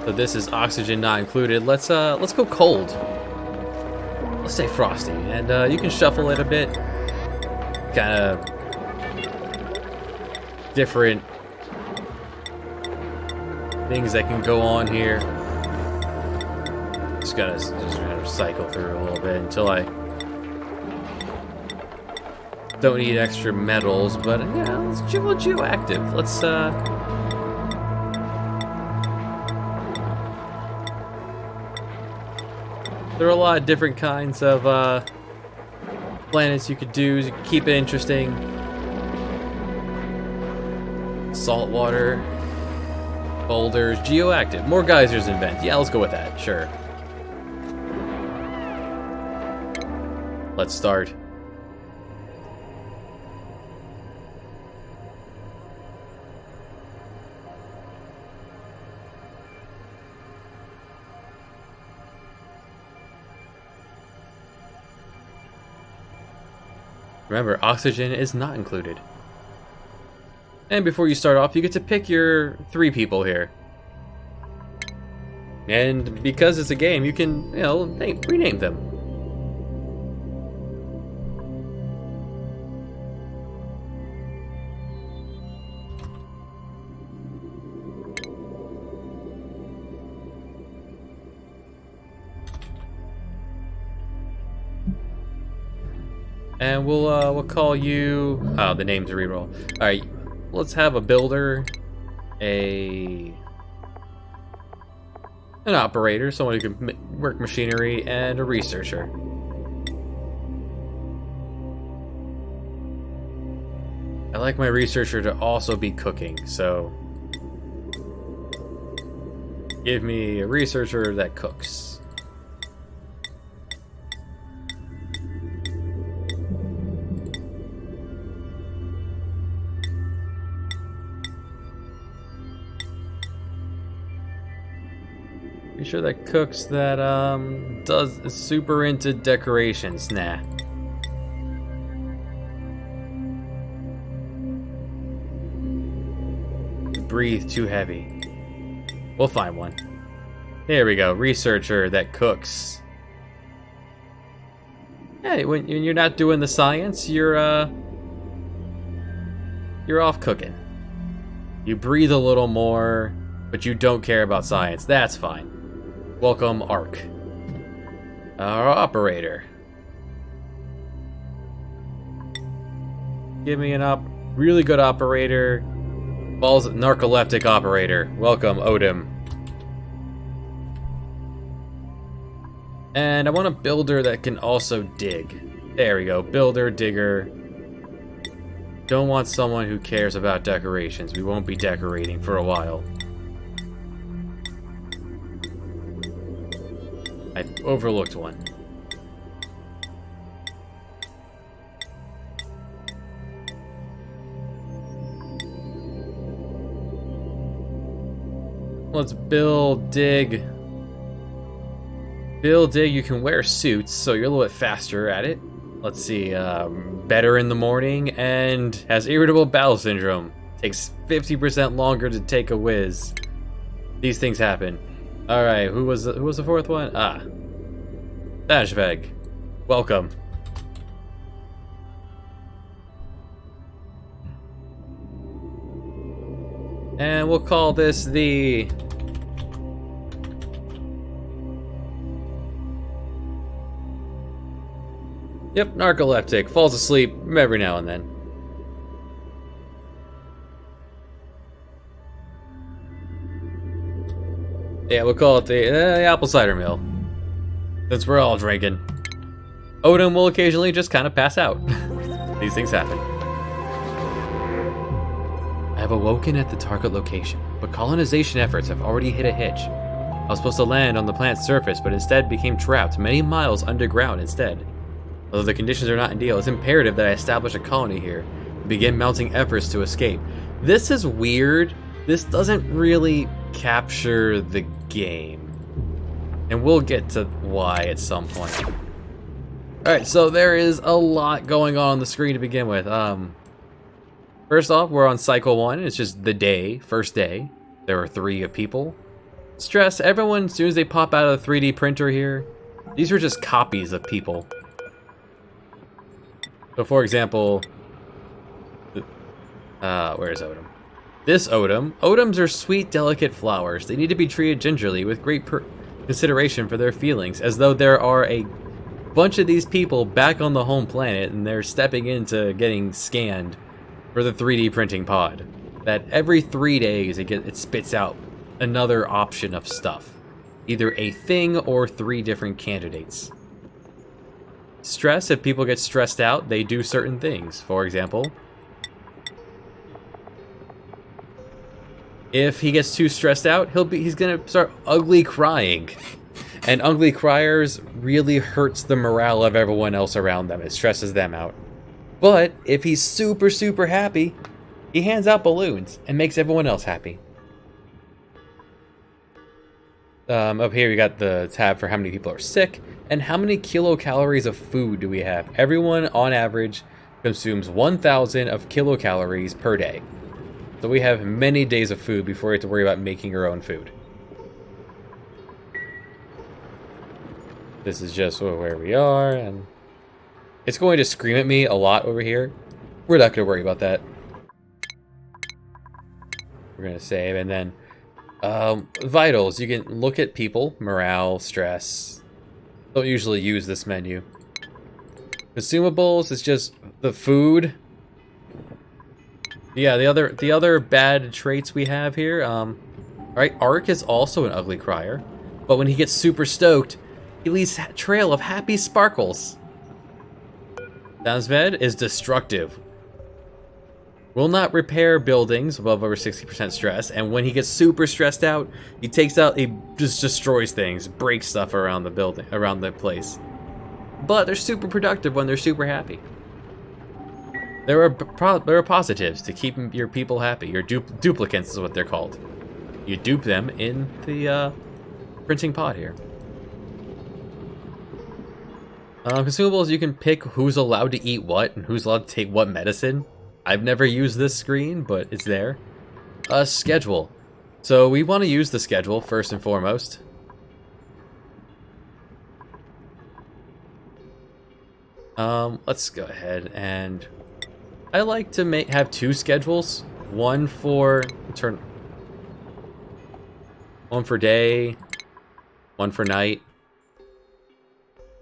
So this is oxygen not included. Let's go cold. Let's say frosty, and you can shuffle it a bit. Kind of different things that can go on here. Just gotta cycle through a little bit until I don't need extra metals, but yeah, let's geoactive. Let's there are a lot of different kinds of planets you could do to keep it interesting. Saltwater, boulders, geoactive, more geysers and vents. Yeah, let's go with that, sure. Let's start. Remember, oxygen is not included. And before you start off, you get to pick your 3 people here. And because it's a game, you can, rename them. And we'll call you. Oh, the name's a reroll. All right, let's have a builder, an operator, someone who can work machinery, and a researcher. I like my researcher to also be cooking, so give me a researcher that cooks. Be sure that cooks that is super into decorations. Nah. Breathe too heavy. We'll find one. There we go. Researcher that cooks. Hey, when you're not doing the science, you're off cooking. You breathe a little more, but you don't care about science. That's fine. Welcome, Ark. Our operator. Give me really good operator. Balls narcoleptic operator. Welcome, Odin. And I want a builder that can also dig. There we go. Builder, digger. Don't want someone who cares about decorations. We won't be decorating for a while. I overlooked one. Let's build, dig. Build, dig, you can wear suits, so you're a little bit faster at it. Let's see, better in the morning, and has irritable bowel syndrome. Takes 50% longer to take a whiz. These things happen. Alright, who was the 4th one? Ah. Dashveg. Welcome. And we'll call this the... Yep, narcoleptic. Falls asleep every now and then. Yeah, we'll call it the Apple Cider Mill. Since we're all drinking. Odin will occasionally just kind of pass out. These things happen. I have awoken at the target location, but colonization efforts have already hit a hitch. I was supposed to land on the planet's surface, but instead became trapped many miles underground instead. Although the conditions are not ideal, it's imperative that I establish a colony here and begin mounting efforts to escape. This is weird. This doesn't really capture the game. And we'll get to why at some point. Alright, so there is a lot going on the screen to begin with. First off, we're on cycle 1. It's just the day, first day. There are 3 people. Stress, everyone, as soon as they pop out of the 3D printer here, these are just copies of people. So for example, where's Odom? This Odom. Odoms are sweet, delicate flowers. They need to be treated gingerly with great consideration for their feelings, as though there are a bunch of these people back on the home planet and they're stepping into getting scanned for the 3D printing pod. That every 3 days it spits out another option of stuff. Either a thing or 3 different candidates. Stress, if people get stressed out, they do certain things. For example, if he gets too stressed out, he's gonna start ugly crying. And ugly criers really hurts the morale of everyone else around them. It stresses them out. But if he's super, super happy, he hands out balloons and makes everyone else happy. Up here we got the tab for how many people are sick and how many kilocalories of food do we have. Everyone on average consumes 1,000 of kilocalories per day. So we have many days of food before we have to worry about making our own food. This is just where we are, and it's going to scream at me a lot over here. We're not going to worry about that. We're going to save, and then vitals. You can look at people, morale, stress. Don't usually use this menu. Consumables is just the food. Yeah, the other bad traits we have here. Alright, Ark is also an ugly crier, but when he gets super stoked, he leaves a trail of happy sparkles. Downsved is destructive. Will not repair buildings above over 60% stress, and when he gets super stressed out, he just destroys things, breaks stuff around the building, around the place. But they're super productive when they're super happy. There are positives to keep your people happy. Your duplicants is what they're called. You dupe them in the printing pod here. Consumables, you can pick who's allowed to eat what and who's allowed to take what medicine. I've never used this screen, but it's there. Schedule. So we want to use the schedule first and foremost. Let's go ahead and I like to have 2 schedules. One for day, one for night.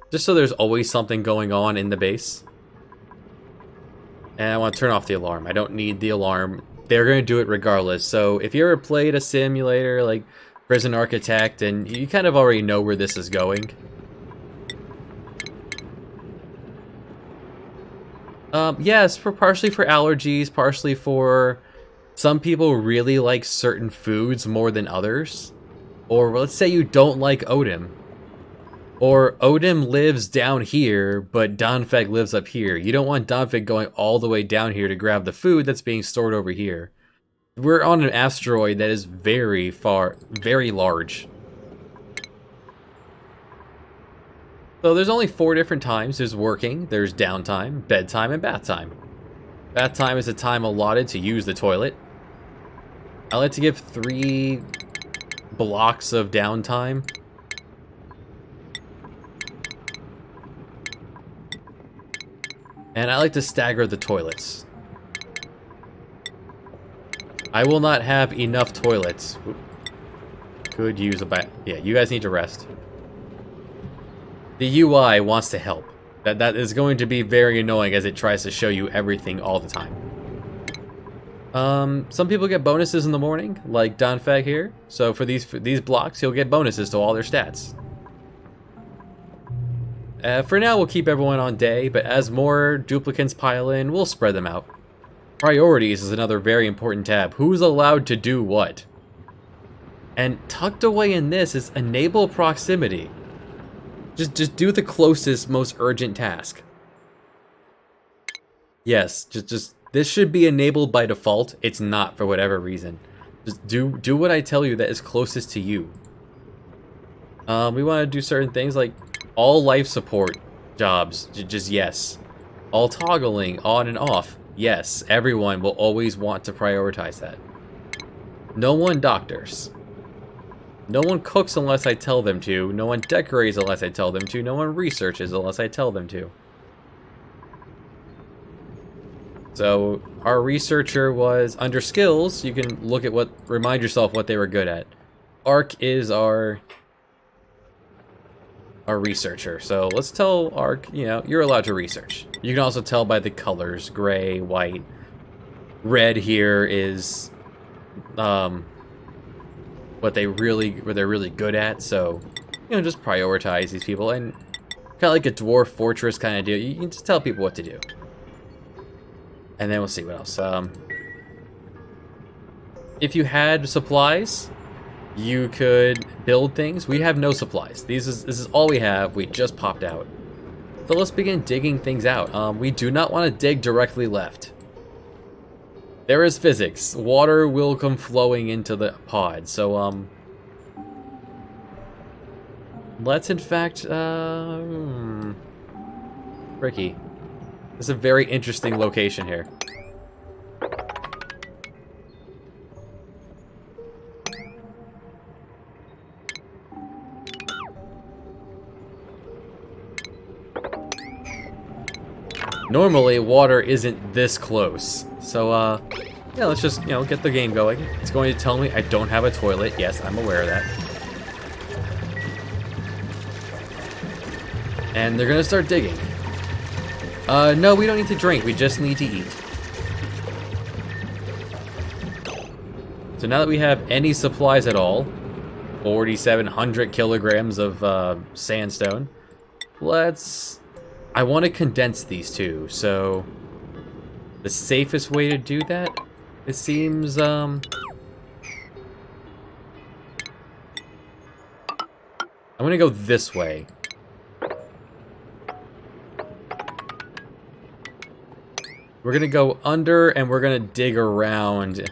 Just so there's always something going on in the base. And I want to turn off the alarm. I don't need the alarm. They're going to do it regardless. So if you ever played a simulator like Prison Architect, and you kind of already know where this is going. Yes, partially for allergies, partially for some people really like certain foods more than others. Or let's say you don't like Odin. Or Odin lives down here, but Donfeg lives up here. You don't want Donfeg going all the way down here to grab the food that's being stored over here. We're on an asteroid that is very large. So there's only 4 different times. There's working, there's downtime, bedtime, and bath time. Bath time is the time allotted to use the toilet. I like to give 3 blocks of downtime. And I like to stagger the toilets. I will not have enough toilets. Could use a bath. Yeah, you guys need to rest. The UI wants to help. That is going to be very annoying as it tries to show you everything all the time. Some people get bonuses in the morning, like Donfag here. So for these blocks, he'll get bonuses to all their stats. For now, we'll keep everyone on day, but as more duplicants pile in, we'll spread them out. Priorities is another very important tab. Who's allowed to do what? And tucked away in this is enable proximity. Just do the closest, most urgent task. Yes, just this should be enabled by default. It's not for whatever reason. Just do what I tell you that is closest to you. We want to do certain things like all life support jobs, just yes. All toggling on and off, yes. Everyone will always want to prioritize that. No one doctors. No one cooks unless I tell them to. No one decorates unless I tell them to. No one researches unless I tell them to. So our researcher was under skills. You can look at remind yourself what they were good at. Ark is our researcher. So let's tell Ark, you're allowed to research. You can also tell by the colors, gray, white. Red here is what they're really good at. So, just prioritize these people, and kind of like a dwarf fortress kind of deal. You can just tell people what to do. And then we'll see what else. If you had supplies, you could build things. We have no supplies. This is all we have. We just popped out. So let's begin digging things out. We do not want to dig directly left. There is physics. Water will come flowing into the pod. So, let's in fact, Ricky. This is a very interesting location here. Normally, water isn't this close. So, yeah, let's just, get the game going. It's going to tell me I don't have a toilet. Yes, I'm aware of that. And they're going to start digging. No, we don't need to drink. We just need to eat. So now that we have any supplies at all, 4,700 kilograms of sandstone, I want to condense these two, so the safest way to do that, it seems, I'm going to go this way. We're going to go under, and we're going to dig around.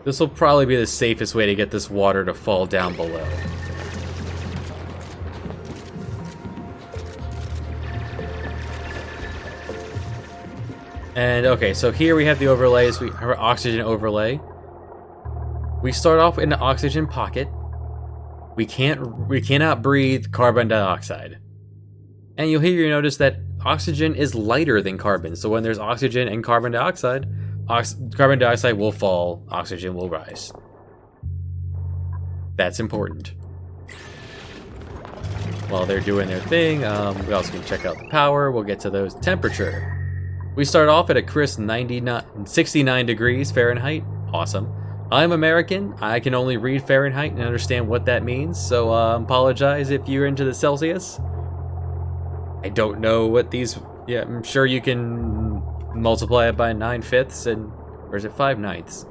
This will probably be the safest way to get this water to fall down below. And okay, so here we have the overlays. We have our oxygen overlay. We start off in the oxygen pocket. We cannot breathe carbon dioxide. And you'll notice that oxygen is lighter than carbon. So when there's oxygen and carbon dioxide, carbon dioxide will fall, oxygen will rise. That's important. While they're doing their thing, we also can check out the power. We'll get to those. Temperature. We start off at a crisp 69 degrees Fahrenheit. Awesome. I'm American. I can only read Fahrenheit and understand what that means. So apologize if you're into the Celsius. I don't know what these... Yeah, I'm sure you can multiply it by 9/5 and... Or is it 5/9?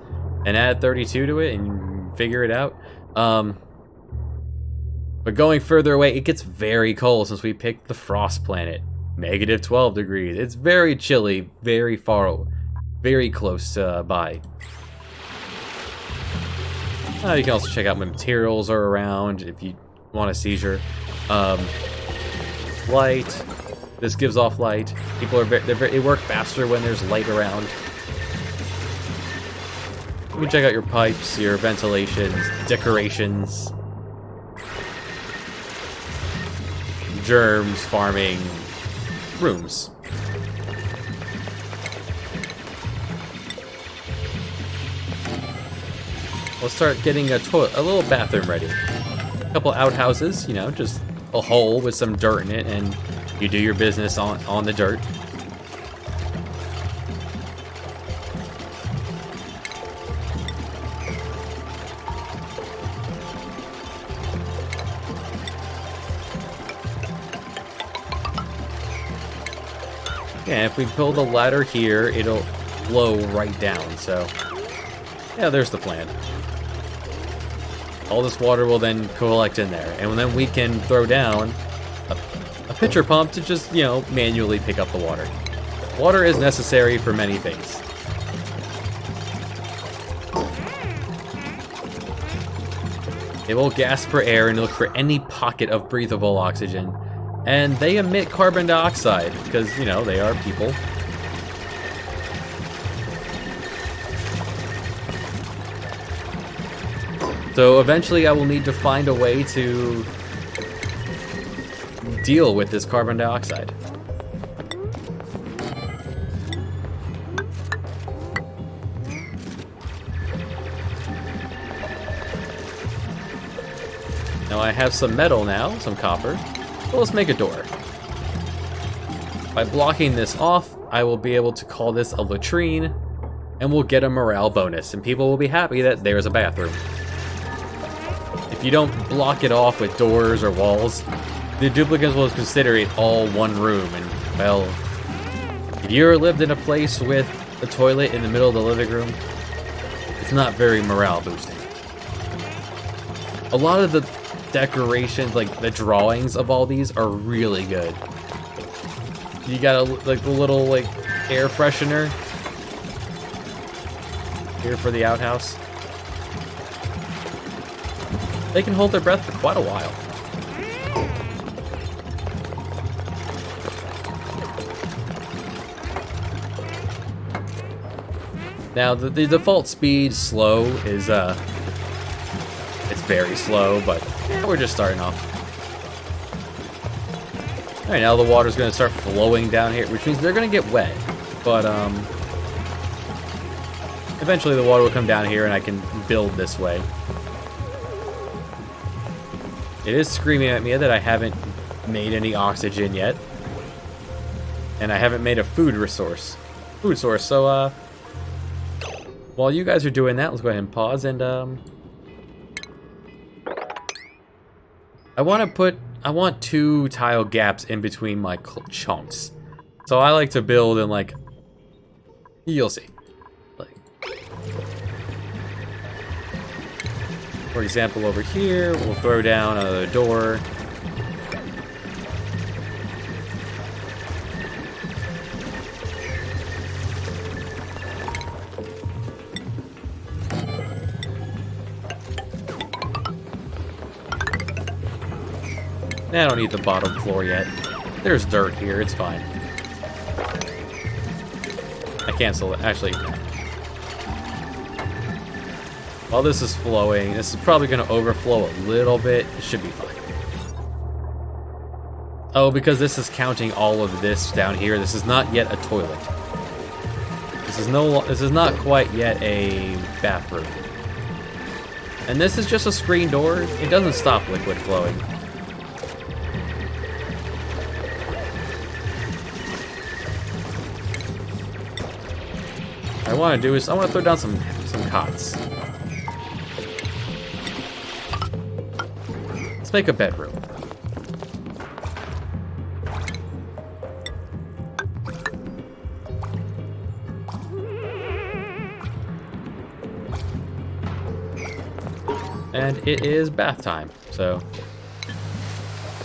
And add 32 to it and figure it out. But going further away, it gets very cold since we picked the frost planet. Negative 12 degrees. It's very chilly, very far, very close by. You can also check out what materials are around if you want a seizure. Light. This gives off light. People are they work faster when there's light around. You can check out your pipes, your ventilations, decorations, germs, farming, rooms. We'll start getting a little bathroom ready. A couple outhouses, just a hole with some dirt in it, and you do your business on the dirt. Yeah, if we build a ladder here, it'll flow right down, so... Yeah, there's the plan. All this water will then collect in there, and then we can throw down a pitcher pump to just, manually pick up the water. Water is necessary for many things. They will gasp for air and look for any pocket of breathable oxygen. And they emit carbon dioxide, because, they are people. So eventually I will need to find a way to deal with this carbon dioxide. Now I have some metal now, some copper. So let's make a door. By blocking this off, I will be able to call this a latrine, and we'll get a morale bonus, and people will be happy that there's a bathroom. If you don't block it off with doors or walls, the duplicates will consider it all one room, and, well, if you ever lived in a place with a toilet in the middle of the living room, it's not very morale boosting. A lot of the decorations, like the drawings of all these, are really good. You got like the little like air freshener here for the outhouse. They can hold their breath for quite a while. Now the default speed slow is it's very slow, but yeah, we're just starting off. Alright, now the water's gonna start flowing down here, which means they're gonna get wet. But eventually the water will come down here and I can build this way. It is screaming at me that I haven't made any oxygen yet. And I haven't made a food source. So while you guys are doing that, let's go ahead and pause and I want 2 tile gaps in between my chunks. So I like to build in like, you'll see. Like, for example, over here, we'll throw down another door. I don't need the bottom floor yet. There's dirt here, it's fine. I cancel it, actually. While this is flowing, this is probably gonna overflow a little bit. It should be fine. Oh, because this is counting all of this down here. This is not yet a toilet. This is not quite yet a bathroom. And this is just a screen door. It doesn't stop liquid flowing. What I want to do is I want to throw down some cots. Let's make a bedroom. And it is bath time, so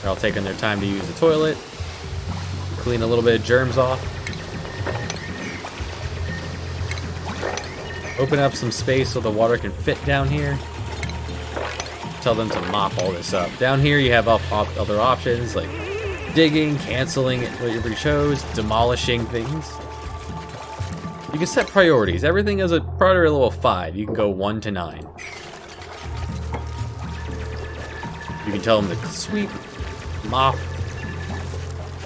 they're all taking their time to use the toilet, clean a little bit of germs off. Open up some space so the water can fit down here. Tell them to mop all this up. Down here you have other options like digging, canceling whatever you chose, demolishing things. You can set priorities. Everything is a priority level 5. You can go 1 to 9. You can tell them to sweep, mop.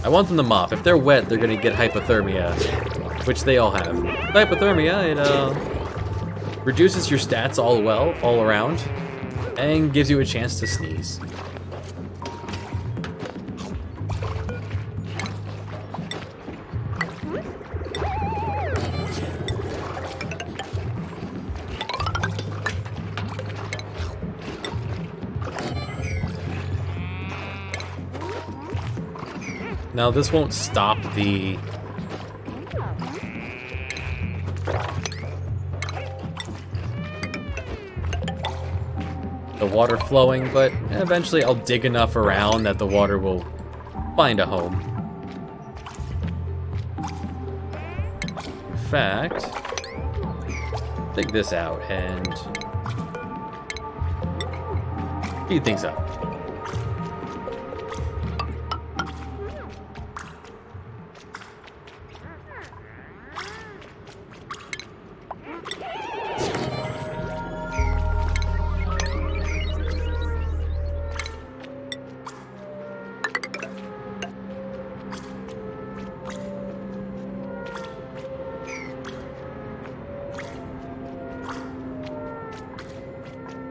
I want them to mop. If they're wet, they're gonna get hypothermia, which they all have. Hypothermia, it reduces your stats all around, and gives you a chance to sneeze. Now this won't stop the water flowing, but eventually I'll dig enough around that the water will find a home. In fact, dig this out and speed things up.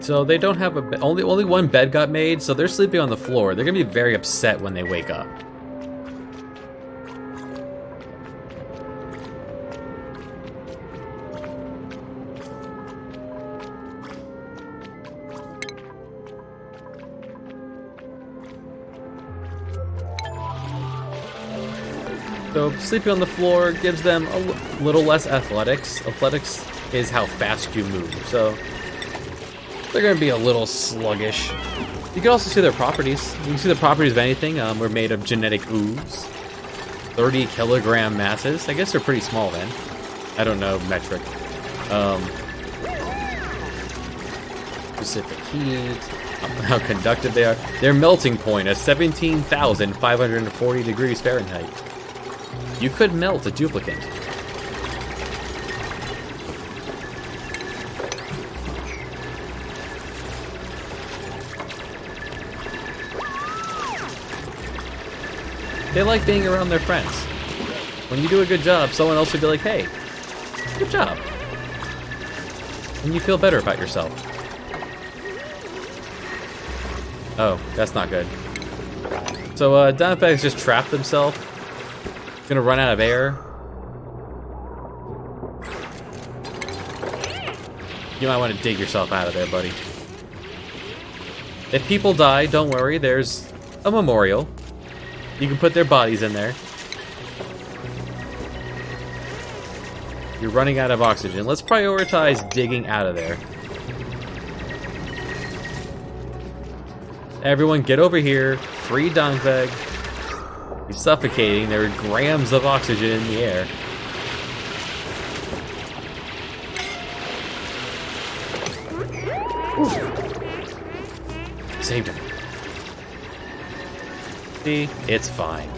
So they don't have a only one bed got made, so they're sleeping on the floor. They're gonna be very upset when they wake up. So sleeping on the floor gives them a little less athletics. Athletics is how fast you move, so they're going to be a little sluggish. You can also see their properties. You can see the properties of anything. We're made of genetic ooze. 30 kilogram masses. I guess they're pretty small then. I don't know metric. Specific heat. How conductive they are. Their melting point is 17,540 degrees Fahrenheit. You could melt a duplicate. They like being around their friends. When you do a good job, someone else would be like, hey, good job. And you feel better about yourself. Oh, that's not good. So, Donfag's just trapped himself. Gonna run out of air. You might want to dig yourself out of there, buddy. If people die, don't worry, there's a memorial. You can put their bodies in there. You're running out of oxygen. Let's prioritize digging out of there. Everyone get over here. Free Donfag. He's suffocating. There are grams of oxygen in the air. Ooh. Saved him. See? It's fine.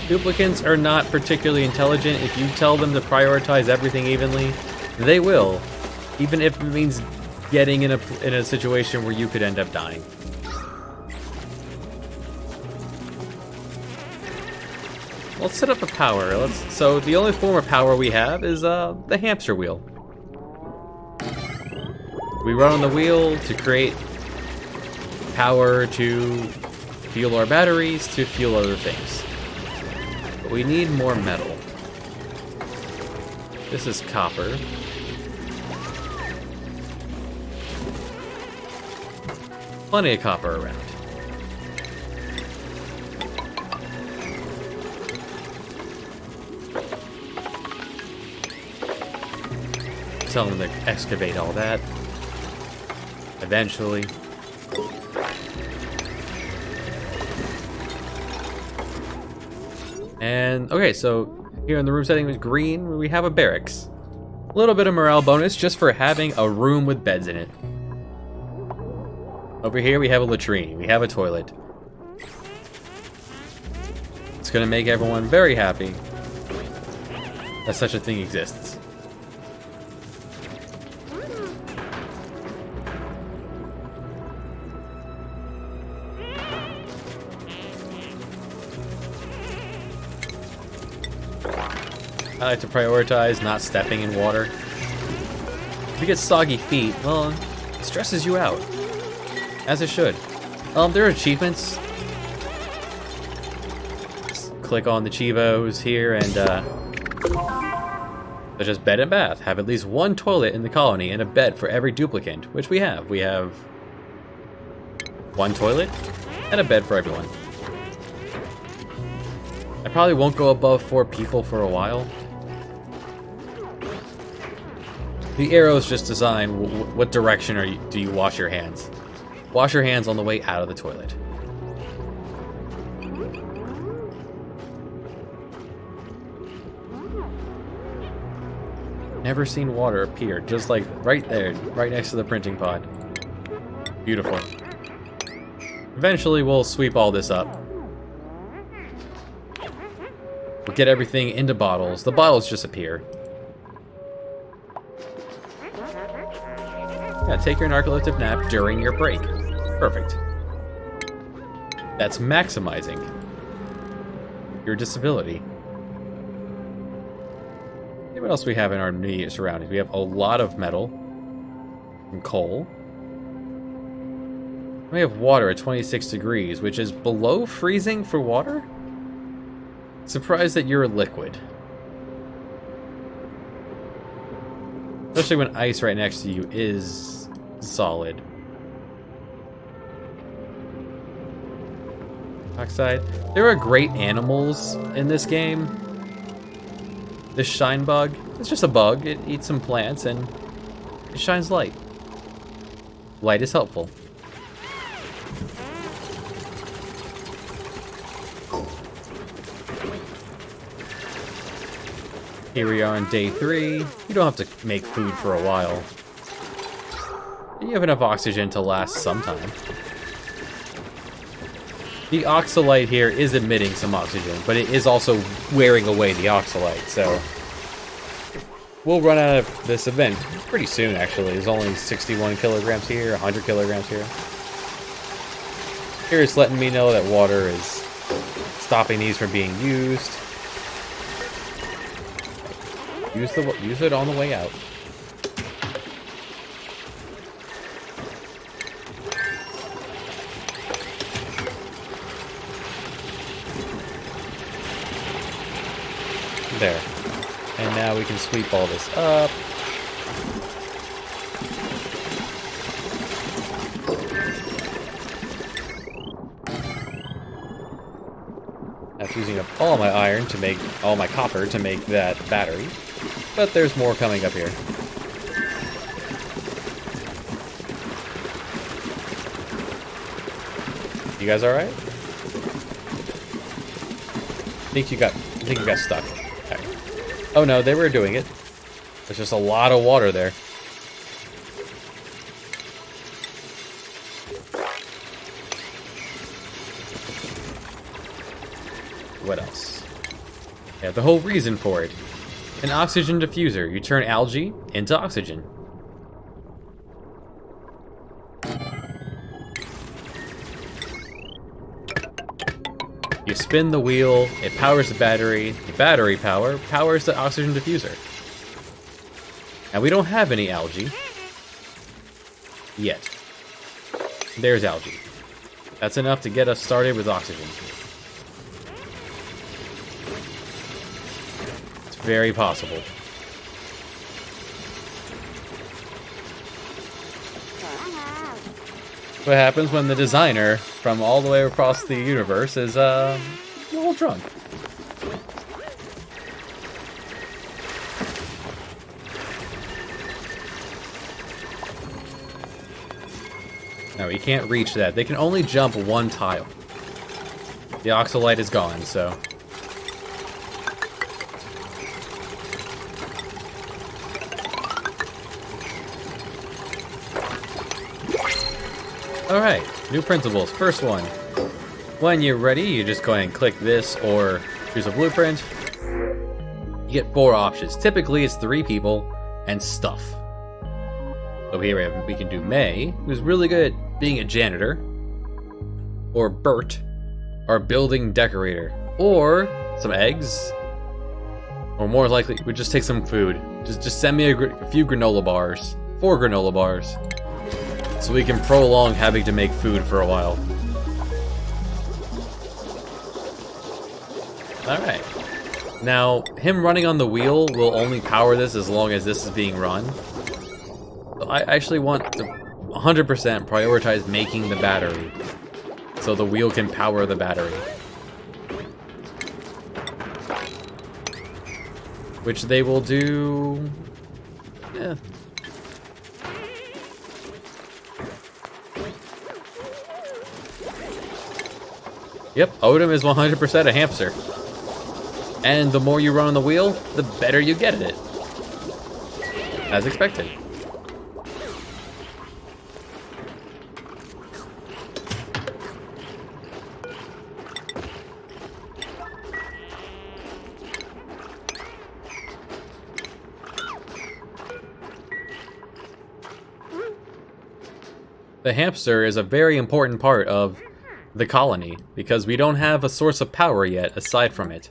Duplicants are not particularly intelligent. If you tell them to prioritize everything evenly, they will, even if it means getting in a situation where you could end up dying. Let's set up a power. So the only form of power we have is the hamster wheel. We run on the wheel to create power to fuel our batteries, to fuel other things. We need more metal. This is copper. Plenty of copper around. Tell them to excavate all that. Eventually. And, okay, so here in the room setting with green, we have a barracks. A little bit of morale bonus just for having a room with beds in it. Over here we have a latrine, we have a toilet. It's gonna make everyone very happy that such a thing exists. I like to prioritize not stepping in water. If you get soggy feet, well, it stresses you out. As it should. There are achievements. Just click on the Chivos here and, such as bed and bath. Have at least one toilet in the colony and a bed for every duplicant, which we have. We have one toilet and a bed for everyone. I probably won't go above 4 people for a while. The arrows just design what direction do you wash your hands. Wash your hands on the way out of the toilet. Never seen water appear, just like right there, right next to the printing pod. Beautiful. Eventually we'll sweep all this up. We'll get everything into bottles. The bottles just appear. Yeah, take your narcoleptic nap during your break. Perfect. that's maximizing your disability. See what else we have in our immediate surroundings. We have a lot of metal and coal. We have water at 26 degrees, which is below freezing for water? Surprised that you're a liquid. Especially when ice right next to you is solid. Oxide. There are great animals in this game. This shine bug, it's just a bug. It eats some plants and it shines light. Light is helpful. Here we are on day 3. You don't have to make food for a while. You have enough oxygen to last some time. The oxalite here is emitting some oxygen, but it is also wearing away the oxalite, so we'll run out of this event pretty soon, actually. There's only 61 kilograms here, 100 kilograms here. Here it's letting me know that water is stopping these from being used. Use it on the way out. There. And now we can sweep all this up. That's using up all my iron to make, all my copper to make that battery. But there's more coming up here. You guys alright? I think you got stuck. Okay. Oh no, they were doing it. There's just a lot of water there. What else? Yeah, the whole reason for it. An oxygen diffuser. You turn algae into oxygen. You spin the wheel, it powers the battery. The battery power powers the oxygen diffuser. And we don't have any algae. Yet. There's algae. That's enough to get us started with oxygen. It's very possible. What happens when the designer from all the way across the universe is a little drunk? No, you can't reach that. They can only jump one tile. The oxalite is gone, so... Alright, new principles. First one. When you're ready, you just go ahead and click this or choose a blueprint. You get 4 options. Typically, it's 3 people and stuff. So here we can do May, who's really good at being a janitor. Or Bert, our building decorator. Or some eggs. Or more likely, we just take some food. Just send me a few granola bars. 4 granola bars. So we can prolong having to make food for a while. Alright. Now, him running on the wheel will only power this as long as this is being run. So I actually want to 100% prioritize making the battery. So the wheel can power the battery. Which they will do... Yeah. Yep, Odom is 100% a hamster. And the more you run on the wheel, the better you get at it. As expected. The hamster is a very important part of the colony, because we don't have a source of power yet aside from it.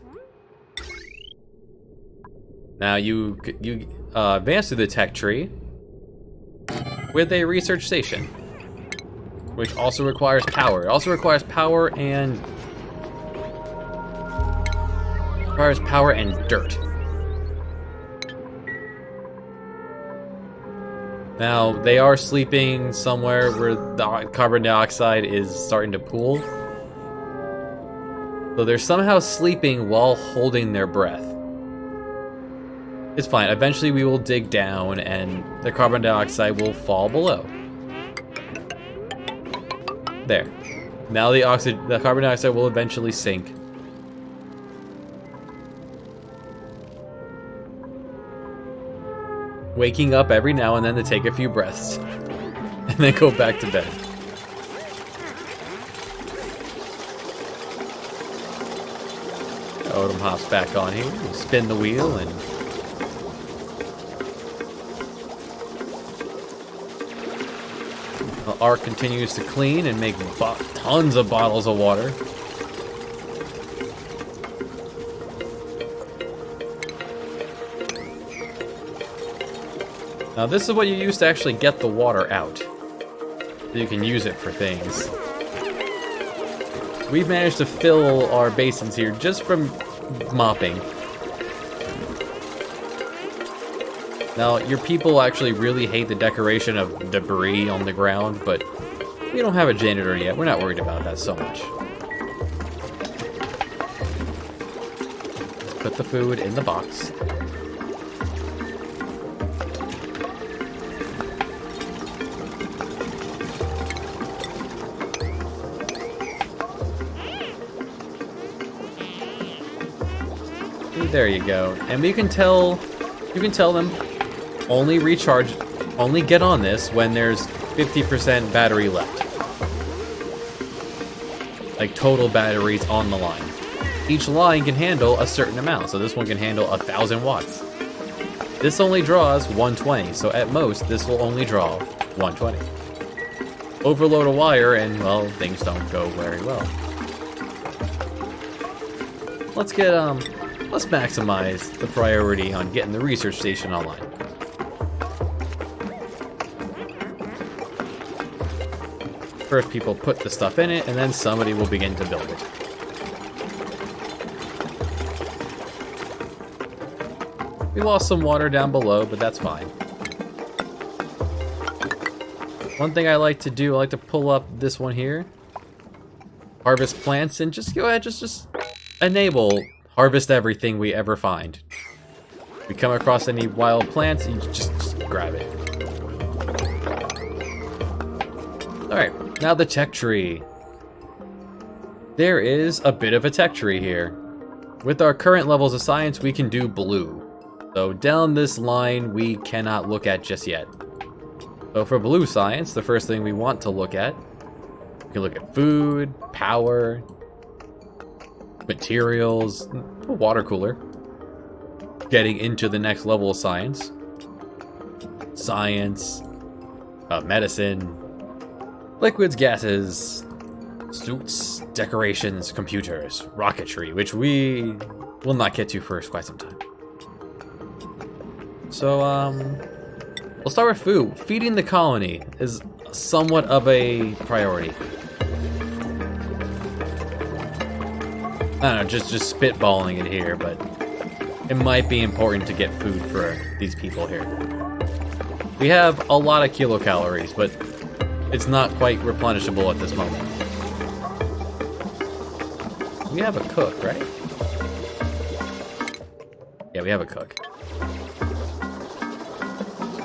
Now you advance through the tech tree with a research station, which also requires power. It also requires power and dirt. Now, they are sleeping somewhere where the carbon dioxide is starting to pool. So they're somehow sleeping while holding their breath. It's fine. Eventually we will dig down and the carbon dioxide will fall below. There. Now the carbon dioxide will eventually sink. Waking up every now and then to take a few breaths. And then go back to bed. Odom hops back on here. We'll spin the wheel and... the Ark continues to clean and make tons of bottles of water. Now this is what you use to actually get the water out. So you can use it for things. We've managed to fill our basins here just from mopping. Now, your people actually really hate the decoration of debris on the ground, but we don't have a janitor yet. We're not worried about that so much. Put the food in the box. There you go. And you can tell them only get on this when there's 50% battery left. Like total batteries on the line. Each line can handle a certain amount, so this one can handle 1,000 watts. This only draws 120, so at most this will only draw 120. Overload a wire and, well, things don't go very well. Let's maximize the priority on getting the research station online. First people put the stuff in it, and then somebody will begin to build it. We lost some water down below, but that's fine. One thing I like to do, I like to pull up this one here. Harvest plants, and just go ahead, just enable harvest everything we ever find. If we come across any wild plants, you just grab it. Alright, now the tech tree. There is a bit of a tech tree here. With our current levels of science, we can do blue. So down this line, we cannot look at just yet. So for blue science, the first thing we want to look at, we can look at food, power, materials, a water cooler. Getting into the next level of science. Science, medicine, liquids, gases, suits, decorations, computers, rocketry, which we will not get to for quite some time. So, we'll start with food. Feeding the colony is somewhat of a priority. I don't know, just spitballing it here, but it might be important to get food for these people here. We have a lot of kilocalories, but it's not quite replenishable at this moment. We have a cook, right? Yeah, we have a cook.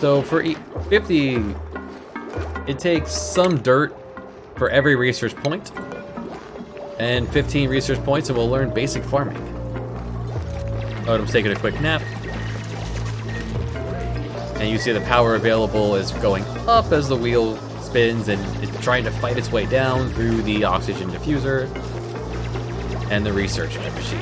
So for 50, it takes some dirt for every research point, and 15 research points, and we'll learn basic farming. Odom's taking a quick nap. And you see the power available is going up as the wheel spins, and it's trying to fight its way down through the oxygen diffuser and the research machine.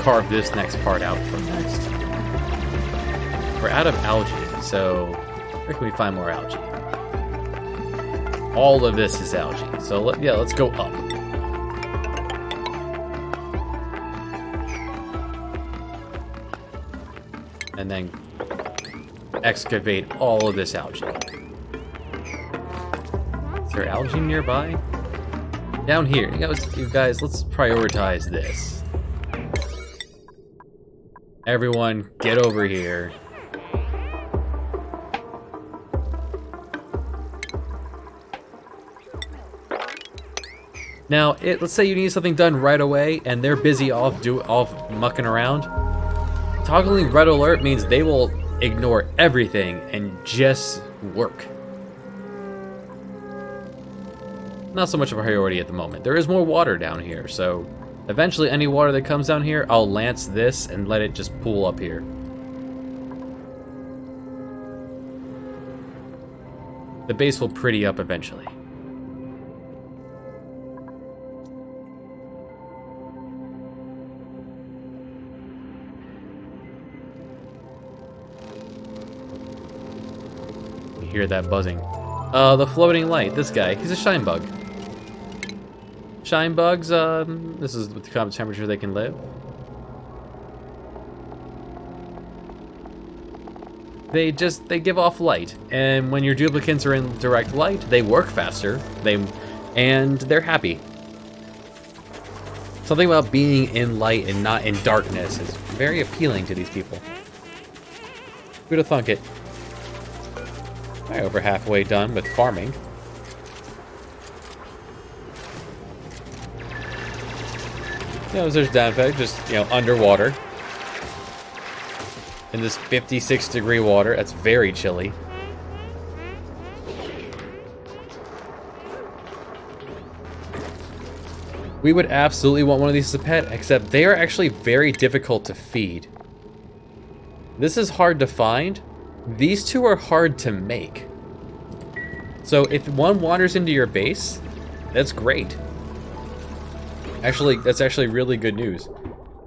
carve this next part out for next. We're out of algae, so where can we find more algae? All of this is algae, so let's go up. And then excavate all of this algae. Is there algae nearby? Down here, you guys, let's prioritize this. Everyone, get over here. Now, let's say you need something done right away, and they're busy off mucking around. Toggling red alert means they will ignore everything and just work. Not so much of a priority at the moment. There is more water down here, so eventually any water that comes down here, I'll lance this and let it just pool up here. The base will pretty up eventually. You hear that buzzing. The floating light, this guy, he's a shine bug. Shine bugs, this is with the kind of temperature they can live. They give off light, and when your duplicates are in direct light, they work faster, and they're happy. Something about being in light and not in darkness is very appealing to these people. Who'd have thunk it? Alright, over halfway done with farming. There's down effect, just, underwater. In this 56-degree water, that's very chilly. We would absolutely want one of these as a pet, except they are actually very difficult to feed. This is hard to find. These two are hard to make. So if one wanders into your base, that's great. Actually, that's actually really good news.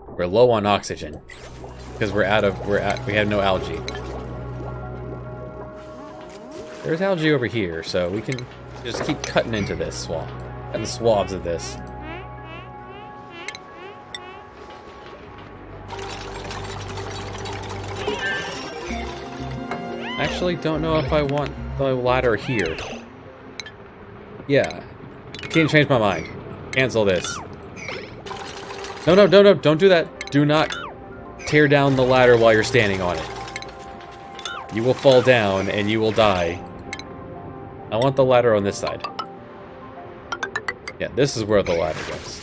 We're low on oxygen because we have no algae. There's algae over here, so we can just keep cutting into this swamp and the swabs of this. Actually, don't know if I want the ladder here. Yeah, can't change my mind. Cancel this. No, don't do that. Do not tear down the ladder while you're standing on it. You will fall down and you will die. I want the ladder on this side. Yeah, this is where the ladder goes.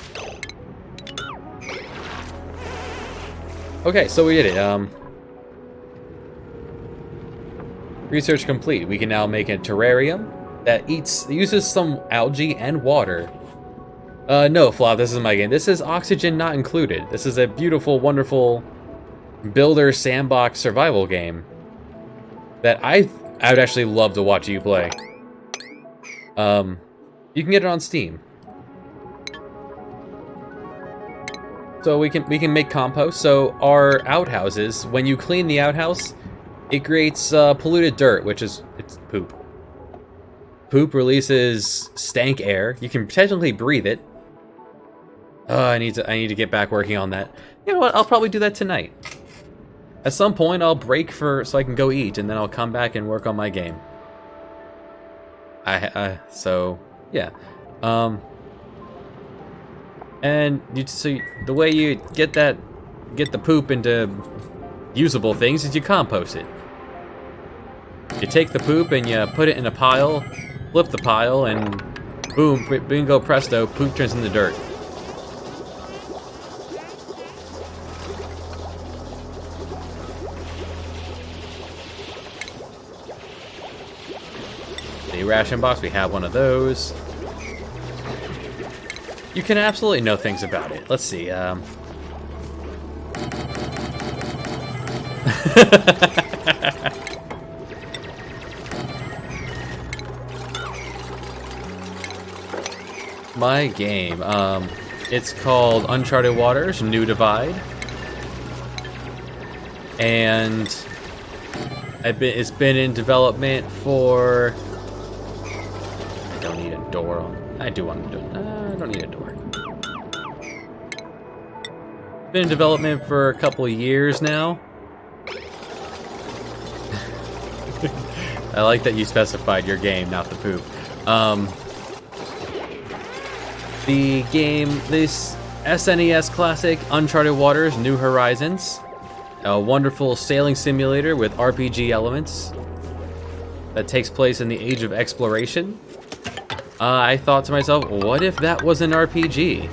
Okay, so we did it. Research complete. We can now make a terrarium that uses some algae and water. No, Flav, this is my game. This is oxygen not included. This is a beautiful, wonderful builder sandbox survival game that I would actually love to watch you play. You can get it on Steam. So we can make compost. So our outhouses, when you clean the outhouse, it creates polluted dirt, which is it's poop. Poop releases stank air. You can technically breathe it. I need to get back working on that. You know what? I'll probably do that tonight. At some point, I'll break so I can go eat, and then I'll come back and work on my game. So yeah. And the way you get the poop into usable things is you compost it. You take the poop and you put it in a pile, flip the pile, and boom, bingo presto, poop turns into dirt. The ration box, we have one of those. You can absolutely know things about it. Let's see. My game. It's called Uncharted Waters: New Divide. and it's been in development for. I don't need a door. I do want to do it. I don't need a door. Been in development for a couple of years now. I like that you specified your game, not the poop. The game, this SNES classic, Uncharted Waters, New Horizons. A wonderful sailing simulator with RPG elements that takes place in the age of exploration. I thought to myself, what if that was an RPG?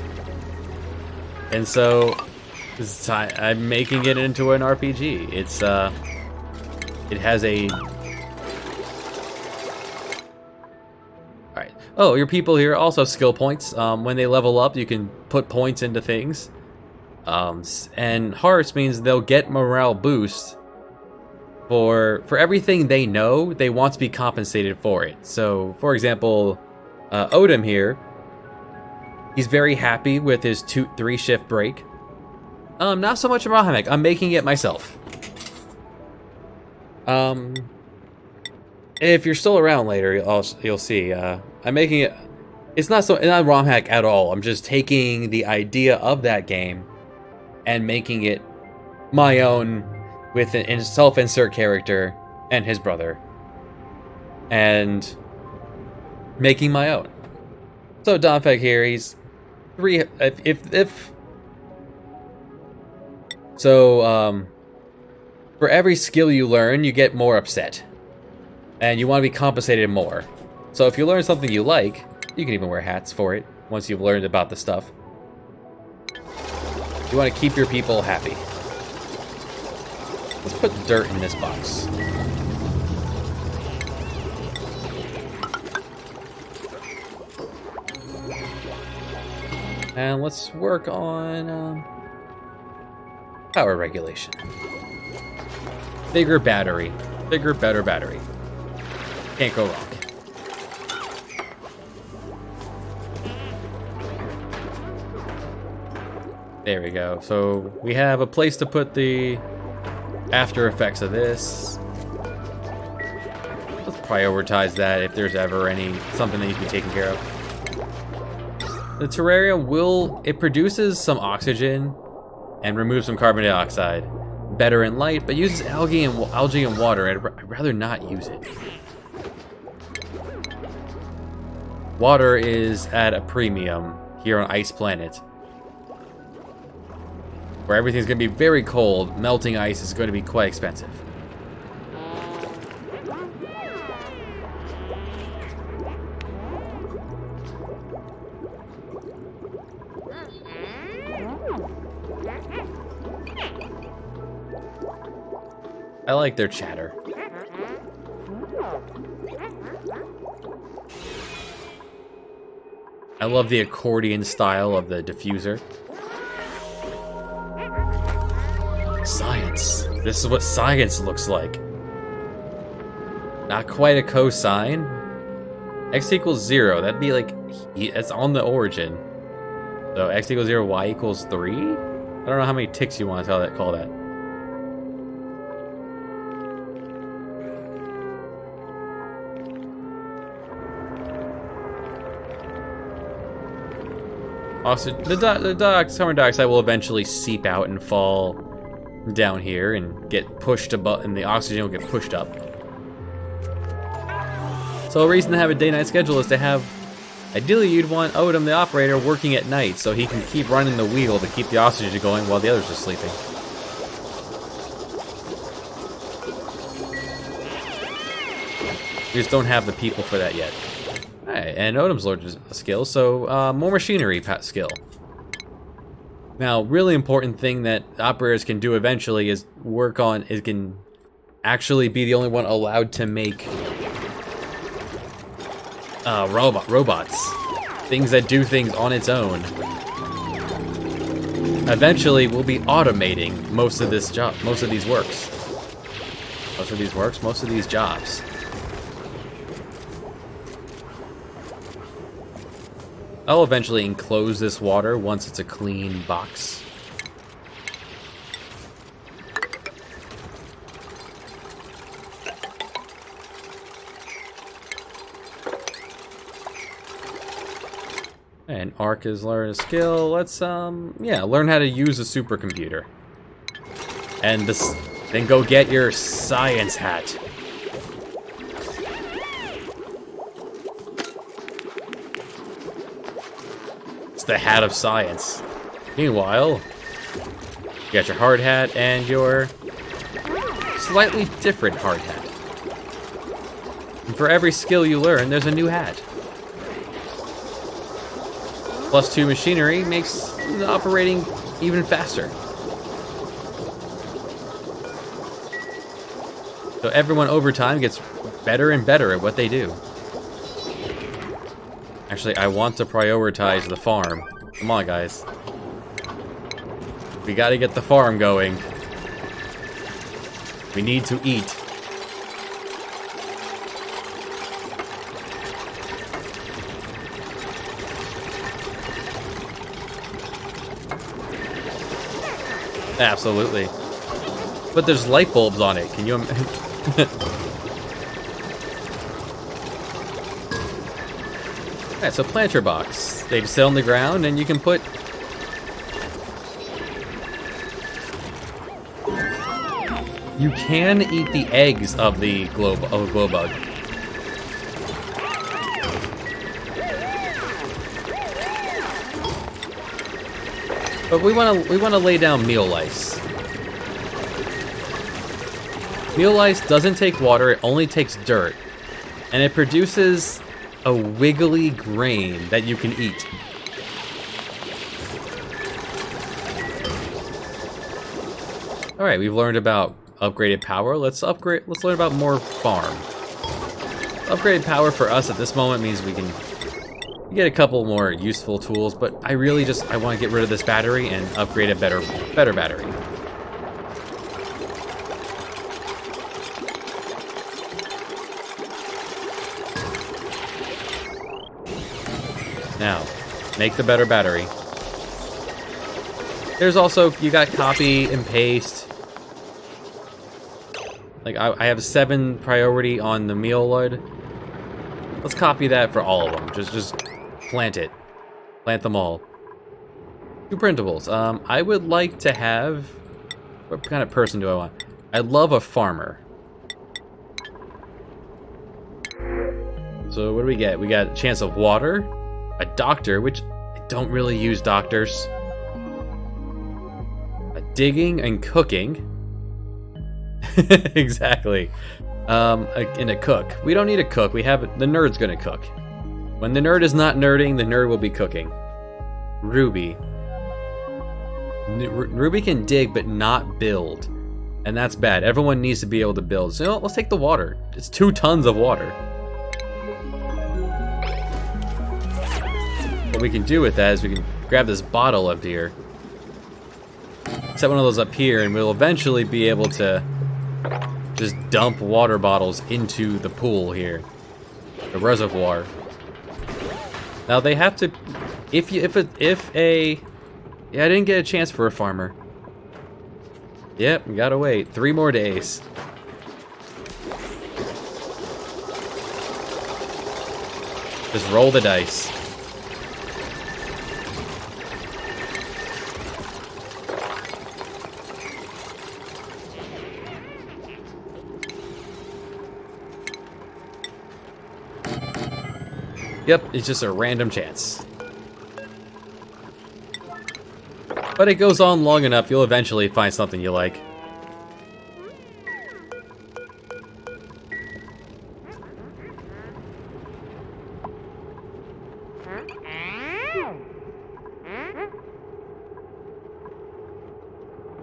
And so I'm making it into an RPG. It's it has a. All right. Oh, your people here also have skill points. When they level up, you can put points into things. And hearts means they'll get morale boost for everything they know. They want to be compensated for it. So, for example, Odom here, he's very happy with his 2-3 shift break. Not so much Rahamek. I'm making it myself. If you're still around later, you'll see. I'm making it. It's not ROM hack at all. I'm just taking the idea of that game and making it my own with a self-insert character and his brother, and making my own. So Donfeg here, he's 3. For every skill you learn, you get more upset, and you want to be compensated more. So if you learn something you like, you can even wear hats for it once you've learned about the stuff. You want to keep your people happy. Let's put dirt in this box. And let's work on power regulation. Bigger battery. Bigger, better battery. Can't go wrong. There we go. So we have a place to put the after effects of this. Let's prioritize that if there's ever something that needs to be taken care of. The terrarium it produces some oxygen and removes some carbon dioxide. Better in light, but uses algae and water. I'd rather not use it. Water is at a premium here on Ice Planet, where everything's going to be very cold. Melting ice is going to be quite expensive. I like their chatter. I love the accordion style of the diffuser. Science. This is what science looks like. Not quite a cosine. X equals 0. That'd be like, it's on the origin. So x equals 0, y equals 3? I don't know how many ticks you want to call that. The carbon dioxide will eventually seep out and fall down here and get pushed above, and the oxygen will get pushed up. So a reason to have a day-night schedule is to have, ideally you'd want Odom, the operator, working at night so he can keep running the wheel to keep the oxygen going while the others are sleeping. We just don't have the people for that yet. Alright, and Odom's learned a skill, so more machinery skill. Now, really important thing that operators can do eventually is can actually be the only one allowed to make robots. Things that do things on its own. Eventually, we'll be automating most of these jobs. I'll eventually enclose this water once it's a clean box. And Arc is learn a skill. Let's yeah, learn how to use a supercomputer. And this, then go get your science hat. It's the hat of science. Meanwhile, you got your hard hat and your slightly different hard hat. And for every skill you learn, there's a new hat. +2 machinery makes operating even faster. So everyone over time gets better and better at what they do. Actually, I want to prioritize the farm. Come on, guys. We gotta get the farm going. We need to eat. Absolutely. But there's light bulbs on it. Can you imagine? Alright, so planter box. They sit on the ground and you can put... You can eat the eggs of the glow bug. But we wanna lay down meal lice. Meal lice doesn't take water, it only takes dirt. And it produces a wiggly grain that you can eat. Alright, we've learned about upgraded power. Let's learn about more farm. Upgraded power for us at this moment means we can get a couple more useful tools, but I really I want to get rid of this battery and upgrade a better battery. Now, make the better battery. There's also, you got copy and paste. Like, I have 7 priority on the meal lud. Let's copy that for all of them. Just plant it. Plant them all. 2 printables. I would like to have... What kind of person do I want? I love a farmer. So what do we get? We got a chance of water. A doctor, which I don't really use doctors. A digging and cooking. Exactly. And a cook. We don't need a cook. We have the nerd's gonna cook. When the nerd is not nerding, the nerd will be cooking. Ruby. Ruby can dig but not build, and that's bad. Everyone needs to be able to build. So let's take the water. It's 2 tons of water. What we can do with that is we can grab this bottle up here, set one of those up here, and we'll eventually be able to just dump water bottles into the pool here, the reservoir. Now they have to, yeah, I didn't get a chance for a farmer. Yep, we gotta wait 3 more days. Just roll the dice. Yep, it's just a random chance. But it goes on long enough, you'll eventually find something you like.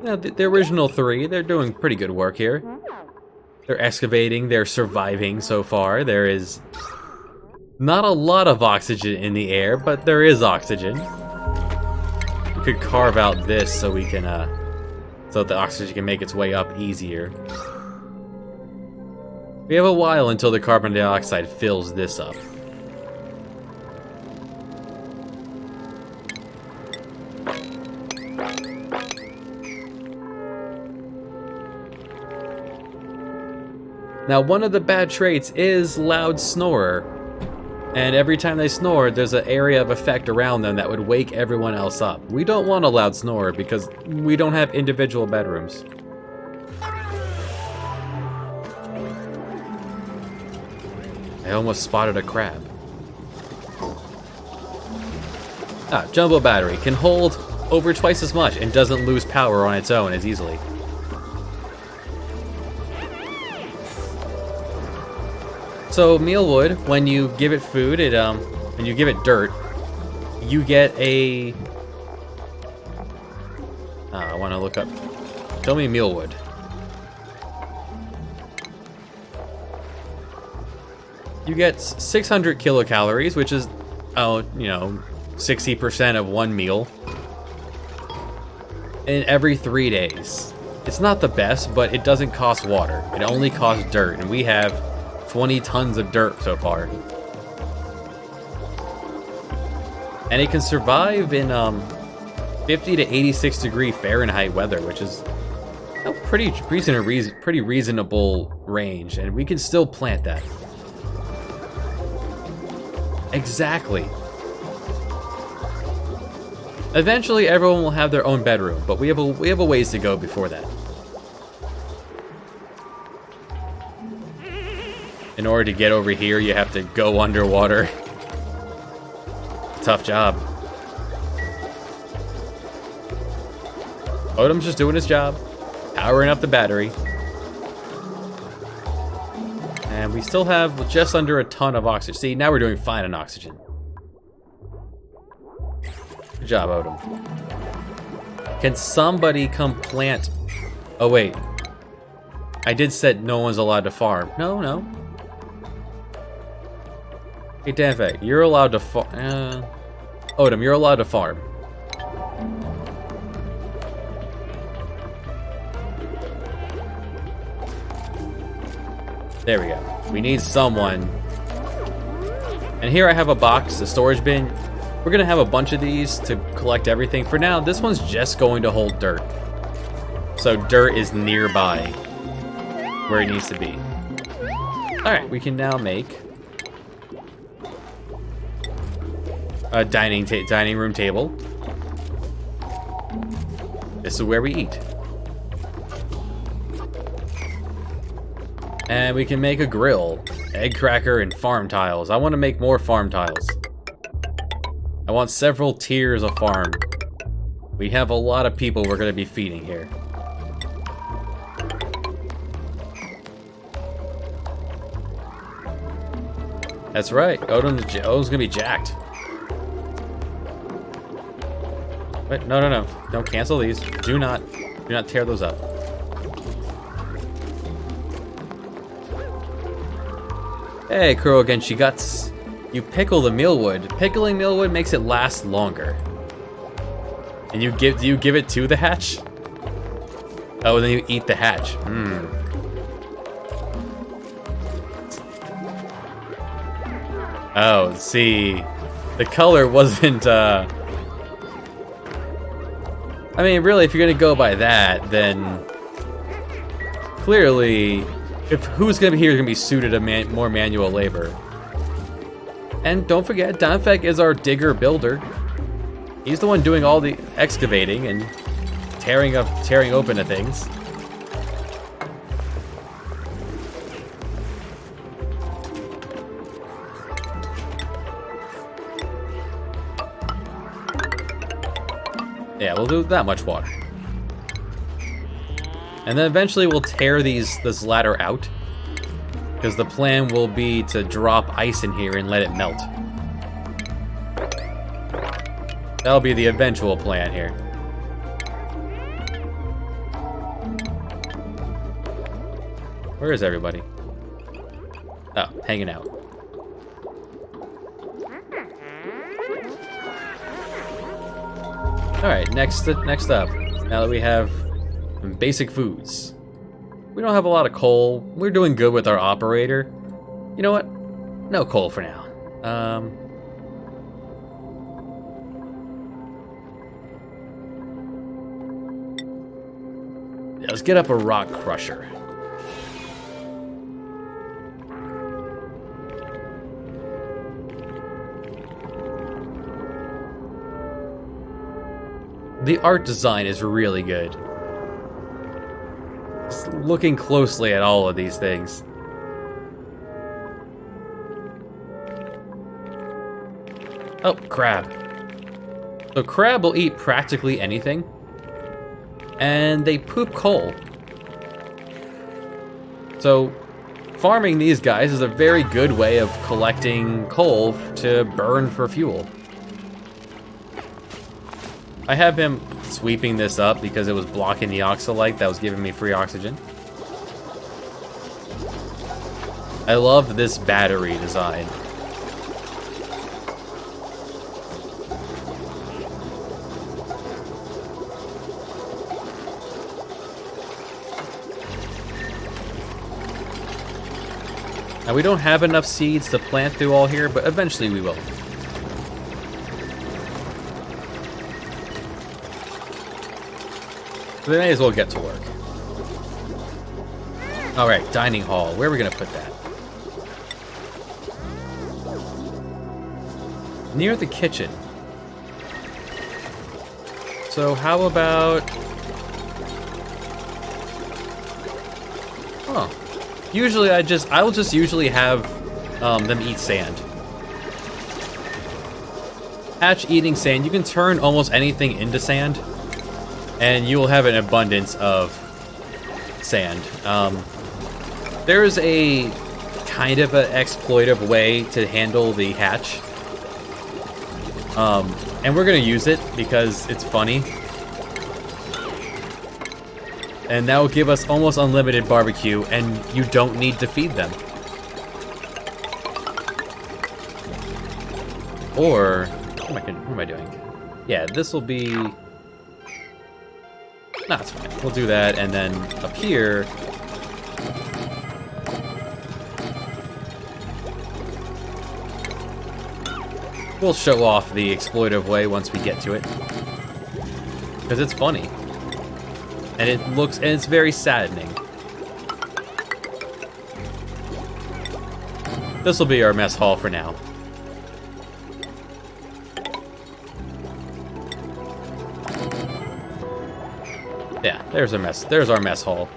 Now, the original 3, they're doing pretty good work here. They're excavating, they're surviving so far. There is not a lot of oxygen in the air, but there is oxygen. We could carve out this so we can, so the oxygen can make its way up easier. We have a while until the carbon dioxide fills this up. Now, one of the bad traits is loud snorer. And every time they snore, there's an area of effect around them that would wake everyone else up. We don't want a loud snore because we don't have individual bedrooms. I almost spotted a crab. Jumbo battery can hold over twice as much and doesn't lose power on its own as easily. So mealwood, when you give it food, when you give it dirt, you get a. I want to look up. Tell me mealwood. You get 600 kilocalories, which is, 60% of one meal. In every 3 days. It's not the best, but it doesn't cost water. It only costs dirt, and we have 20 tons of dirt so far. And it can survive in 50 to 86 degree Fahrenheit weather, which is a pretty reasonable range, and we can still plant that. Exactly. Eventually, everyone will have their own bedroom, but we have a ways to go before that. In order to get over here, you have to go underwater. Tough job. Odom's just doing his job, powering up the battery. And we still have just under a ton of oxygen. See, now we're doing fine on oxygen. Good job, Odom. Can somebody come plant... Oh, wait. I did said no one's allowed to farm. No. Hey, Danfag, you're allowed to farm. Odom, you're allowed to farm. There we go. We need someone. And here I have a box, a storage bin. We're gonna have a bunch of these to collect everything. For now, this one's just going to hold dirt. So dirt is nearby where it needs to be. Alright, we can now make a dining room table. This is where we eat. And we can make a grill, egg cracker, and farm tiles. I want to make more farm tiles. I want several tiers of farm. We have a lot of people we're going to be feeding here. That's right, Odom's going to be jacked. Wait, no. Don't cancel these. Do not tear those up. Hey, Kurogenshi Guts. You pickle the mealwood. Pickling mealwood makes it last longer. And do you give it to the hatch? Oh, then you eat the hatch. Oh, see. The color wasn't, I mean, really, if you're gonna go by that, then clearly, if who's gonna be here is gonna be suited to more manual labor. And don't forget, Danfek is our digger builder. He's the one doing all the excavating and tearing open to things. Yeah, we'll do that much water. And then eventually we'll tear this ladder out, because the plan will be to drop ice in here and let it melt. That'll be the eventual plan here. Where is everybody? Oh, hanging out. Alright, next up, now that we have some basic foods. We don't have a lot of coal. We're doing good with our operator. You know what? No coal for now. Yeah, let's get up a rock crusher. The art design is really good. Just looking closely at all of these things. Oh, crab. So crab will eat practically anything. And they poop coal. So farming these guys is a very good way of collecting coal to burn for fuel. I have him sweeping this up because it was blocking the oxalite that was giving me free oxygen. I love this battery design. Now we don't have enough seeds to plant through all here, but eventually we will. So we may as well get to work. Alright, dining hall. Where are we gonna put that? Near the kitchen. So how about... Huh. Usually I will just usually have them eat sand. Hatch eating sand. You can turn almost anything into sand, and you will have an abundance of sand. There is a kind of an exploitive way to handle the hatch, and we're gonna use it because it's funny. And that will give us almost unlimited barbecue, and you don't need to feed them. Or, what am I doing? Yeah, this will be... Nah, it's fine. We'll do that, and then up here... We'll show off the exploitive way once we get to it. Because it's funny. And it's very saddening. This will be our mess hall for now. Yeah, there's our mess hall.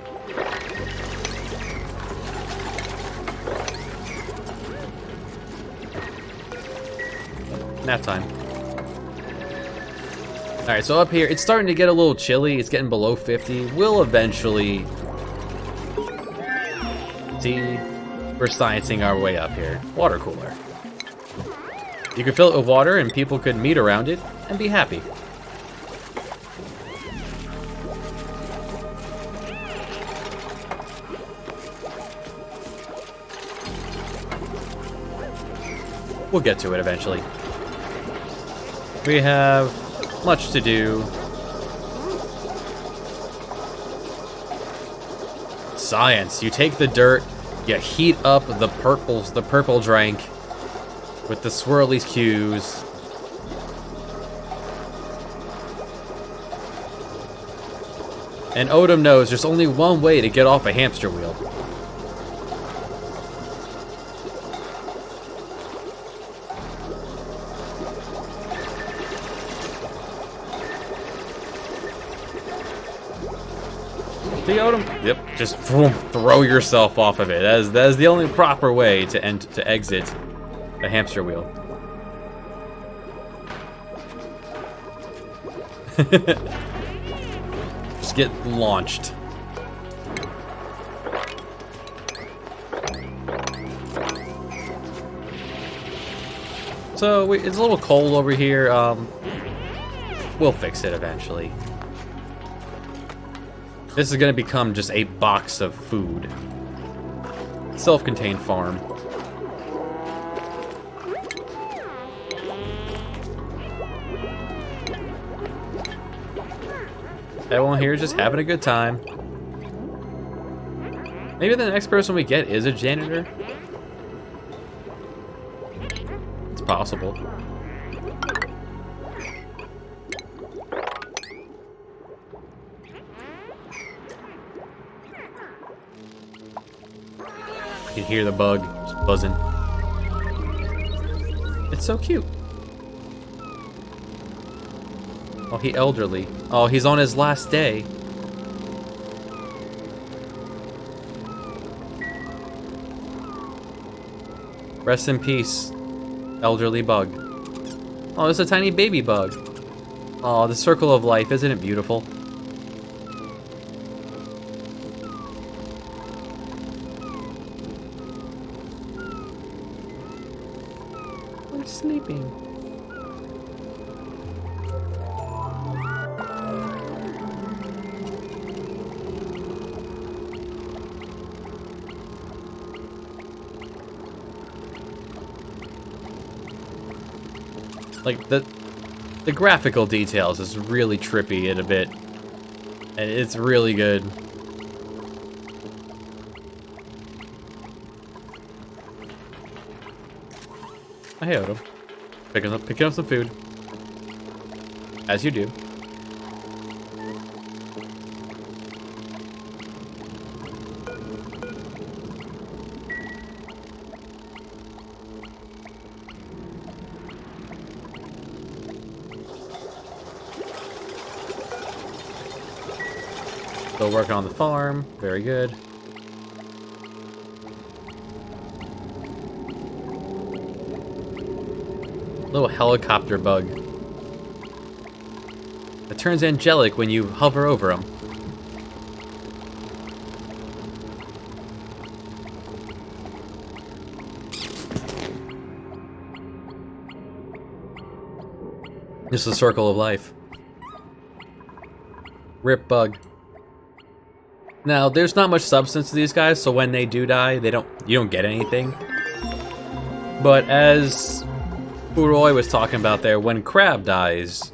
Nap time. Alright, so up here, it's starting to get a little chilly. It's getting below 50. We'll eventually... See, we're sciencing our way up here. Water cooler. You could fill it with water and people could meet around it and be happy. We'll get to it eventually. We have much to do. Science. You take the dirt, you heat up the purple drink with the swirly cues. And Odom knows there's only one way to get off a hamster wheel. Yep, just throw yourself off of it. That is the only proper way to exit a hamster wheel. Just get launched. So it's a little cold over here. We'll fix it eventually. This is going to become just a box of food. Self-contained farm. Everyone here is just having a good time. Maybe the next person we get is a janitor. It's possible. You can hear the bug just buzzing. It's so cute. Oh, he elderly. Oh, he's on his last day. Rest in peace, elderly bug. Oh, there's a tiny baby bug. Oh, the circle of life, isn't it beautiful? I'm sleeping. Like, the graphical details is really trippy in a bit. And it's really good. Oh, hey, Odo. Picking up some food. As you do. Still working on the farm. Very good. Little helicopter bug. It turns angelic when you hover over him. This is the circle of life. Rip bug. Now, there's not much substance to these guys, so when they do die, you don't get anything. But as Uroi was talking about there, when crab dies,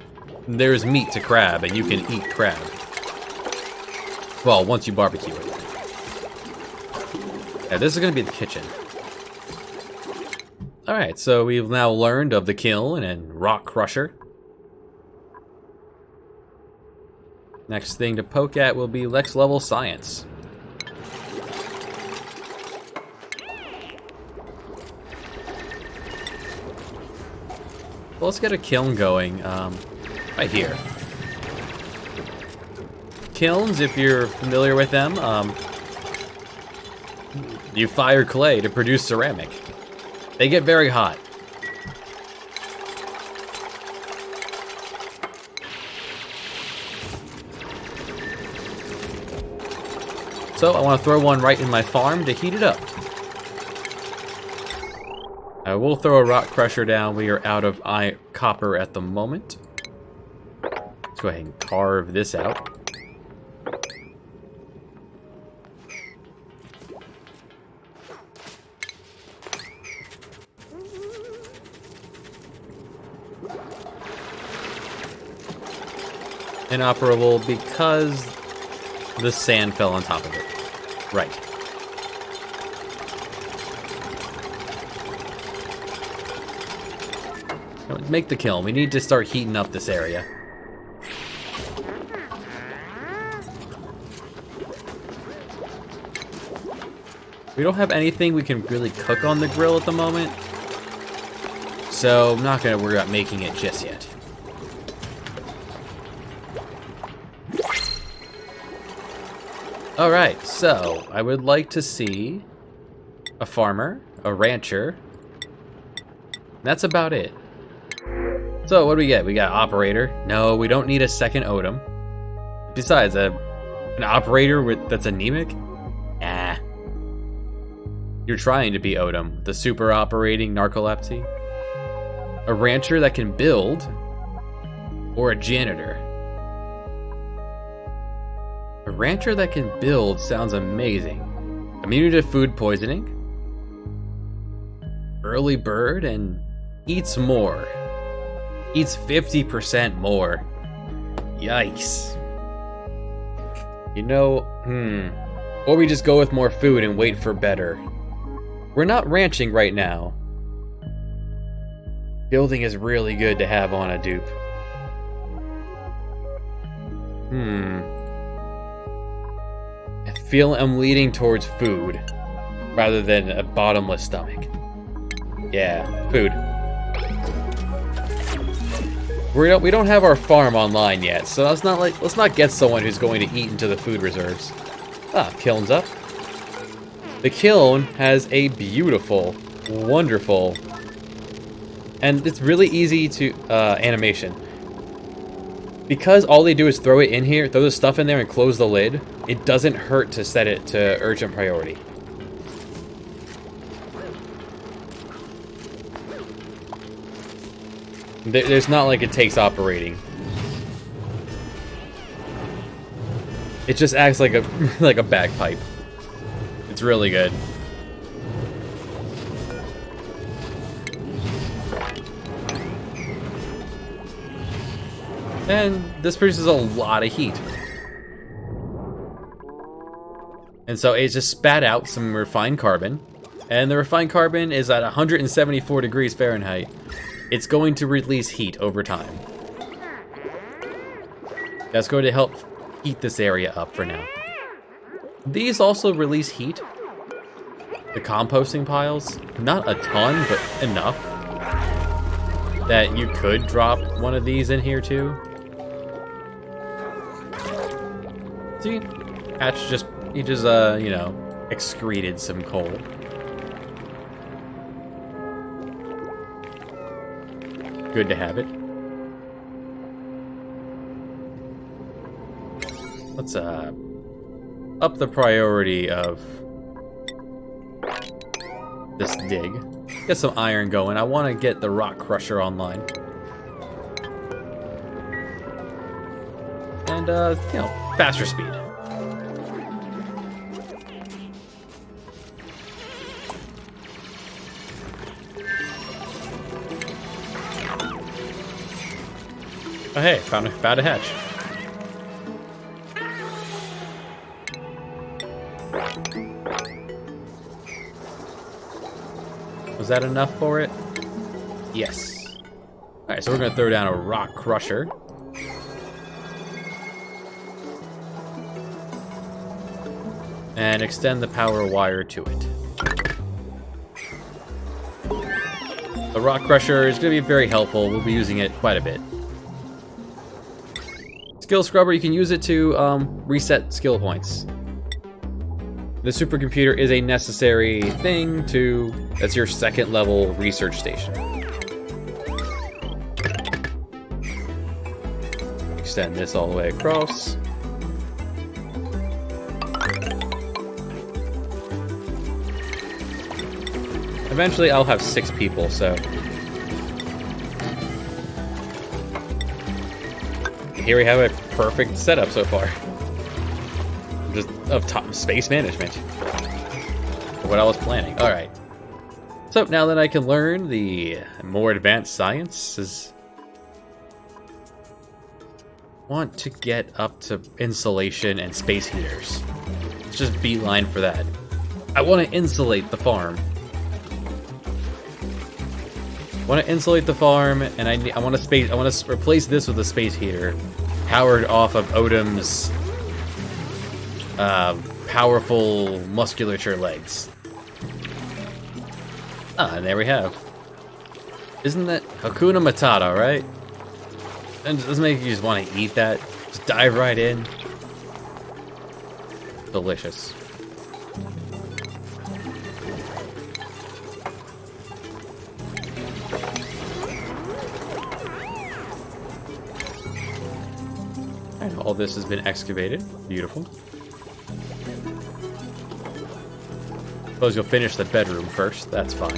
there's meat to crab, and you can eat crab. Well, once you barbecue it. Yeah, this is gonna be the kitchen. Alright, so we've now learned of the kiln and rock crusher. Next thing to poke at will be next level science. Well, let's get a kiln going, right here. Kilns, if you're familiar with them, you fire clay to produce ceramic. They get very hot. So I want to throw one right in my farm to heat it up. I will throw a rock crusher down. We are out of copper at the moment. Let's go ahead and carve this out. Inoperable because the sand fell on top of it. Right. Make the kiln. We need to start heating up this area. We don't have anything we can really cook on the grill at the moment, so I'm not going to worry about making it just yet. Alright, so I would like to see a farmer, a rancher. That's about it. So what do we get? We got operator. No, we don't need a second Odom. Besides, an operator that's anemic? Ah. You're trying to be Odom, the super operating narcolepsy. A rancher that can build, or a janitor. A rancher that can build sounds amazing. Immunity to food poisoning. Early bird and eats more. Eats 50% more. Yikes. You know, or we just go with more food and wait for better. We're not ranching right now. Building is really good to have on a dupe. I feel I'm leaning towards food rather than a bottomless stomach. Yeah, food. We don't have our farm online yet, so let's not get someone who's going to eat into the food reserves. Ah, kiln's up. The kiln has a beautiful, wonderful, and it's really easy to animation. Because all they do is throw it in here, throw the stuff in there and close the lid, it doesn't hurt to set it to urgent priority. There's not like it takes operating. It just acts like a like a bagpipe. It's really good. And this produces a lot of heat. And so it just spat out some refined carbon. And the refined carbon is at 174 degrees Fahrenheit. It's going to release heat over time. That's going to help heat this area up for now. These also release heat. The composting piles, not a ton, but enough that you could drop one of these in here too. See, Hatch he just you know, excreted some coal. Good to have it. Let's up the priority of this dig. Get some iron going. I want to get the rock crusher online. And you know, faster speed. Oh hey, found a hatch. Was that enough for it? Yes. Alright, so we're gonna throw down a rock crusher. And extend the power wire to it. The rock crusher is gonna be very helpful. We'll be using it quite a bit. Skill scrubber, you can use it to reset skill points. The supercomputer is a necessary thing that's your second level research station. Extend this all the way across. Eventually I'll have 6 people, so. Here we have a perfect setup so far. Just of top space management. What I was planning. Alright. So now that I can learn the more advanced sciences, want to get up to insulation and space heaters. Let's just beeline for that. I want to insulate the farm. I want to insulate the farm, and I want to replace this with a space heater, powered off of Odin's powerful musculature legs. Ah, and there we have. Isn't that Hakuna Matata, right? And doesn't make you just want to eat that. Just dive right in. Delicious. And all this has been excavated. Beautiful. Suppose you'll finish the bedroom first. That's fine.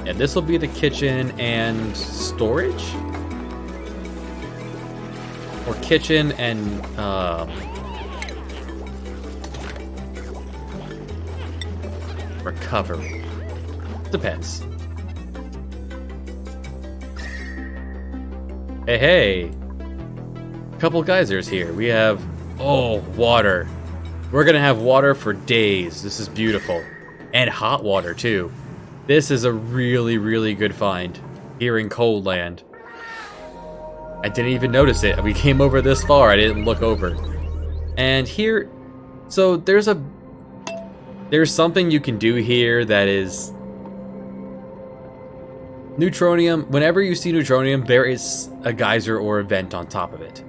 And this will be the kitchen and storage? Or kitchen and recovery. Depends. Hey, hey! Couple geysers here. We have, water. We're gonna have water for days. This is beautiful. And hot water, too. This is a really, really good find here in Cold Land. I didn't even notice it. We came over this far. I didn't look over. And here, So there's something you can do here that is neutronium. Whenever you see neutronium, there is a geyser or a vent on top of it.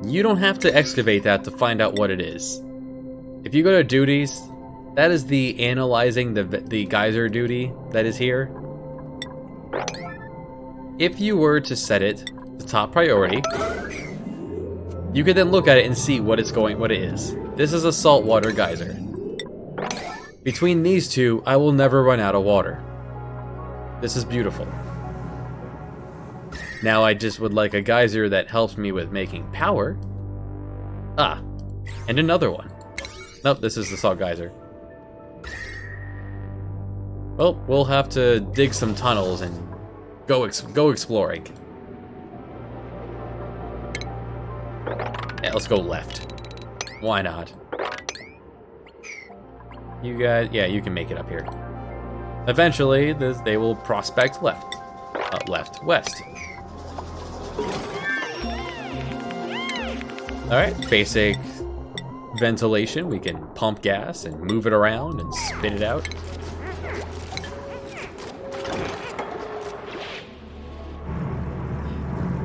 You don't have to excavate that to find out what it is. If you go to duties, that is the analyzing the geyser duty that is here. If you were to set it to top priority, you could then look at it and see what it is. This is a saltwater geyser. Between these two, I will never run out of water. This is beautiful. Now I just would like a geyser that helps me with making power. Ah, and another one. Nope, this is the salt geyser. Well, we'll have to dig some tunnels and go exploring. Yeah, let's go left. Why not? You guys, yeah, you can make it up here. Eventually, they will prospect left. West. Alright, basic ventilation. We can pump gas and move it around and spit it out.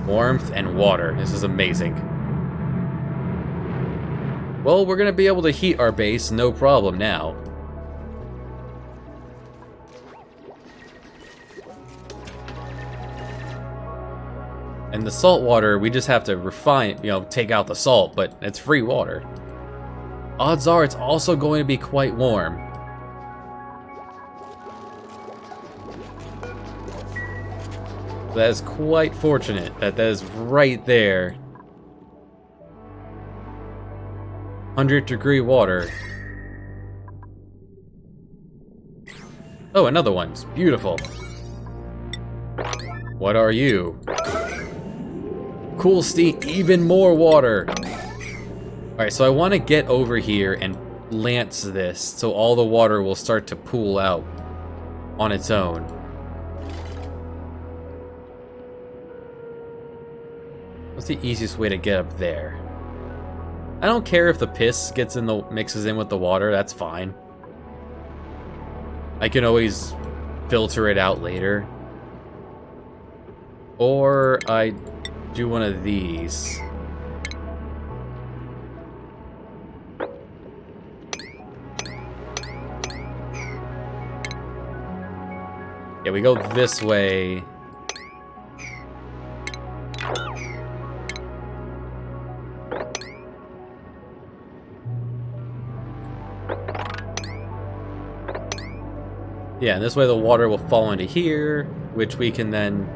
Warmth and water. This is amazing. Well, we're gonna be able to heat our base, no problem now. And the salt water, we just have to refine, take out the salt, but it's free water. Odds are it's also going to be quite warm. That is quite fortunate that is right there. 100-degree water. Oh, another one. It's beautiful. What are you? Cool steam, even more water. Alright, so I want to get over here and lance this so all the water will start to pool out on its own. What's the easiest way to get up there? I don't care if the piss mixes in with the water, that's fine. I can always filter it out later. Or I do one of these. Yeah, we go this way. Yeah, and this way the water will fall into here, which we can then...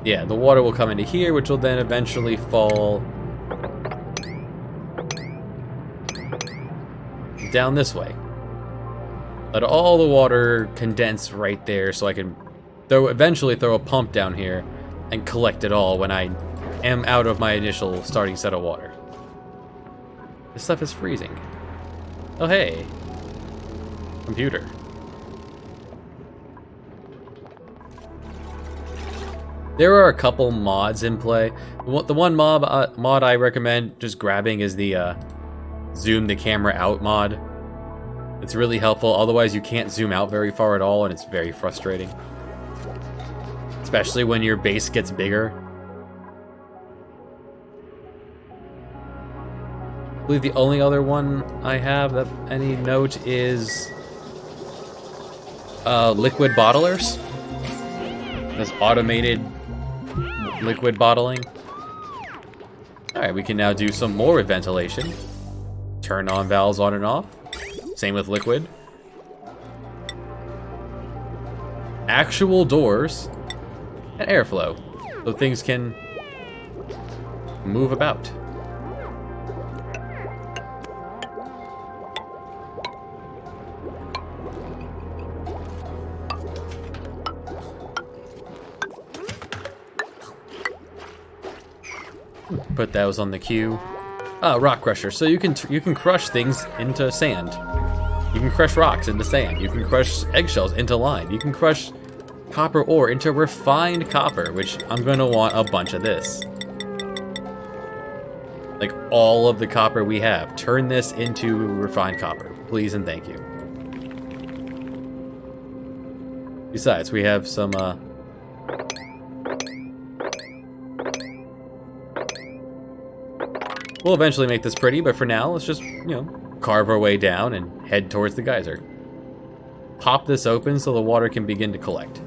Yeah, the water will come into here, which will then eventually fall down this way. Let all the water condense right there so I can eventually throw a pump down here and collect it all when I am out of my initial starting set of water. This stuff is freezing. Oh, hey. Computer. There are a couple mods in play. The one mod I recommend just grabbing is the zoom the camera out mod. It's really helpful, otherwise you can't zoom out very far at all and it's very frustrating. Especially when your base gets bigger. I believe the only other one I have that any note is liquid bottlers. This automated liquid bottling. Alright, we can now do some more ventilation. Turn on valves on and off. Same with liquid. Actual doors and airflow, so things can move about. Put those on the queue. Rock crusher. So you can crush things into sand. You can crush rocks into sand. You can crush eggshells into lime. You can crush copper ore into refined copper, which I'm gonna want a bunch of this. Like all of the copper we have. Turn this into refined copper. Please and thank you. Besides, we have some, we'll eventually make this pretty, but for now, let's just, you know, carve our way down and head towards the geyser. Pop this open so the water can begin to collect.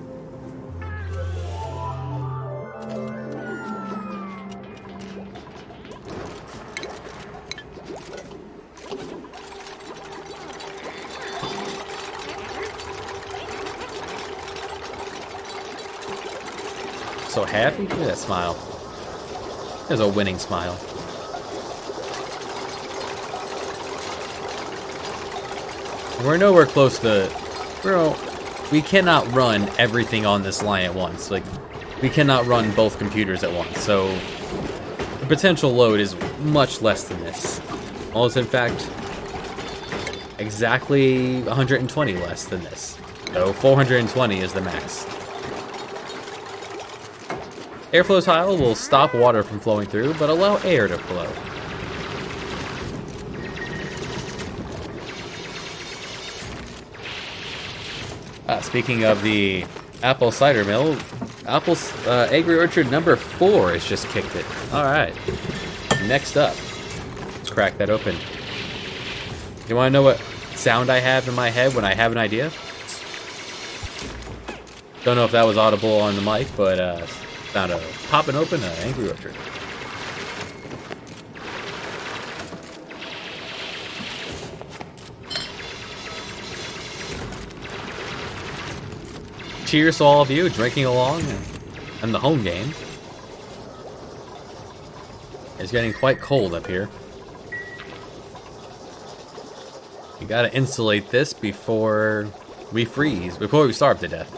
So happy? Look at that smile. There's a winning smile. We're nowhere close to... we cannot run everything on this line at once. Like, we cannot run both computers at once. So, the potential load is much less than this. Almost, in fact, exactly 120 less than this. So, 420 is the max. Airflow tile will stop water from flowing through, but allow air to flow. Speaking of the Apple Cider Mill, Apple's Agri Orchard number 4 has just kicked it. Alright. Next up. Let's crack that open. You want to know what sound I have in my head when I have an idea? Don't know if that was audible on the mic, but found a popping open an Angry Orchard. Cheers to all of you drinking along and the home game. It's getting quite cold up here. You gotta insulate this before we freeze, before we starve to death.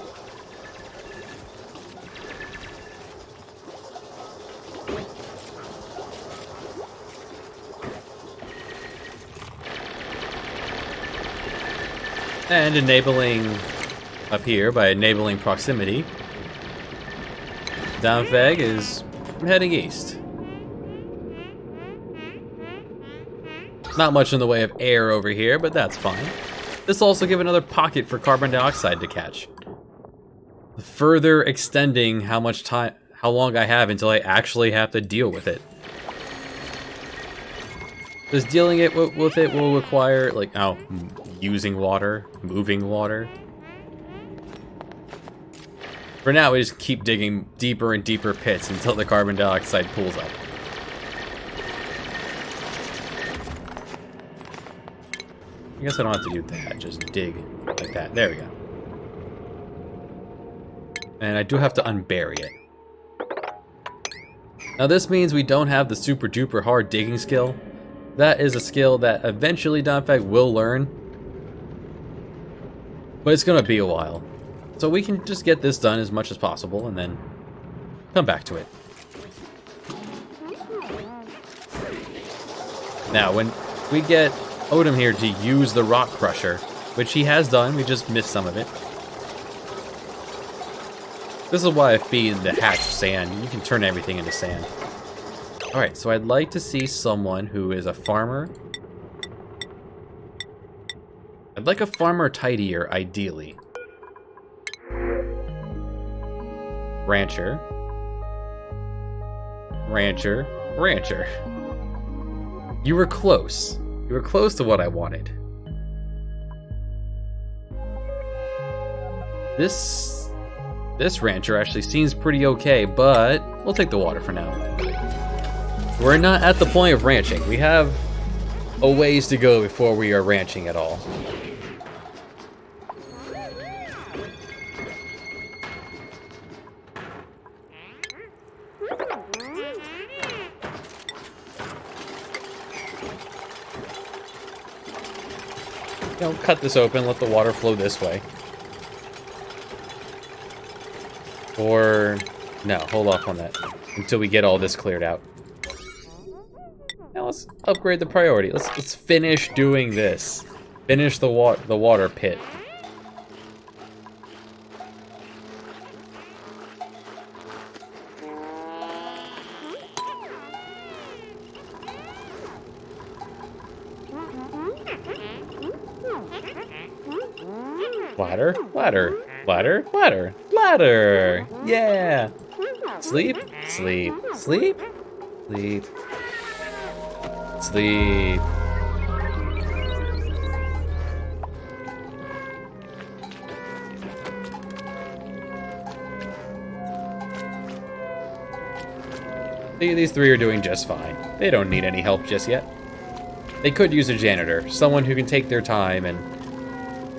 And enabling up here by enabling proximity, Downfeg is heading east. Not much in the way of air over here, but that's fine. This will also give another pocket for carbon dioxide to catch. Further extending how long I have until I actually have to deal with it. Because dealing with it will require, like, using water, moving water. For now, we just keep digging deeper and deeper pits until the carbon dioxide pools up. I guess I don't have to do that, just dig like that. There we go. And I do have to unbury it. Now this means we don't have the super duper hard digging skill. That is a skill that eventually Downfeg will learn. But it's gonna be a while. So we can just get this done as much as possible and then come back to it. Now, when we get Odom here to use the rock crusher, which he has done, we just missed some of it. This is why I feed the hatch sand. You can turn everything into sand. Alright, so I'd like to see someone who is a farmer. I'd like a farmer tidier, ideally. Rancher. Rancher. Rancher. You were close. You were close to what I wanted. This rancher actually seems pretty okay, but we'll take the water for now. We're not at the point of ranching. We have a ways to go before we are ranching at all. Cut this open, let the water flow this way. Or, no, hold off on that until we get all this cleared out. Now let's upgrade the priority. Let's finish doing this. Finish the water pit. Ladder, ladder, ladder, ladder, ladder. Yeah. Sleep, sleep, sleep, sleep, sleep. These three are doing just fine. They don't need any help just yet. They could use a janitor, someone who can take their time and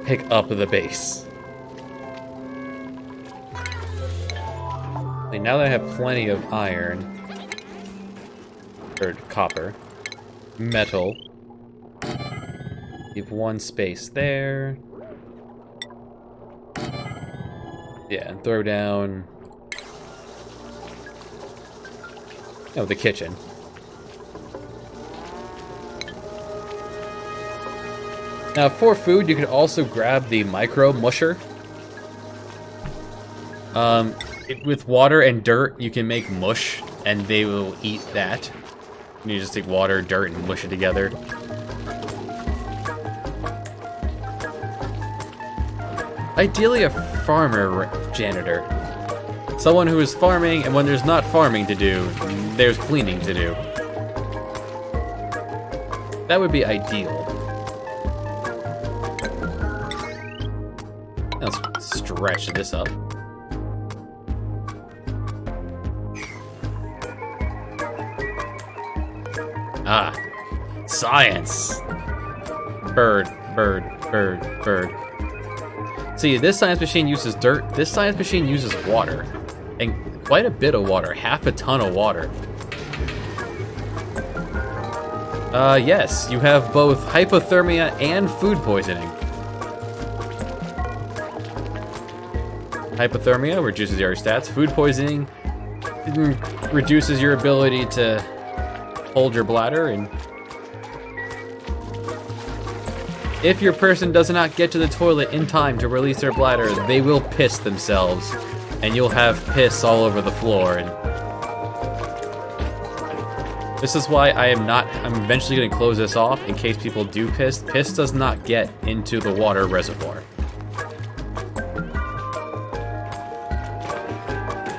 pick up the base. Okay, now that I have plenty of iron, or copper, metal, leave one space there. Yeah, and throw down, oh, the kitchen. Now, for food, you can also grab the micro musher. With water and dirt, you can make mush, and they will eat that. You just take water, dirt, and mush it together. Ideally, a farmer janitor. Someone who is farming, and when there's not farming to do, there's cleaning to do. That would be ideal. Let's stretch this up. Ah, science. Bird, bird, bird, bird. See, this science machine uses dirt. This science machine uses water. And quite a bit of water, half a ton of water. Yes, you have both hypothermia and food poisoning. Hypothermia reduces your stats. Food poisoning reduces your ability to hold your bladder, and if your person does not get to the toilet in time to release their bladder, they will piss themselves, and you'll have piss all over the floor. And this is why I'm eventually going to close this off in case people do piss. Piss does not get into the water reservoir.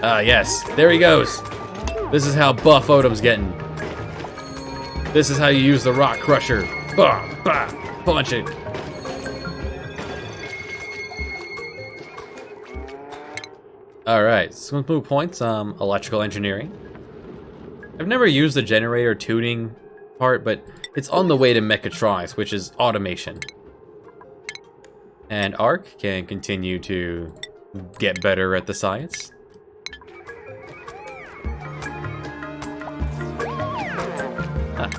Ah, yes, there he goes. This is how buff Odom's getting. This is how you use the rock crusher. Bah, bah, punch it. Alright, some move points. Electrical engineering. I've never used the generator tuning part, but it's on the way to mechatronics, which is automation. And Arc can continue to get better at the science.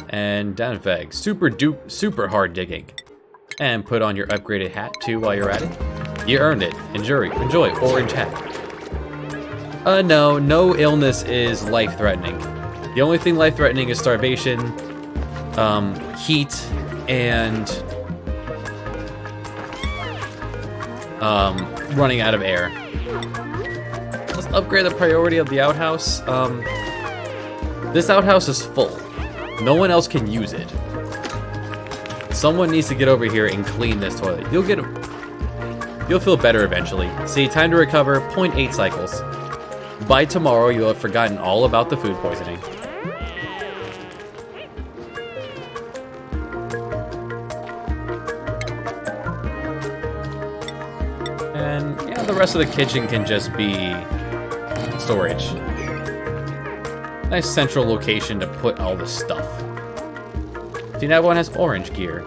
And Downfag, super hard digging. And put on your upgraded hat too while you're at it. You earned it. Enjoy orange hat. No illness is life-threatening. The only thing life-threatening is starvation, heat, and running out of air. Let's upgrade the priority of the outhouse. This outhouse is full. No one else can use it. Someone needs to get over here and clean this toilet. You'll feel better eventually. See, time to recover, 0.8 cycles. By tomorrow, you'll have forgotten all about the food poisoning. And yeah, the rest of the kitchen can just be storage. Nice central location to put all the stuff. See, now one has orange gear.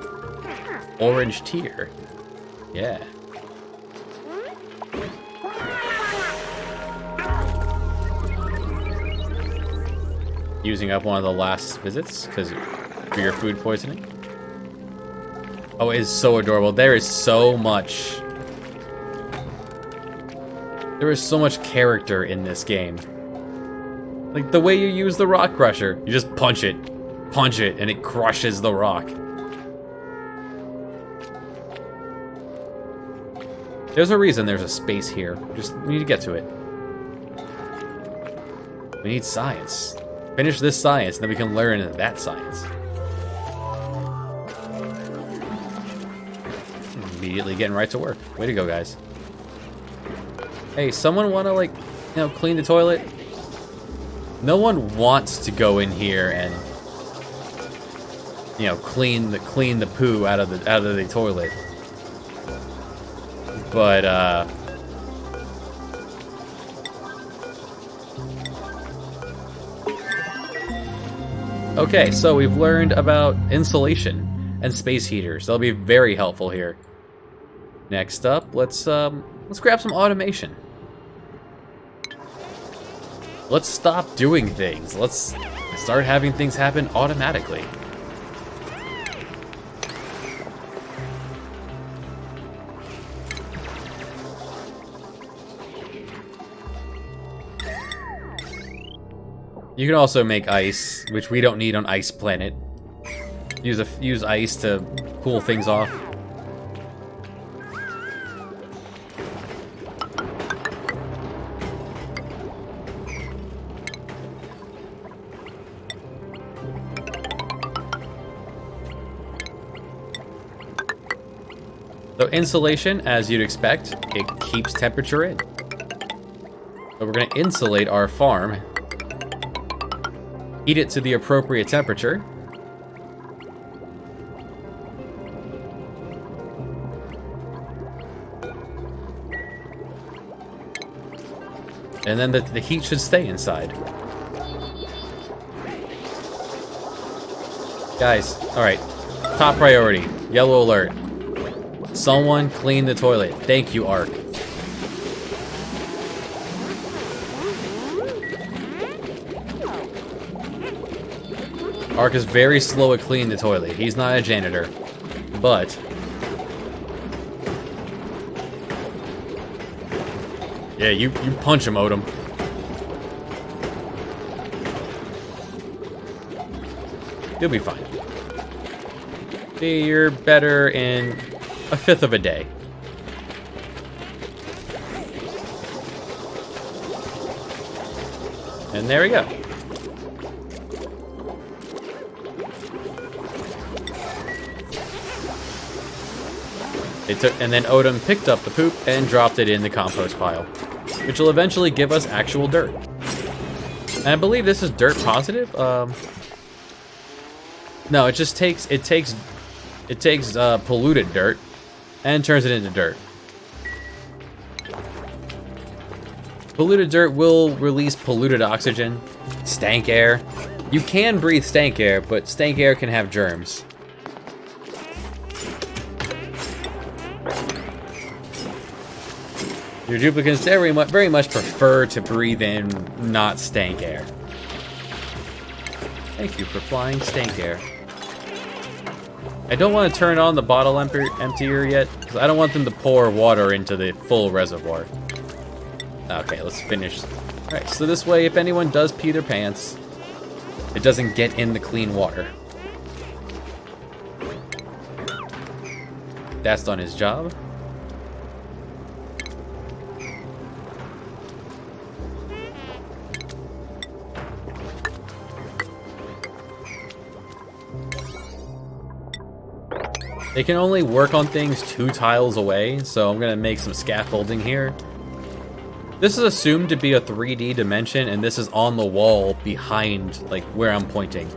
Orange tier. Yeah. Using up one of the last visits for your food poisoning. Oh, it is so adorable. There is so much character in this game. Like, the way you use the rock crusher. You just punch it, and it crushes the rock. There's a reason there's a space here. We need to get to it. We need science. Finish this science, and then we can learn that science. Immediately getting right to work. Way to go, guys. Hey, someone want to, like, clean the toilet? No one wants to go in here and, clean the poo out of the toilet. But, okay, so we've learned about insulation and space heaters. They'll be very helpful here. Next up, let's grab some automation. Let's stop doing things. Let's start having things happen automatically. You can also make ice, which we don't need on Ice Planet. Use ice to cool things off. So insulation, as you'd expect, it keeps temperature in. So we're going to insulate our farm, heat it to the appropriate temperature, and then the heat should stay inside. Guys, alright, top priority, yellow alert. Someone clean the toilet. Thank you, Ark. Ark is very slow at cleaning the toilet. He's not a janitor. But yeah, you punch him, Odom. You'll be fine. You're better in a fifth of a day. And there we go. And then Odom picked up the poop and dropped it in the compost pile, which will eventually give us actual dirt. And I believe this is dirt positive. No, it just takes polluted dirt and turns it into dirt. Polluted dirt will release polluted oxygen, stank air. You can breathe stank air, but stank air can have germs. Your duplicants very much prefer to breathe in not stank air. Thank you for flying stank air. I don't want to turn on the bottle emptier yet, because I don't want them to pour water into the full reservoir. Okay, let's finish. Alright, so this way, if anyone does pee their pants, it doesn't get in the clean water. That's done his job. They can only work on things 2 tiles away, so I'm gonna make some scaffolding here. This is assumed to be a 3D dimension, and this is on the wall behind, like, where I'm pointing.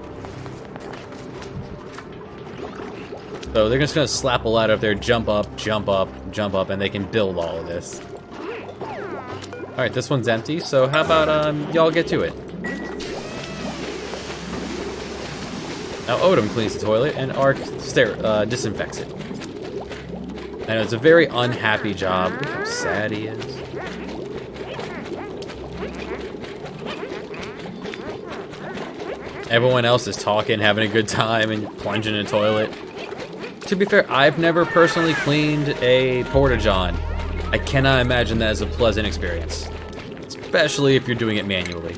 So they're just gonna slap a ladder up there, jump up, jump up, jump up, and they can build all of this. Alright, this one's empty, so how about y'all get to it? Now Odom cleans the toilet, and Ark disinfects it. I know it's a very unhappy job. Look how sad he is. Everyone else is talking, having a good time, and plunging in the toilet. To be fair, I've never personally cleaned a porta-john. I cannot imagine that as a pleasant experience. Especially if you're doing it manually.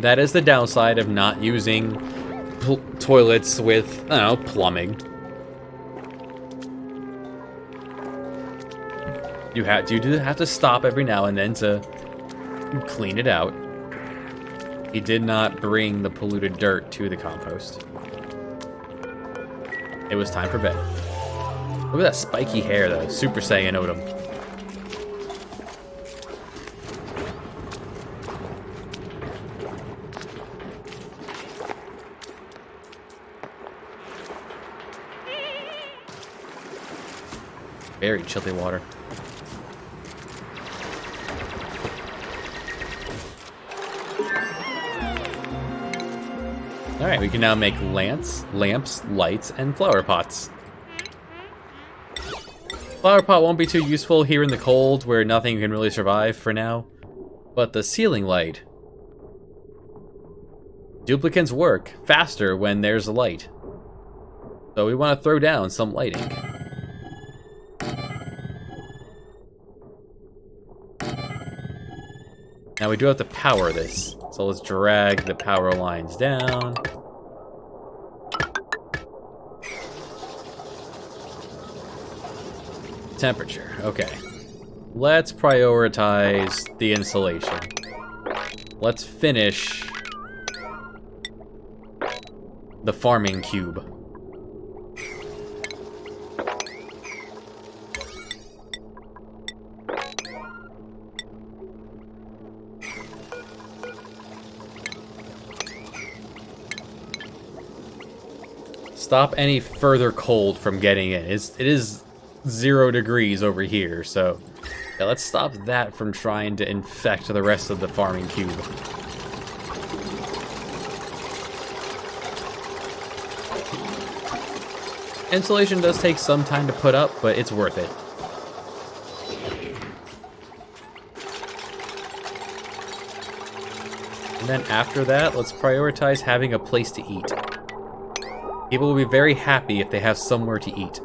That is the downside of not using toilets with, I don't know, plumbing. You do have to stop every now and then to clean it out. He did not bring the polluted dirt to the compost. It was time for bed. Look at that spiky hair, though. Super Saiyan Odom. Very chilly water. Alright, we can now make lamps, lights, and flower pots. Flower pot won't be too useful here in the cold where nothing can really survive for now. But the ceiling light. Duplicants work faster when there's a light. So we want to throw down some lighting. Now we do have to power this. So let's drag the power lines down. Temperature, okay. Let's prioritize the insulation. Let's finish the farming cube. Stop any further cold from getting in. It is 0 degrees over here, so yeah, let's stop that from trying to infect the rest of the farming cube. Insulation does take some time to put up, but it's worth it. And then after that, let's prioritize having a place to eat. People will be very happy if they have somewhere to eat.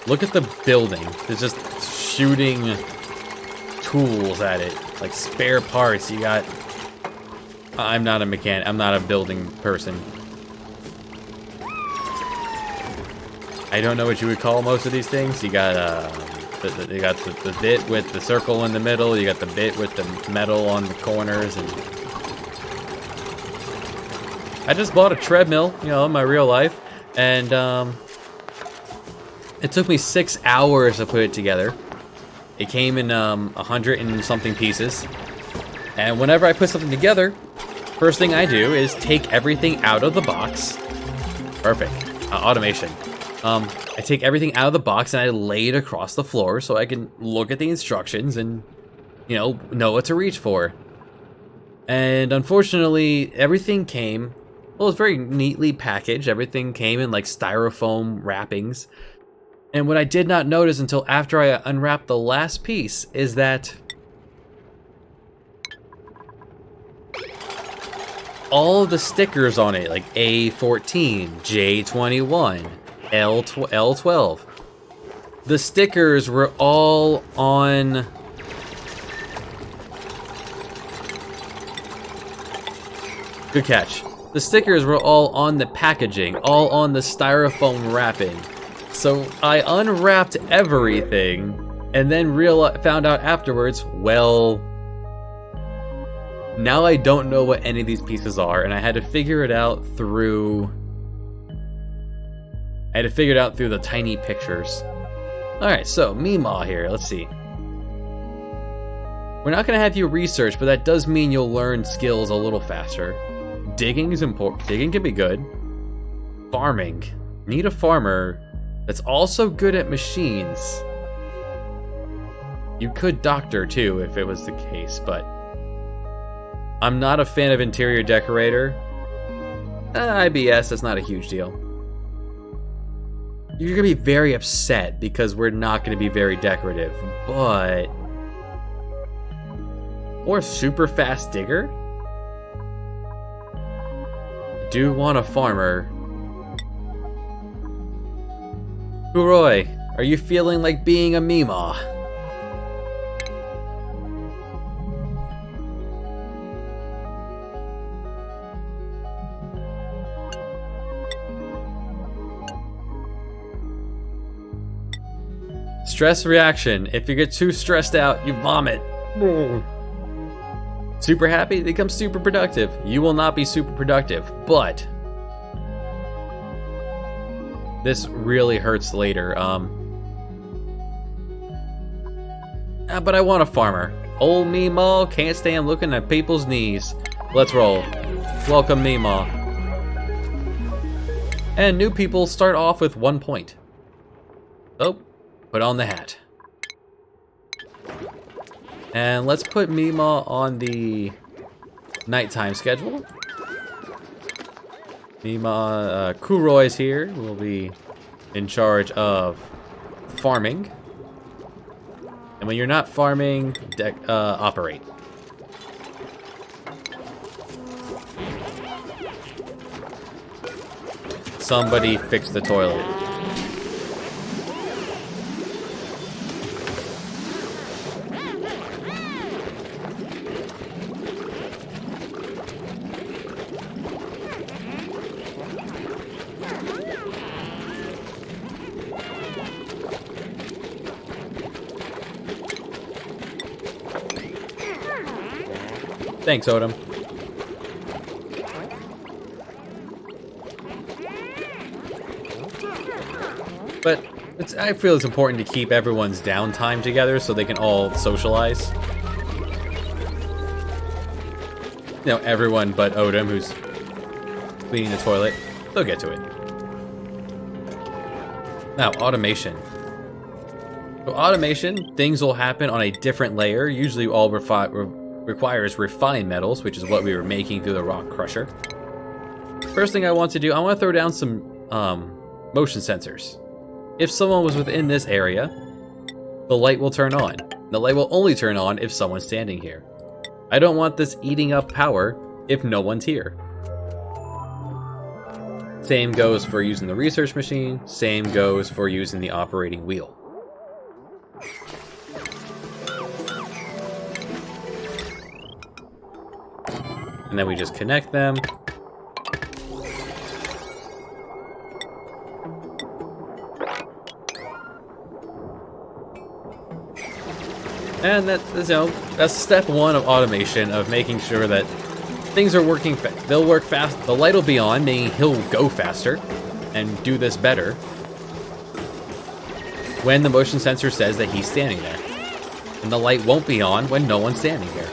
Look at the building. It's just shooting tools at it. Like spare parts. You got... I'm not a mechanic. I'm not a building person. I don't know what you would call most of these things. You got the bit with the circle in the middle. You got the bit with the metal on the corners. And I just bought a treadmill, you know, in my real life, and it took me 6 hours to put it together. It came in 100 and something pieces, and whenever I put something together, first thing I do is take everything out of the box. Perfect. Automation. I take everything out of the box and I lay it across the floor so I can look at the instructions and, you know what to reach for. And unfortunately, everything came, well, it was very neatly packaged. Everything came in like styrofoam wrappings. And what I did not notice until after I unwrapped the last piece is that all of the stickers on it, like A14, J21, L12, the stickers were all on good catch. The stickers were all on the packaging, all on the styrofoam wrapping. So I unwrapped everything and then found out afterwards, well, now I don't know what any of these pieces are, and I had to figure it out through the tiny pictures. Alright, so Meemaw here, let's see. We're not gonna have you research, but that does mean you'll learn skills a little faster. Digging is important. Digging can be good. Farming. Need a farmer that's also good at machines. You could doctor too if it was the case, but I'm not a fan of interior decorator. IBS, that's not a huge deal. You're gonna be very upset because we're not gonna be very decorative, but... Or super fast digger? Do want a farmer. Huroi, are you feeling like being a Meemaw? Stress reaction. If you get too stressed out, you vomit. Super happy, become super productive. You will not be super productive, but this really hurts later. But I want a farmer. Old Meemaw can't stand looking at people's knees. Let's roll. Welcome, Meemaw. And new people start off with 1 point. So, put on the hat. And let's put Meemaw on the nighttime schedule. Meemaw, Kuroy's here. Will be in charge of farming. And when you're not farming, operate. Somebody fix the toilet. Thanks, Odom. But I feel it's important to keep everyone's downtime together so they can all socialize. You know, everyone but Odom, who's cleaning the toilet. They'll get to it. Now, automation. So automation, things will happen on a different layer, usually all requires refined metals, which is what we were making through the rock crusher. First thing I want to do, I want to throw down some motion sensors. If someone was within this area, the light will turn on. The light will only turn on if someone's standing here. I don't want this eating up power if no one's here. Same goes for using the research machine, same goes for using the operating wheel. And then we just connect them. And that's step one of automation, of making sure that things are working. They'll work fast. The light will be on, meaning he'll go faster and do this better when the motion sensor says that he's standing there. And the light won't be on when no one's standing here.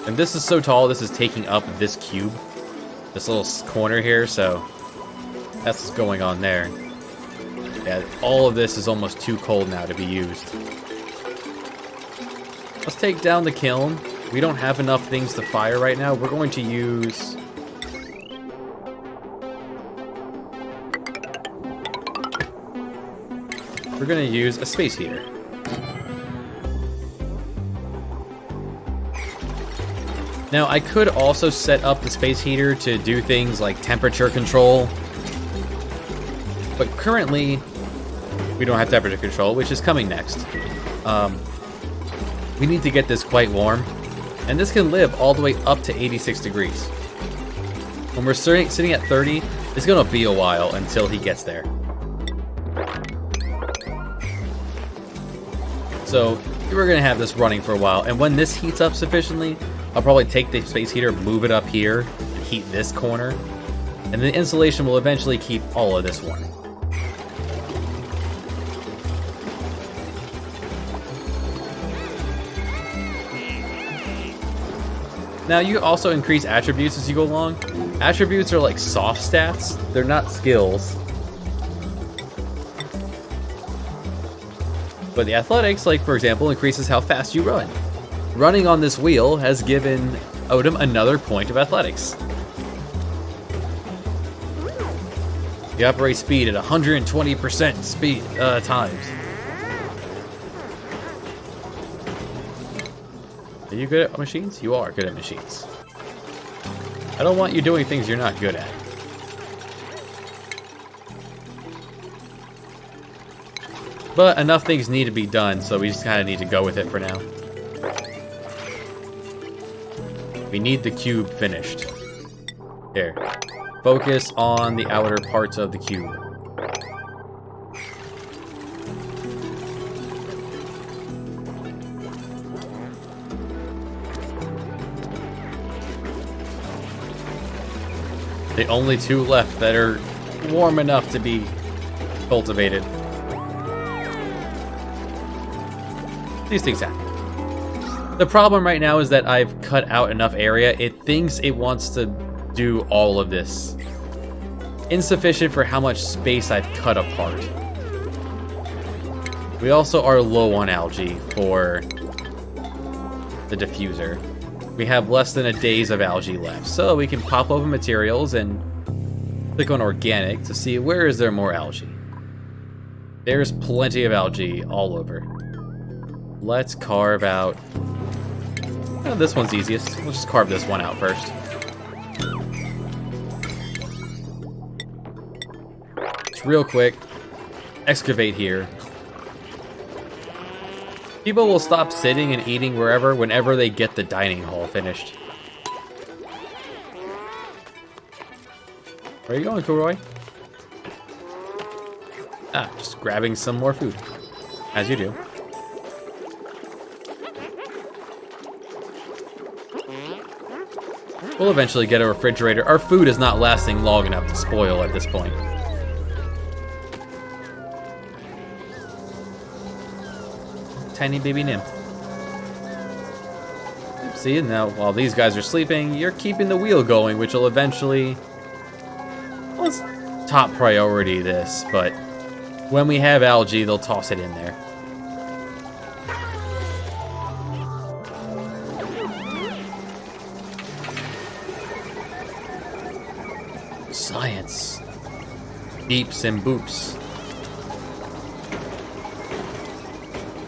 And this is so tall, this is taking up this cube. This little corner here, so that's what's going on there. Yeah, all of this is almost too cold now to be used. Let's take down the kiln. We don't have enough things to fire right now. We're going to use... We're going to use a space heater. Now, I could also set up the space heater to do things like temperature control. But currently, we don't have temperature control, which is coming next. We need to get this quite warm. And this can live all the way up to 86 degrees. When we're sitting at 30, it's going to be a while until he gets there. So, we're going to have this running for a while. And when this heats up sufficiently, I'll probably take the space heater, move it up here, and heat this corner. And the insulation will eventually keep all of this warm. Now, you also increase attributes as you go along. Attributes are like soft stats. They're not skills. But the athletics, like for example, increases how fast you run. Running on this wheel has given Odom another point of athletics. You operate speed at 120% speed times. Are you good at machines? You are good at machines. I don't want you doing things you're not good at. But enough things need to be done, so we just kind of need to go with it for now. We need the cube finished. Here. Focus on the outer parts of the cube. The only two left that are warm enough to be cultivated. These things happen. The problem right now is that I've cut out enough area. It thinks it wants to do all of this. Insufficient for how much space I've cut apart. We also are low on algae for the diffuser. We have less than a days of algae left, so we can pop over materials and click on organic to see where is there more algae. There's plenty of algae all over. Let's carve out... Oh, this one's easiest. We'll just carve this one out first. Just real quick, excavate here. People will stop sitting and eating whenever they get the dining hall finished. Where are you going, Kuroi? Ah, just grabbing some more food. As you do. We'll eventually get a refrigerator. Our food is not lasting long enough to spoil at this point. Tiny baby nymph. See, now while these guys are sleeping, you're keeping the wheel going, which will eventually... Well, it's top priority this, but when we have algae, they'll toss it in there. Science. Beeps and boops.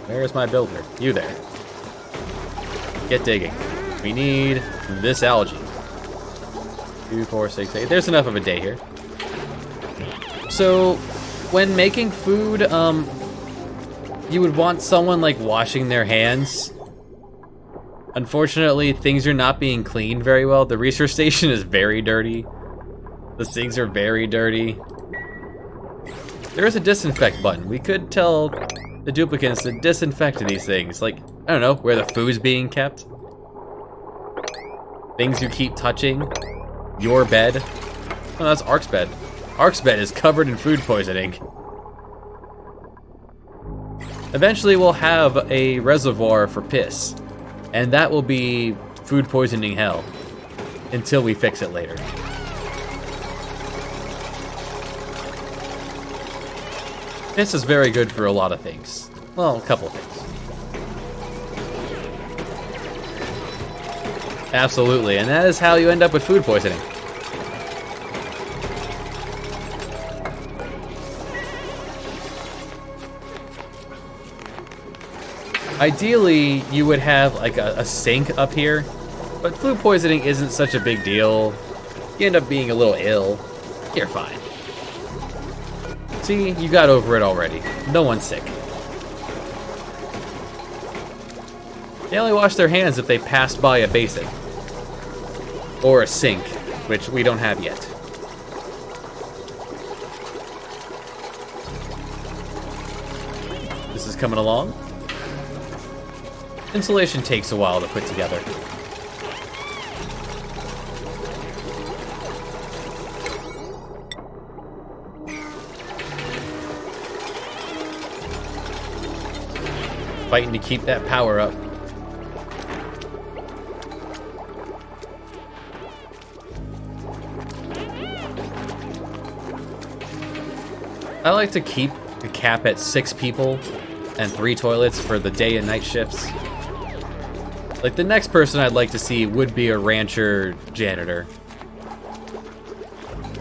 Where's my builder? You there. Get digging. We need this algae. 2, 4, 6, 8. There's enough of a day here. So, when making food, you would want someone like washing their hands. Unfortunately, things are not being cleaned very well. The research station is very dirty. The sinks are very dirty. There is a disinfect button. We could tell the duplicants to disinfect these things. Like, I don't know, where the food's being kept. Things you keep touching. Your bed. Oh, that's Ark's bed. Ark's bed is covered in food poisoning. Eventually we'll have a reservoir for piss. And that will be food poisoning hell. Until we fix it later. Piss is very good for a lot of things. Well, a couple of things. Absolutely, and that is how you end up with food poisoning. Ideally, you would have like a sink up here, but food poisoning isn't such a big deal. You end up being a little ill. You're fine. See, you got over it already. No one's sick. They only wash their hands if they pass by a basin. Or a sink, which we don't have yet. This is coming along. Insulation takes a while to put together. Fighting to keep that power up. I like to keep the cap at 6 people and 3 toilets for the day and night shifts. Like, the next person I'd like to see would be a rancher janitor.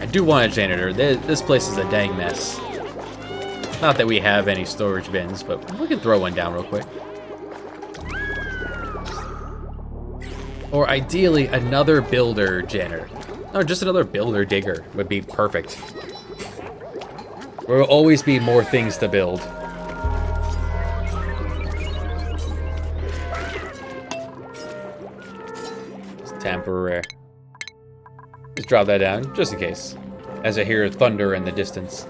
I do want a janitor. This place is a dang mess. Not that we have any storage bins, but we can throw one down real quick. Or ideally, another builder janitor. Or just another builder digger would be perfect. There will always be more things to build. It's temporary. Just drop that down, just in case. As I hear thunder in the distance.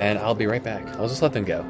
And I'll be right back. I'll just let them go.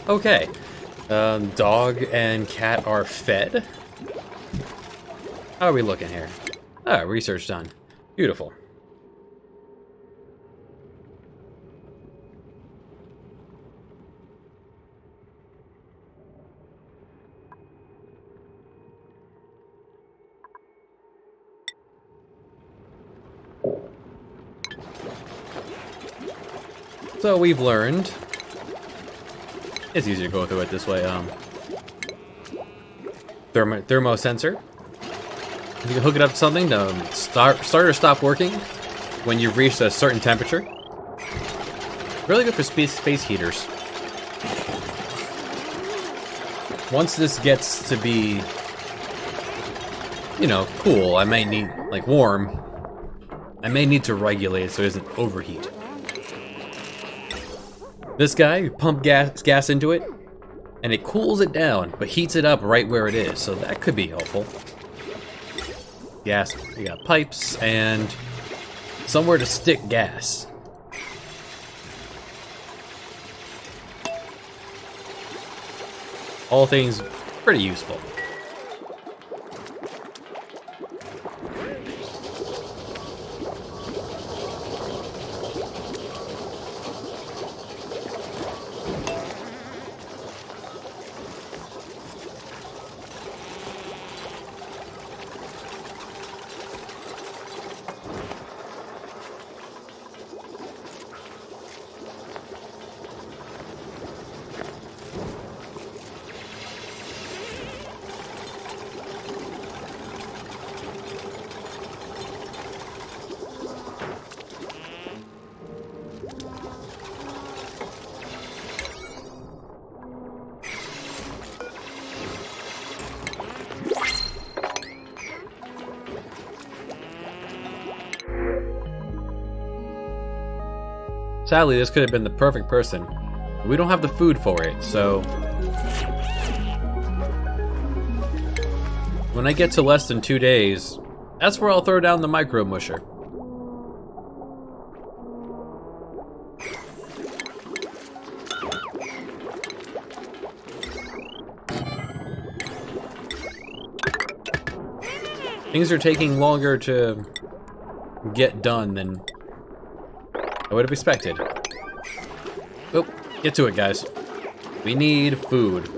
Okay. Dog and cat are fed. How are we looking here? Ah, research done. Beautiful. So we've learned it's easier to go through it this way. Thermo sensor. You can hook it up to something to start or stop working when you've reached a certain temperature. Really good for space heaters. Once this gets to be, you know, cool, I may need, like warm, I may need to regulate it so it doesn't overheat. This guy, you pump gas into it, and it cools it down, but heats it up right where it is, so that could be helpful. Gas, you got pipes, and somewhere to stick gas. All things pretty useful. Sadly, this could have been the perfect person. But we don't have the food for it, so... When I get to less than 2 days, that's where I'll throw down the micro musher. Things are taking longer to get done than I would have expected. Oh, get to it, guys. We need food.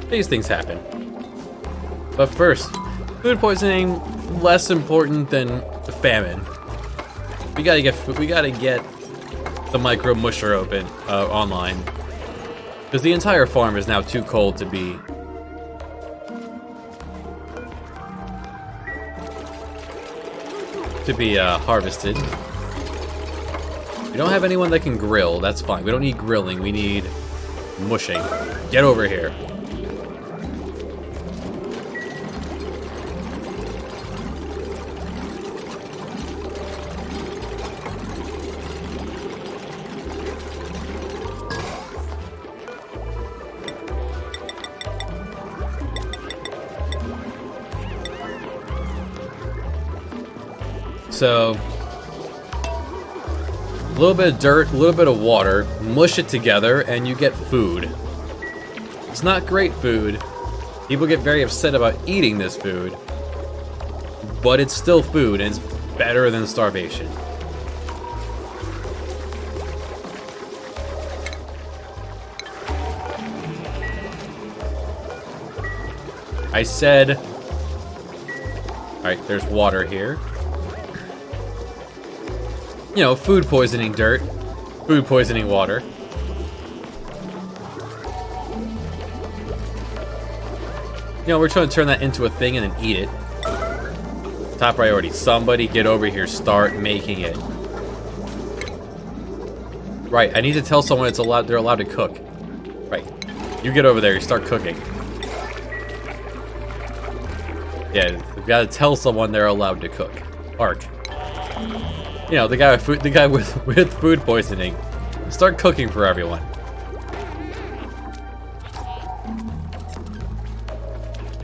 These things happen. But first, food poisoning less important than famine. We gotta get the micro musher open online, because the entire farm is now too cold to be harvested. We don't have anyone that can grill. That's fine. We don't need grilling. We need mushing. Get over here. So, a little bit of dirt, a little bit of water, mush it together, and you get food. It's not great food. People get very upset about eating this food, but it's still food, and it's better than starvation. I said... Alright, there's water here. You know, food poisoning dirt, food poisoning water. You know, we're trying to turn that into a thing and then eat it. Top priority. Somebody get over here, start making it. Right, I need to tell someone they're allowed to cook. Right. You get over there, you start cooking. Yeah, we've got to tell someone they're allowed to cook. Ark. You know, the guy with food poisoning. Start cooking for everyone.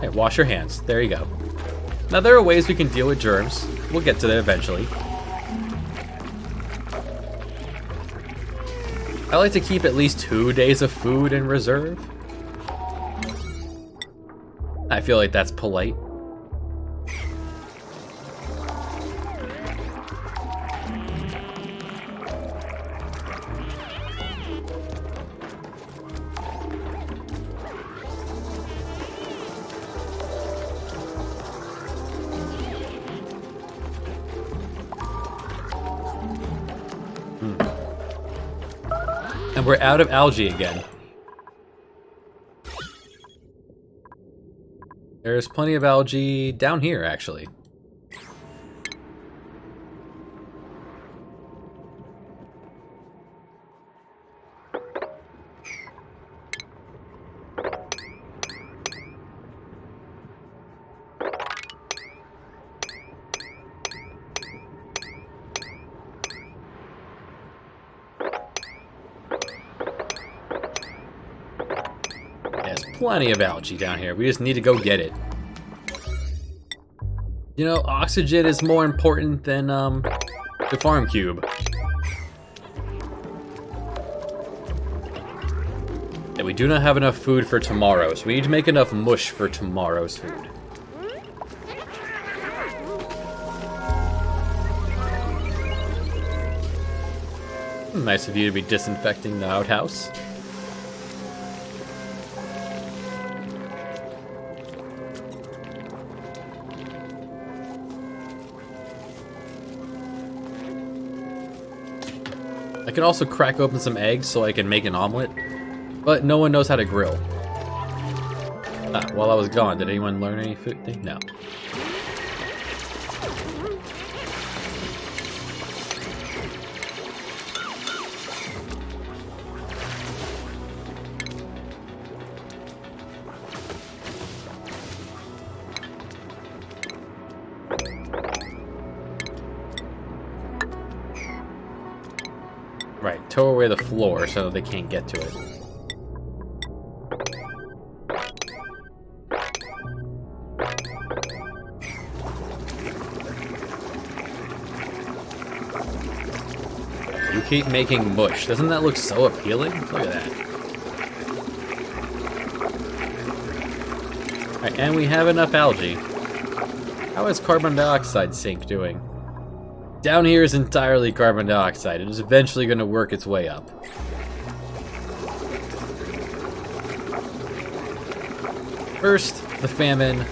Hey, wash your hands. There you go. Now there are ways we can deal with germs. We'll get to that eventually. I like to keep at least 2 days of food in reserve. I feel like that's polite. And we're out of algae again. There's plenty of algae down here, actually. Plenty of algae down here. We just need to go get it. You know, oxygen is more important than the farm cube. And we do not have enough food for tomorrow, so we need to make enough mush for tomorrow's food. Nice of you to be disinfecting the outhouse. I can also crack open some eggs so I can make an omelet, but no one knows how to grill. While I was gone, did anyone learn any food thing? No. Right, tow away the floor so they can't get to it. You keep making mush. Doesn't that look so appealing? Look at that. Alright, and we have enough algae. How is carbon dioxide sink doing? Down here is entirely carbon dioxide. It is eventually going to work its way up. First, the famine.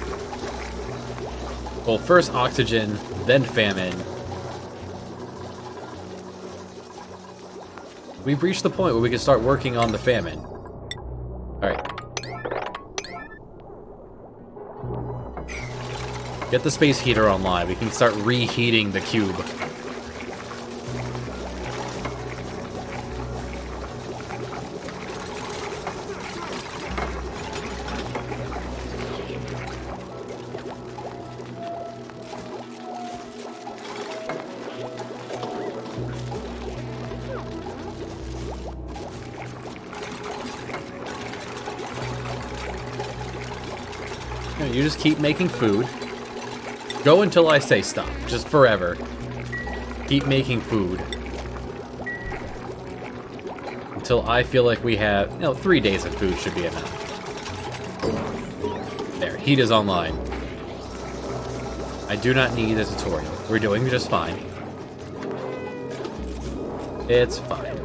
Well, first oxygen, then famine. We've reached the point where we can start working on the famine. Alright. Get the space heater online. We can start reheating the cube. You just keep making food. Go until I say stop, just forever. Keep making food. Until I feel like we have, 3 days of food should be enough. There, heat is online. I do not need a tutorial. We're doing just fine. It's fine.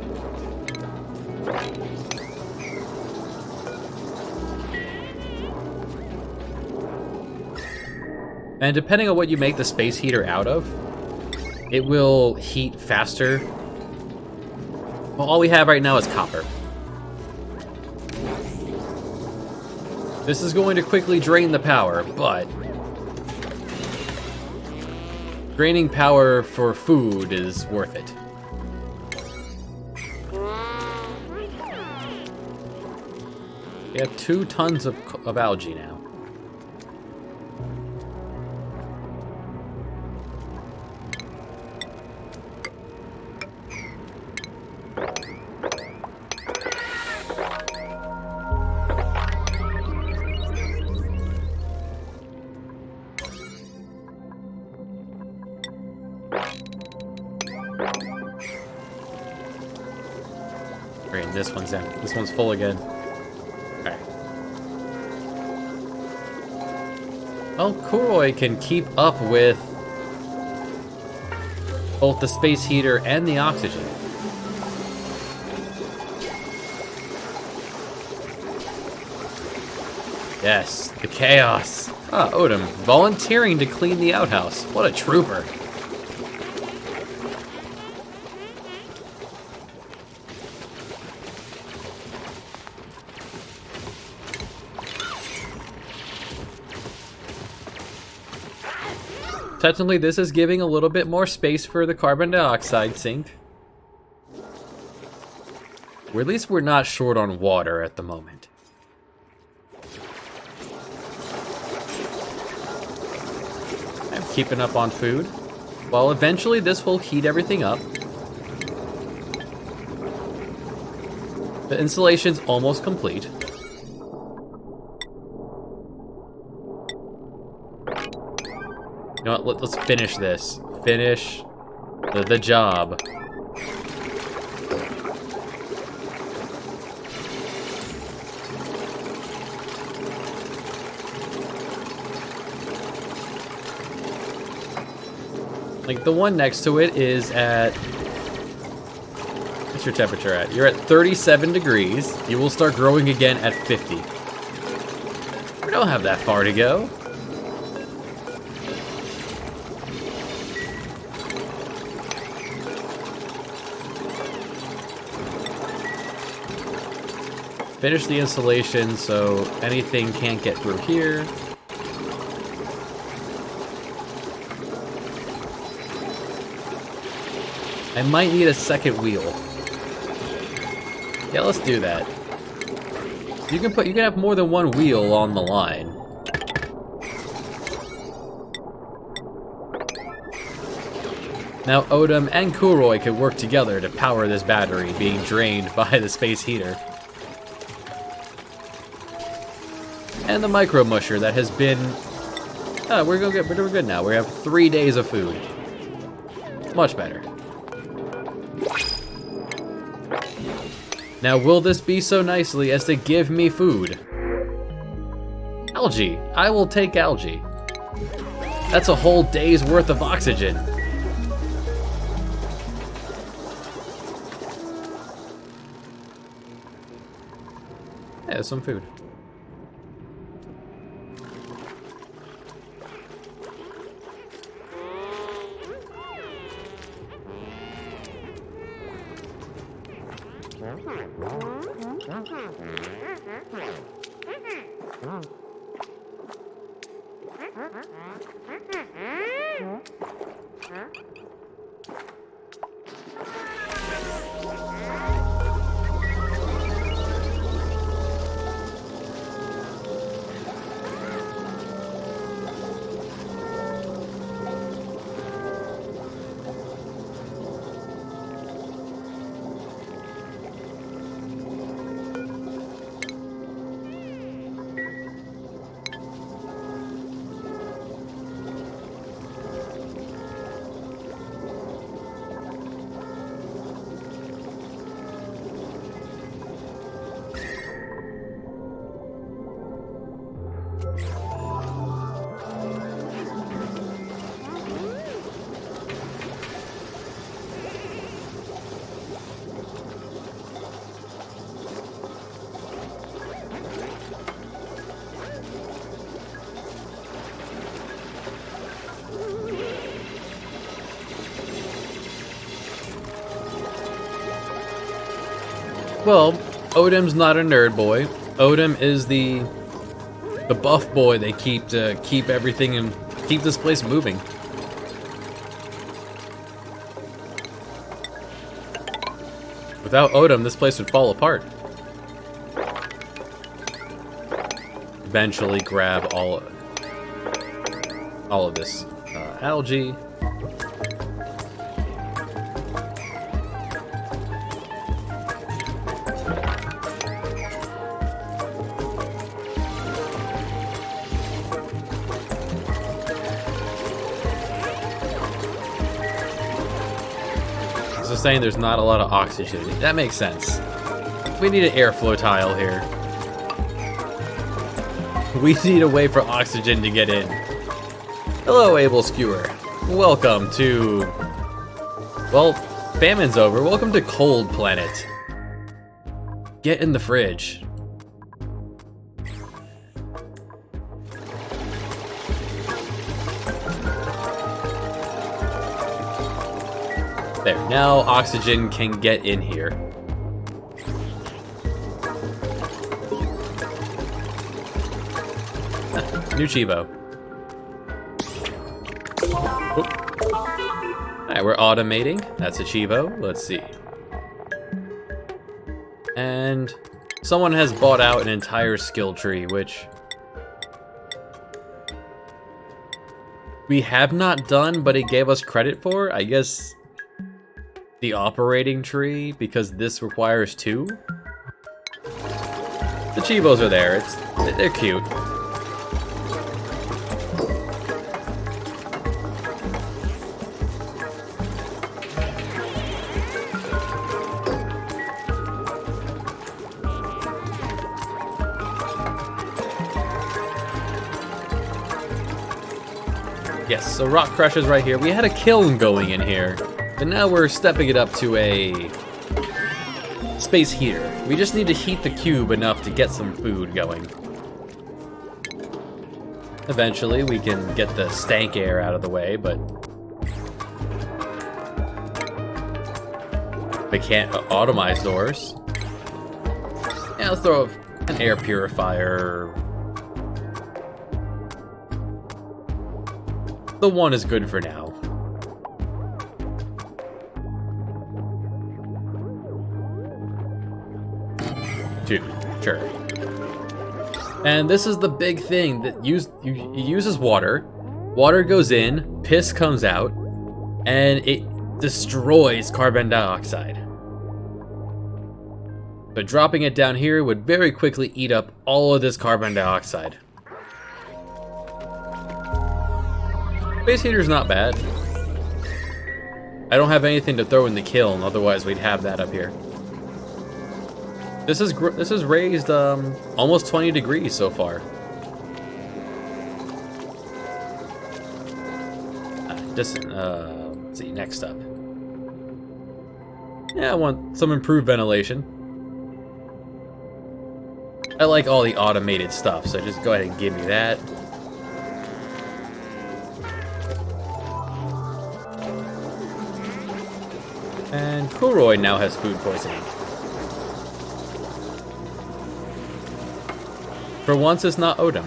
And depending on what you make the space heater out of, it will heat faster. Well, all we have right now is copper. This is going to quickly drain the power, but draining power for food is worth it. We have 2 tons of algae now. Great, this one's in. This one's full again. Okay. Well, Kuroi can keep up with both the space heater and the oxygen. Yes, the chaos. Ah, Odom, volunteering to clean the outhouse. What a trooper. Technically, this is giving a little bit more space for the carbon dioxide sink. Or at least we're not short on water at the moment. I'm keeping up on food. Well, eventually this will heat everything up. The installation's almost complete. You know what? Let's finish this. Finish the job. Like, the one next to it is at... What's your temperature at? You're at 37 degrees. You will start growing again at 50. We don't have that far to go. Finish the insulation so anything can't get through here. I might need a second wheel. Yeah, let's do that. You can have more than one wheel on the line. Now Odom and Kuroi could work together to power this battery being drained by the space heater. And the micro musher that has been... Oh, we're doing good now. We have 3 days of food. Much better. Now, will this be so nicely as to give me food? Algae. I will take algae. That's a whole day's worth of oxygen. Yeah, some food. Well, Odom's not a nerd boy. Odom is the buff boy they keep to keep everything and keep this place moving. Without Odom, this place would fall apart. Eventually grab all of this algae. So saying there's not a lot of oxygen. That makes sense. We need an airflow tile here. We need a way for oxygen to get in. Hello, Able Skewer. Welcome to... Well, famine's over. Welcome to Cold Planet. Get in the fridge. There, now oxygen can get in here. New Chivo. Alright, we're automating. That's a Chivo. Let's see. And someone has bought out an entire skill tree, which we have not done, but it gave us credit for. I guess the operating tree, because this requires 2. The Chivos are there. They're cute. Yes, so rock crushers right here. We had a kiln going in here, but now we're stepping it up to a space heater. We just need to heat the cube enough to get some food going. Eventually, we can get the stank air out of the way, but we can't automize doors. Yeah, let's throw an air purifier. The one is good for now. Two, sure. And this is the big thing that it uses water. Water goes in, piss comes out, and it destroys carbon dioxide. But dropping it down here would very quickly eat up all of this carbon dioxide. Space heater's not bad. I don't have anything to throw in the kiln, otherwise we'd have that up here. This is raised almost 20 degrees so far. Let's see, next up. Yeah, I want some improved ventilation. I like all the automated stuff, so just go ahead and give me that. And Kuroi now has food poisoning. For once, it's not Odom.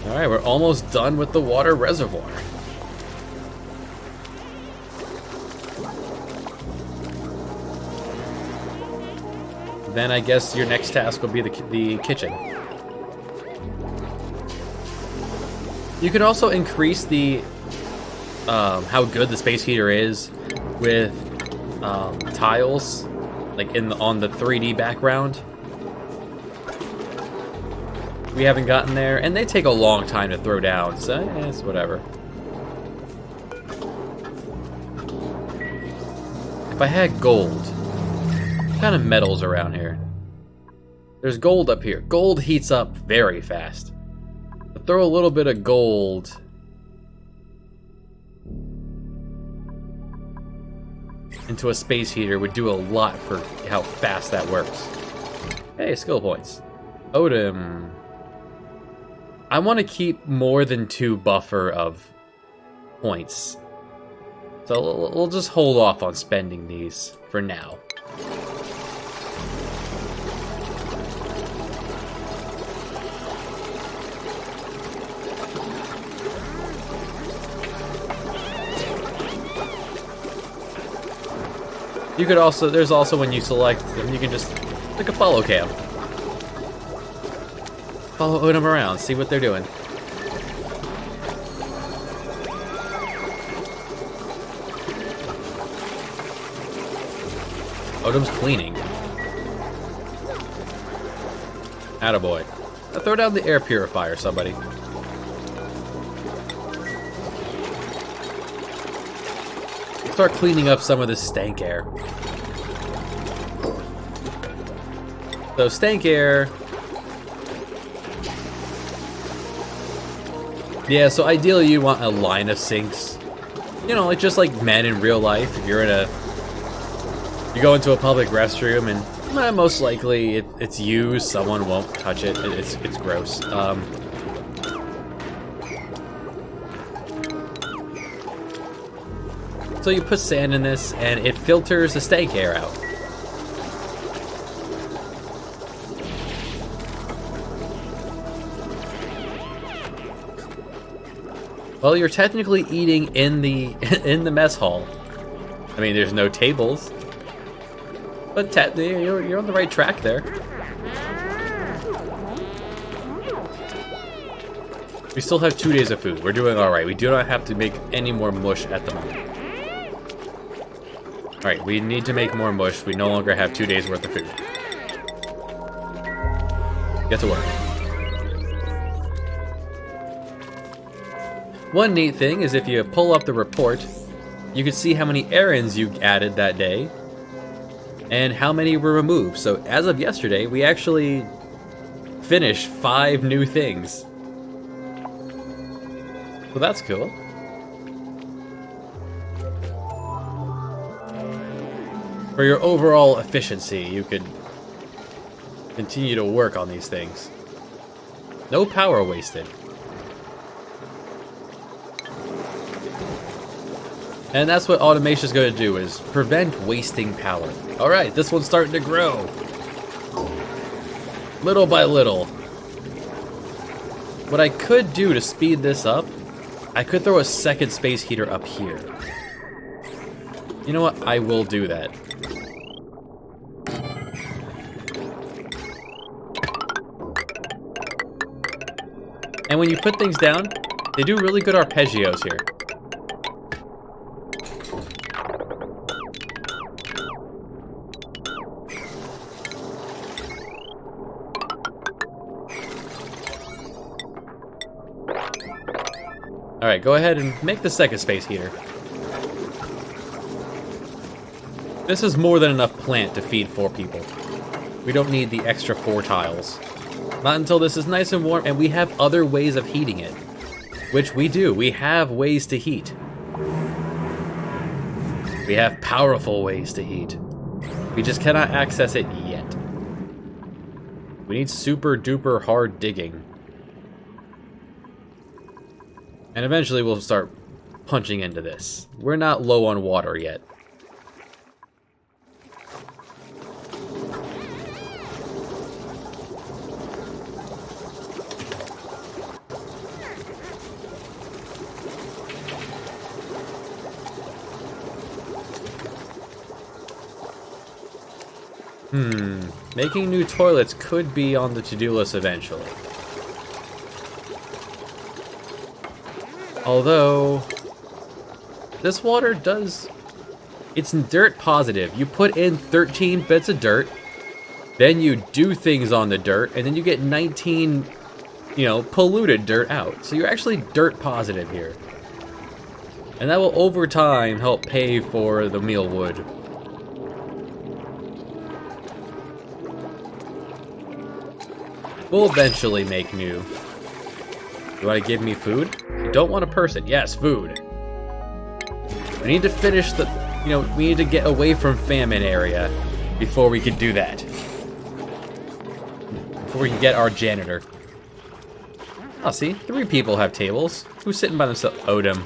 Alright, we're almost done with the water reservoir. Then I guess your next task will be the kitchen. You could also increase the how good the space heater is with tiles, like on the 3D background. We haven't gotten there, and they take a long time to throw down, so it's whatever. If I had gold, what kind of metals around here? There's gold up here. Gold heats up very fast. But throw a little bit of gold into a space heater would do a lot for how fast that works. Hey, skill points. Odom. I want to keep more than 2 buffer of points. So we'll just hold off on spending these for now. You could also, there's also when you select them, you can just like a follow cam. Follow Odom around, see what they're doing. Odom's cleaning. Attaboy. Now throw down the air purifier, somebody. Start cleaning up some of this stank air. So stank air. Yeah, so ideally you want a line of sinks. You know, like just like men in real life. If you're you go into a public restroom and most likely it's used, someone won't touch it. It's gross. So you put sand in this and it filters the stank air out. Well, you're technically eating in the mess hall. I mean, there's no tables, but you're on the right track there. We still have 2 days of food. We're doing all right. We do not have to make any more mush at the moment. All right, we need to make more mush. We no longer have 2 days worth of food. Get to work. One neat thing is if you pull up the report, you can see how many errands you added that day and how many were removed. So as of yesterday, we actually finished 5 new things. Well, that's cool. For your overall efficiency, you could continue to work on these things. No power wasted. And that's what automation is going to do, is prevent wasting power. Alright, this one's starting to grow. Little by little. What I could do to speed this up, I could throw a second space heater up here. You know what? I will do that. And when you put things down, they do really good arpeggios here. Alright, go ahead and make the second space heater. This is more than enough plant to feed 4 people. We don't need the extra 4 tiles. Not until this is nice and warm, and we have other ways of heating it. Which we do. We have ways to heat. We have powerful ways to heat. We just cannot access it yet. We need super duper hard digging. And eventually we'll start punching into this. We're not low on water yet. Making new toilets could be on the to-do list eventually. Although, this water does... It's dirt positive. You put in 13 bits of dirt, then you do things on the dirt, and then you get 19, polluted dirt out. So you're actually dirt positive here. And that will, over time, help pay for the meal wood. We'll eventually make new. You want to give me food? You don't want a person. Yes, food. We need to finish the... we need to get away from famine area before we can do that. Before we can get our janitor. Oh, see? 3 people have tables. Who's sitting by themselves? Odom.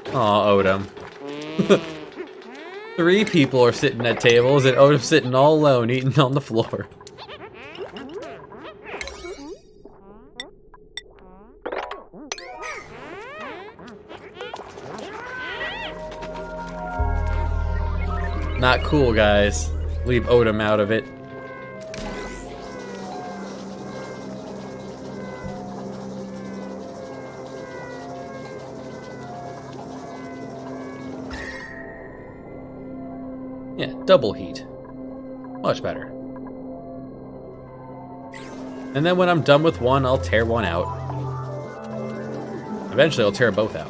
Aw, Odom. 3 people are sitting at tables, and Odom's sitting all alone, eating on the floor. Not cool, guys. Leave Odom out of it. Yeah, double heat. Much better. And then when I'm done with one, I'll tear one out. Eventually, I'll tear both out.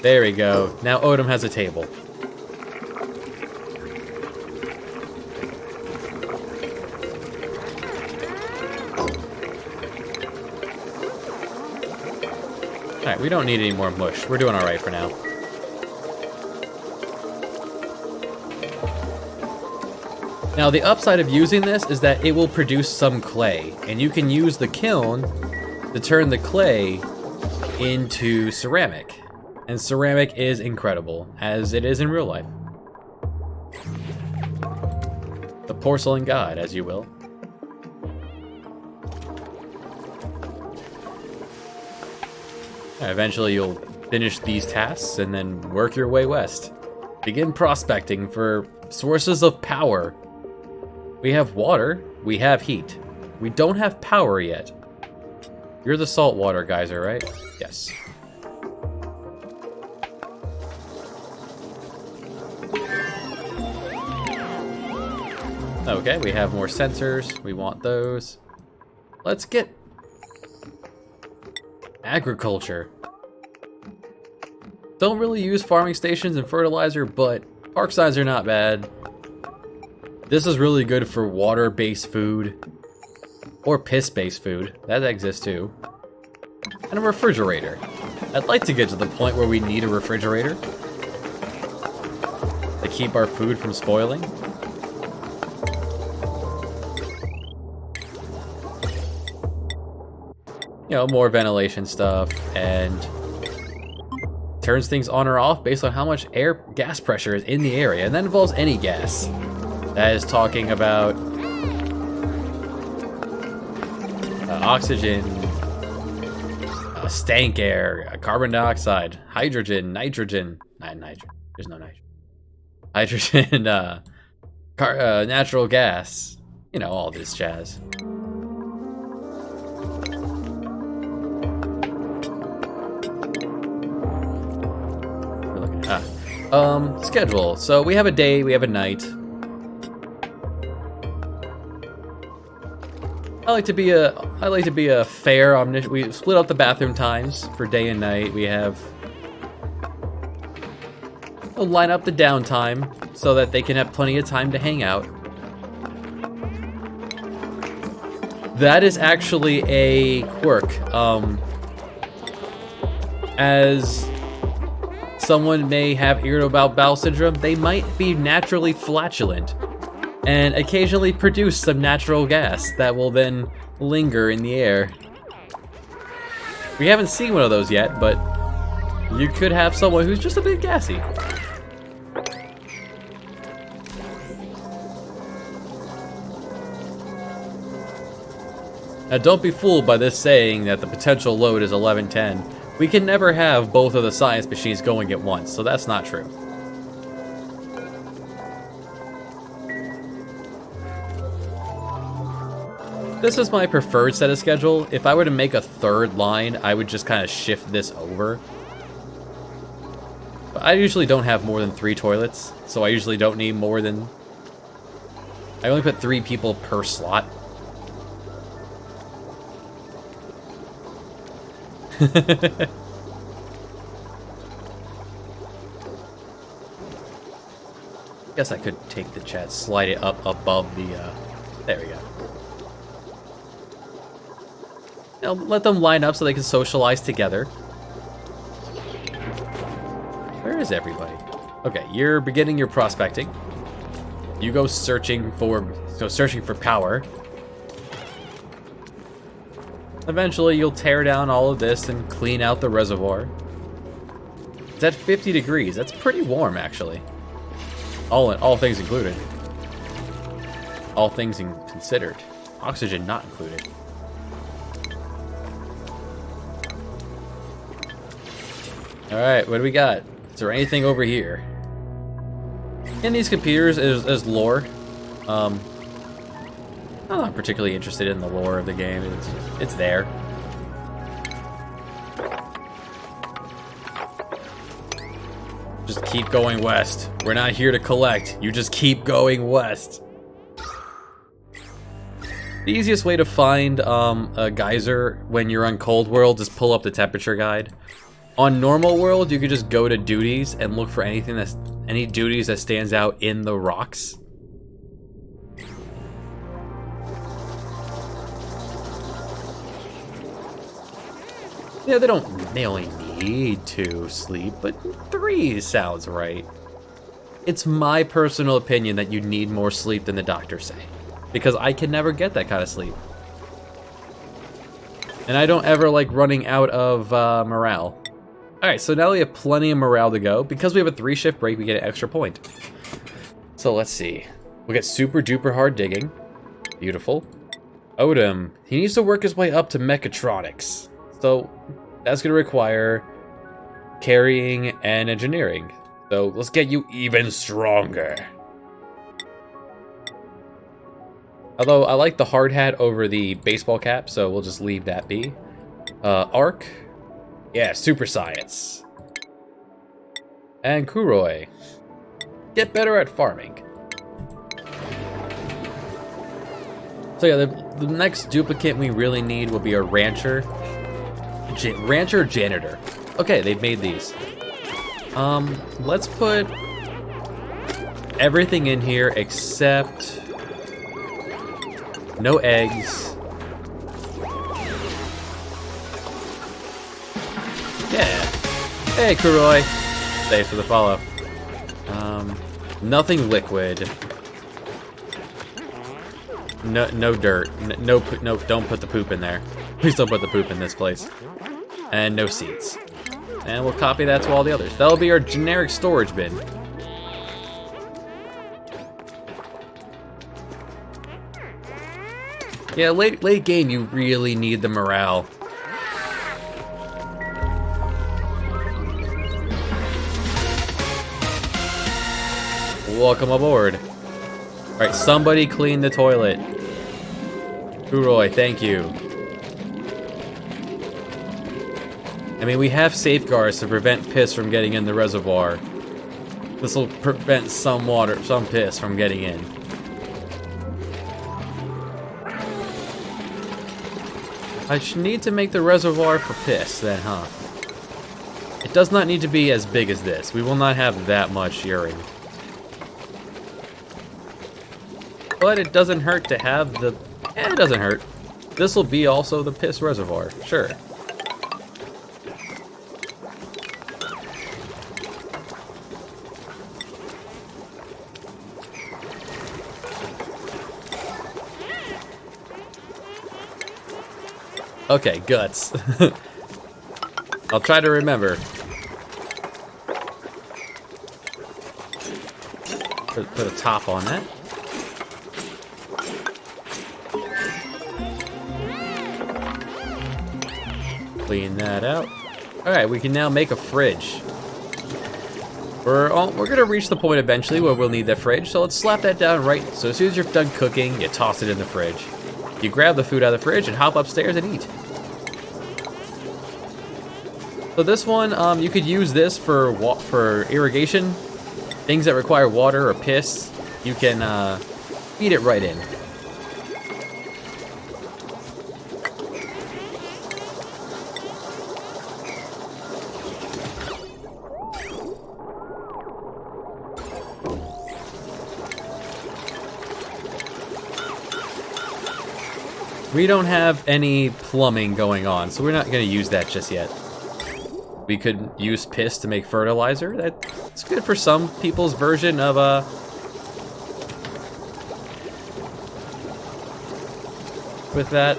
There we go. Now Odom has a table. Alright, we don't need any more mush. We're doing alright for now. Now, the upside of using this is that it will produce some clay, and you can use the kiln to turn the clay into ceramic. And ceramic is incredible, as it is in real life. The porcelain god, as you will. Eventually you'll finish these tasks and then work your way west. Begin prospecting for sources of power. We have water, we have heat. We don't have power yet. You're the saltwater geyser, right? Yes. Okay, we have more sensors. We want those. Let's get agriculture. Don't really use farming stations and fertilizer, but park signs are not bad. This is really good for water-based food. Or piss-based food. That exists too. And a refrigerator. I'd like to get to the point where we need a refrigerator to keep our food from spoiling. You know, more ventilation stuff, and turns things on or off based on how much gas pressure is in the area, and that involves any gas. That is talking about oxygen, stank air, carbon dioxide, hydrogen, nitrogen, there's no nitrogen, hydrogen, natural gas, you know, all this jazz. Schedule. So we have a day, we have a night. I like to be a fair omniscient. We split up the bathroom times for day and night. We have line up the downtime so that they can have plenty of time to hang out. That is actually a quirk. As someone may have irritable bowel syndrome, they might be naturally flatulent and occasionally produce some natural gas that will then linger in the air. We haven't seen one of those yet, but you could have someone who's just a bit gassy. Now don't be fooled by this saying that the potential load is 1110. We can never have both of the science machines going at once, so that's not true. This is my preferred set of schedule. If I were to make a third line, I would just kind of shift this over. But I usually don't have more than 3 toilets, so I usually don't need more than... I only put 3 people per slot. Guess I could take the chat, slide it up above the, there we go. Now, let them line up so they can socialize together. Where is everybody? Okay, you're beginning your prospecting. You go searching for power. Eventually, you'll tear down all of this and clean out the reservoir. It's at 50 degrees. That's pretty warm, actually. All things included. All things considered. Oxygen not included. Alright, what do we got? Is there anything over here? In these computers is lore. I'm not particularly interested in the lore of the game. It's there. Just keep going west. We're not here to collect. You just keep going west. The easiest way to find a geyser when you're on Cold World is pull up the temperature guide. On Normal World, you could just go to duties and look for any duties that stands out in the rocks. Yeah, they only need 2 sleep, but 3 sounds right. It's my personal opinion that you need more sleep than the doctors say, because I can never get that kind of sleep. And I don't ever like running out of morale. Alright, so now we have plenty of morale to go. Because we have a 3-shift break, we get an extra point. So let's see. We'll get super duper hard digging. Beautiful. Odom, he needs to work his way up to mechatronics. So that's going to require carrying and engineering. So let's get you even stronger. Although I like the hard hat over the baseball cap, so we'll just leave that be. Arc. Yeah, super science. And Kuroi. Get better at farming. So yeah, the next duplicate we really need will be a rancher. Rancher janitor. Okay, they've made these. Let's put everything in here except no eggs. Yeah. Hey, Kuroi. Thanks for the follow. Nothing liquid. No dirt. No, don't put the poop in there. Please don't put the poop in this place. And no seeds. And we'll copy that to all the others. That'll be our generic storage bin. Yeah, late game, you really need the morale. Welcome aboard. Alright, somebody clean the toilet. Kuroi, thank you. I mean, we have safeguards to prevent piss from getting in the reservoir. This will prevent some piss from getting in. I should need to make the reservoir for piss then, huh? It does not need to be as big as this. We will not have that much urine. But it doesn't hurt to have the... it doesn't hurt. This will be also the piss reservoir, sure. Okay, guts. I'll try to remember. Put a top on that. Clean that out. Alright, we can now make a fridge. We're gonna reach the point eventually where we'll need that fridge, so let's slap that down right. So as soon as you're done cooking, you toss it in the fridge. You grab the food out of the fridge and hop upstairs and eat. So this one, you could use this for irrigation. Things that require water or piss, you can feed it right in. We don't have any plumbing going on, so we're not going to use that just yet. We could use piss to make fertilizer. That's good for some people's version of with that.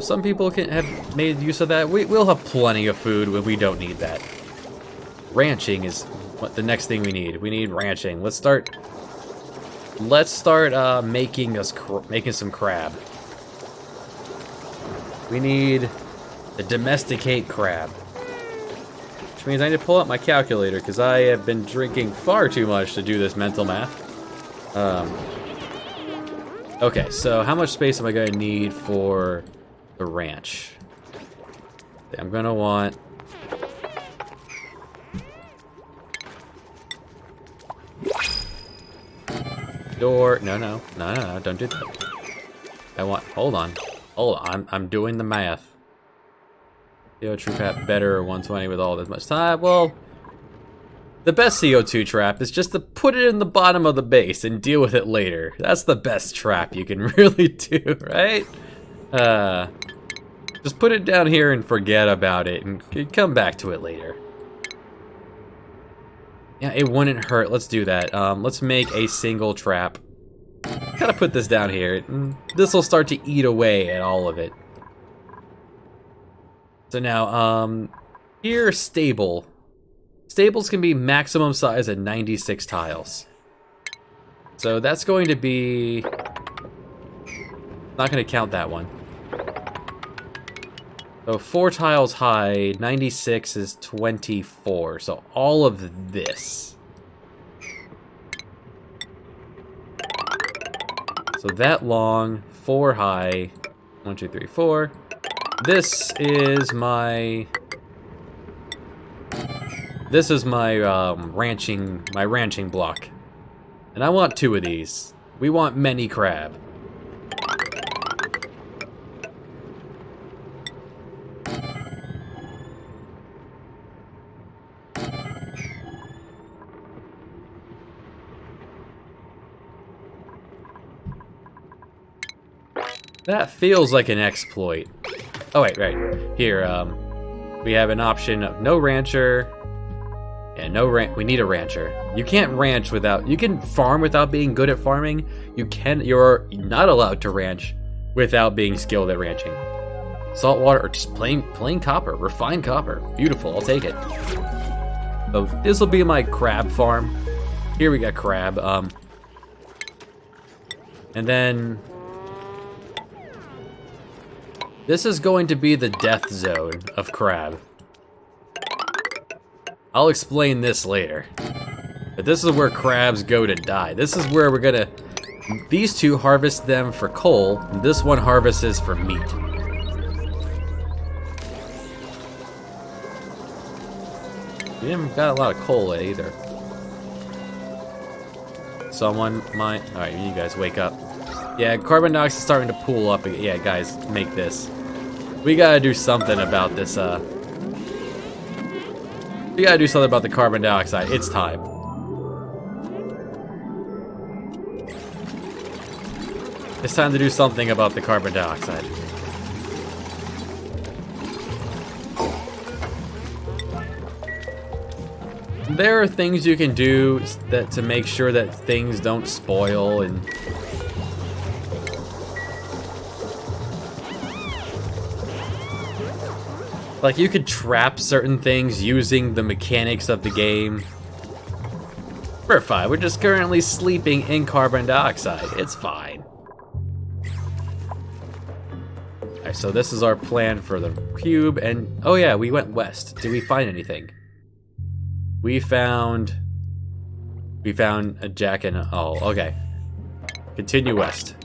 Some people can have made use of that. We'll have plenty of food when we don't need that. Ranching is what the next thing we need. We need ranching. Let's start making some crab. We need a domesticate crab. Which means I need to pull up my calculator because I have been drinking far too much to do this mental math. Okay, so how much space am I going to need for the ranch? I'm going to want... door. No, don't do that. I want... hold on. I'm doing the math. CO2 trap better 120 with all this much time. Well, the best CO2 trap is just to put it in the bottom of the base and deal with it later. That's the best trap you can really do, right? Just put it down here and forget about it and come back to it later. Yeah, it wouldn't hurt. Let's do that. Let's make a single trap. Gotta put this down here. This will start to eat away at all of it. So now, here, stable. Stables can be maximum size at 96 tiles. So that's going to be... not going to count that one. So 4 tiles high, 96 is 24. So all of this. So that long, 4 high, 1, 2, 3, 4. This is my ranching block. And I want 2 of these. We want many crab. That feels like an exploit. Oh wait, right. Here, we have an option of no rancher. Yeah, we need a rancher. You can't ranch without, you can farm without being good at farming. You're not allowed to ranch without being skilled at ranching. Salt water, or just plain copper, refined copper. Beautiful, I'll take it. So this will be my crab farm. Here we got crab, and then this is going to be the death zone of crab. I'll explain this later. But this is where crabs go to die. This is where we're gonna, these two harvest them for coal, and this one harvests for meat. We haven't got a lot of coal either. Someone might, alright, you guys wake up. Yeah, carbon dioxide is starting to pool up. Yeah, guys, make this. We gotta do something about this, we gotta do something about the carbon dioxide. It's time. It's time to do something about the carbon dioxide. There are things you can do to make sure that things don't spoil and like you could trap certain things using the mechanics of the game. We're fine. We're just currently sleeping in carbon dioxide. It's fine. Alright, so this is our plan for the cube, and oh yeah, we went west. Did we find anything? We found a jack and oh, okay. Continue west.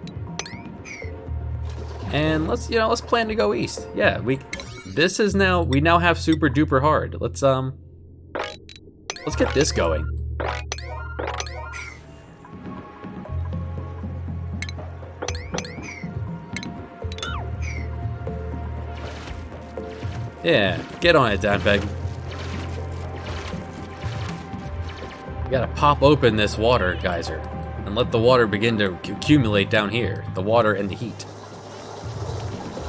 And let's plan to go east. Yeah, we now have super duper hard. Let's get this going. Yeah, get on it, Danpeg. You gotta pop open this water geyser and let the water begin to accumulate down here. The water and the heat.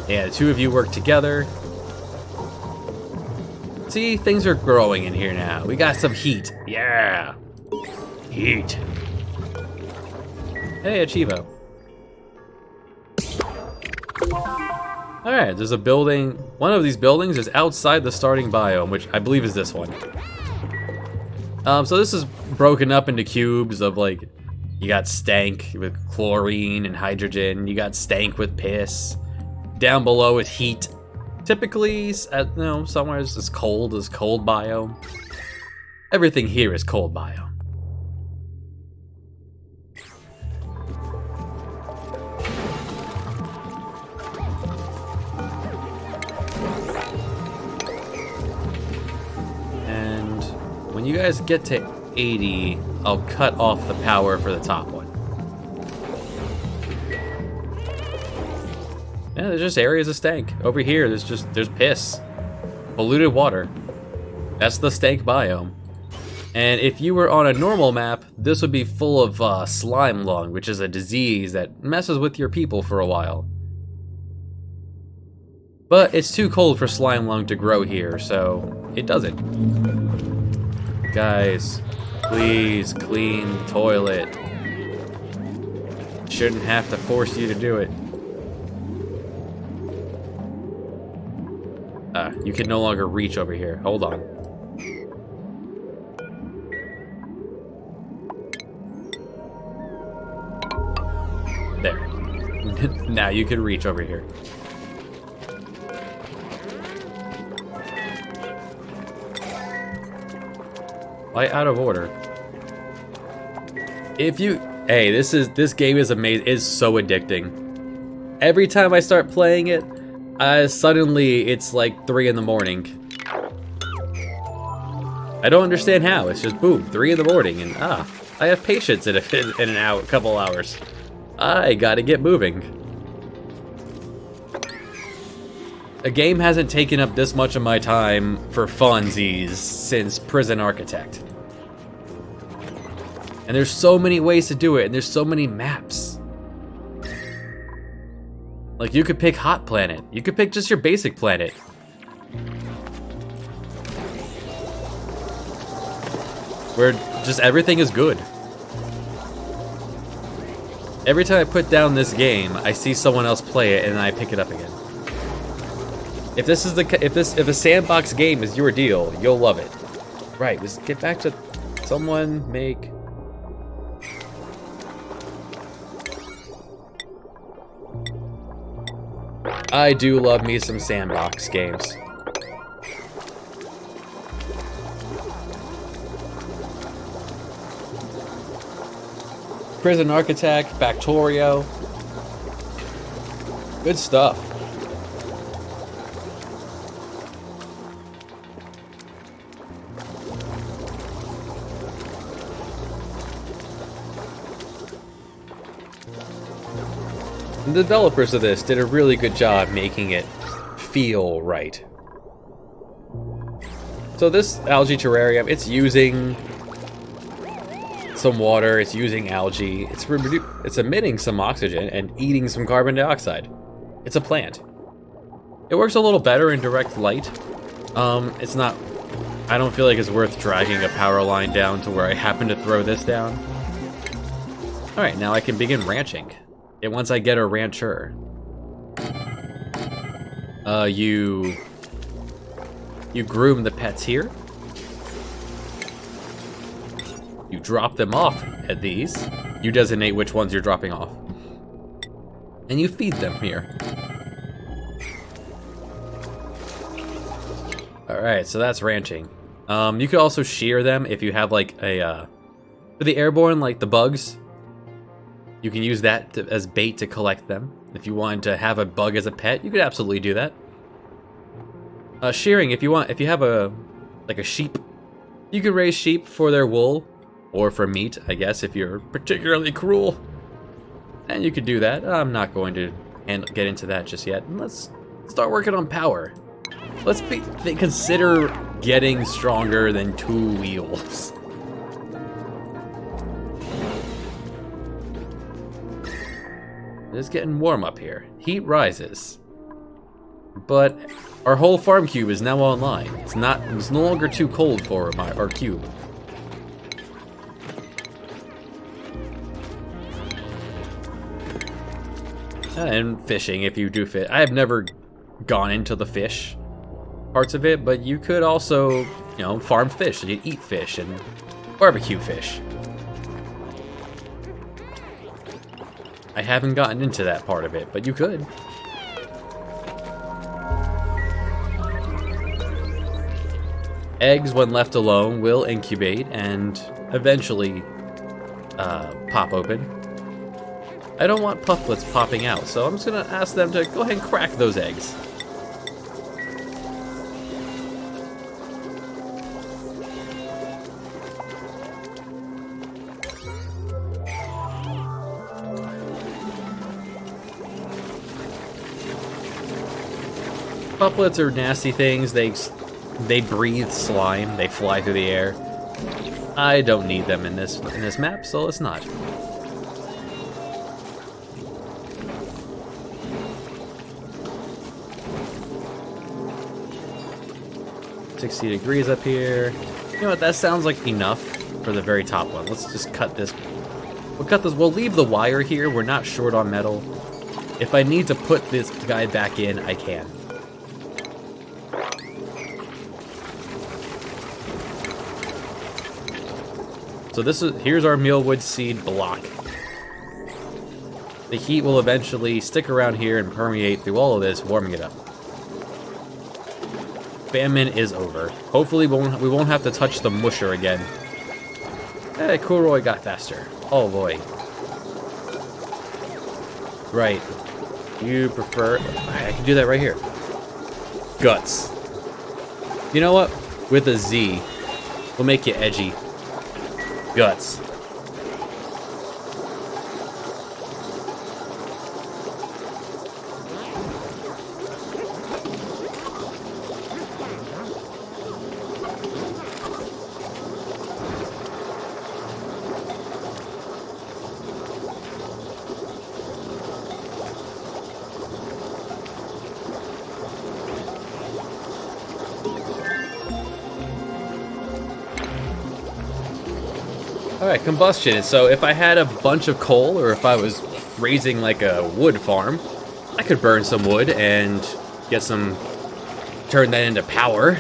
Yeah, the two of you work together. See, things are growing in here now. We got some heat. Yeah. Heat. Hey, Achivo. Alright, there's a building. One of these buildings is outside the starting biome, which I believe is this one. So this is broken up into cubes of like, you got stank with chlorine and hydrogen. You got stank with piss. Down below is heat. Typically, somewhere it's as cold biome. Everything here is cold biome. And when you guys get to 80, I'll cut off the power for the top one. Yeah, there's just areas of stank. Over here, there's piss. Polluted water. That's the stank biome. And if you were on a normal map, this would be full of slime lung, which is a disease that messes with your people for a while. But it's too cold for slime lung to grow here, so it doesn't. Guys, please clean the toilet. Shouldn't have to force you to do it. You can no longer reach over here. Hold on. There. Now you can reach over here. Why out of order? Hey, this game is amazing. It's so addicting. Every time I start playing it, suddenly it's like 3 in the morning. I don't understand how. It's just boom, 3 in the morning, and I have patience in an hour, couple hours. I gotta get moving. A game hasn't taken up this much of my time for funsies since Prison Architect. And there's so many ways to do it, and there's so many maps. Like, you could pick hot planet. You could pick just your basic planet. Where just everything is good. Every time I put down this game, I see someone else play it and I pick it up again. If this is if a sandbox game is your deal, you'll love it. Right, let's get back to someone make. I do love me some sandbox games. Prison Architect, Factorio. Good stuff. The developers of this did a really good job making it feel right. So this algae terrarium, it's using some water, it's using algae, it's emitting some oxygen and eating some carbon dioxide. It's a plant. It works a little better in direct light. It's not, I don't feel like it's worth dragging a power line down to where I happen to throw this down. Alright, now I can begin ranching. And once I get a rancher, you groom the pets here. You drop them off at these. You designate which ones you're dropping off. And you feed them here. Alright, so that's ranching. You could also shear them if you have like a, for the airborne, like the bugs. You can use that as bait to collect them. If you wanted to have a bug as a pet, you could absolutely do that. Shearing, if you have a sheep, you could raise sheep for their wool or for meat, I guess, if you're particularly cruel. And you could do that. I'm not going to get into that just yet. Let's start working on power. Let's consider getting stronger than 2 wheels. It's getting warm up here. Heat rises. But our whole farm cube is now online. It's no longer too cold for our cube. And fishing, if you do fish. I have never gone into the fish parts of it, but you could also, farm fish. So you eat fish and barbecue fish. I haven't gotten into that part of it, but you could. Eggs, when left alone, will incubate and eventually pop open. I don't want pufflets popping out, so I'm just gonna ask them to go ahead and crack those eggs. Pufflets are nasty things. They breathe slime. They fly through the air. I don't need them in this map, so let's not. 60 degrees up here. You know what? That sounds like enough for the very top one. Let's just cut this. We'll cut this. We'll leave the wire here. We're not short on metal. If I need to put this guy back in, I can. So here's our mealwood seed block. The heat will eventually stick around here and permeate through all of this, warming it up. Famine is over. Hopefully we won't have to touch the musher again. Hey, Kuroi got faster. Oh boy. Right. You prefer... I can do that right here. Guts. You know what? With a Z, we'll make you edgy. Guts. Alright, combustion. So if I had a bunch of coal, or if I was raising like a wood farm, I could burn some wood and get some, turn that into power.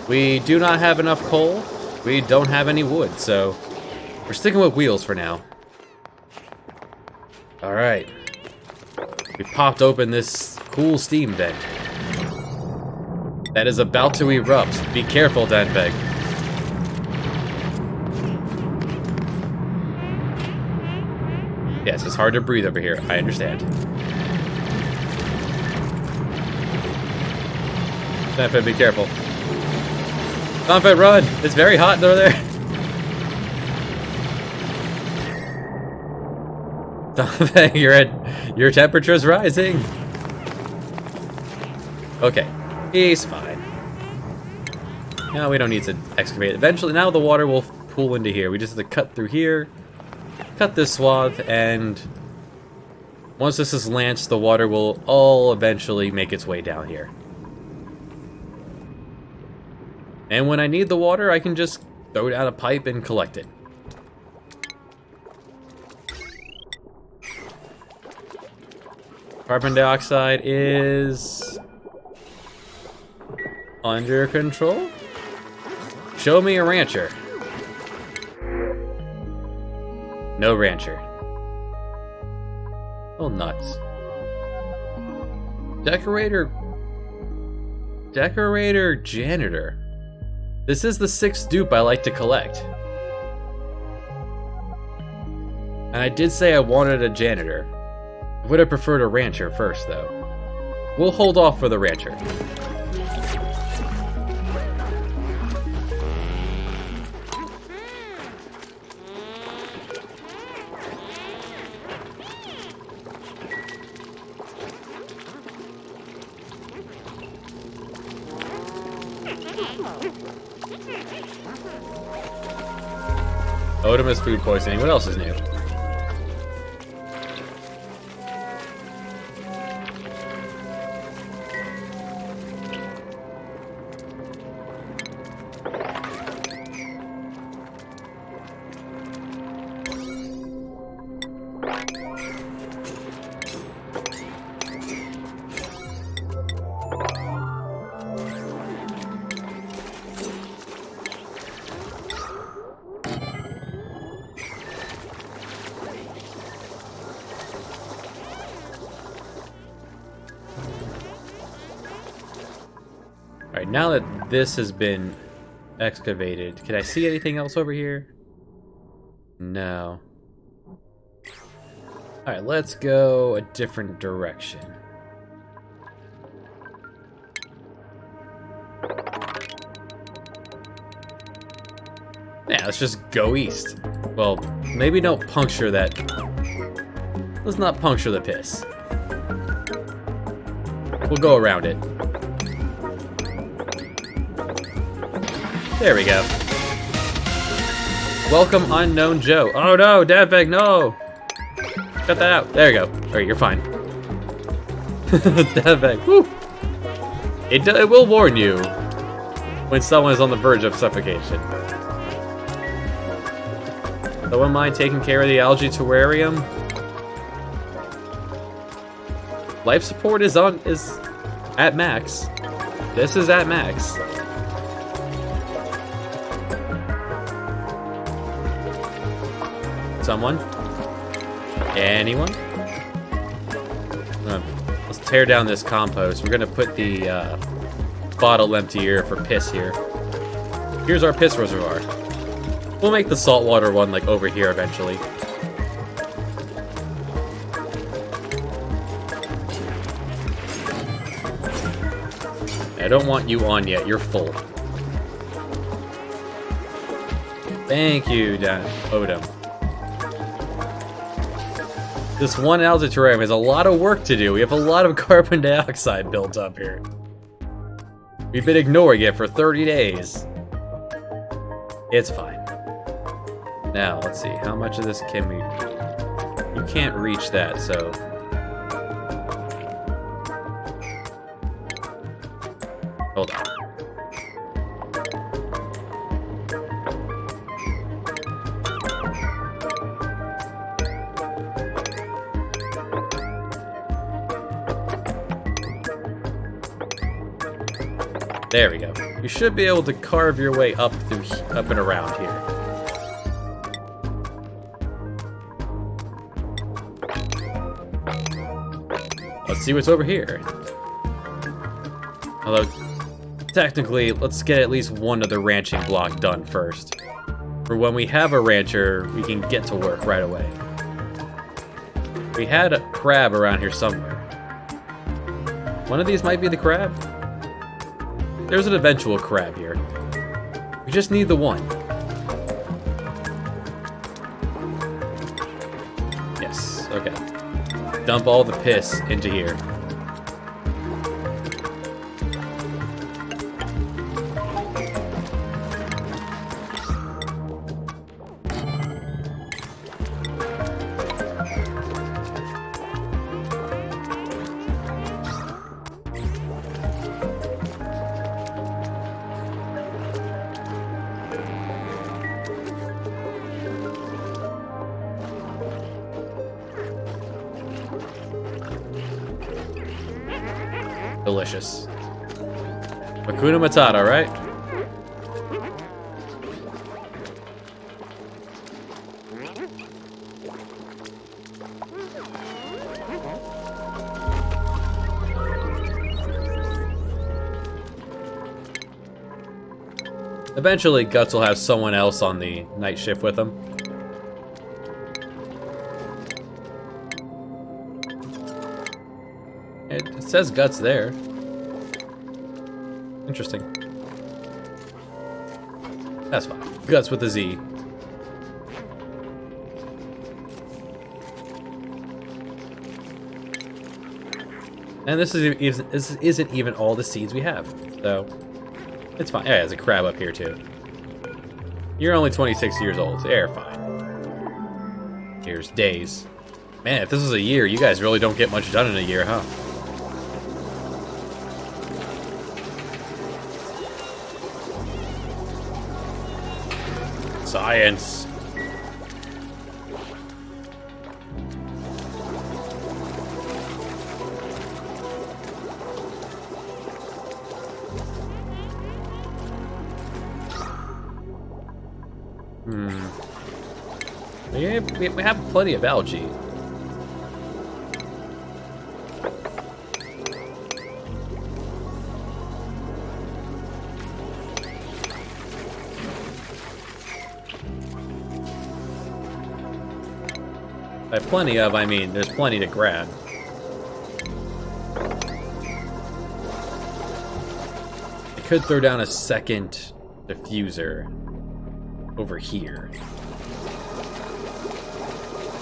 We do not have enough coal. We don't have any wood, so we're sticking with wheels for now. Alright. We popped open this cool steam vent that is about to erupt. Be careful, Danveg. Yes, it's hard to breathe over here. I understand. Danveg, be careful. Danveg, run! It's very hot over there. Danveg, your temperature's rising. Okay, he's fine. Now we don't need to excavate. Eventually, now the water will pool into here. We just have to cut through here, cut this swath, and once this is lanced, the water will all eventually make its way down here. And when I need the water, I can just throw down a pipe and collect it. Carbon dioxide is under control. Show me a rancher. No rancher. Oh, nuts. Decorator, janitor. This is the 6th dupe I like to collect. And I did say I wanted a janitor. I would have preferred a rancher first, though. We'll hold off for the rancher. Odom is food poisoning. What else is new? Alright, now that this has been excavated, can I see anything else over here? No. Alright, let's go a different direction. Yeah, let's just go east. Well, maybe don't puncture that. Let's not puncture the piss. We'll go around it. There we go. Welcome, Unknown Joe. Oh no, Dadbag, no! Cut that out. There you go. Alright, you're fine. Dadbag, woo! It will warn you when someone is on the verge of suffocation. Someone mind taking care of the algae terrarium? Life support is at max. This is at max. Someone? Anyone? Let's tear down this compost. We're gonna put the bottle emptier for piss here. Here's our piss reservoir. We'll make the saltwater one like over here eventually. I don't want you on yet. You're full. Thank you, Odom. This one algae terrarium has a lot of work to do. We have a lot of carbon dioxide built up here. We've been ignoring it for 30 days. It's fine. Now, let's see. How much of this can we... You can't reach that, so... Hold on. There we go. You should be able to carve your way up and around here. Let's see what's over here. Although, technically, let's get at least one of the ranching block done first. For when we have a rancher, we can get to work right away. We had a crab around here somewhere. One of these might be the crab. There's an eventual crab here. We just need the one. Yes, okay. Dump all the piss into here. Delicious. Hakuna Matata, right? Eventually, Guts will have someone else on the night shift with him. It says Guts there. Interesting. That's fine. Guts with a Z. And this isn't even all the seeds we have, so it's fine. Yeah, there's a crab up here too. You're only 26 years old, so you're fine. Here's days. Man, if this was a year, you guys really don't get much done in a year, huh? Science. Yeah, we have plenty of algae. By plenty of, I mean, there's plenty to grab. I could throw down a second diffuser over here.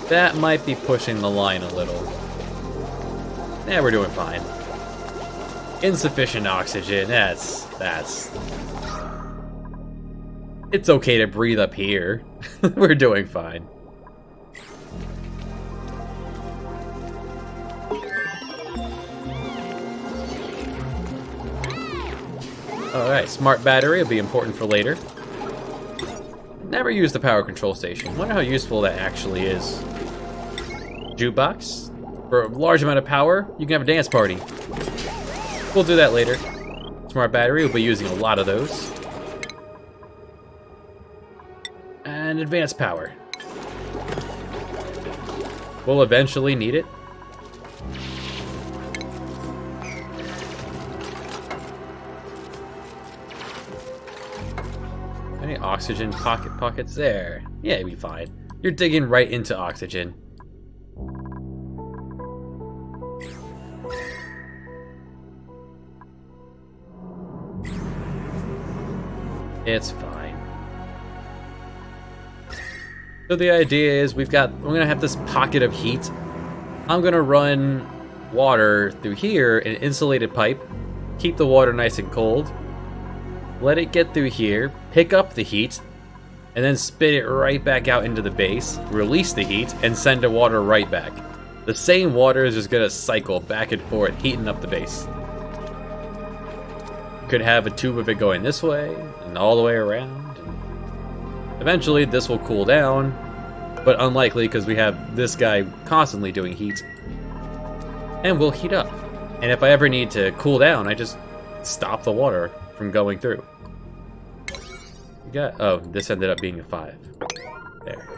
That might be pushing the line a little. Yeah, we're doing fine. Insufficient oxygen, that's... It's okay to breathe up here. We're doing fine. Alright, smart battery will be important for later. Never use the power control station. Wonder how useful that actually is. Jukebox. For a large amount of power, you can have a dance party. We'll do that later. Smart battery, we'll be using a lot of those. And advanced power. We'll eventually need it. Any oxygen pockets there? Yeah, it'd be fine. You're digging right into oxygen. It's fine. So the idea is we're gonna have this pocket of heat. I'm gonna run water through here in an insulated pipe, keep the water nice and cold, let it get through here, pick up the heat, and then spit it right back out into the base, release the heat, and send the water right back. The same water is just gonna cycle back and forth, heating up the base. Could have a tube of it going this way, and all the way around. And eventually this will cool down, but unlikely because we have this guy constantly doing heat. And we'll heat up. And if I ever need to cool down, I just stop the water from going through. You got, oh, this ended up being a 5. There.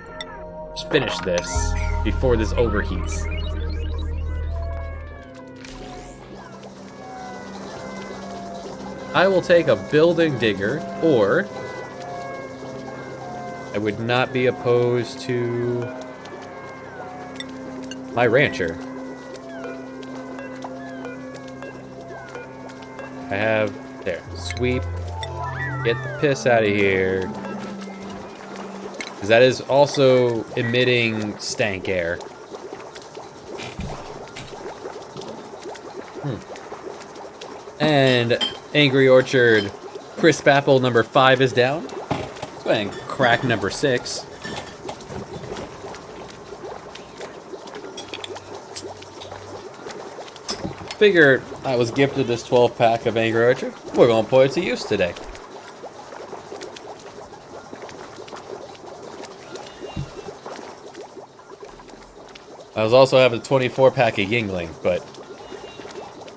Just finish this before this overheats. I will take a building digger, or I would not be opposed to my rancher. I have, there, sweep, get the piss out of here. Because that is also emitting stank air. And Angry Orchard Crisp Apple number 5 is down. Let's go ahead and crack number 6. Figured I was gifted this 12-pack of Angry Orchard. We're gonna put it to use today. I was also having a 24-pack of Yingling, but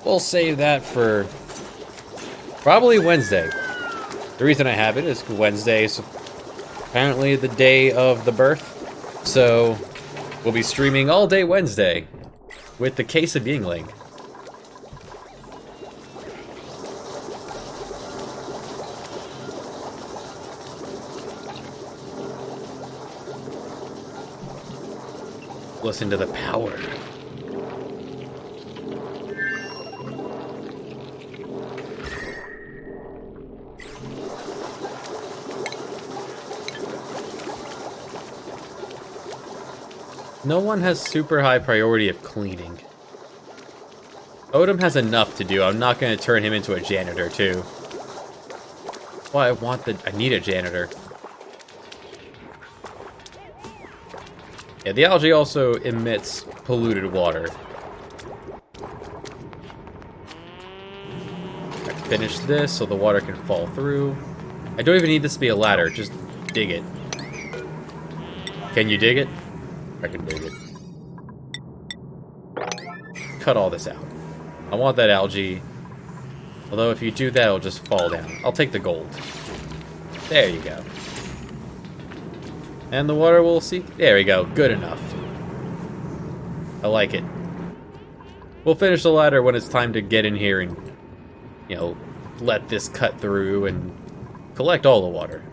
we'll save that for probably Wednesday. The reason I have it is Wednesday is apparently the day of the birth, so we'll be streaming all day Wednesday with the case of Yingling. Listen to the power. No one has super high priority of cleaning. Odom has enough to do. I'm not going to turn him into a janitor too. Well, I need a janitor. Yeah, the algae also emits polluted water. I finish this so the water can fall through. I don't even need this to be a ladder, just dig it. Can you dig it? I can dig it. Cut all this out. I want that algae. Although if you do that, it'll just fall down. I'll take the gold. There you go. And the water will see. There we go. Good enough. I like it. We'll finish the ladder when it's time to get in here and, you know, let this cut through and collect all the water.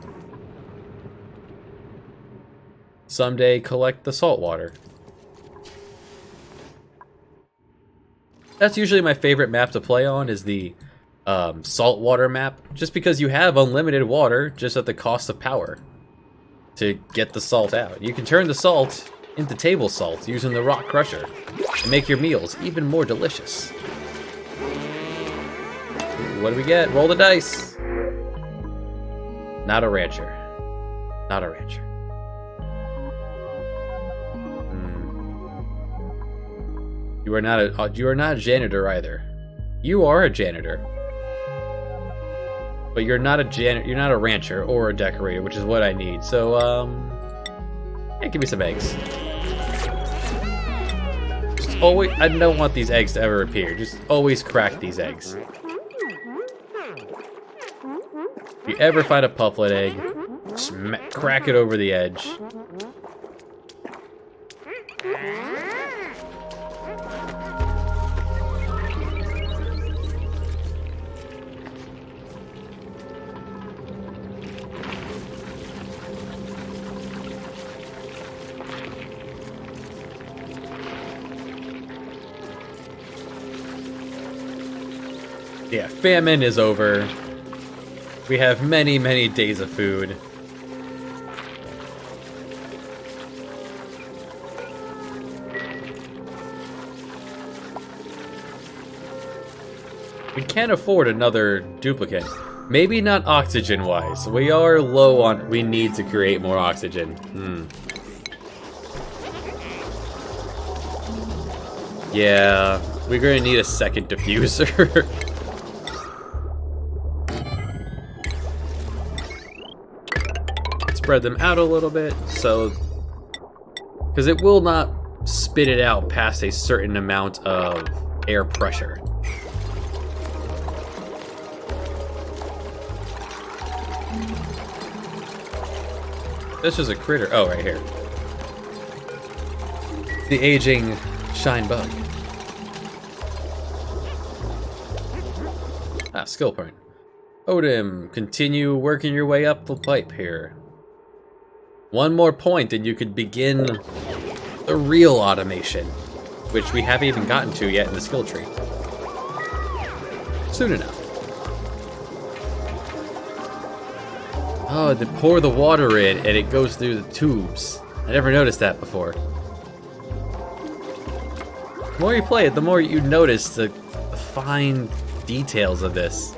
Someday, collect the salt water. That's usually my favorite map to play on, is the saltwater map. Just because you have unlimited water, just at the cost of power. To get the salt out. You can turn the salt into table salt using the rock crusher and make your meals even more delicious. Ooh, what do we get? Roll the dice. Not a rancher. Not a rancher. You are not a janitor either. You are a janitor. But you're not a rancher or a decorator, which is what I need. So, yeah, give me some eggs. Just always, I don't want these eggs to ever appear. Just always crack these eggs. If you ever find a pufflet egg, crack it over the edge. Yeah, famine is over. We have many, many days of food. We can't afford another duplicate. Maybe not oxygen-wise. We are low on... We need to create more oxygen. Yeah, we're gonna need a second diffuser. Spread them out a little bit, so... Because it will not spit it out past a certain amount of air pressure. This is a critter. Oh, right here. The aging shine bug. Ah, skill point. Odin, continue working your way up the pipe here. One more point and you could begin the real automation, which we haven't even gotten to yet in the skill tree. Soon enough. Oh, they pour the water in and it goes through the tubes. I never noticed that before. The more you play it, the more you notice the fine details of this.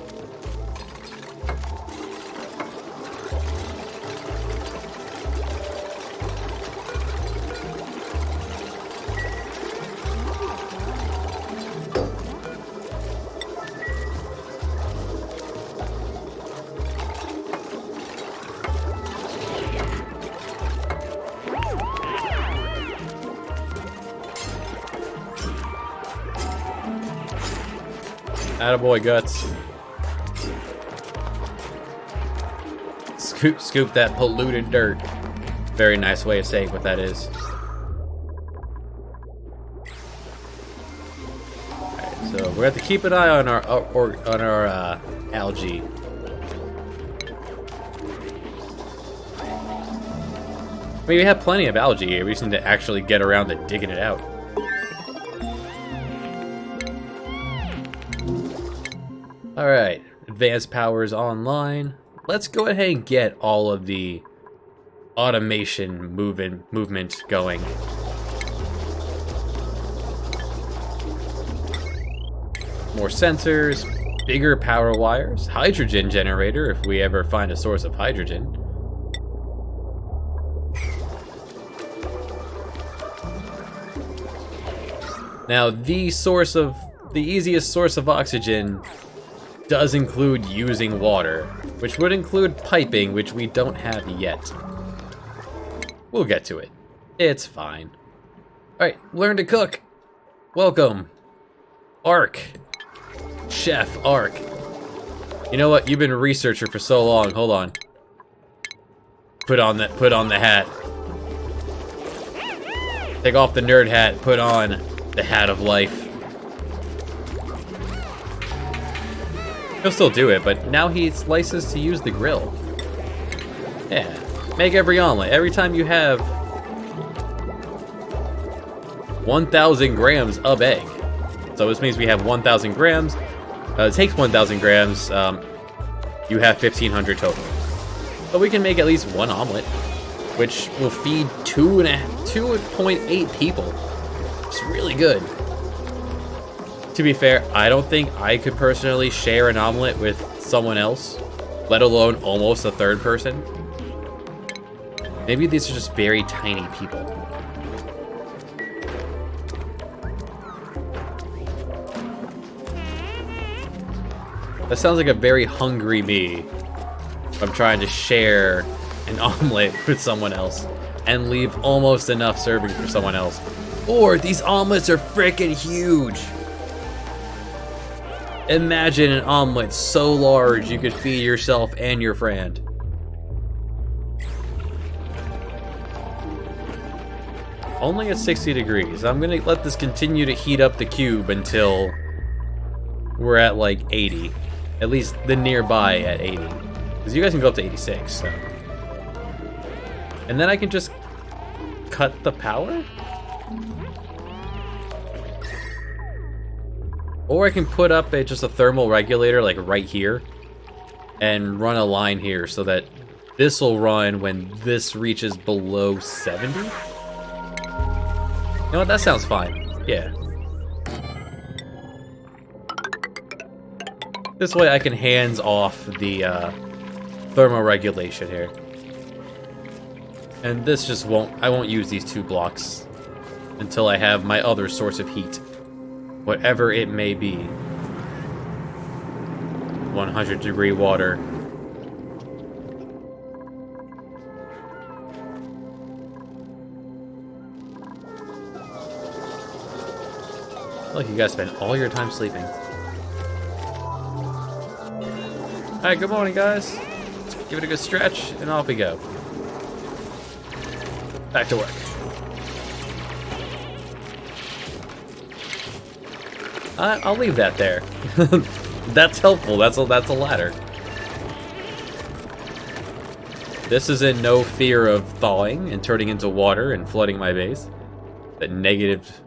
Attaboy, Guts. Scoop that polluted dirt. Very nice way of saying what that is. Alright, so we have to keep an eye on our algae. I mean, we have plenty of algae here. We just need to actually get around to digging it out. Alright, advanced powers online. Let's go ahead and get all of the automation movement going. More sensors, bigger power wires, hydrogen generator if we ever find a source of hydrogen. Now, the easiest source of oxygen does include using water, which would include piping, which we don't have yet. We'll get to it. It's fine. Alright, learn to cook. Welcome. Ark. Chef Ark. You know what? You've been a researcher for so long. Hold on. Put on the hat. Take off the nerd hat, put on the hat of life. He'll still do it, but now he's licensed to use the grill. Yeah. Make every omelet. Every time you have 1,000 grams of egg. So this means we have 1,000 grams. It takes 1,000 grams. You have 1,500 total. But we can make at least one omelet, which will feed 2.8 people. It's really good. To be fair, I don't think I could personally share an omelet with someone else, let alone almost a third person. Maybe these are just very tiny people. That sounds like a very hungry me. I'm trying to share an omelet with someone else and leave almost enough serving for someone else. Or these omelets are freaking huge. Imagine an omelet so large you could feed yourself and your friend. Only at 60 degrees. I'm gonna let this continue to heat up the cube until we're at like 80. At least the nearby at 80. Because you guys can go up to 86, so. And then I can just cut the power? Or I can put up just a thermal regulator like right here and run a line here so that this will run when this reaches below 70. You know what? That sounds fine. Yeah. This way I can hands off the thermal regulation here. And this just I won't use these 2 blocks until I have my other source of heat. Whatever it may be. 100-degree water. Look, you guys spend all your time sleeping. Alright, good morning, guys. Let's give it a good stretch, and off we go. Back to work. I'll leave that there. That's helpful. That's a ladder. This is in no fear of thawing and turning into water and flooding my base. At negative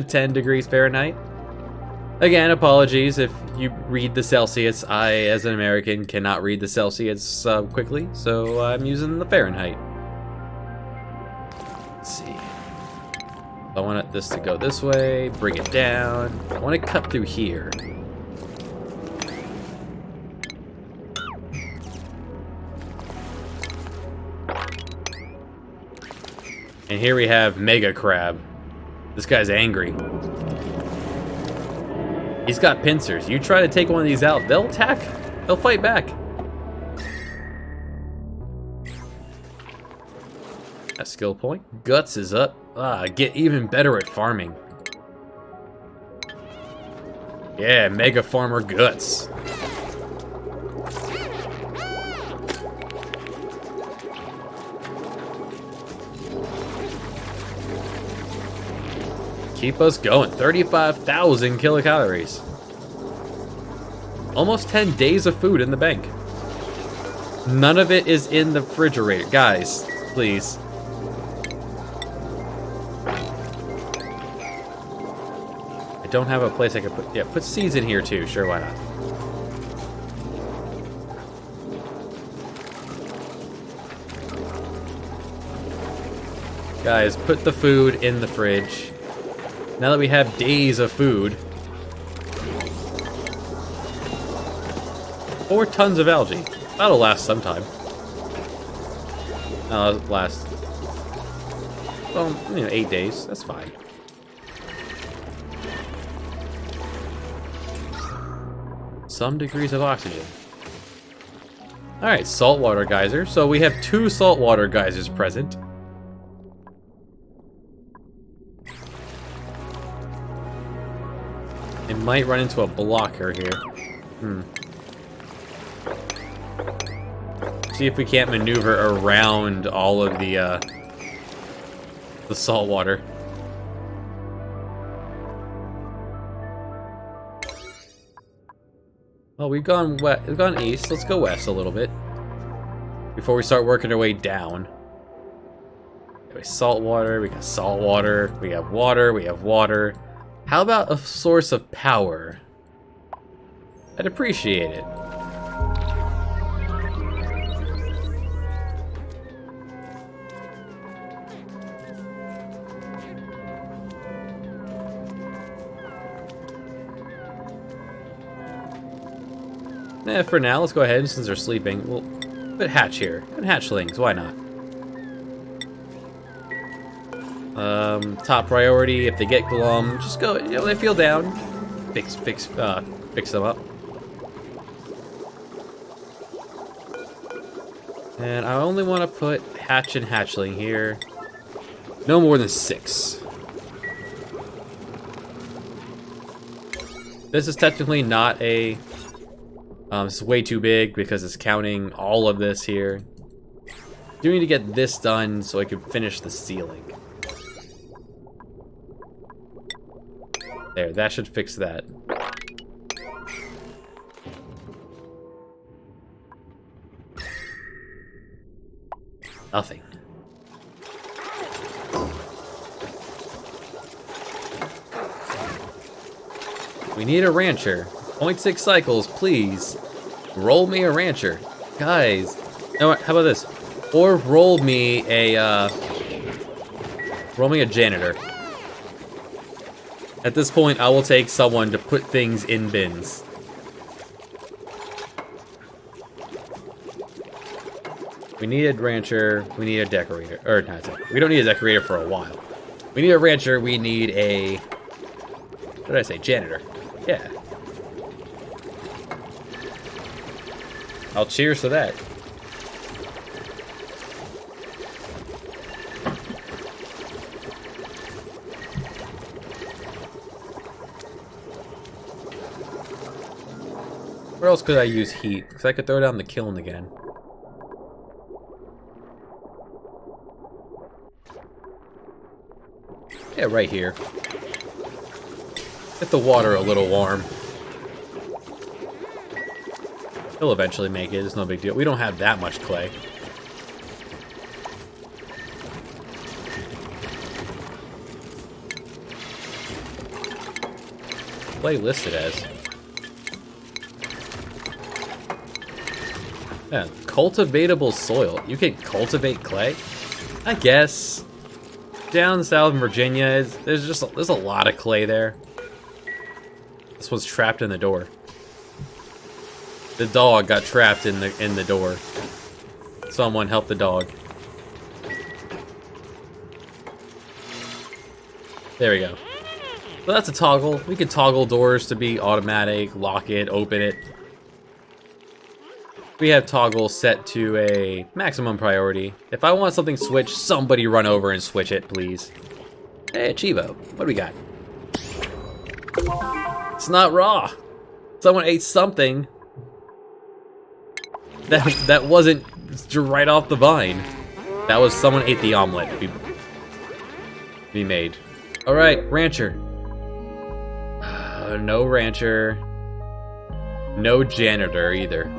10 degrees Fahrenheit. Again, apologies if you read the Celsius. I, as an American, cannot read the Celsius quickly, so I'm using the Fahrenheit. Let's see. I want this to go this way, bring it down. I want to cut through here. And here we have Mega Crab. This guy's angry. He's got pincers. You try to take one of these out, they'll attack. They'll fight back. A skill point. Guts is up. Get even better at farming. Yeah, Mega Farmer Guts. Keep us going. 35,000 kilocalories. Almost 10 days of food in the bank. None of it is in the refrigerator. Guys, please. I don't have a place I could put... Yeah, put seeds in here too. Sure, why not? Guys, put the food in the fridge. Now that we have days of food. 4 tons of algae. That'll last sometime. Last... Well, 8 days. That's fine. Some degrees of oxygen. Alright, saltwater geyser. So we have 2 saltwater geysers present. It might run into a blocker here. See if we can't maneuver around all of the salt water. Well, we've gone west. We've gone east. Let's go west a little bit before we start working our way down. We have salt water. We got salt water. We have water. We have water. How about a source of power? I'd appreciate it. For now, let's go ahead, since they're sleeping. We'll put hatch here. Put hatchlings, why not? Top priority, if they get glum, just go, they feel down. Fix them up. And I only want to put hatch and hatchling here. No more than 6. This is technically not a... this is way too big because it's counting all of this here. Do need to get this done so I can finish the ceiling. There, that should fix that. Nothing. We need a rancher. 0.6 cycles, please. Roll me a rancher. Guys, how about this? Or roll me a janitor. At this point, I will take someone to put things in bins. We need a rancher, we need a decorator. Or not, we don't need a decorator for a while. We need a rancher, we need a... What did I say? Janitor. Yeah. I'll cheers to that. Where else could I use heat? Because I could throw down the kiln again. Yeah, right here. Get the water a little warm. He'll eventually make it. It's no big deal. We don't have that much clay. Clay listed as. Yeah, cultivatable soil. You can cultivate clay? I guess. Down south in Virginia, there's a lot of clay there. This one's trapped in the door. The dog got trapped in the door. Someone help the dog. There we go. So that's a toggle. We can toggle doors to be automatic, lock it, open it. We have toggle set to a maximum priority. If I want something switched, somebody run over and switch it, please. Hey, Chivo, what do we got? It's not raw. Someone ate something that wasn't right off the vine. That was someone ate the omelet we made. All right, rancher. No rancher. No janitor either.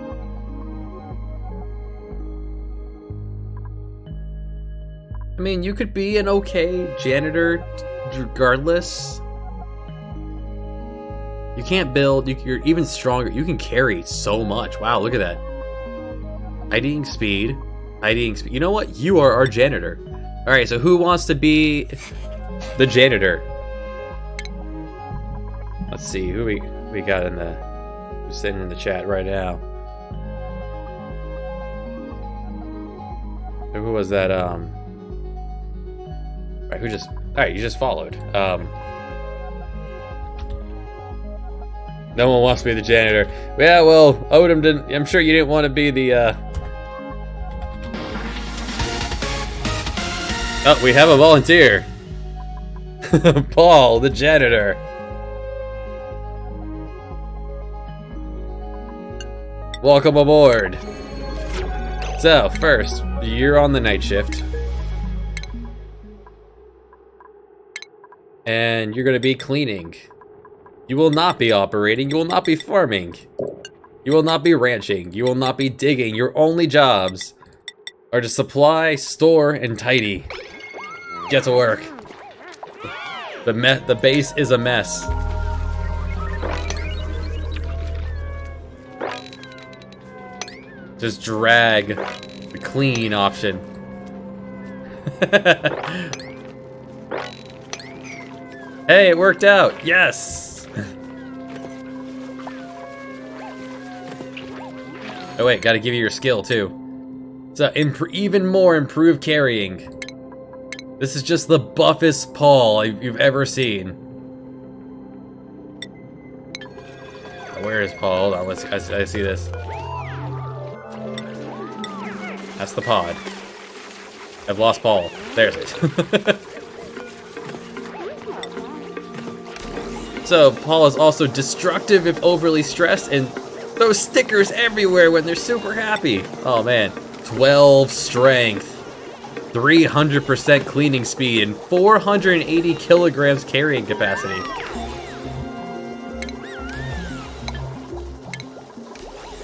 I mean, you could be an okay janitor regardless. You can't build, you're even stronger. You can carry so much. Wow, look at that. Hiding speed. Hiding speed. You know what? You are our janitor. Alright, so who wants to be the janitor? Let's see, who we got in the... who's sitting in the chat right now. Who was that, Right, who just... Alright, you just followed. No one wants to be the janitor. Yeah, well, Odom didn't... I'm sure you didn't want to be the, Oh, we have a volunteer. Paul, the janitor. Welcome aboard. So, first, you're on the night shift. And you're going to be cleaning. You will not be operating. You will not be farming. You will not be ranching. You will not be digging. Your only jobs are to supply, store, and tidy. Get to work. The base is a mess. Just drag the clean option. Hey, it worked out. Yes. Oh wait, gotta give you your skill too. So even more improved carrying. This is just the buffest Paul you've ever seen. Where is Paul? Hold on, let's see. I see this. That's the pod. I've lost Paul. There's it. So, Paul is also destructive if overly stressed and throws stickers everywhere when they're super happy. Oh man. 12 strength, 300% cleaning speed, and 480 kilograms carrying capacity.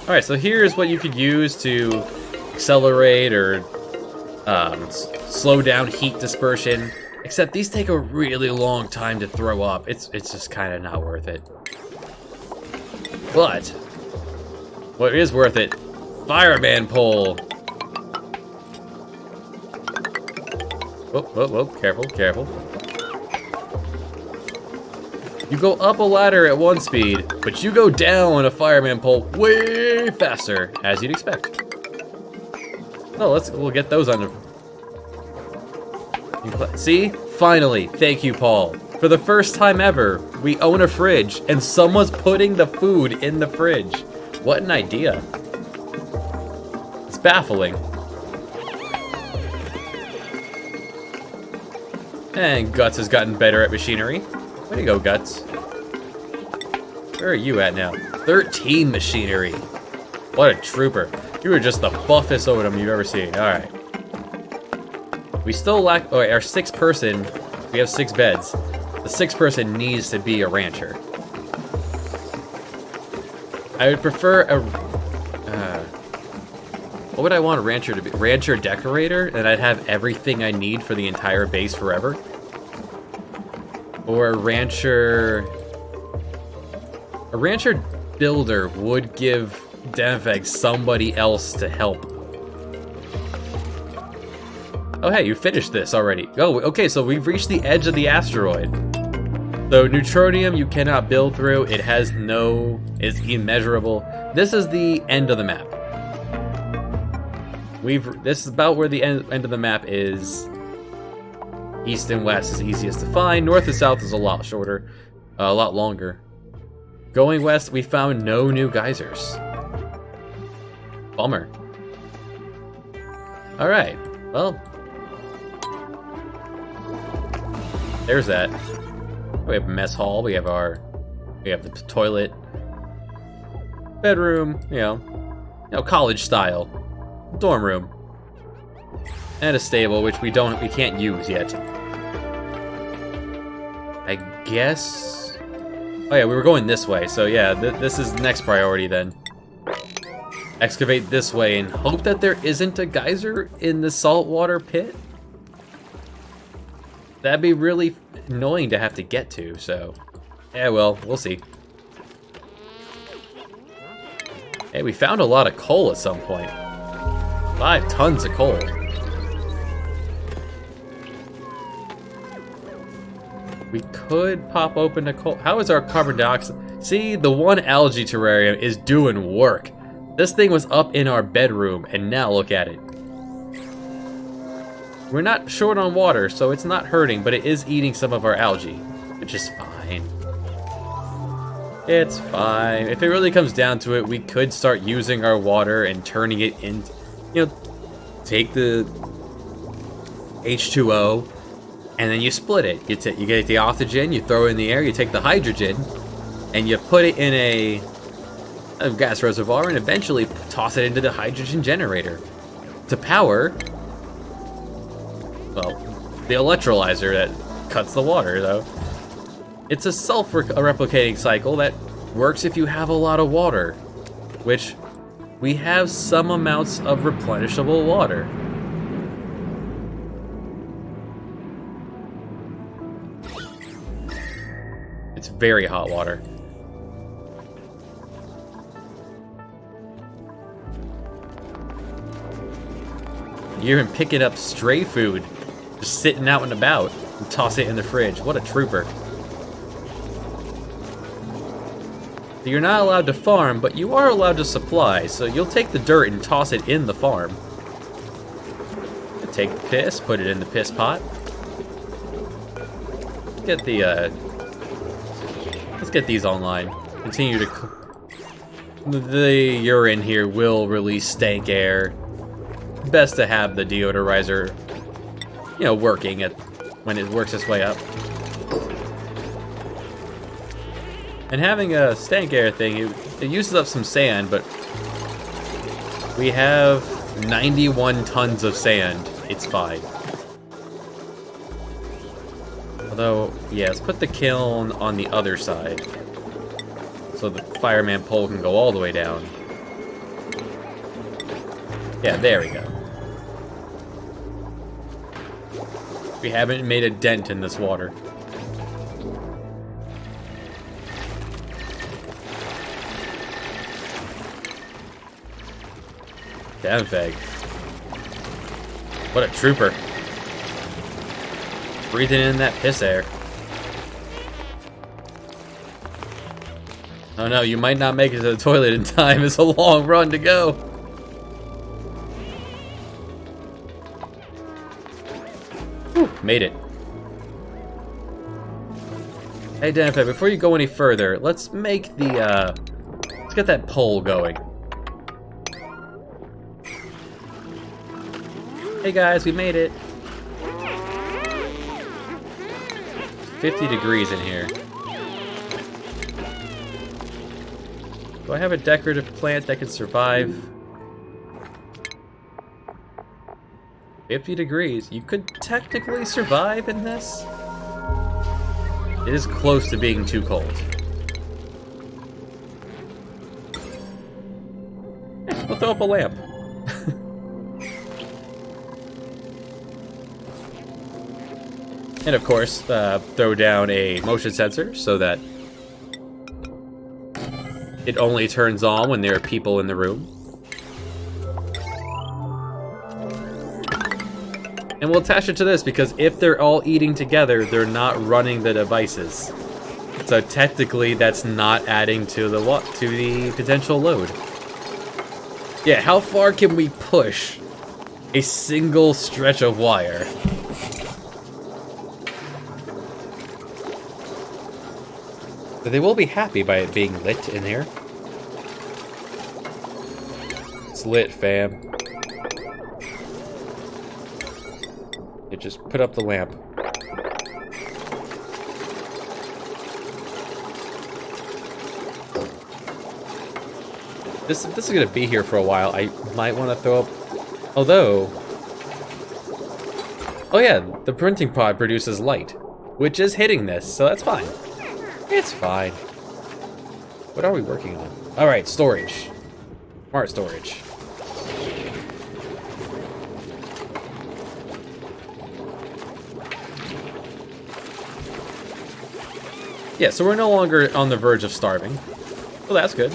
Alright, so here's what you could use to accelerate or slow down heat dispersion. Except these take a really long time to throw up. It's just kind of not worth it. But what is worth it? Fireman pole. Whoa, whoa, whoa! Careful, careful. You go up a ladder at one speed, but you go down a fireman pole way faster, as you'd expect. Oh, we'll get those under. See? Finally, thank you, Paul. For the first time ever, we own a fridge, and someone's putting the food in the fridge. What an idea. It's baffling. And Guts has gotten better at machinery. Way to go, Guts. Where are you at now? 13 machinery. What a trooper. You are just the buffest Odom you've ever seen. Alright. We still lack... Oh, our 6th person We have 6 beds. The 6th person needs to be a rancher. I would prefer a... what would I want a rancher to be? Rancher decorator, and I'd have everything I need for the entire base forever? Or a rancher... A rancher builder would give Denfeg somebody else to help. Oh hey, you finished this already. Oh, okay, so we've reached the edge of the asteroid. So neutronium you cannot build through. It has no... It's immeasurable. This is the end of the map. This is about where the end of the map is. East and west is easiest to find. North and south is a lot shorter. A lot longer. Going west, we found no new geysers. Bummer. Alright, well... There's that. We have a mess hall, we have the toilet, bedroom, you know, college style, dorm room, and a stable, which we can't use yet. I guess. Oh yeah, we were going this way, so yeah, this is next priority then. Excavate this way and hope that there isn't a geyser in the saltwater pit. That'd be really annoying to have to get to, so... Yeah, well, we'll see. Hey, we found a lot of coal at some point. 5 tons of coal. We could pop open a coal... How is our carbon dioxide... See, the one algae terrarium is doing work. This thing was up in our bedroom, and now look at it. We're not short on water, so it's not hurting, but it is eating some of our algae, which is fine. It's fine. If it really comes down to it, we could start using our water and turning it into, you know, take the H2O, and then you split it. You get the oxygen, you throw it in the air, you take the hydrogen, and you put it in a gas reservoir, and eventually toss it into the hydrogen generator to power... Well, the electrolyzer that cuts the water, though. It's a self-replicating cycle that works if you have a lot of water, which we have some amounts of replenishable water. It's very hot water. You're even picking up stray food. Just sitting out and about, and toss it in the fridge. What a trooper. So you're not allowed to farm, but you are allowed to supply, so you'll take the dirt and toss it in the farm. Take the piss, put it in the piss pot. Let's get these online. Continue to... The urine here will release stank air. Best to have the deodorizer, you know, working when it works its way up. And having a stank air thing, it uses up some sand, but we have 91 tons of sand. It's fine. Although, yeah, let's put the kiln on the other side, so the fireman pole can go all the way down. Yeah, there we go. We haven't made a dent in this water. Damn fag. What a trooper. Breathing in that piss air. Oh no, you might not make it to the toilet in time. It's a long run to go. Whew, made it. Hey Danfei, before you go any further, let's make the, let's get that pole going. Hey guys, we made it. 50 degrees in here. Do I have a decorative plant that can survive? 50 degrees. You could technically survive in this. It is close to being too cold. We'll throw up a lamp. And of course, throw down a motion sensor so that it only turns on when there are people in the room. And we'll attach it to this because if they're all eating together, they're not running the devices. So technically, that's not adding to the potential load. Yeah, how far can we push a single stretch of wire? But they will be happy by it being lit in here. It's lit, fam. You just put up the lamp. This is gonna be here for a while. I might want to throw up. Although, oh yeah, the printing pod produces light, which is hitting this, so that's fine. It's fine. What are we working on? All right, storage. Smart storage. Yeah, so we're no longer on the verge of starving. Well, that's good.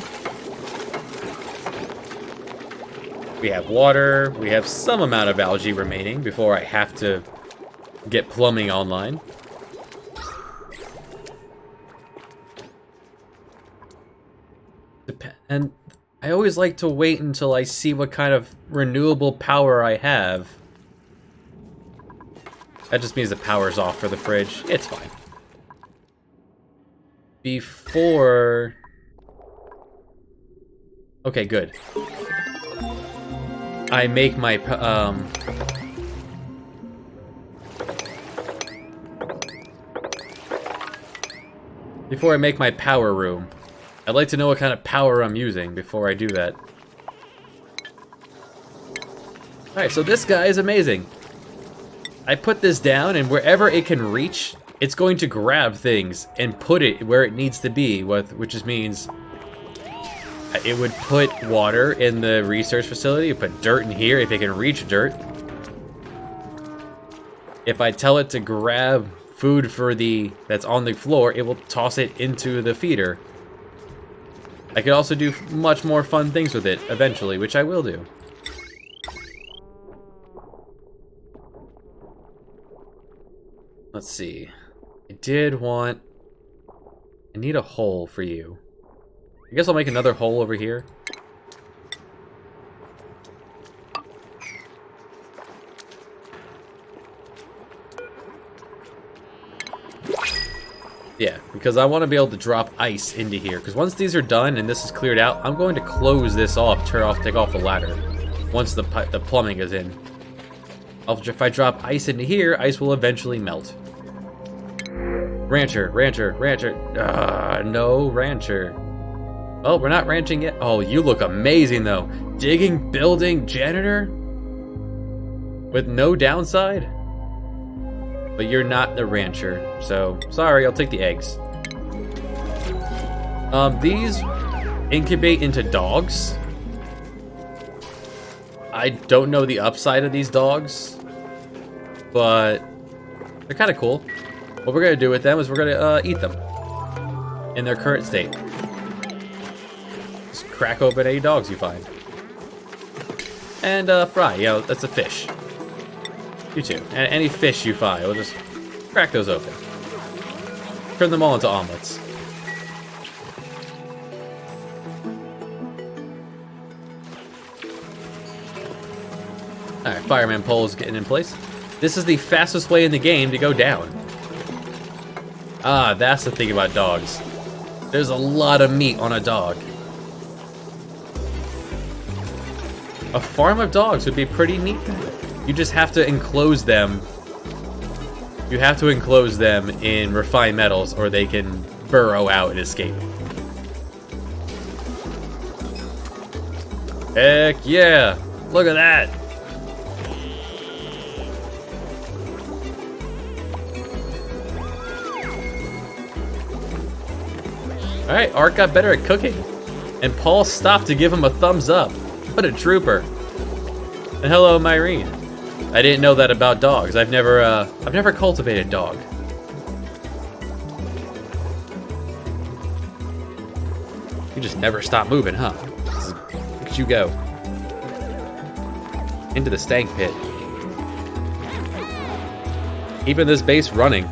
We have water. We have some amount of algae remaining before I have to get plumbing online. And I always like to wait until I see what kind of renewable power I have. That just means the power's off for the fridge. It's fine. Before... Okay, good. I make my... Before I make my power room, I'd like to know what kind of power I'm using before I do that. Alright, so this guy is amazing. I put this down, and wherever it can reach, it's going to grab things and put it where it needs to be, which just means it would put water in the research facility, put dirt in here if it can reach dirt. If I tell it to grab food that's on the floor, it will toss it into the feeder. I could also do much more fun things with it eventually, which I will do. Let's see. I need a hole for you. I guess I'll make another hole over here. Yeah, because I want to be able to drop ice into here. Because once these are done and this is cleared out, I'm going to close this off, take off the ladder. Once the plumbing is in. If I drop ice into here, ice will eventually melt. Rancher. No rancher. Oh, we're not ranching yet. Oh, you look amazing though. Digging, building, janitor? With no downside? But you're not the rancher, so sorry, I'll take the eggs. These incubate into dogs. I don't know the upside of these dogs, but they're kind of cool. What we're gonna do with them is we're gonna eat them in their current state. Just crack open any dogs you find. And fry, that's a fish. You too. And any fish you find, we'll just crack those open. Turn them all into omelets. Alright, fireman pole is getting in place. This is the fastest way in the game to go down. Ah, that's the thing about dogs. There's a lot of meat on a dog. A farm of dogs would be pretty neat. You just have to enclose them. You have to enclose them in refined metals or they can burrow out and escape. Heck yeah! Look at that! Alright, Art got better at cooking. And Paul stopped to give him a thumbs up. What a trooper. And hello, Myrene. I didn't know that about dogs. I've never cultivated a dog. You just never stop moving, huh? Look at you go. Into the stank pit. Keeping this base running.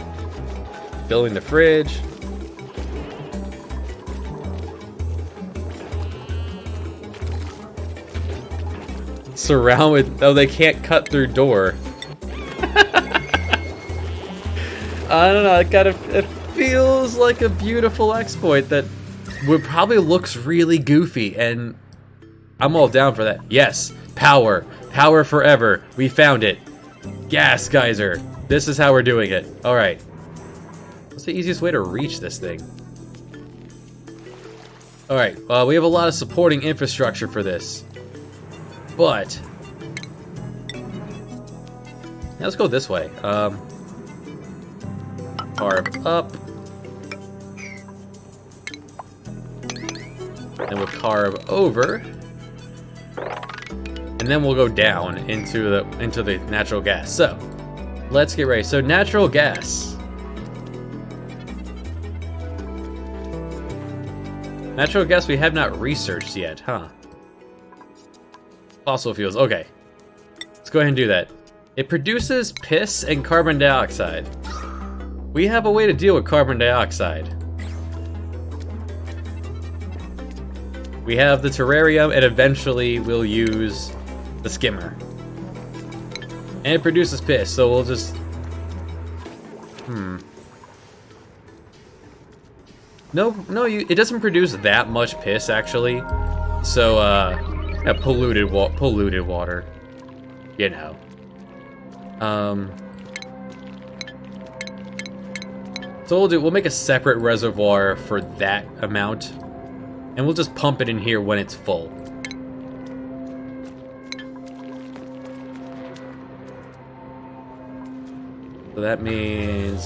Filling the fridge. Surround with... Oh, they can't cut through door. I don't know, it feels like a beautiful exploit that would probably looks really goofy, and I'm all down for that. Yes, power. Power forever. We found it. Gas geyser. This is how we're doing it. Alright. What's the easiest way to reach this thing? Alright, we have a lot of supporting infrastructure for this. But... Now let's go this way. Carve up. And we'll carve over. And then we'll go down into the natural gas. So, let's get ready. So, natural gas. Natural gas we have not researched yet, huh? Fossil fuels, okay. Let's go ahead and do that. It produces piss and carbon dioxide. We have a way to deal with carbon dioxide. We have the terrarium, and eventually we'll use the skimmer. And it produces piss, so we'll just... No, it doesn't produce that much piss, actually. So, yeah, polluted water. You know. So we'll make a separate reservoir for that amount. And we'll just pump it in here when it's full. So that means...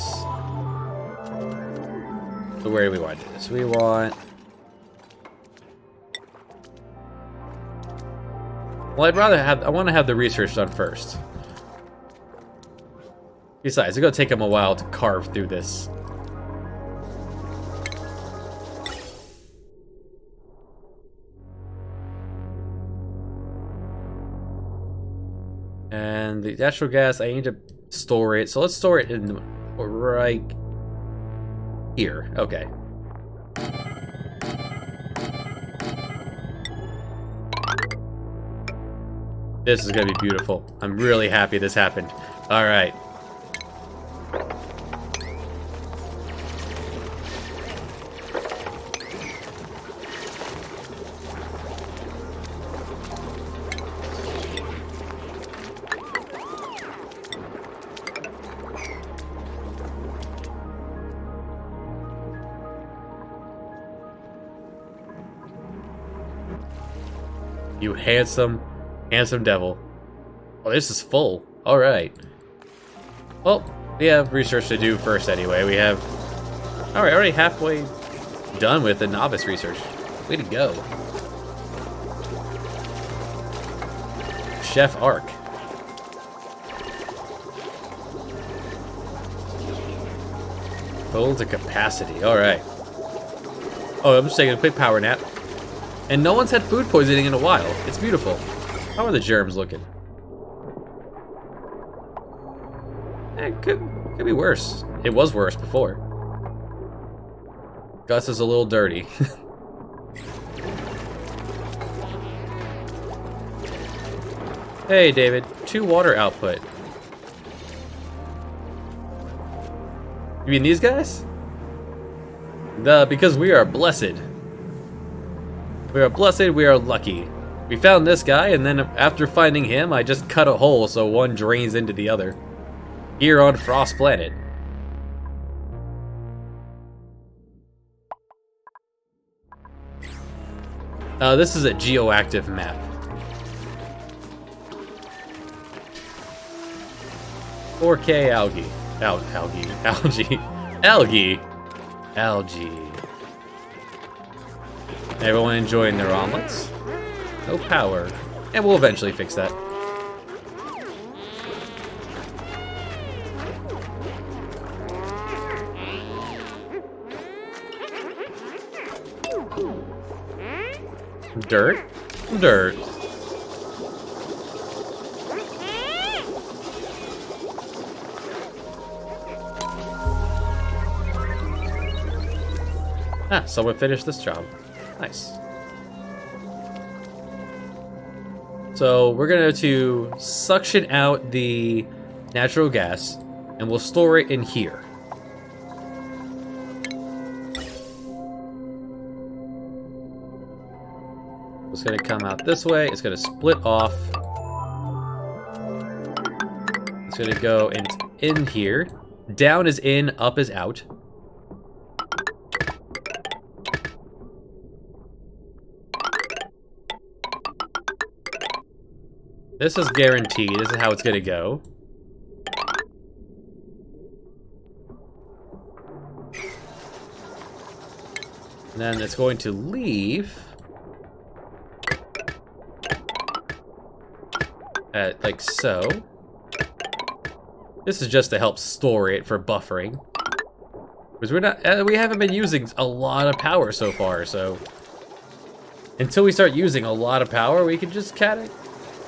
So where do we want this? We want... Well, I want to have the research done first. Besides, it's going to take them a while to carve through this. And the natural gas, I need to store it. So let's store it in right here. Okay. This is gonna be beautiful. I'm really happy this happened. All right. You handsome devil. Oh, this is full. Alright. Well, we have research to do first anyway. We have... Alright, already halfway done with the novice research. Way to go. Chef Ark. Full to capacity. Alright. Oh, I'm just taking a quick power nap. And no one's had food poisoning in a while. It's beautiful. How are the germs looking? It could be worse. It was worse before. Gus is a little dirty. Hey, David. 2 water output. You mean these guys? Because we are blessed. We are blessed, we are lucky. We found this guy, and then after finding him, I just cut a hole so one drains into the other. Here on Frost Planet. This is a geoactive map. "4K algae. Algae. Everyone enjoying their omelets. No power. And we'll eventually fix that. Dirt? Dirt. Ah, someone finished this job. Nice. So we're going to suction out the natural gas, and we'll store it in here. It's going to come out this way. It's going to split off. It's going to go in here. Down is in, up is out. This is guaranteed. This is how it's going to go. And then it's going to leave like so. This is just to help store it for buffering. Because we haven't been using a lot of power so far, so until we start using a lot of power, we can just kind of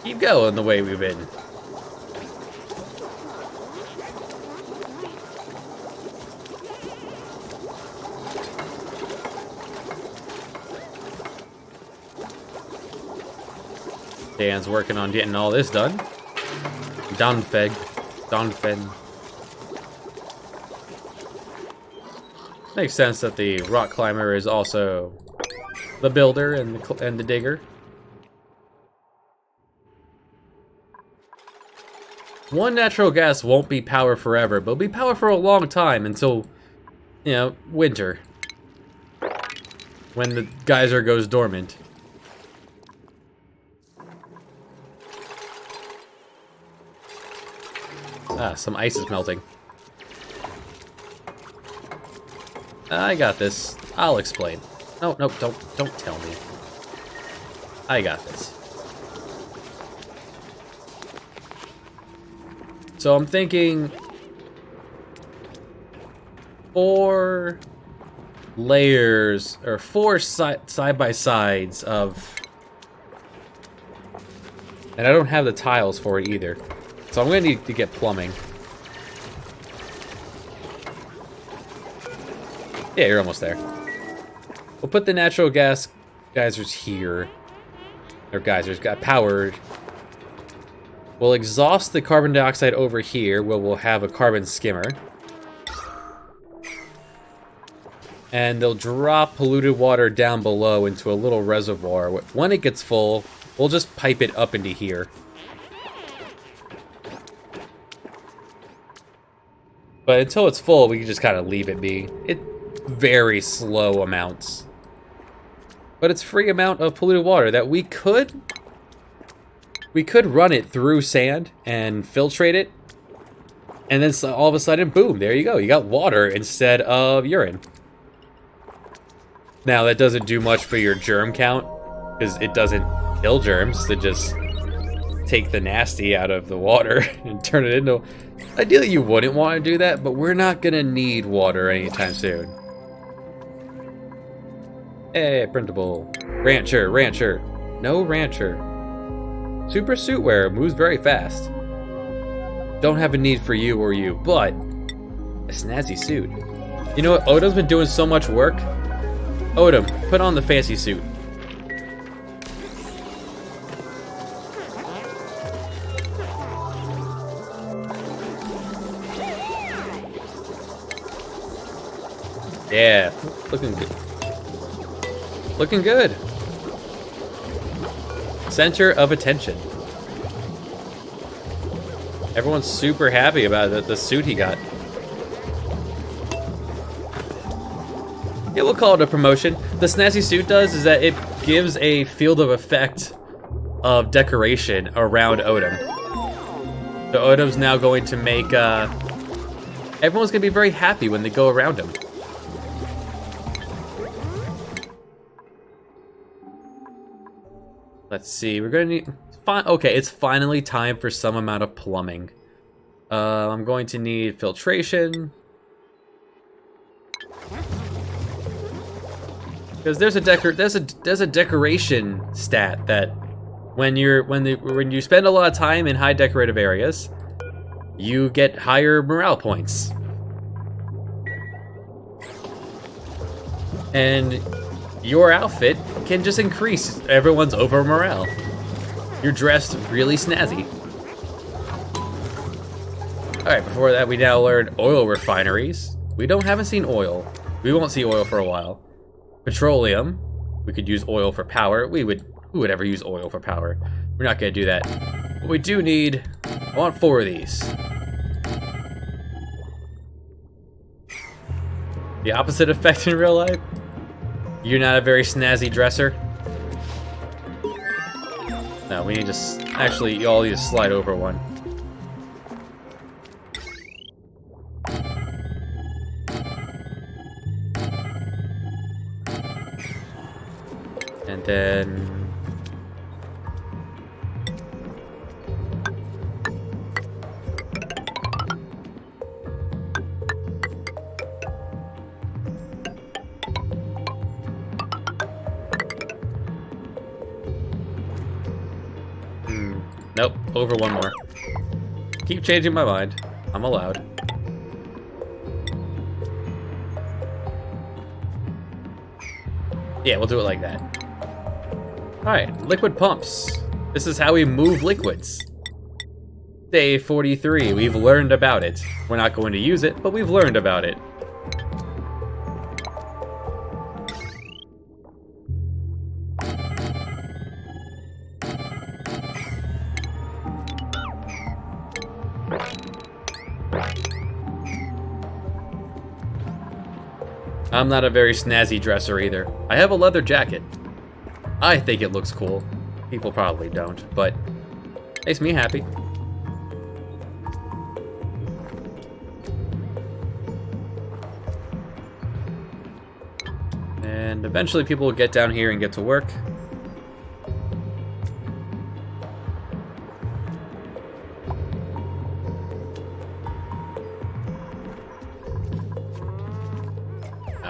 keep going the way we've been. Dan's working on getting all this done. Donfen. Makes sense that the rock climber is also the builder and the digger. One natural gas won't be power forever, but it'll be power for a long time until, you know, winter. When the geyser goes dormant. Ah, some ice is melting. I got this. I'll explain. No, don't tell me. I got this. So I'm thinking 4 layers or 4 side by sides of, and I don't have the tiles for it either. So I'm gonna need to get plumbing. Yeah, you're almost there. We'll put the natural gas geysers here. Or geysers, got powered. We'll exhaust the carbon dioxide over here, where we'll have a carbon skimmer. And they'll drop polluted water down below into a little reservoir. When it gets full, we'll just pipe it up into here. But until it's full, we can just kind of leave it be. It's very slow amounts. But it's free amount of polluted water that we could run it through sand and filtrate it. And then all of a sudden, boom, there you go. You got water instead of urine. Now, that doesn't do much for your germ count, because it doesn't kill germs. It just take the nasty out of the water and turn it into... Ideally, you wouldn't want to do that, but we're not going to need water anytime soon. Hey, printable. Rancher. No rancher. Super suit wearer moves very fast. Don't have a need for you or you, but a snazzy suit. You know what? Odom's been doing so much work. Odom, put on the fancy suit. Yeah, looking good. Looking good. Center of attention. Everyone's super happy about the suit he got. Yeah, we'll call it a promotion. The snazzy suit does is that it gives a field of effect of decoration around Odom. So Odom's now going to make, everyone's going to be very happy when they go around him. Let's see, we're gonna need... Okay, it's finally time for some amount of plumbing. I'm going to need filtration. Because there's a decoration stat that when you spend a lot of time in high decorative areas, you get higher morale points. And your outfit can just increase everyone's overall morale. You're dressed really snazzy. Alright, before that we now learned oil refineries. Haven't seen oil. We won't see oil for a while. Petroleum. We could use oil for power. Who would ever use oil for power? We're not gonna do that. But we do need, I want 4 of these. The opposite effect in real life? You're not a very snazzy dresser? No, we need to, actually, you all need to slide over one. And then... Nope, over one more. Keep changing my mind. I'm allowed. Yeah, we'll do it like that. Alright, liquid pumps. This is how we move liquids. Day 43, we've learned about it. We're not going to use it, but we've learned about it. I'm not a very snazzy dresser either. I have a leather jacket. I think it looks cool. People probably don't, but makes me happy. And eventually people will get down here and get to work.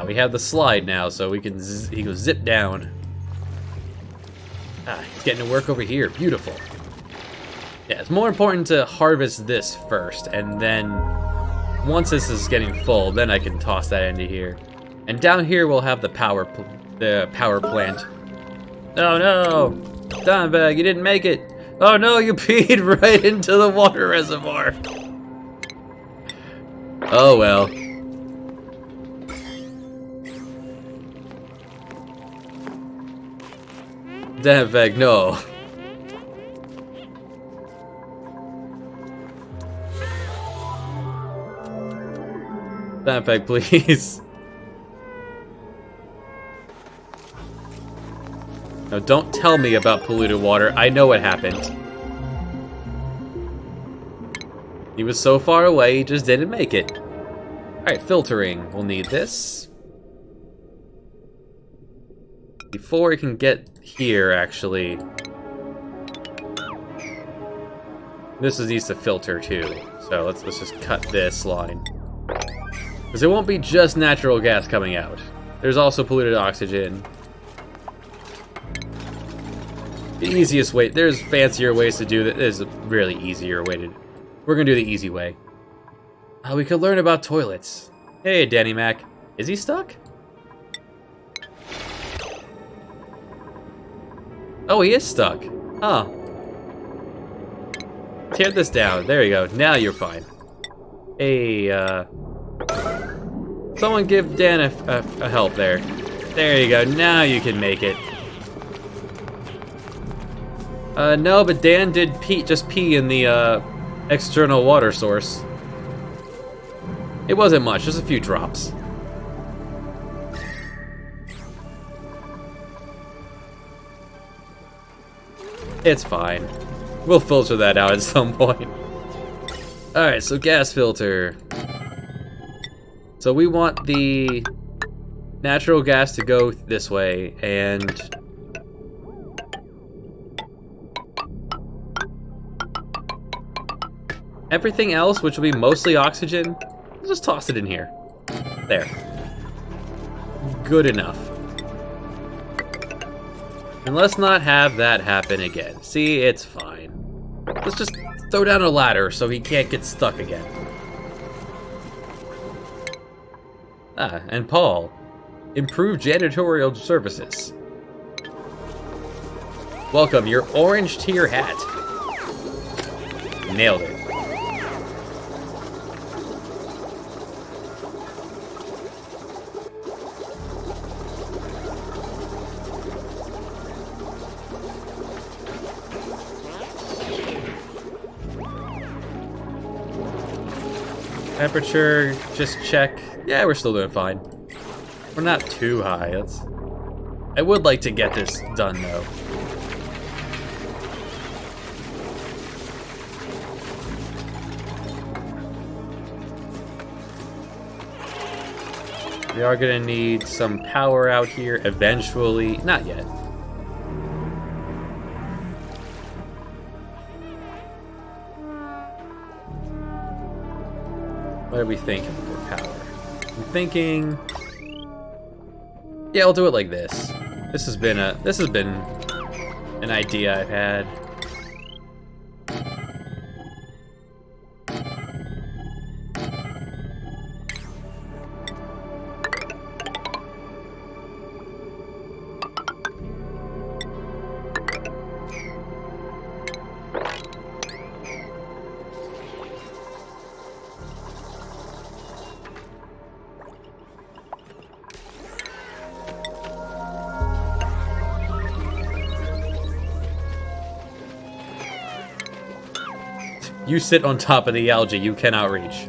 We have the slide now, so we can he goes zip down. Ah, he's getting to work over here. Beautiful. Yeah, it's more important to harvest this first, and then once this is getting full, then I can toss that into here. And down here we'll have the power plant. Oh no, Diamondbag, you didn't make it. Oh no, you peed right into the water reservoir. Oh well. Diamondbag, no. Diamondbag, please. No, don't tell me about polluted water. I know what happened. He was so far away, he just didn't make it. Alright, filtering. We'll need this. Before we can get here, actually. This needs to filter too. So let's just cut this line. Because it won't be just natural gas coming out. There's also polluted oxygen. The easiest way, there's fancier ways to do this. There's a really easier way to, we're gonna do the easy way. We could learn about toilets. Hey, Danny Mac. Is he stuck? Oh, he is stuck. Huh. Tear this down. There you go. Now you're fine. Hey, someone give Dan a help there. There you go. Now you can make it. No, but Dan did just pee in the, external water source. It wasn't much, just a few drops. It's fine. We'll filter that out at some point. Alright, so gas filter. So we want the natural gas to go this way, and Everything else, which will be mostly oxygen, we'll just toss it in here. There. Good enough. And let's not have that happen again. See, it's fine. Let's just throw down a ladder so he can't get stuck again. Ah, and Paul. Improved janitorial services. Welcome, your orange tier hat. Nailed it. Temperature, just check. Yeah, we're still doing fine. We're not too high. I would like to get this done, though. We are gonna need some power out here eventually. Not yet. What are we thinking for power? I'm thinking, yeah, I'll do it like this. This has been an idea I've had. You sit on top of the algae you cannot reach.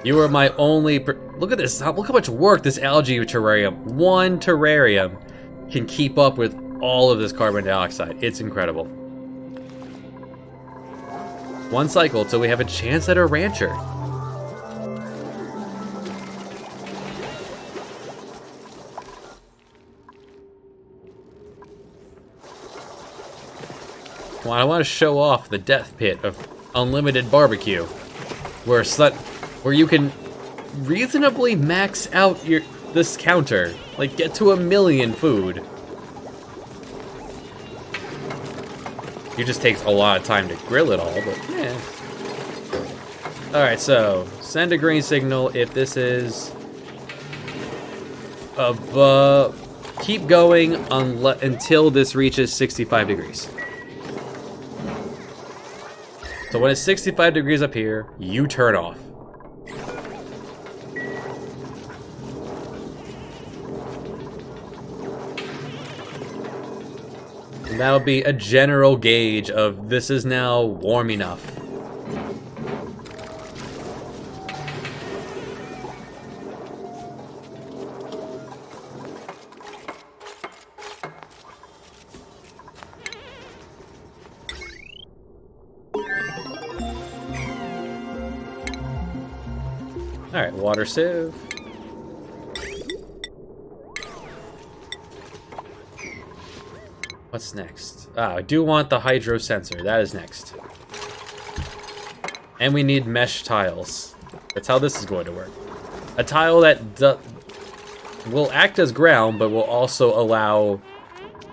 You are my only... Look at this. Look how much work this algae terrarium, one terrarium, can keep up with all of this carbon dioxide. It's incredible. One cycle till we have a chance at a rancher. Well, I want to show off the death pit of unlimited barbecue, where you can reasonably max out this counter, like get to 1,000,000 food. It just takes a lot of time to grill it all, but yeah. All right, so send a green signal if this is above. Keep going until this reaches 65 degrees. So when it's 65 degrees up here, you turn off. And that'll be a general gauge of this is now warm enough. Alright, water sieve. What's next? Ah, I do want the hydro sensor. That is next. And we need mesh tiles. That's how this is going to work. A tile that will act as ground, but will also allow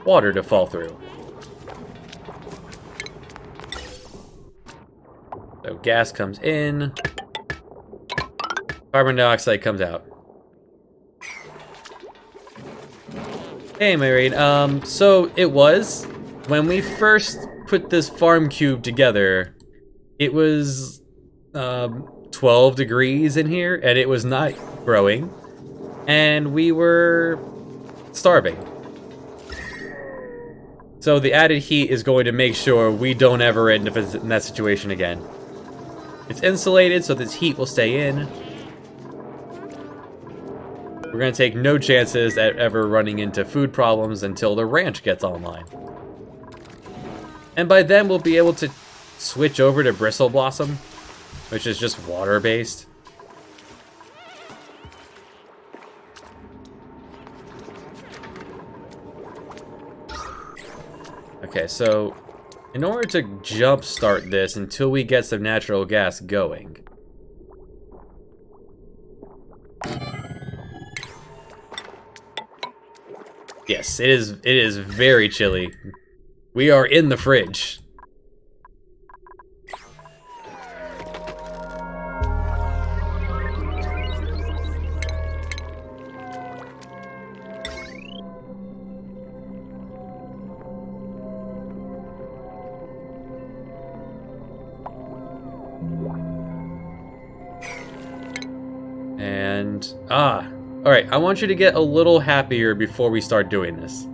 water to fall through. So gas comes in. Carbon dioxide comes out. Hey, Marine. So it was when we first put this farm cube together, it was 12 degrees in here, and it was not growing, and we were starving. So the added heat is going to make sure we don't ever end up in that situation again. It's insulated, so this heat will stay in. We're going to take no chances at ever running into food problems until the ranch gets online. And by then, we'll be able to switch over to Bristle Blossom, which is just water-based. Okay, so In order to jumpstart this until we get some natural gas going. Yes, it is very chilly. We are in the fridge. And, alright, I want you to get a little happier before we start doing this.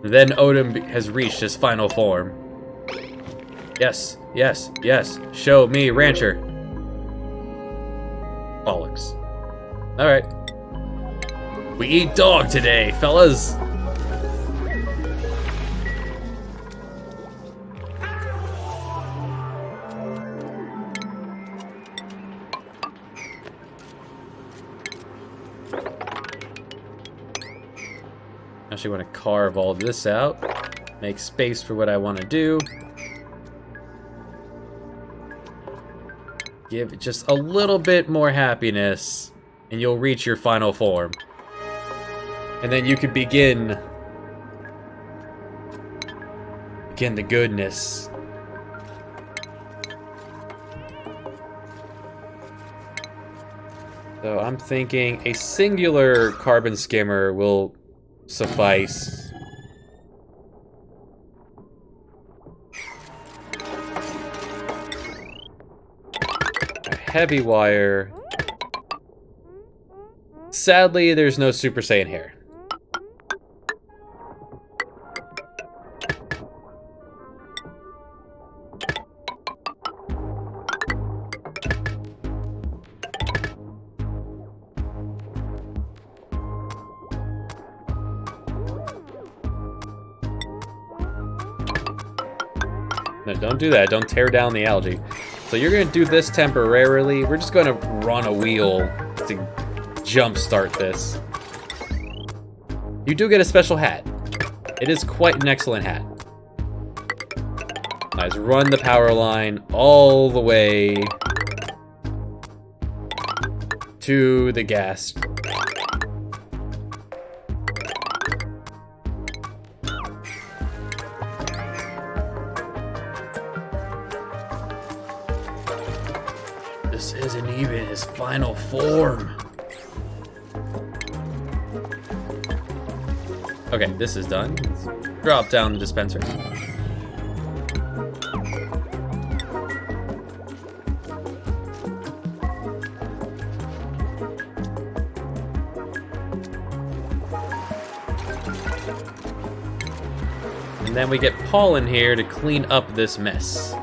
Then Odin has reached his final form. Yes, yes, yes, show me rancher. Bollocks. Alright. We eat dog today, fellas! Actually want to carve all this out, make space for what I want to do. Give it just a little bit more happiness, and you'll reach your final form. And then you can begin the goodness. So I'm thinking a singular carbon skimmer will suffice. A heavy wire. Sadly, there's no Super Saiyan hair. No, don't do that. Don't tear down the algae. So you're going to do this temporarily. We're just going to run a wheel to jumpstart this. You do get a special hat. It is quite an excellent hat. Let's run the power line all the way to the gas. This isn't even his final form. Okay, this is done. Let's drop down the dispenser. And then we get Paul in here to clean up this mess.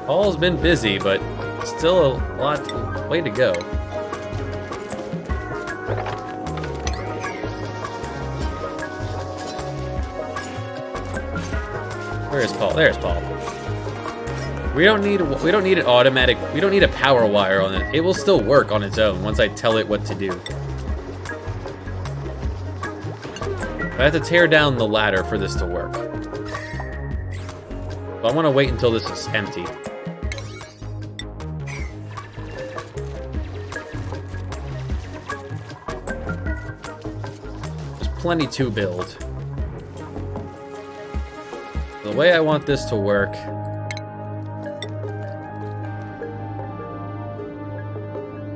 Paul's been busy, but still a way to go. Where is Paul? There's Paul. We don't need an automatic. We don't need a power wire on it. It will still work on its own once I tell it what to do. I have to tear down the ladder for this to work. So I want to wait until this is empty. Plenty to build. The way I want this to work,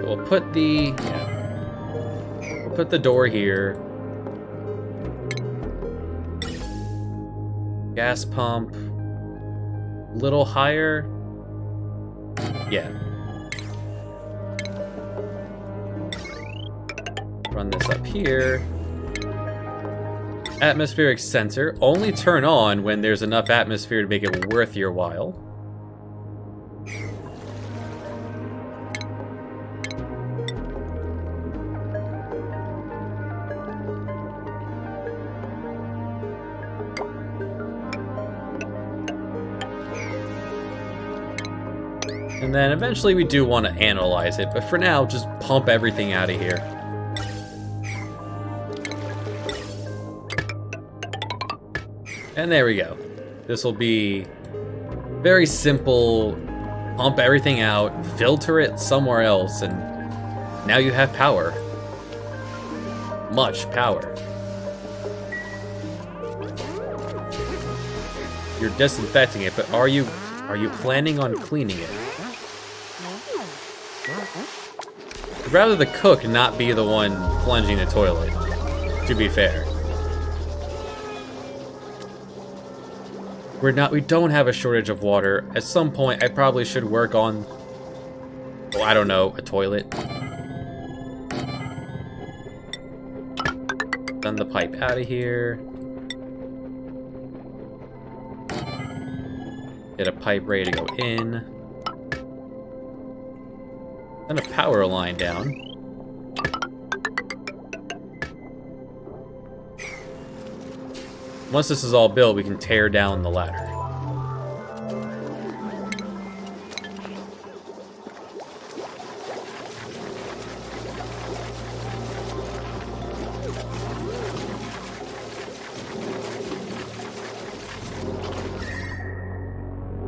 we'll put the door here. Gas pump a little higher. Yeah. Run this up here. Atmospheric sensor, only turn on when there's enough atmosphere to make it worth your while. And then eventually we do want to analyze it, but for now, just pump everything out of here. And there we go. This will be very simple. Pump everything out, filter it somewhere else, and now you have power. Much power. You're disinfecting it, but are you planning on cleaning it? I'd rather the cook not be the one plunging the toilet, to be fair. We don't have a shortage of water. At some point, I probably should work on, oh, I don't know, a toilet. Send the pipe out of here. Get a pipe ready to go in. And a power line down. Once this is all built, we can tear down the ladder.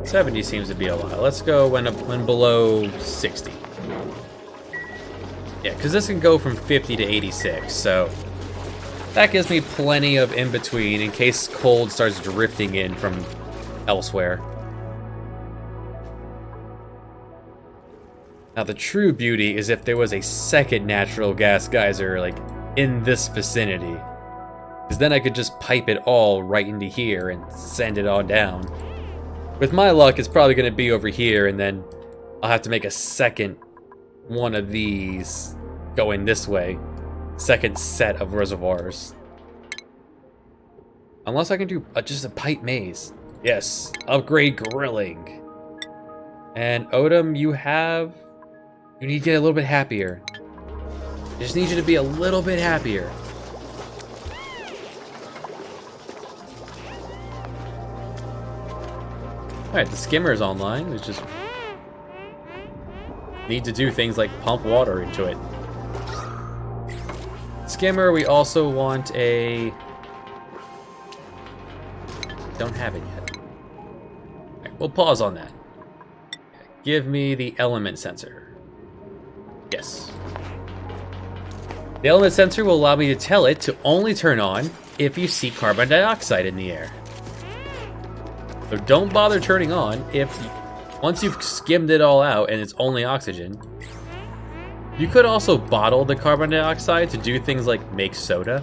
$70 seems to be a lot. Let's go when below 60. Yeah, because this can go from 50 to 86, so that gives me plenty of in-between in case cold starts drifting in from elsewhere. Now the true beauty is if there was a second natural gas geyser, like, in this vicinity. Because then I could just pipe it all right into here and send it on down. With my luck, it's probably going to be over here, and then I'll have to make a second one of these going this way. Second set of reservoirs. Unless I can do just a pipe maze. Yes, upgrade grilling. And Odom, you need to get a little bit happier. I just need you to be a little bit happier. Alright, the skimmer is online. We just need to do things like pump water into it. Skimmer, we also want a... Don't have it yet. Alright, we'll pause on that. Give me the element sensor. Yes. The element sensor will allow me to tell it to only turn on if you see carbon dioxide in the air. So don't bother turning on once you've skimmed it all out and it's only oxygen. You could also bottle the carbon dioxide to do things like make soda.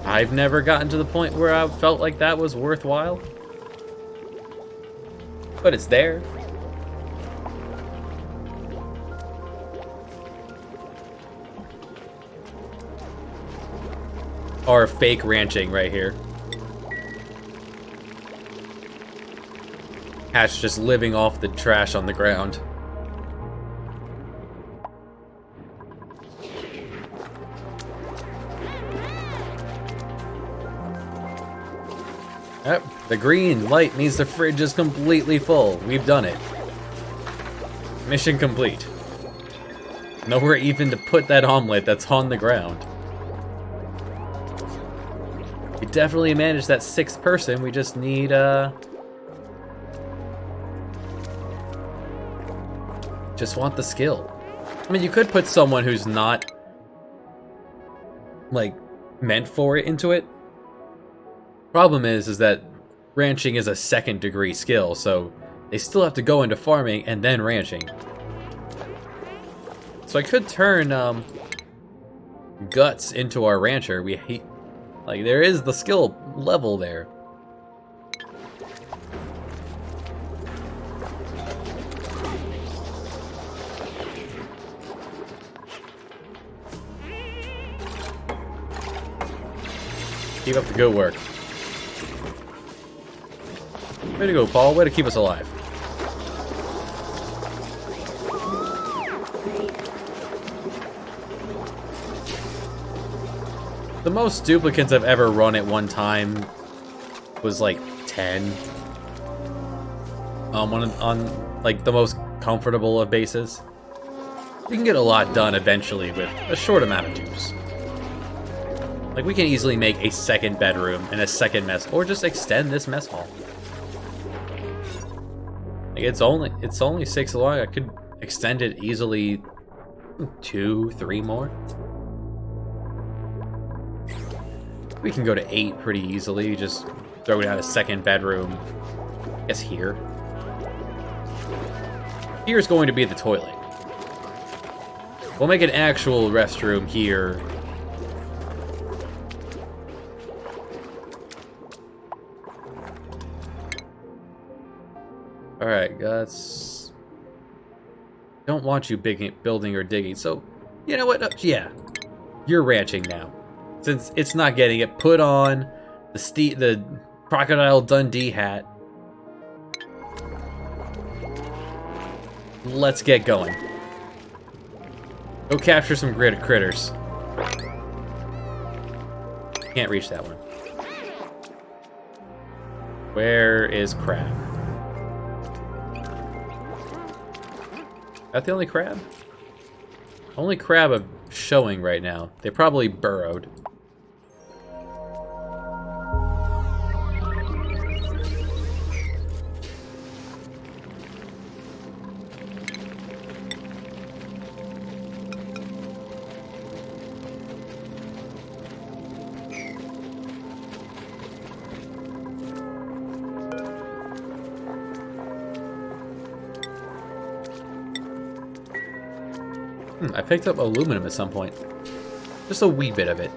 I've never gotten to the point where I felt like that was worthwhile. But it's there. Or fake ranching right here. Hatch just living off the trash on the ground. Yep, the green light means the fridge is completely full. We've done it. Mission complete. Nowhere even to put that omelet that's on the ground. We definitely managed that sixth person. We just need, just want the skill. I mean, you could put someone who's not, like, meant for it into it. Problem is that ranching is a second degree skill, so they still have to go into farming and then ranching. So I could turn, Guts into our rancher. Like, there is the skill level there. Keep up the good work. Way to go, Paul. Way to keep us alive. The most duplicates I've ever run at one time was like 10. On like the most comfortable of bases. You can get a lot done eventually with a short amount of tubes. Like, we can easily make a second bedroom and a second mess, or just extend this mess hall. Like, it's only 6 long. I could extend it easily 2, 3 more. We can go to 8 pretty easily. Just throw down a second bedroom. I guess here. Here's going to be the toilet. We'll make an actual restroom here. Alright, guys. Don't want you building or digging, so you know what? Yeah. You're ranching now. Since it's not getting it, put on the Crocodile Dundee hat. Let's get going. Go capture some critters. Can't reach that one. Where is Crab? That the only crab? Only crab of showing right now. They probably burrowed. I picked up aluminum at some point. Just a wee bit of it.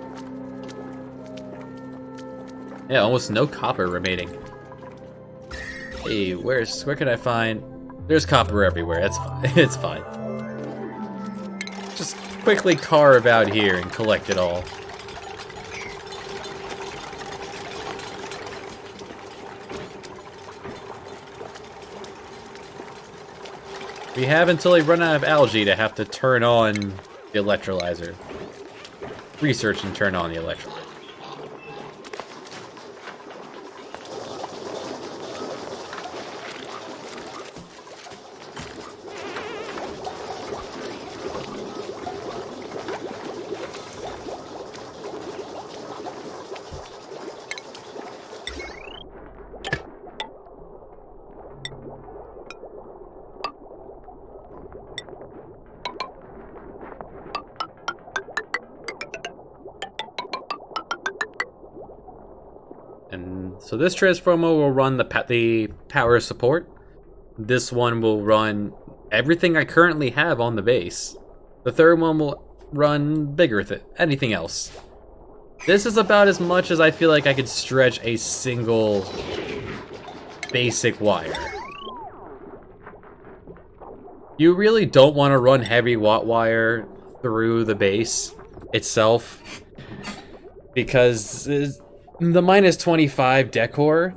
Yeah, almost no copper remaining. Hey, where can I find... There's copper everywhere, that's fine. It's fine. Just quickly carve out here and collect it all. We have until they run out of algae to have to turn on the electrolyzer. Research and turn on the electrolyzer. And so this transformer will run the power support. This one will run everything I currently have on the base. The third one will run anything else. This is about as much as I feel like I could stretch a single basic wire. You really don't want to run heavy watt wire through the base itself, because the minus 25 decor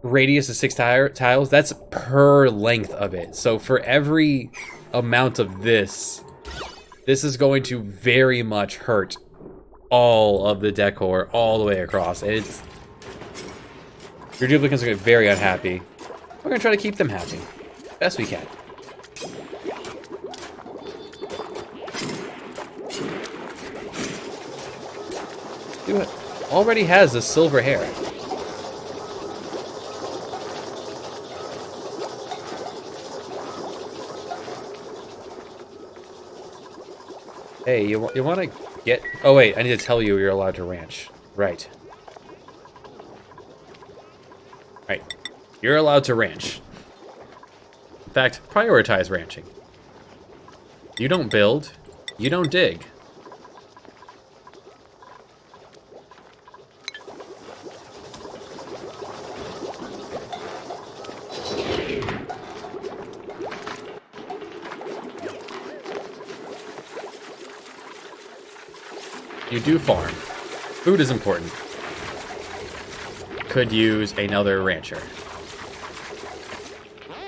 radius of 6 tiles, that's per length of it. So for every amount of this is going to very much hurt all of the decor all the way across. Your duplicants are going to get very unhappy. We're going to try to keep them happy. Best we can. Do it. Already has the silver hair. Hey, you want to get... Oh wait, I need to tell you you're allowed to ranch. Right. Right. You're allowed to ranch. In fact, prioritize ranching. You don't build. You don't dig. You do farm. Food is important. Could use another rancher.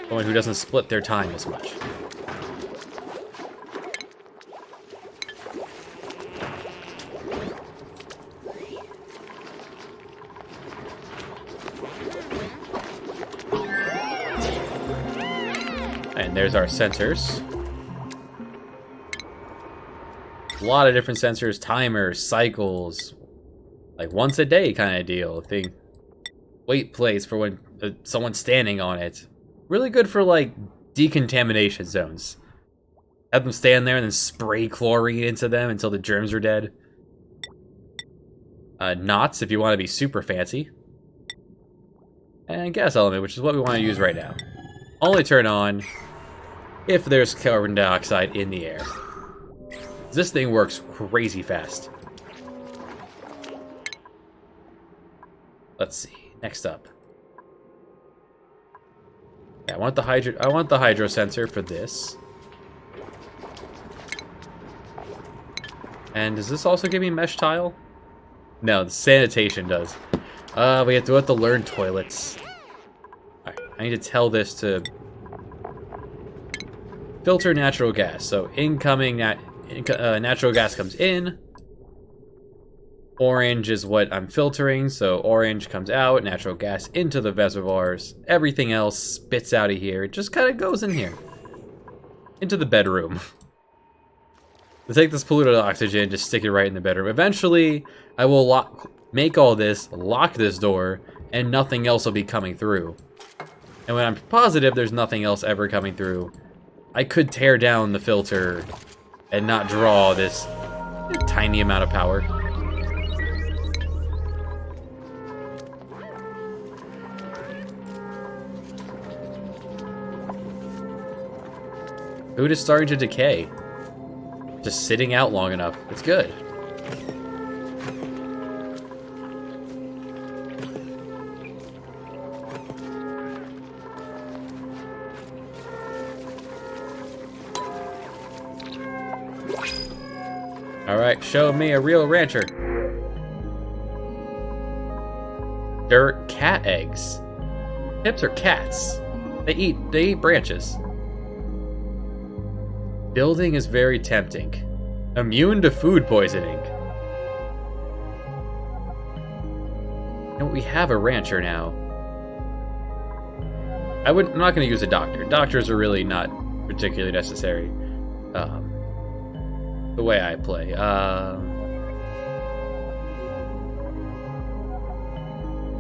Someone who doesn't split their time as much. And there's our sensors. A lot of different sensors, timers, cycles, Like once a day kind of deal thing. Wait place for when someone's standing on it. Really good for like decontamination zones. Have them stand there and then spray chlorine into them until the germs are dead. Knots if you want to be super fancy. And gas element, which is what we want to use right now. Only turn on if there's carbon dioxide in the air. This thing works crazy fast. Let's see. Next up. Yeah, I want the hydro sensor for this. And does this also give me mesh tile? No, the sanitation does. We have to learn toilets. Alright, I need to tell this to filter natural gas. So incoming natural gas comes in. Orange is what I'm filtering, so orange comes out, natural gas into the reservoirs. Everything else spits out of here. It just kind of goes in here. Into the bedroom. To take this polluted oxygen, just stick it right in the bedroom. Eventually, I will make all this, lock this door, and nothing else will be coming through. And when I'm positive there's nothing else ever coming through, I could tear down the filter and not draw this tiny amount of power. Food is starting to decay. Just sitting out long enough. It's good. Alright, show me a real rancher. Dirt cat eggs. Hips are cats. They eat branches. Building is very tempting. Immune to food poisoning. And we have a rancher now. I'm not going to use a doctor. Doctors are really not particularly necessary. The way I play.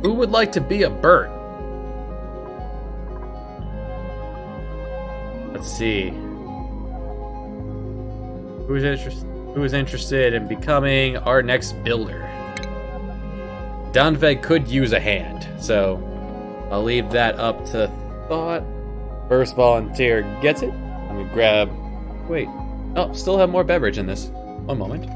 Who would like to be a bird? Let's see. Who is interested in becoming our next builder? Danveg could use a hand, so I'll leave that up to thought. First volunteer gets it. Let me grab... Wait. Oh, still have more beverage in this. One moment.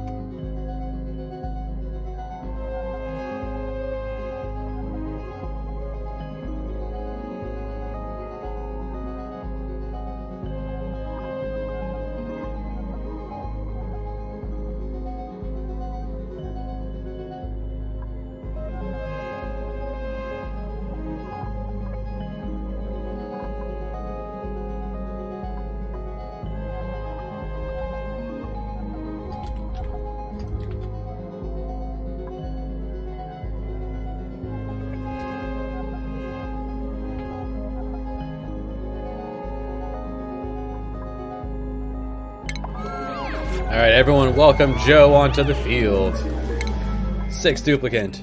Alright, everyone, welcome Joe onto the field. 6 duplicant.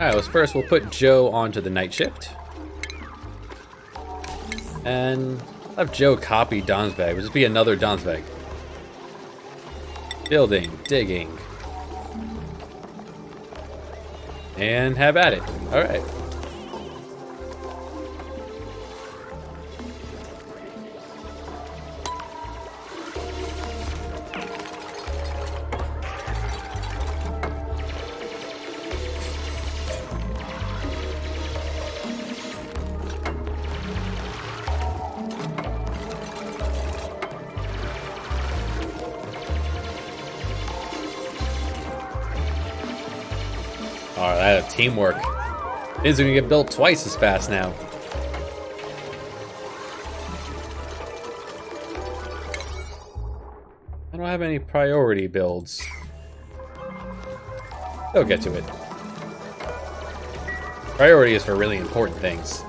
Alright, first we'll put Joe onto the night shift. And have Joe copy Donsveg. It'll just be another Donsveg. Building, digging. And have at it. Alright. Alright, teamwork. Things are gonna get built twice as fast now. I don't have any priority builds. They'll get to it. Priority is for really important things.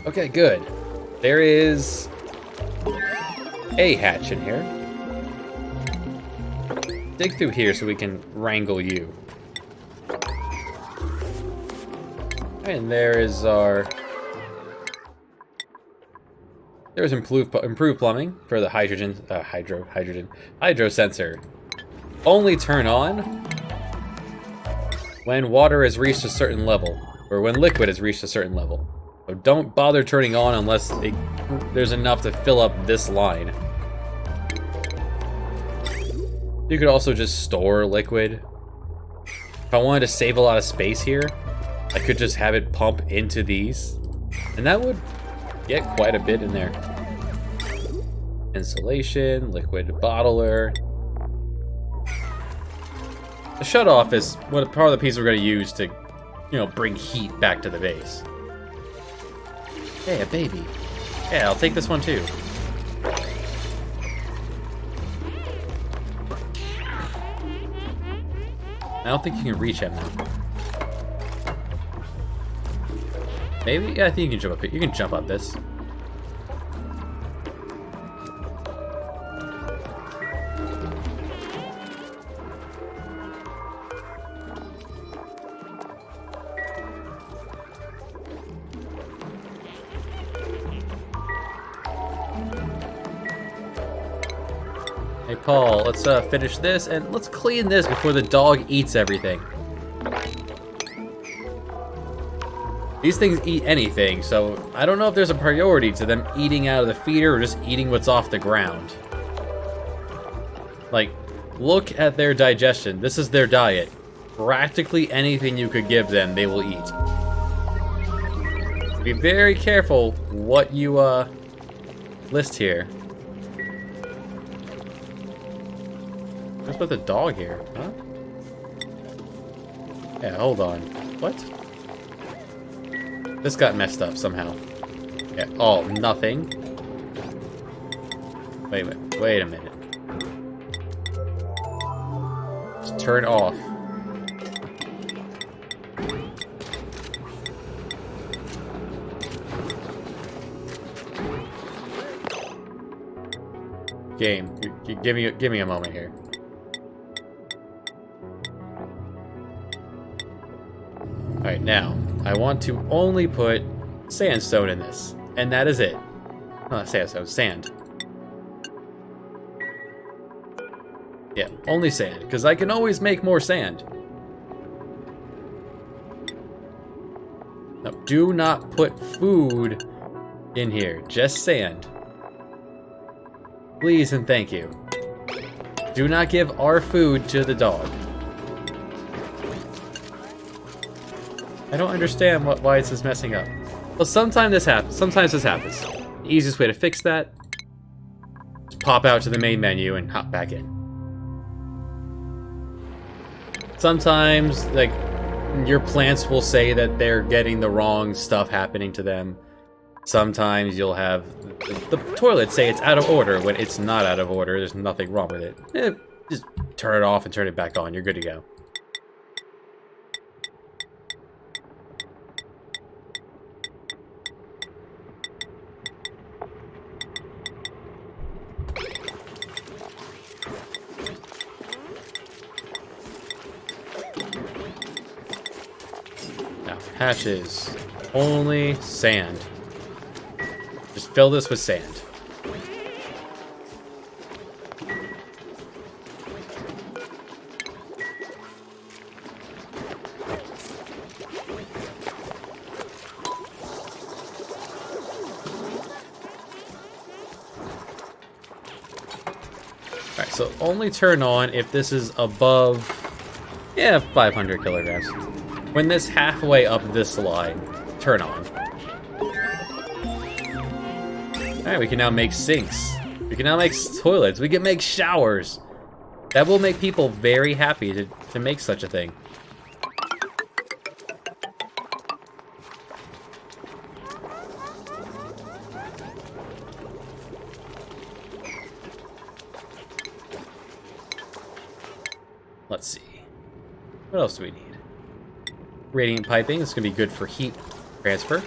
Okay, good. There is a hatch in here. Dig through here so we can wrangle you. And there is our... There's improved plumbing for the hydro sensor. Only turn on when water has reached a certain level, or when liquid has reached a certain level. So don't bother turning on unless there's enough to fill up this line. You could also just store liquid. If I wanted to save a lot of space here, I could just have it pump into these, and that would get quite a bit in there. Insulation, liquid bottler. The shutoff is part of the piece we're going to use to, bring heat back to the base. Hey, a baby. Yeah, I'll take this one too. I don't think you can reach him now. Maybe? Yeah, I think you can jump up. You can jump up this. Hey, Paul, let's finish this and let's clean this before the dog eats everything. These things eat anything, so I don't know if there's a priority to them eating out of the feeder or just eating what's off the ground. Like, look at their digestion. This is their diet. Practically anything you could give them, they will eat. Be very careful what you list here. What's with the dog here? Huh? Yeah, hold on. What? This got messed up somehow. Yeah. Oh, nothing. Wait a minute. Wait a minute. Just turn off. Game. Give me a moment here. Alright, now, I want to only put sandstone in this, and that is it. Not sandstone, sand. Yeah, only sand, because I can always make more sand. No, do not put food in here, just sand. Please and thank you. Do not give our food to the dog. I don't understand why this is messing up. Well, sometimes this happens. The easiest way to fix that is pop out to the main menu and hop back in. Sometimes, like, your plants will say that they're getting the wrong stuff happening to them. Sometimes you'll have the toilet say it's out of order when it's not out of order. There's nothing wrong with it. Just turn it off and turn it back on. You're good to go. Hatches. Only sand. Just fill this with sand. Alright, so only turn on if this is above, 500 kilograms. When this halfway up this line, turn on. Alright, we can now make sinks. We can now make toilets. We can make showers. That will make people very happy to make such a thing. Let's see. What else do we need? Radiant piping. This is going to be good for heat transfer.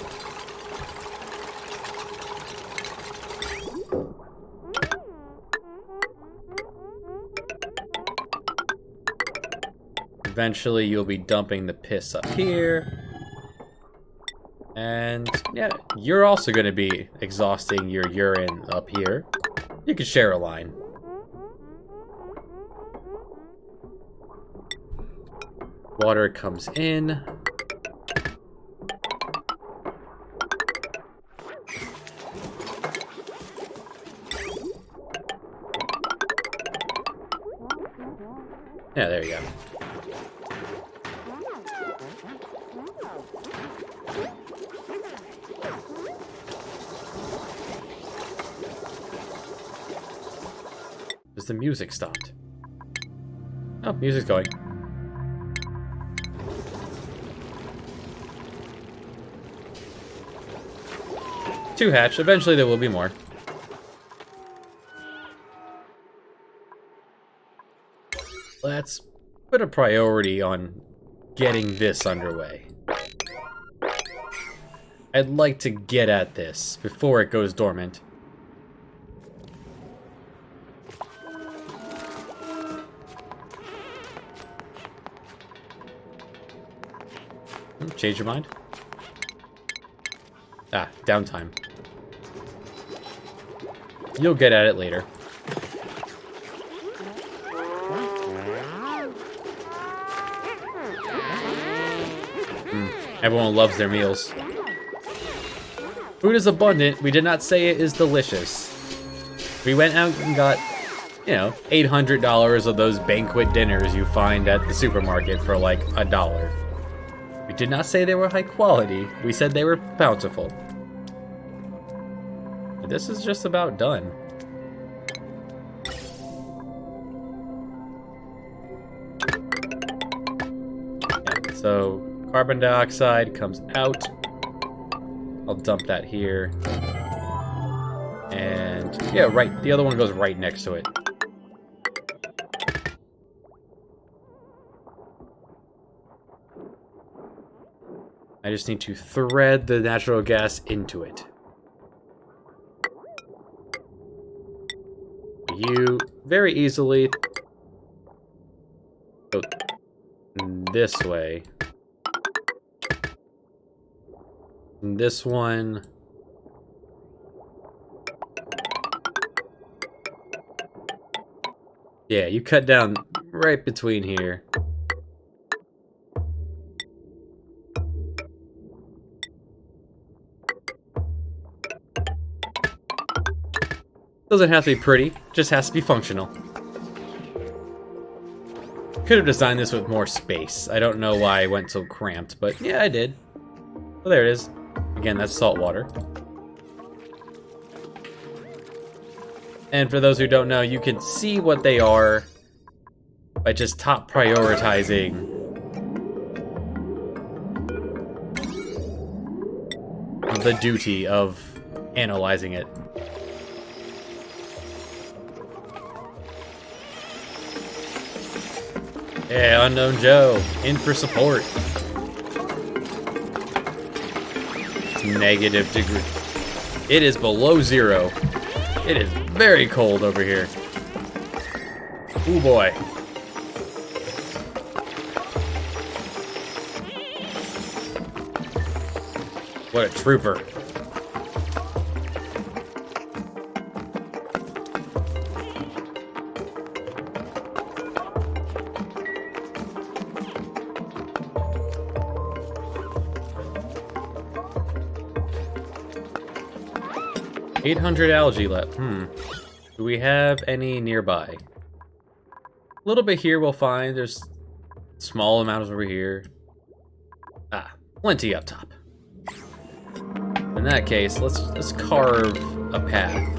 Eventually, you'll be dumping the piss up here. And, yeah, you're also going to be exhausting your urine up here. You can share a line. Water comes in. Yeah, there you go. Because the music stopped. Oh, music's going. Two hatch. Eventually there will be more. Let's put a priority on getting this underway. I'd like to get at this before it goes dormant. Change your mind? Ah, downtime. You'll get at it later. Everyone loves their meals. Food is abundant. We did not say it is delicious. We went out and got, you know, $800 of those banquet dinners you find at the supermarket for like $1. We did not say they were high quality. We said they were bountiful. This is just about done. Yeah, so carbon dioxide comes out. I'll dump that here. And yeah, right, the other one goes right next to it. I just need to thread the natural gas into it. You very easily go this way. And this one. Yeah, you cut down right between here. Doesn't have to be pretty, just has to be functional. Could have designed this with more space. I don't know why I went so cramped, but yeah, I did. Well, there it is. Again, that's salt water. And for those who don't know, you can see what they are by just top prioritizing the duty of analyzing it. Yeah, Unknown Joe, in for support. It's negative degree. It is below 0. It is very cold over here. Ooh boy. What a trooper. $800 algae left. Do we have any nearby? A little bit here we'll find. There's small amounts over here. Ah, plenty up top. In that case, let's carve a path.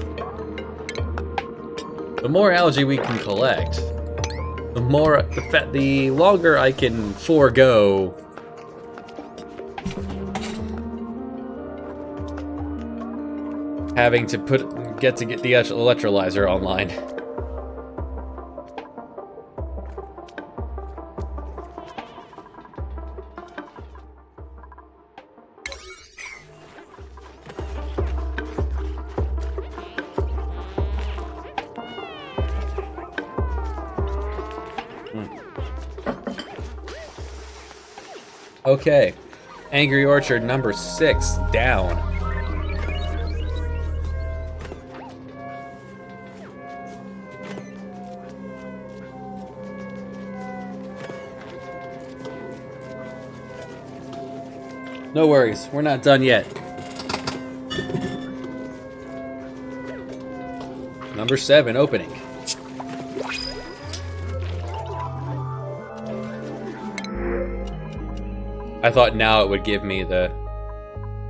The more algae we can collect, the longer I can forego having to get the electrolyzer online. Okay. Angry Orchard number 6 down. No worries, we're not done yet. Number 7 opening. I thought now it would give me the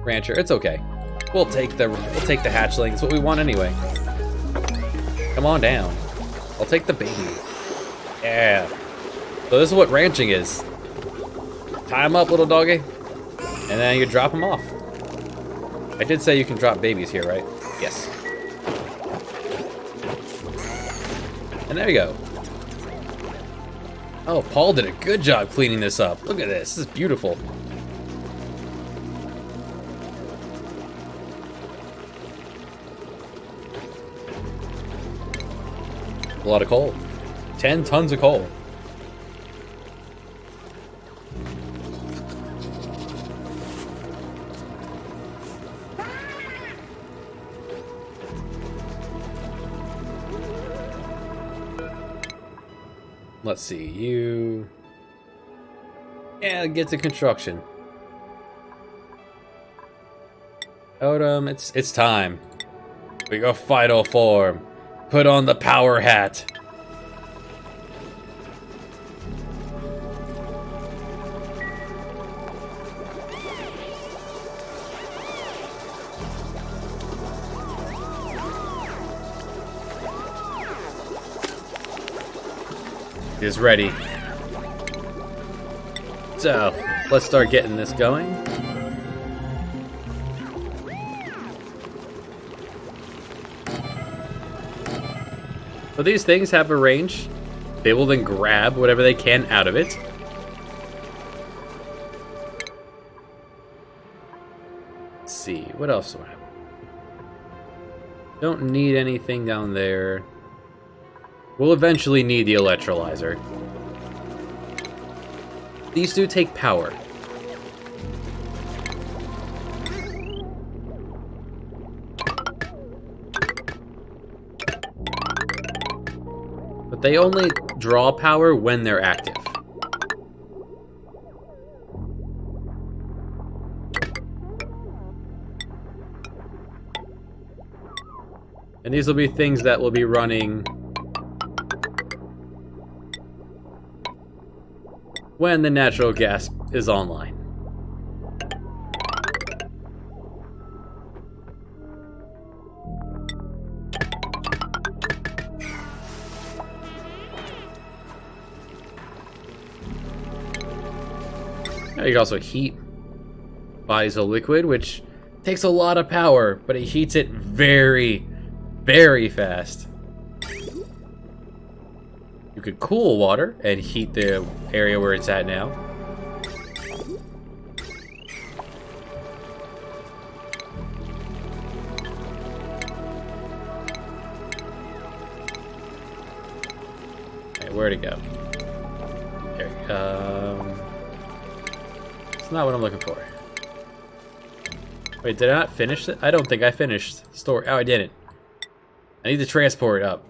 rancher. It's okay. We'll take the hatchling. It's what we want anyway. Come on down. I'll take the baby. Yeah. So this is what ranching is. Tie him up, little doggy, and then you drop him off. I did say you can drop babies here, right? Yes. And there you go. Oh, Paul did a good job cleaning this up. Look at this. This is beautiful. A lot of coal. 10 tons of coal. Let's see, you... Yeah, get to construction. Odom, it's time. We go final form. Put on the power hat. Is ready. So, let's start getting this going. So these things have a range. They will then grab whatever they can out of it. Let's see, what else do I have? Don't need anything down there. We'll eventually need the electrolyzer. These do take power. But they only draw power when they're active. And these will be things that will be running when the natural gas is online. Now you can also heat biodiesel liquid, which takes a lot of power, but it heats it very, very fast. You could cool water and heat the area where it's at now. Okay, where'd it go? There. It's not what I'm looking for. Wait, did I not finish it? I don't think I finished store. Oh, I didn't. I need to transport it up.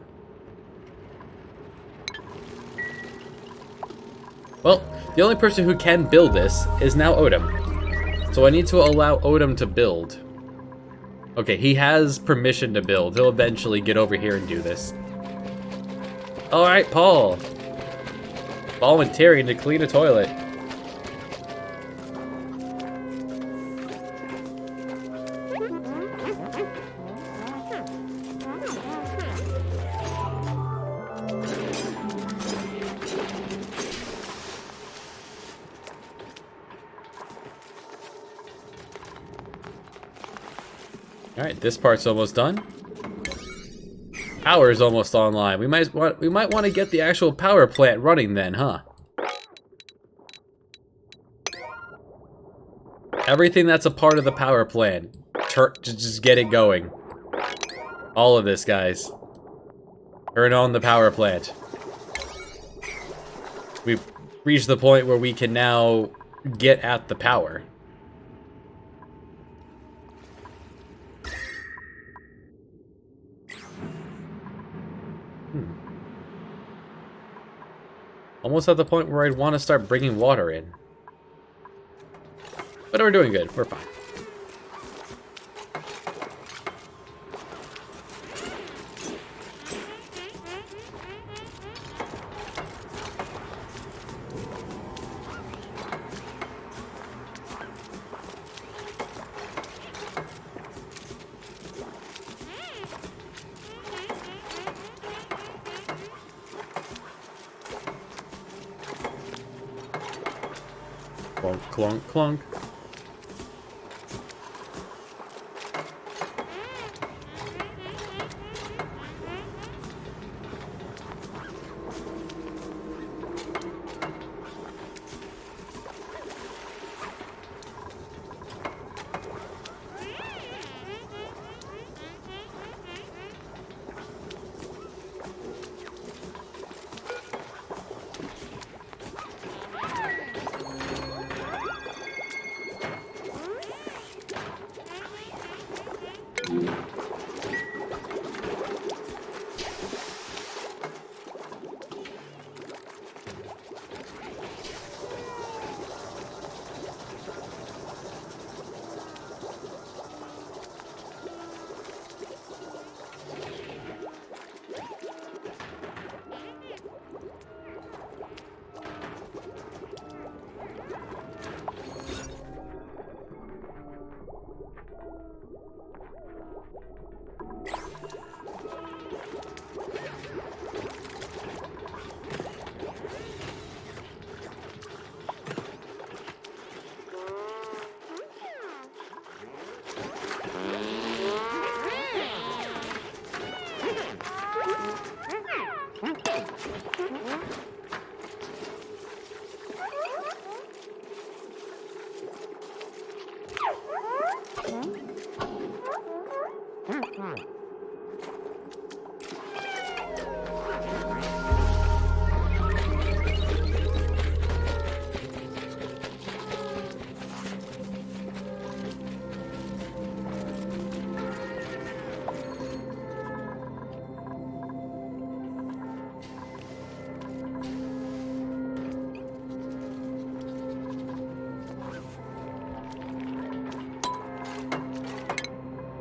Well, the only person who can build this is now Odom. So I need to allow Odom to build. Okay, he has permission to build. He'll eventually get over here and do this. Alright, Paul. Volunteering to clean a toilet. Alright, this part's almost done. Power is almost online. We might want to get the actual power plant running then, huh? Everything that's a part of the power plant, just get it going. All of this, guys. Turn on the power plant. We've reached the point where we can now get at the power. Almost at the point where I'd want to start bringing water in. But we're doing good. We're fine. Clunk, clunk, clunk.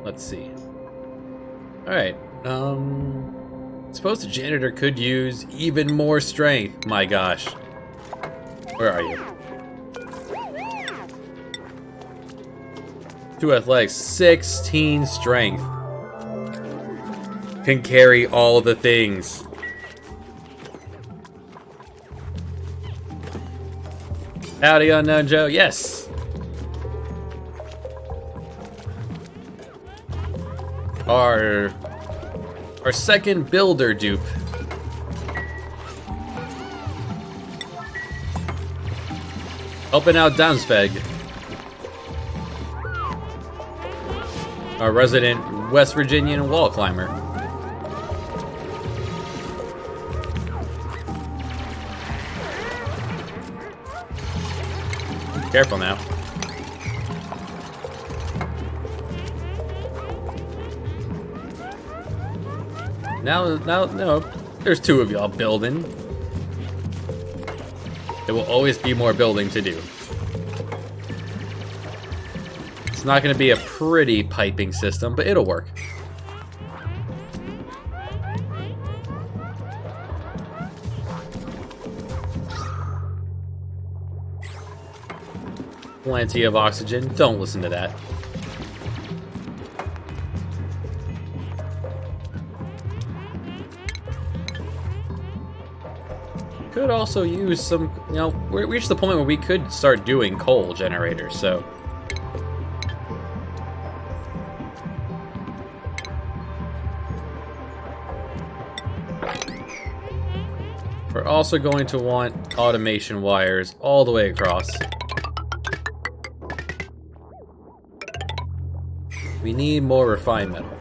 Let's see. Alright, suppose the janitor could use even more strength. My gosh. Where are you? 2 athletics, 16 strength. Can carry all the things. Howdy, Unknown Joe. Yes! Our second builder dupe. Helping out Dansveg. Our resident West Virginian wall climber. Careful now. No. There's 2 of y'all building. There will always be more building to do. It's not going to be a pretty piping system, but it'll work. Plenty of oxygen. Don't listen to that. Could also use some, we reached the point where we could start doing coal generators, so. We're also going to want automation wires all the way across. We need more refined metal.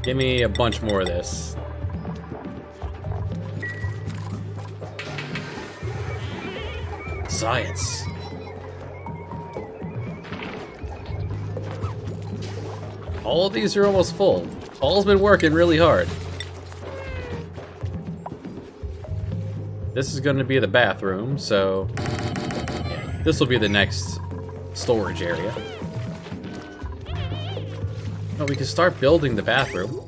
Give me a bunch more of this. Science. All of these are almost full. Paul's been working really hard. This is going to be the bathroom, so yeah, this will be the next storage area. Oh, we can start building the bathroom.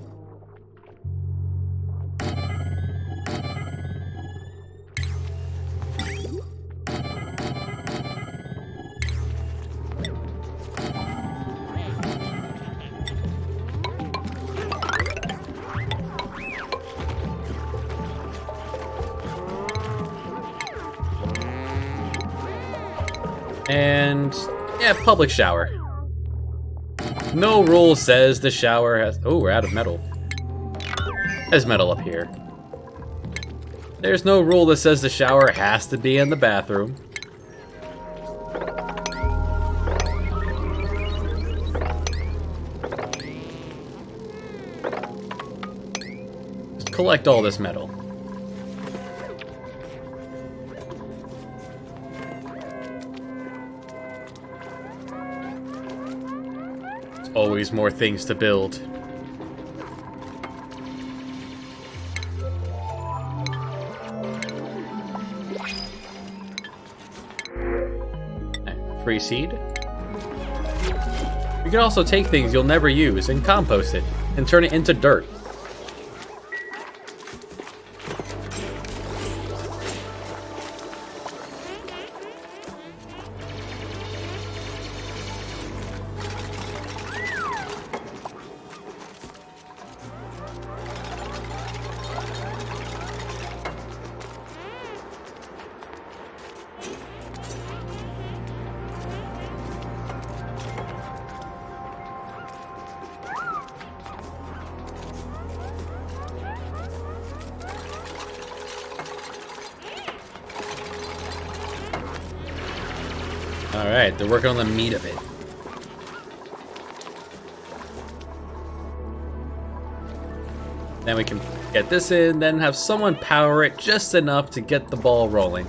And yeah, public shower. No rule says the shower has... Oh, we're out of metal. There's metal up here. There's no rule that says the shower has to be in the bathroom. Just collect all this metal. Always more things to build. Free seed. You can also take things you'll never use and compost it and turn it into dirt. Alright, they're working on the meat of it. Then we can get this in, then have someone power it just enough to get the ball rolling.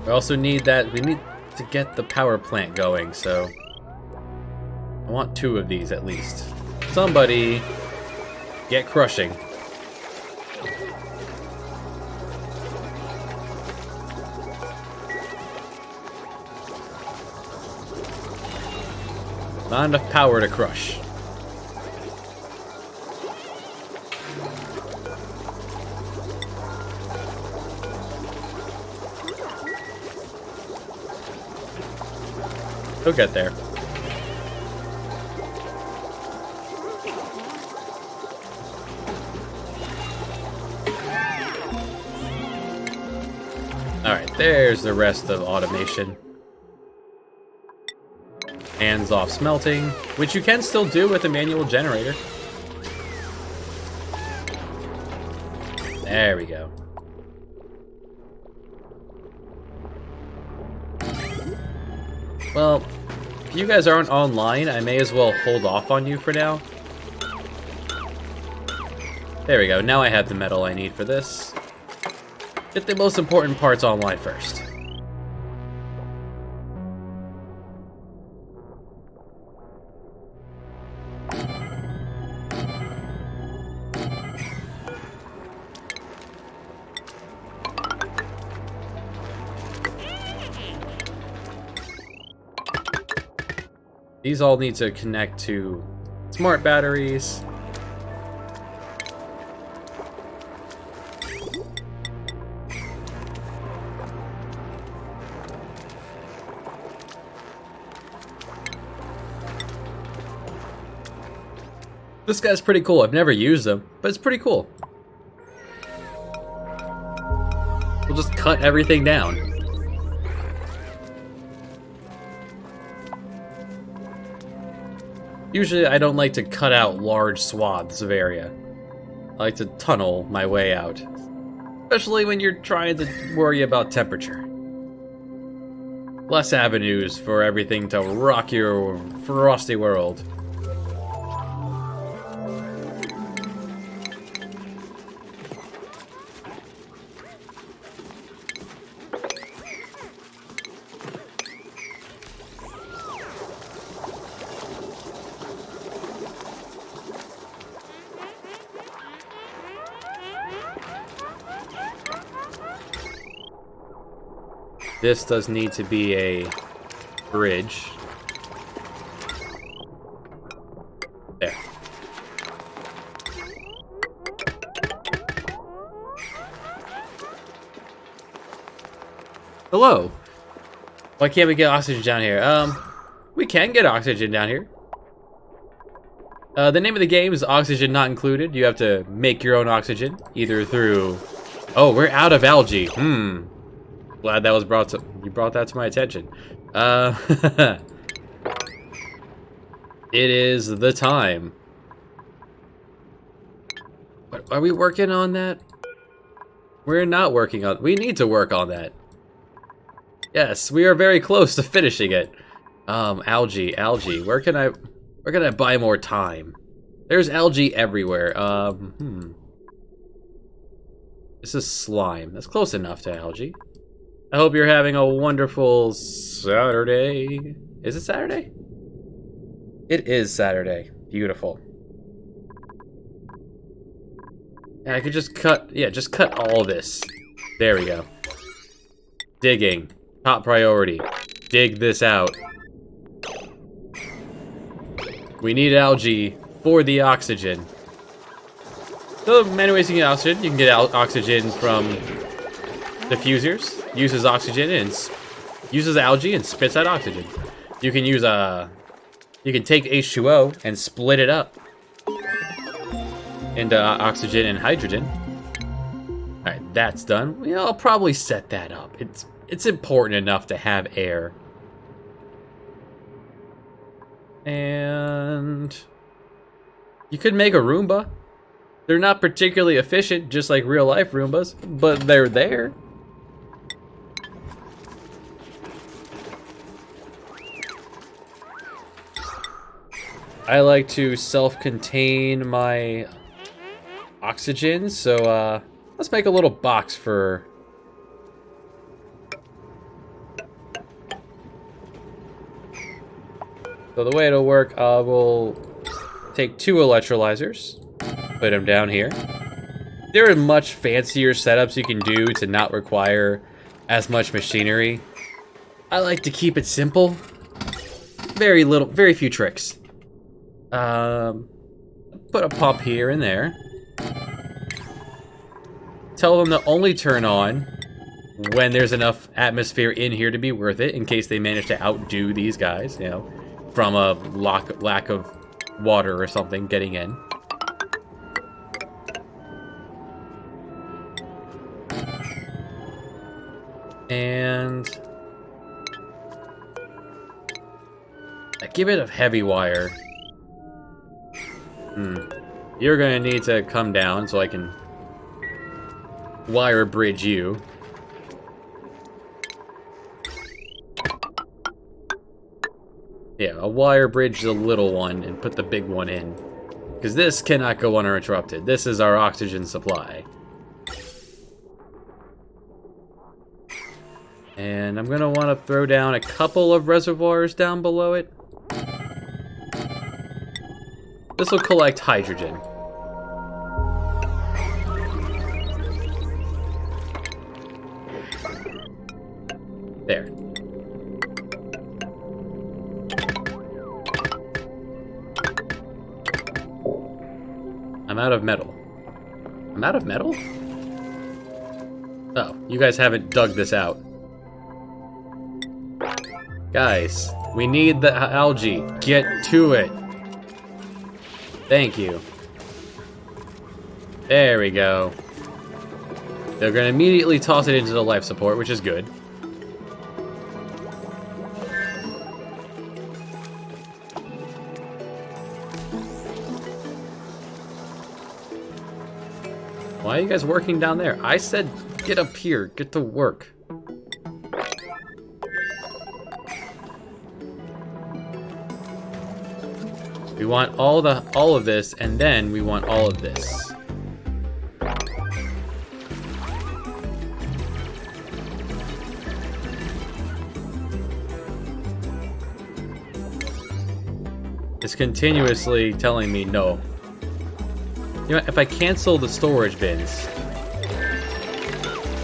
We also need that, we need to get the power plant going, so I want 2 of these at least. Somebody get crushing. Not enough power to crush. He'll get there. Alright, there's the rest of automation. Hands off smelting, which you can still do with a manual generator. There we go. Well, if you guys aren't online, I may as well hold off on you for now. There we go, now I have the metal I need for this. Get the most important parts online first. These all need to connect to smart batteries. This guy's pretty cool. I've never used him, but it's pretty cool. We'll just cut everything down. Usually I don't like to cut out large swaths of area. I like to tunnel my way out. Especially when you're trying to worry about temperature. Less avenues for everything to rock your frosty world. This does need to be a bridge. There. Hello. Why can't we get oxygen down here? We can get oxygen down here. The name of the game is Oxygen Not Included. You have to make your own oxygen, either through... Oh, we're out of algae. Glad that was you brought that to my attention. It is the time. Are we working on that? We're not working on... We need to work on that. Yes, we are very close to finishing it. Algae. Where can I buy more time? There's algae everywhere. This is slime. That's close enough to algae. I hope you're having a wonderful Saturday. Is it Saturday? It is Saturday. Beautiful. And I could just cut, just cut all this. There we go. Digging. Top priority. Dig this out. We need algae for the oxygen. So, many ways you can get oxygen. You can get oxygen from diffusers. Uses oxygen and uses algae and spits out oxygen. You can use you can take H2O and split it up into oxygen and hydrogen. All right, that's done. I'll probably set that up. It's important enough to have air. And you could make a Roomba. They're not particularly efficient, just like real life Roombas, but they're there. I like to self-contain my oxygen, so let's make a little box for... So the way it'll work, we'll take 2 electrolyzers, put them down here. There are much fancier setups you can do to not require as much machinery. I like to keep it simple. Very few tricks. Put a pump here and there. Tell them to only turn on when there's enough atmosphere in here to be worth it, in case they manage to outdo these guys, you know, from a lack of water or something getting in. And give it a heavy wire. You're gonna need to come down so I can wire bridge you. Yeah, I'll wire bridge the little one and put the big one in. Because this cannot go uninterrupted. This is our oxygen supply. And I'm gonna want to throw down a couple of reservoirs down below it. This will collect hydrogen. There. I'm out of metal. I'm out of metal? Oh, you guys haven't dug this out. Guys, we need the algae. Get to it. Thank you. There we go. They're gonna immediately toss it into the life support, which is good. Why are you guys working down there? I said get up here, get to work. We want all of this, and then we want all of this. It's continuously telling me no. You know, if I cancel the storage bins,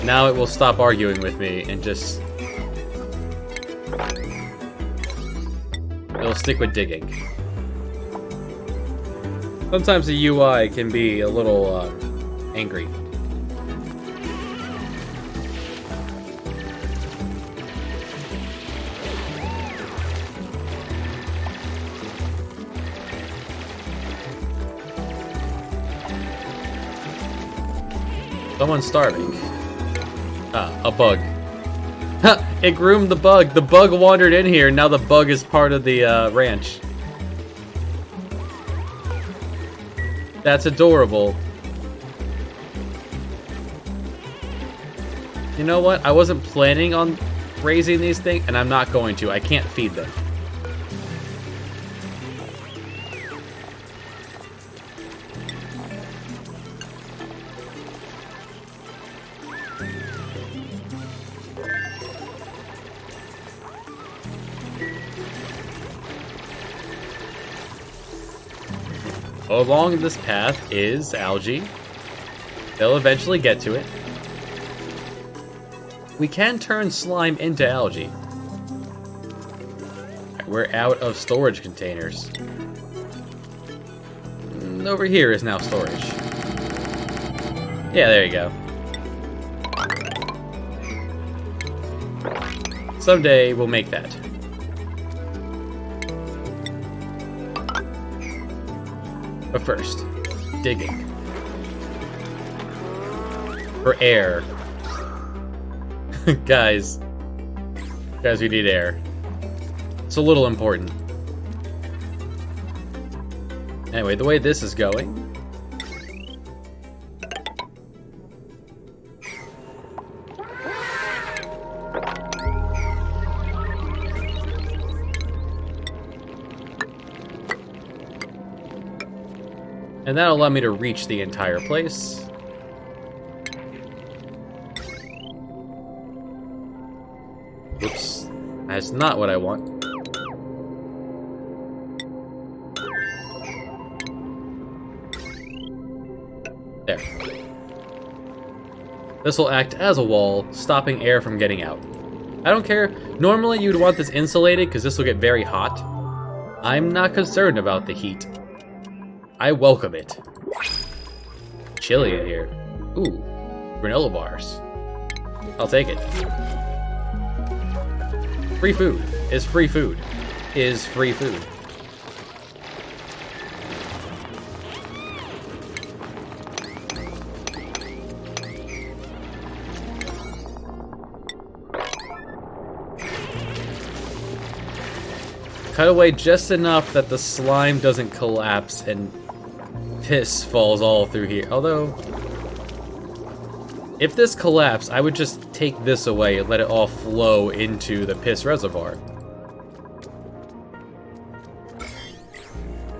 now it will stop arguing with me and just It'll stick with digging. Sometimes the UI can be a little angry. Someone's starving. Ah, a bug. Ha! It groomed the bug. The bug wandered in here, now the bug is part of the ranch. That's adorable. You know what? I wasn't planning on raising these things, and I'm not going to. I can't feed them. Along this path is algae. They'll eventually get to it. We can turn slime into algae. We're out of storage containers. Over here is now storage. Yeah, there you go. Someday we'll make that. But first, digging. For air. Guys, we need air. It's a little important. Anyway, the way this is going... And that'll allow me to reach the entire place. Oops. That's not what I want. There. This will act as a wall, stopping air from getting out. I don't care. Normally you'd want this insulated because this will get very hot. I'm not concerned about the heat. I welcome it. Chilly in here. Ooh, granola bars. I'll take it. Free food is free food is free food. Cut away just enough that the slime doesn't collapse and piss falls all through here. Although, if this collapsed, I would just take this away and let it all flow into the piss reservoir.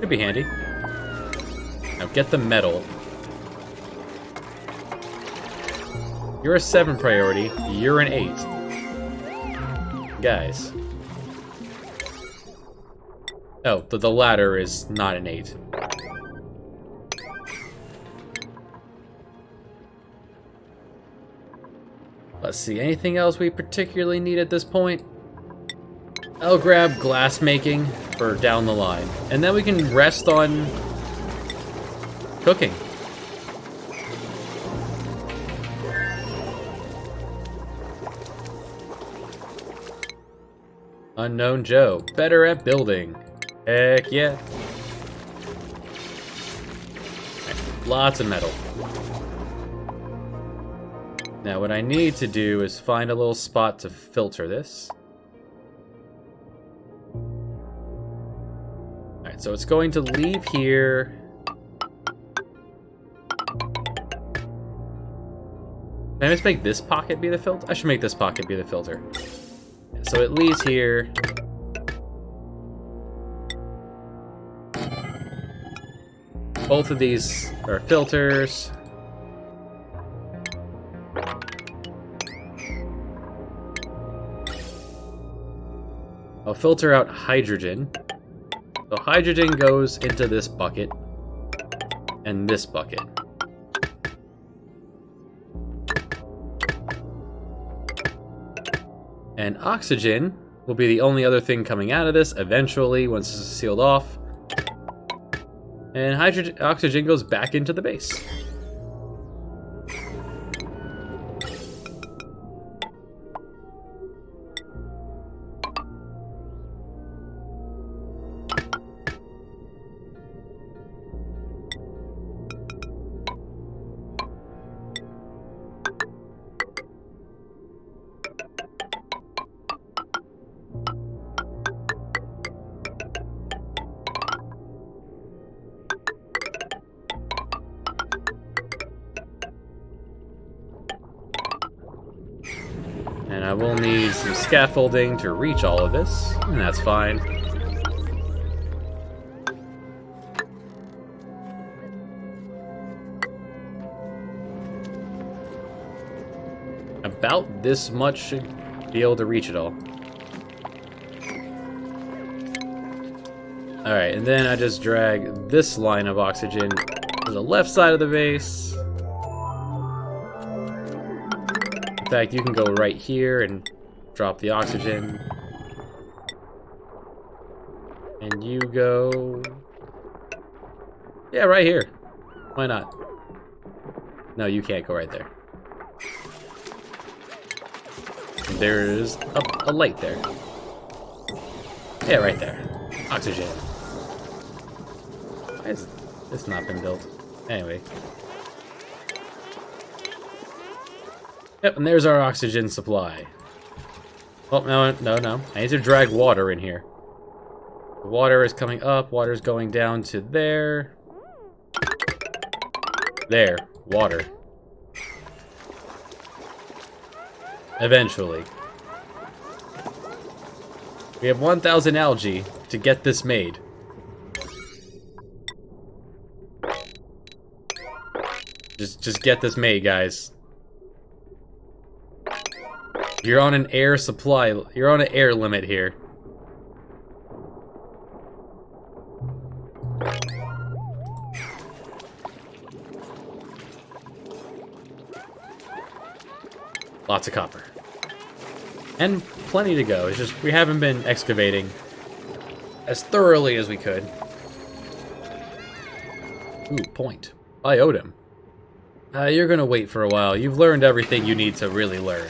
Could be handy. Now get the metal. You're a 7 priority. You're an 8. Guys. Oh, the ladder is not an 8. Let's see, anything else we particularly need at this point? I'll grab glass making for down the line. And then we can rest on cooking. Unknown Joe, better at building. Heck yeah. Right, lots of metal. Now what I need to do is find a little spot to filter this. Alright, so it's going to leave here. Can I just make this pocket be the filter? I should make this pocket be the filter. So it leaves here. Both of these are filters. I'll filter out hydrogen. So hydrogen goes into this bucket and this bucket. And oxygen will be the only other thing coming out of this eventually once this is sealed off. And oxygen goes back into the base. And I will need some scaffolding to reach all of this, and that's fine. About this much should be able to reach it all. Alright, and then I just drag this line of oxygen to the left side of the base. In fact, you can go right here and drop the oxygen. And you go... yeah, right here. Why not? No, you can't go right there. And there's a light there. Yeah, right there. Oxygen. Why has this not been built? Anyway. Yep, and there's our oxygen supply. Oh, no. I need to drag water in here. The water is coming up, water's going down to there. There, water. Eventually. We have 1,000 algae to get this made. Just get this made, guys. You're on an air supply. You're on an air limit here. Lots of copper. And plenty to go. It's just we haven't been excavating as thoroughly as we could. Ooh, point. Biotum. You're gonna wait for a while. You've learned everything you need to really learn.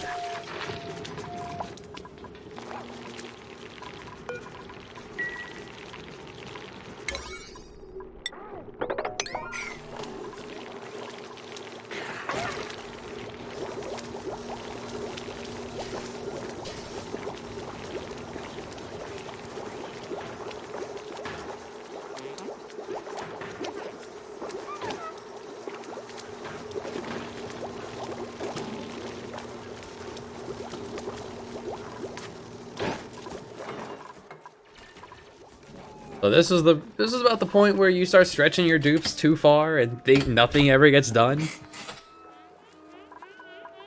So this is about the point where you start stretching your dupes too far and think nothing ever gets done.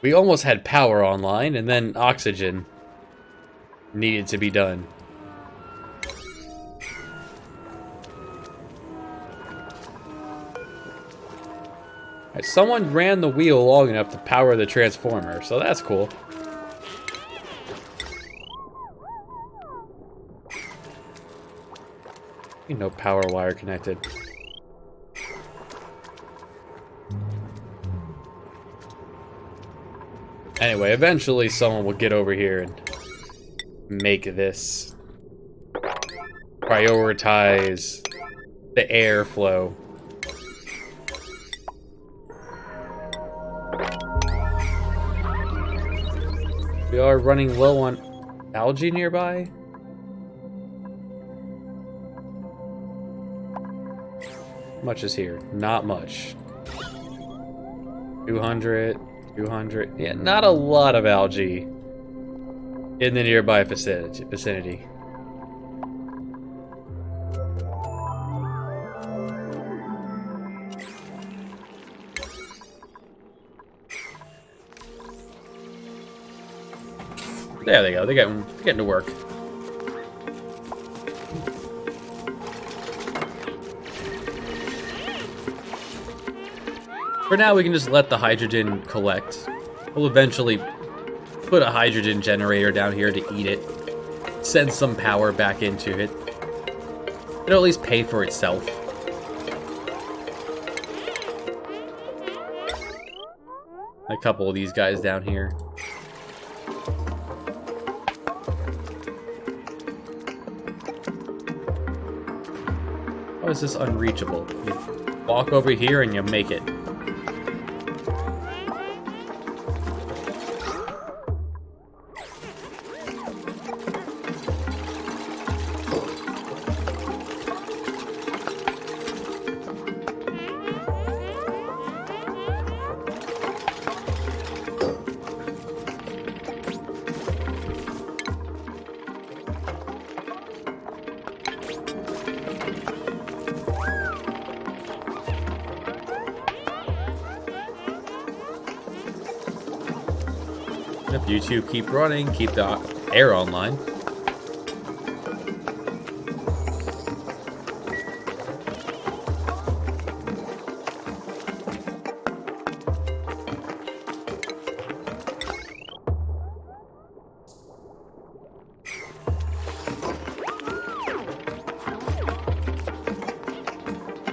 We almost had power online, and then oxygen needed to be done. Alright, someone ran the wheel long enough to power the transformer, so that's cool. No power wire connected. Anyway, eventually someone will get over here and make this. Prioritize the airflow. We are running low on algae nearby. Much is here? Not much. 200, 200. Yeah, not a lot of algae in the nearby vicinity. There they go. They're getting to work. For now, we can just let the hydrogen collect. We'll eventually put a hydrogen generator down here to eat it. send some power back into it. It'll at least pay for itself. A couple of these guys down here. How is this unreachable? You walk over here and you make it. Yep, you two keep running, keep the air online.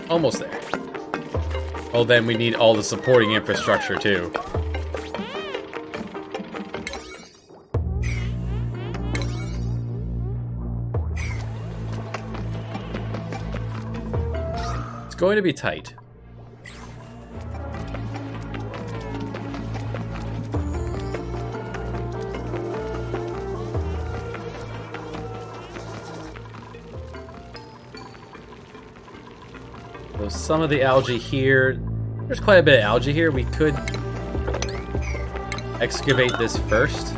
Almost there. Oh, then we need all the supporting infrastructure too. Going to be tight. So some of the algae here, there's quite a bit of algae here. We could excavate this first.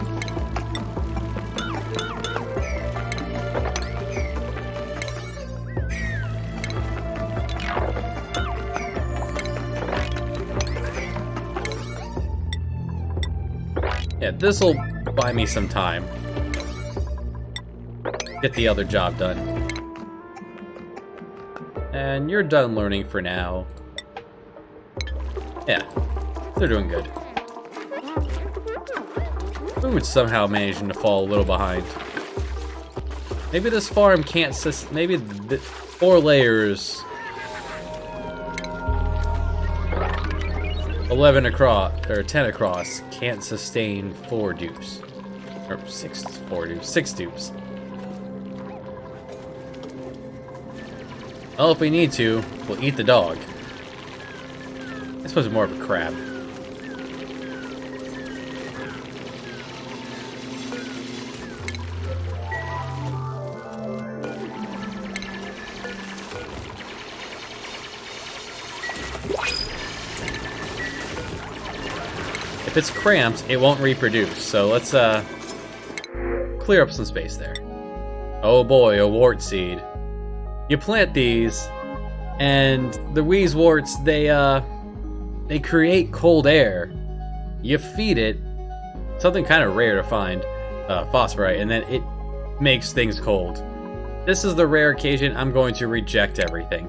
Yeah, this'll buy me some time. Get the other job done. And you're done learning for now. Yeah, they're doing good. Food's somehow managing to fall a little behind. Maybe this farm can't maybe the 4 layers 11 across, or 10 across, can't sustain 4 dupes. Or 6 dupes. Well, if we need to, we'll eat the dog. I suppose it's more of a crab. If it's cramped, it won't reproduce, so let's clear up some space there. Oh boy, a wart seed. You plant these, and the wheezeworts, they create cold air. You feed it, something kind of rare to find, phosphorite, and then it makes things cold. This is the rare occasion I'm going to reject everything.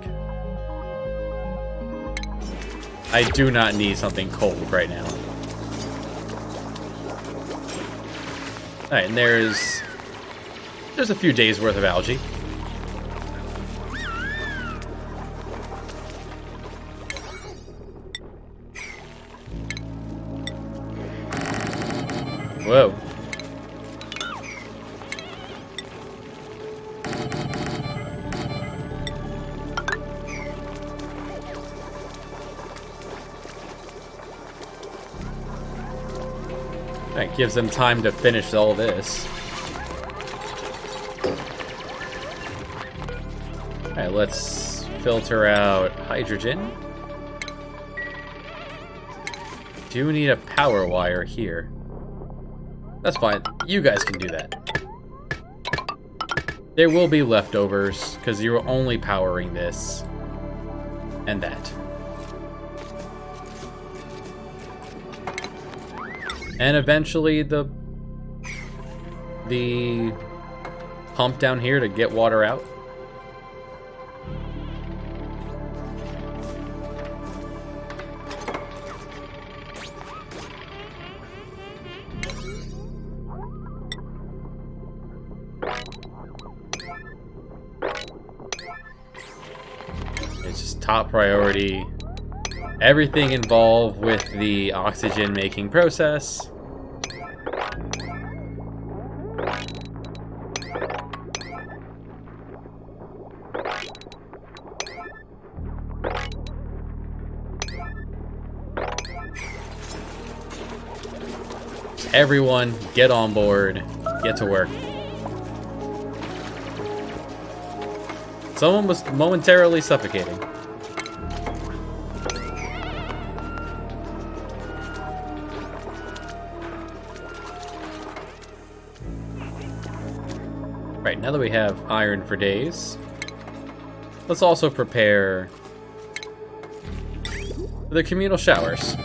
I do not need something cold right now. Alright, and there's a few days worth of algae. Whoa. That gives them time to finish all this. Alright, let's filter out hydrogen. Do need a power wire here. That's fine. You guys can do that. There will be leftovers, because you were only powering this. And that. And eventually the pump down here to get water out. top priority. Everything involved with the oxygen making process. Everyone, get on board. Get to work. Someone was momentarily suffocating. Right, now that we have iron for days, let's also prepare for the communal showers.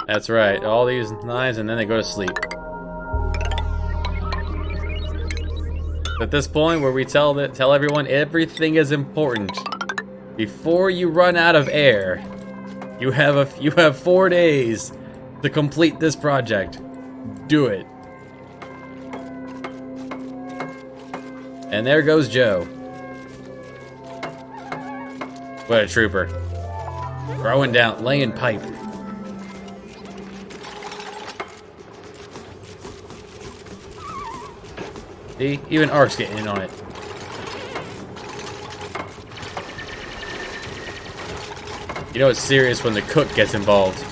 That's right, all these knives and then they go to sleep. At this point where we tell everyone everything is important. Before you run out of air, you have 4 days to complete this project. Do it. And there goes Joe. What a trooper. Throwing down, laying pipe. See? Even Ark's getting in on it. You know it's serious when the cook gets involved.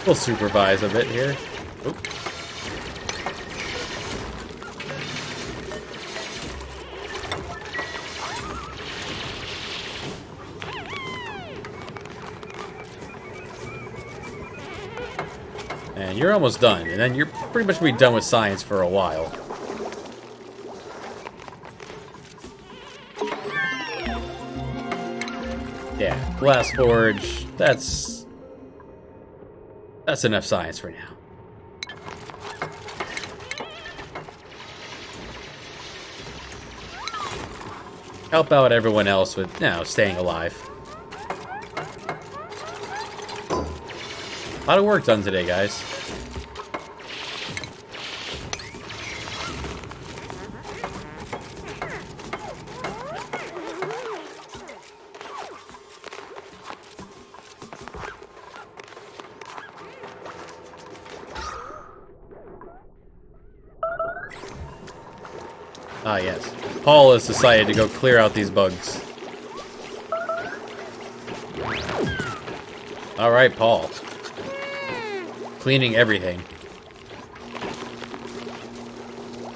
We'll supervise a bit here. Oop. And you're almost done, and then you're pretty much gonna be done with science for a while. Yeah, glass forge, that's enough science for now. Help out everyone else with, staying alive. A lot of work done today, guys. Ah, yes. Paul has decided to go clear out these bugs. Alright, Paul. Cleaning everything.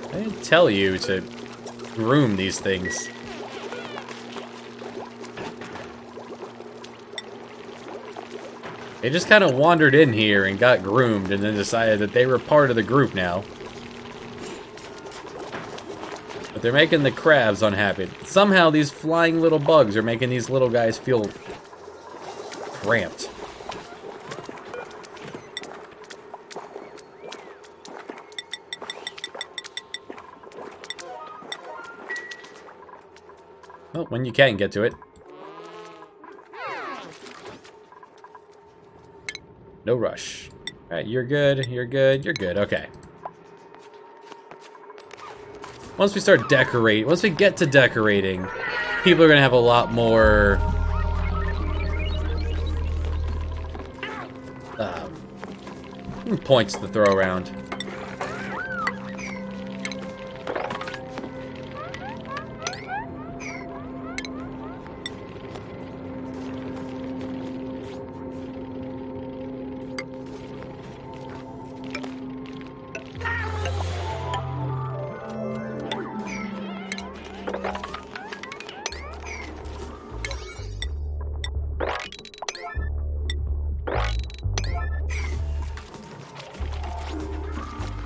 I didn't tell you to groom these things. They just kind of wandered in here and got groomed and then decided that they were part of the group now. But they're making the crabs unhappy. Somehow these flying little bugs are making these little guys feel cramped. Well, when you can get to it. No rush. Alright, you're good, you're good, you're good, okay. Once we start decorating, once we get to decorating, people are gonna have a lot more points to throw around.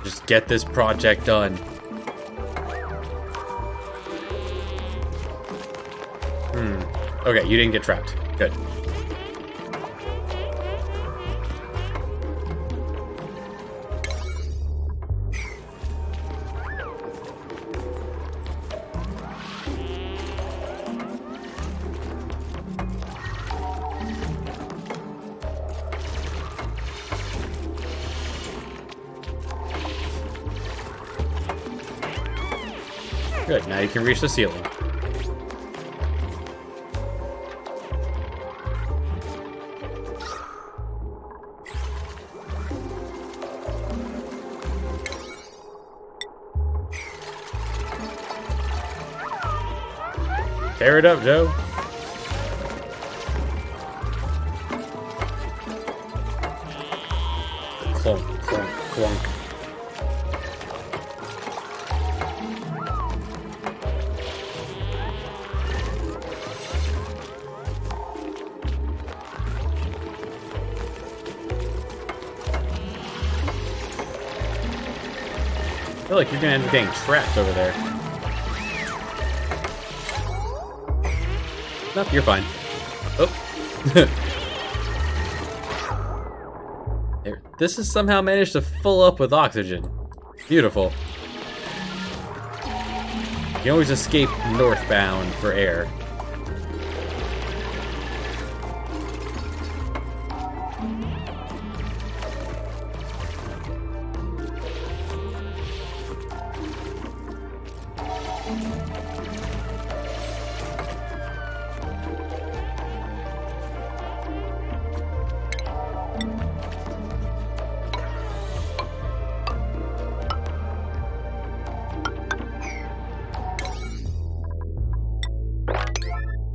Just get this project done. Okay, you didn't get trapped. Good. Good, now you can reach the ceiling. Tear it up, Joe. Clunk, clunk, clunk. I feel like you're gonna end up getting trapped over there. Nope, you're fine. Oh. There. This has somehow managed to fill up with oxygen. Beautiful. You can always escape northbound for air.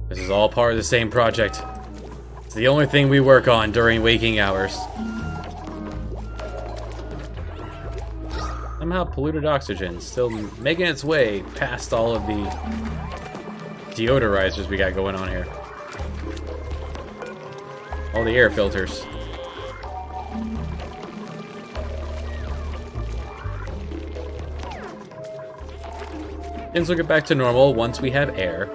This is all part of the same project. It's the only thing we work on during waking hours. Somehow polluted oxygen still making its way past all of the deodorizers we got going on here. All the air filters. Things will get back to normal once we have air.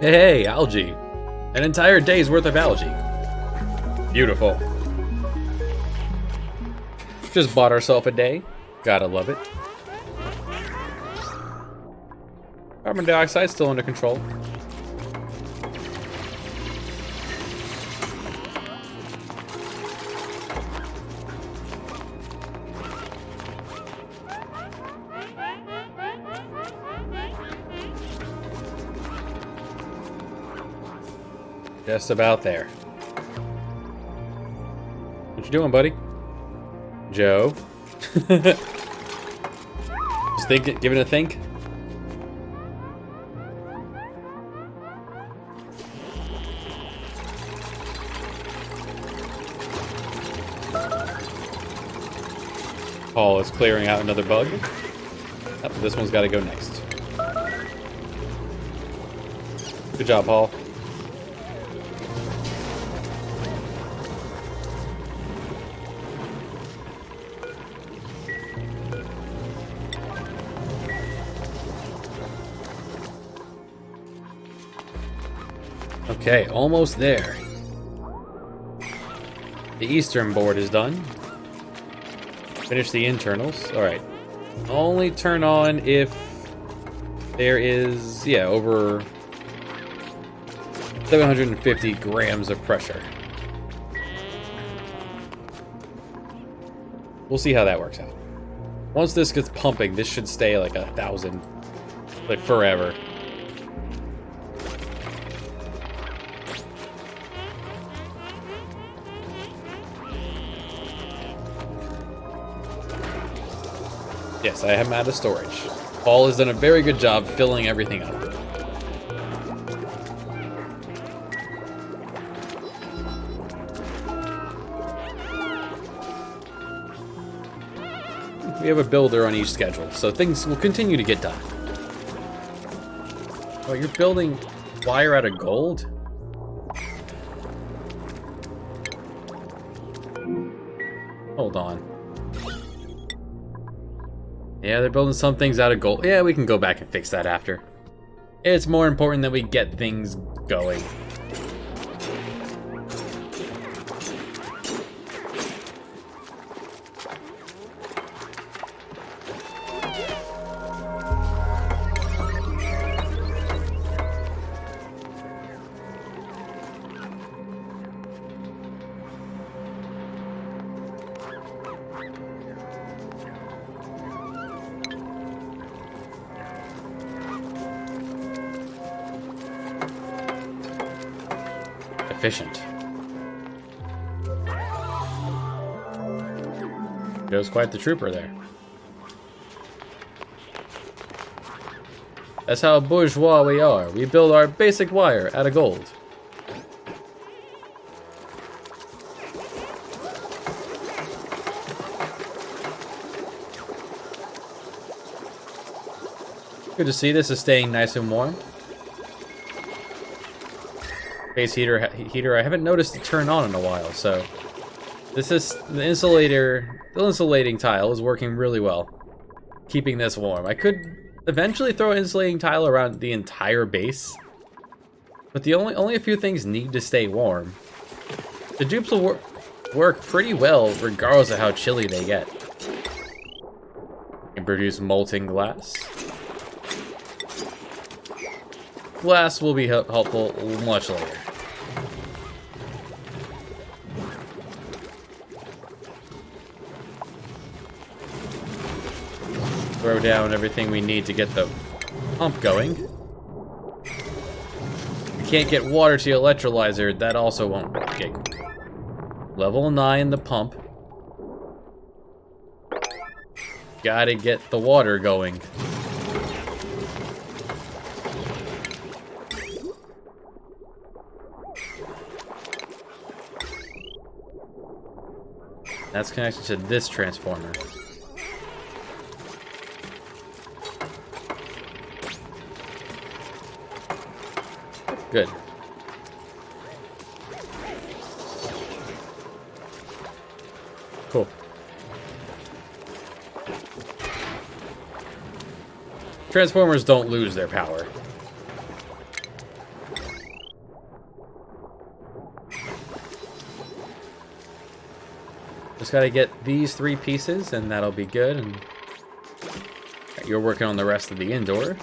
Hey, algae. An entire day's worth of algae. Beautiful. Just bought ourselves a day. Gotta love it. Carbon dioxide still under control. Just about there. What you doing, buddy? Joe? Just think, give it a think. Paul is clearing out another bug. Oh, this one's got to go next. Good job, Paul. Okay, almost there. The eastern board is done. Finish the internals. Alright. Only turn on if there is, yeah, over 750 grams of pressure. We'll see how that works out. Once this gets pumping, this should stay like 1,000, like forever. Yes, I am out of storage. Paul has done a very good job filling everything up. We have a builder on each schedule, so things will continue to get done. Oh, you're building wire out of gold? Hold on. Yeah, they're building some things out of gold. Yeah, we can go back and fix that after. It's more important that we get things going. Efficient. Joe's quite the trooper there. That's how bourgeois we are. We build our basic wire out of gold. Good to see this is staying nice and warm. Base heater I haven't noticed it turn on in a while, so this is the insulating tile is working really well, keeping this warm. I could eventually throw an insulating tile around the entire base, but only a few things need to stay warm. The dupes will work pretty well regardless of how chilly they get. And produce molten glass. Glass will be helpful much later. Throw down everything we need to get the pump going. We can't get water to the electrolyzer, that also won't get level 9 the pump. Gotta get the water going. That's connected to this transformer. Good. Cool. Transformers don't lose their power. Just gotta get these 3 pieces and that'll be good. And you're working on the rest of the indoor.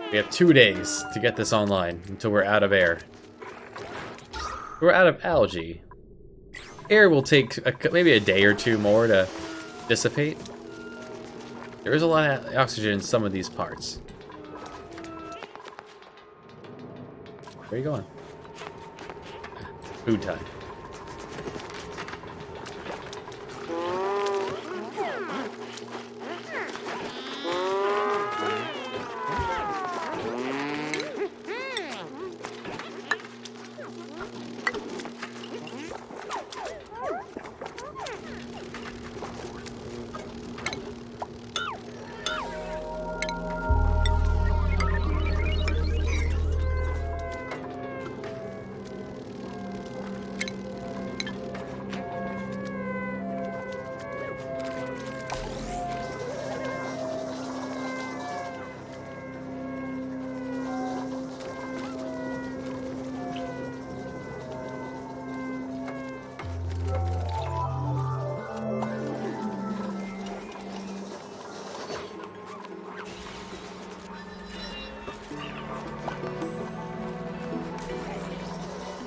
We have 2 days to get this online until we're out of air. We're out of algae. Air will take maybe a day or 2 more to dissipate. There is a lot of oxygen in some of these parts. Where are you going? Food time.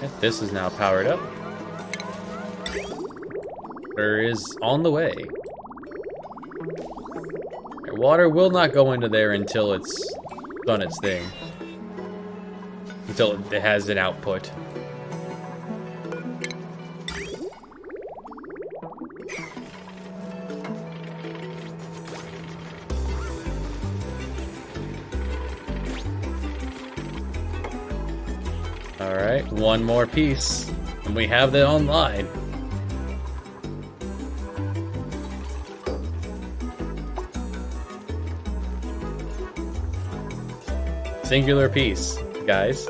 Okay, this is now powered up. Water is on the way. Water will not go into there until it's done its thing. Until it has an output. Alright, one more piece, and we have that online. Singular piece, guys.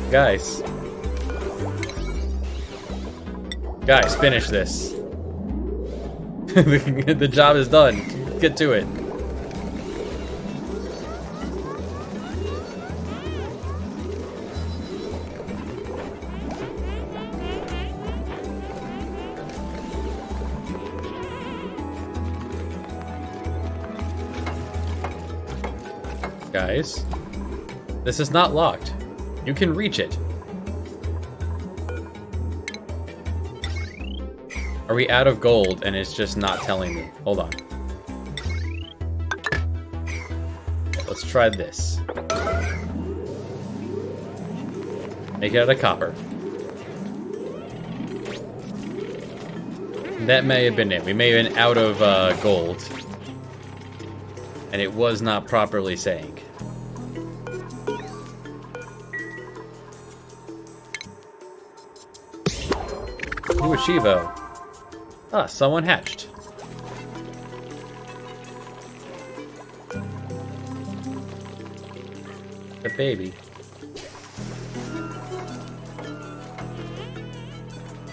Guys. Guys, finish this. The job is done. Get to it. Guys, this is not locked. You can reach it. Are we out of gold and it's just not telling me? Hold on. Let's try this. Make it out of copper. That may have been it. We may have been out of gold. And it was not properly saying. New Achievo. Ah, someone hatched. The baby.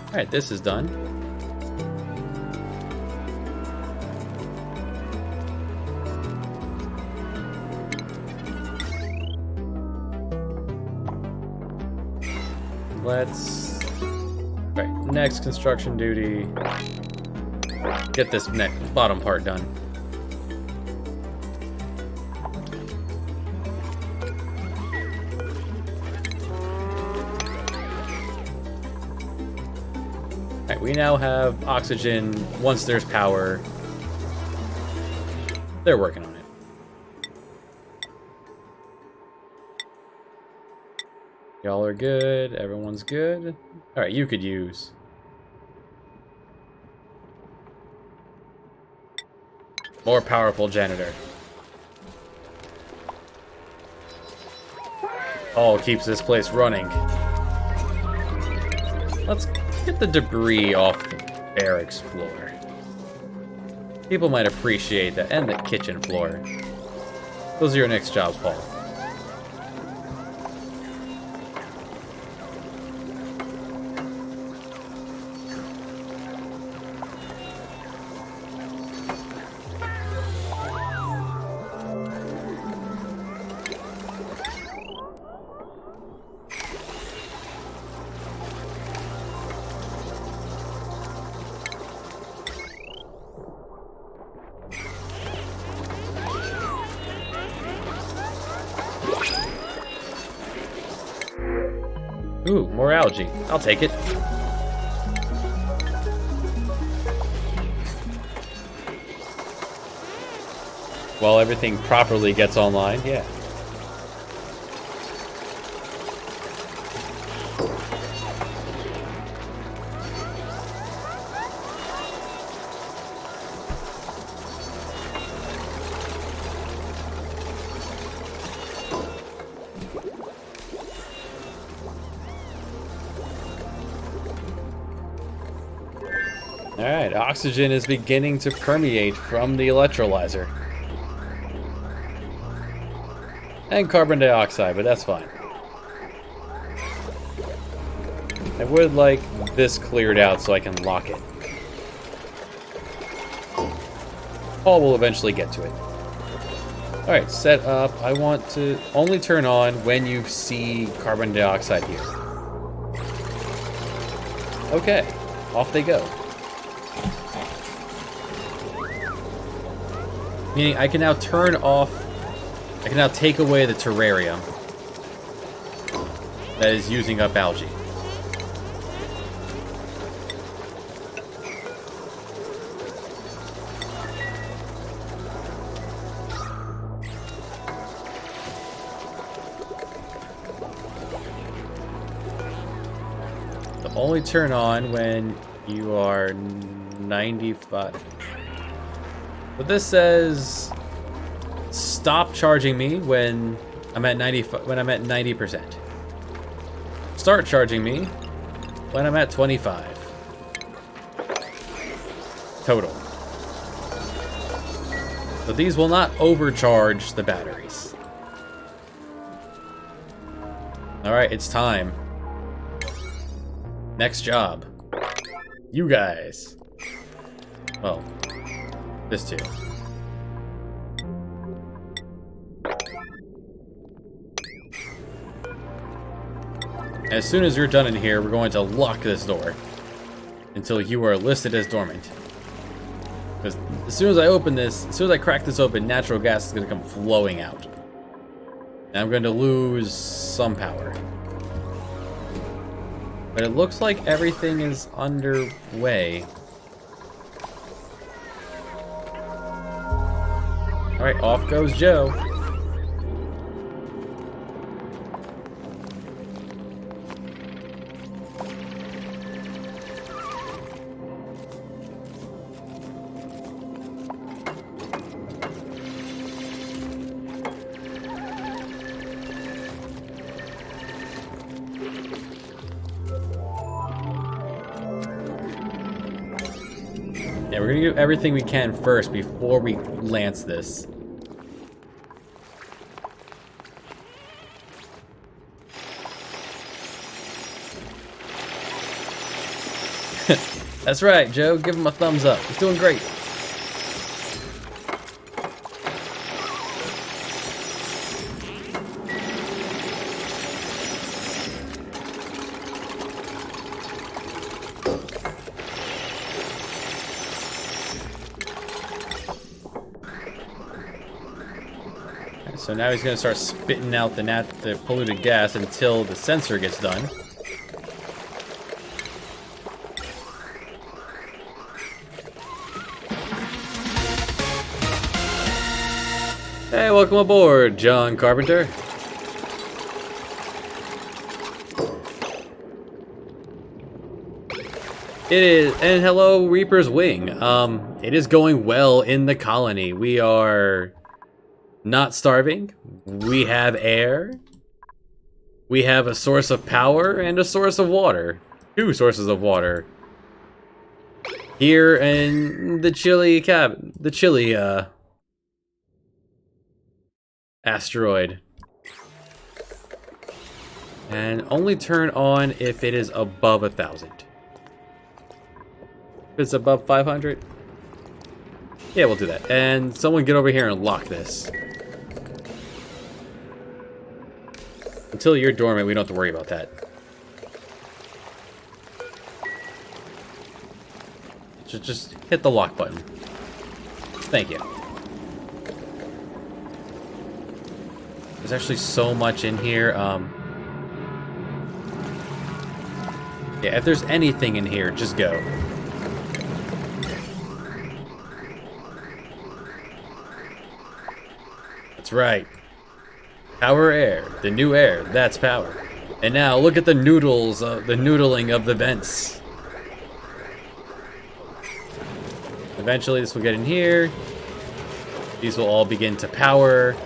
Alright, this is done. Let's... Alright, next construction duty. Get this bottom part done. Alright, we now have oxygen once there's power. They're working on it. Y'all are good. Everyone's good. Alright, you could use. More powerful janitor. All keeps this place running. Let's get the debris off the barracks floor. People might appreciate that, and the kitchen floor. Those are your next jobs, Paul. Ooh, more algae. I'll take it. While everything properly gets online, yeah. Alright, oxygen is beginning to permeate from the electrolyzer. And carbon dioxide, but that's fine. I would like this cleared out so I can lock it. Paul will eventually get to it. Alright, set up. I want to only turn on when you see carbon dioxide here. Okay, off they go. Meaning I can now turn off, I can now take away the terrarium that is using up algae. They'll only turn on when you are 95. But this says stop charging me when I'm at 90%. Start charging me when I'm at 25. Total. So these will not overcharge the batteries. Alright, it's time. Next job. You guys. Well, this too. As soon as you're done in here, we're going to lock this door until you are listed as dormant. Because as soon as I open this, as soon as I crack this open, natural gas is going to come flowing out. And I'm going to lose some power. But it looks like everything is underway. Alright, off goes Joe. Yeah, we're gonna do everything we can first before we lance this. That's right, Joe. Give him a thumbs up. He's doing great. So now he's going to start spitting out the polluted gas until the sensor gets done. Hey, welcome aboard, John Carpenter. It is, and hello, Reaper's Wing. It is going well in the colony. We are not starving. We have air. We have a source of power and a source of water. 2 sources of water. Here in the chilly asteroid. And only turn on if it is above 1,000. If it's above 500, yeah, we'll do that. And someone get over here and lock this. Until you're dormant, we don't have to worry about that. Just hit the lock button. Thank you. There's actually so much in here. Yeah, if there's anything in here, just go. That's right. Power air, the new air, that's power. And now look at the noodles, the noodling of the vents. Eventually this will get in here. These will all begin to power.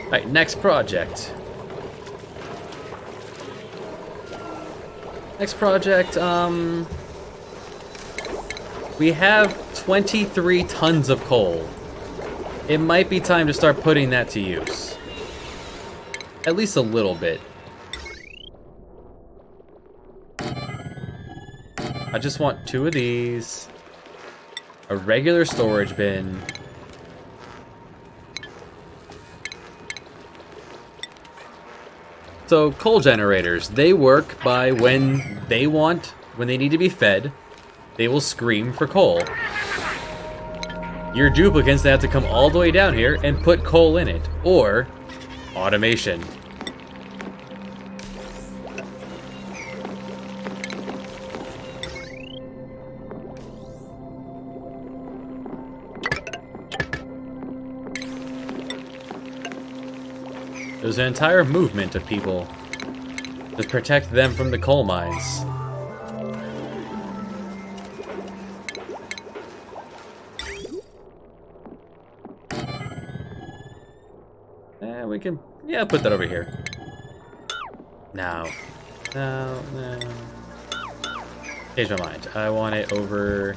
Alright, next project. Next project, we have 23 tons of coal. It might be time to start putting that to use. At least a little bit. I just want 2 of these. A regular storage bin. So coal generators, they work by when they need to be fed, they will scream for coal. Your duplicates, they have to come all the way down here and put coal in it, or automation. There's an entire movement of people to protect them from the coal mines. We can, yeah, put that over here. No. No. Change my mind. I want it over...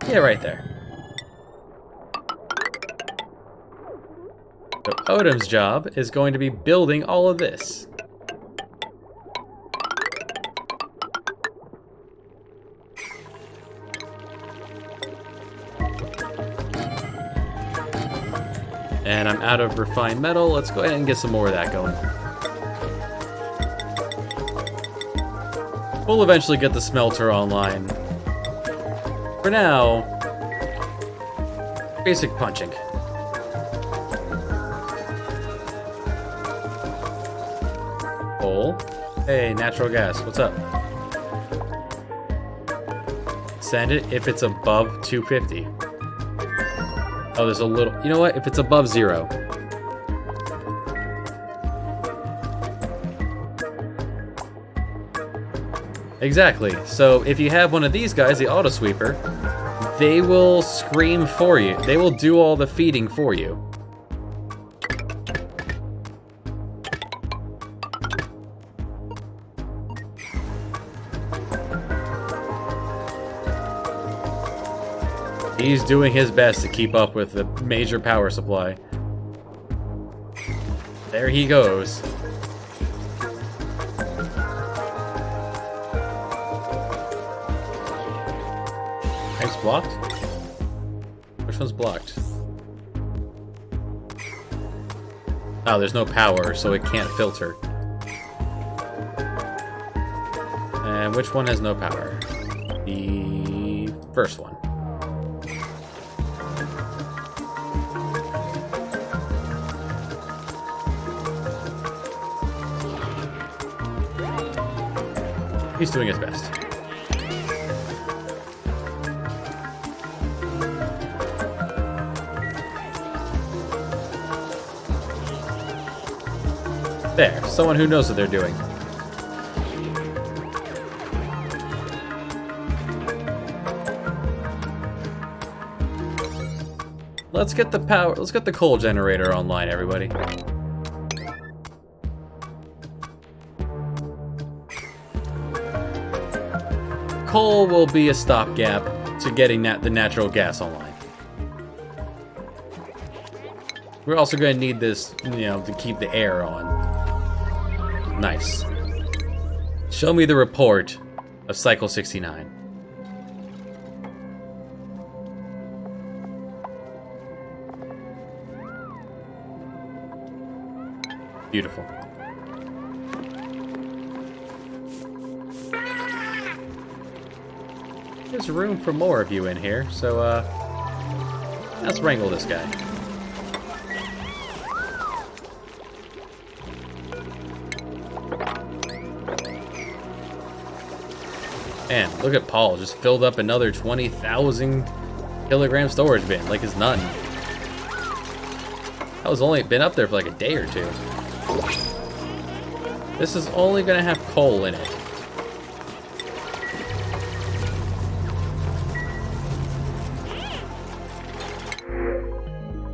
yeah, right there. So Odom's job is going to be building all of this. And I'm out of refined metal. Let's go ahead and get some more of that going. We'll eventually get the smelter online. For now, basic punching. Coal. Hey, natural gas, what's up? Send it if it's above 250. Oh, there's a little... you know what? If it's above 0. Exactly. So if you have one of these guys, the auto sweeper, they will scream for you. They will do all the feeding for you. He's doing his best to keep up with the major power supply. There he goes. It's blocked? Which one's blocked? Oh, there's no power, so it can't filter. And which one has no power? The first one. He's doing his best. There, someone who knows what they're doing. Let's get the power, let's get the coal generator online, everybody. Coal will be a stopgap to getting the natural gas online. We're also going to need this, to keep the air on. Nice. Show me the report of Cycle 69. Beautiful. There's room for more of you in here, so let's wrangle this guy. Man, look at Paul, just filled up another 20,000 kilogram storage bin, like it's none. That was only been up there for like a day or two. This is only gonna have coal in it.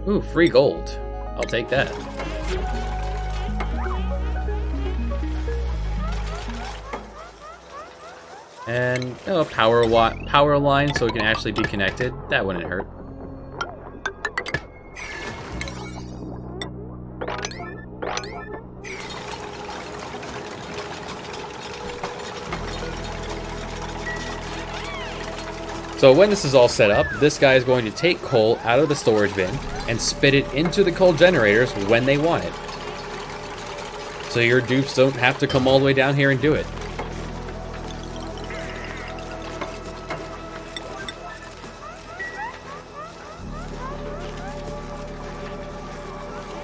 Ooh, free gold. I'll take that. And power line so it can actually be connected. That wouldn't hurt. So when this is all set up, this guy is going to take coal out of the storage bin and spit it into the coal generators when they want it. So your dupes don't have to come all the way down here and do it.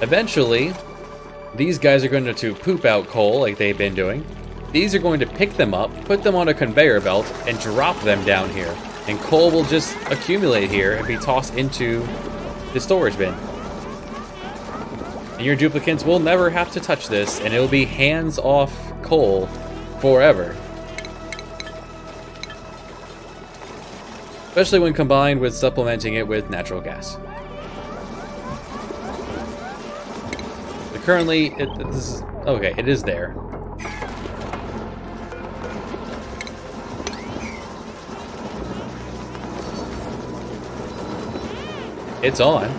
Eventually, these guys are going to poop out coal like they've been doing. These are going to pick them up, put them on a conveyor belt, and drop them down here. And coal will just accumulate here and be tossed into the storage bin. And your duplicants will never have to touch this, and it'll be hands-off coal forever. Especially when combined with supplementing it with natural gas. But currently, it is there. It's on.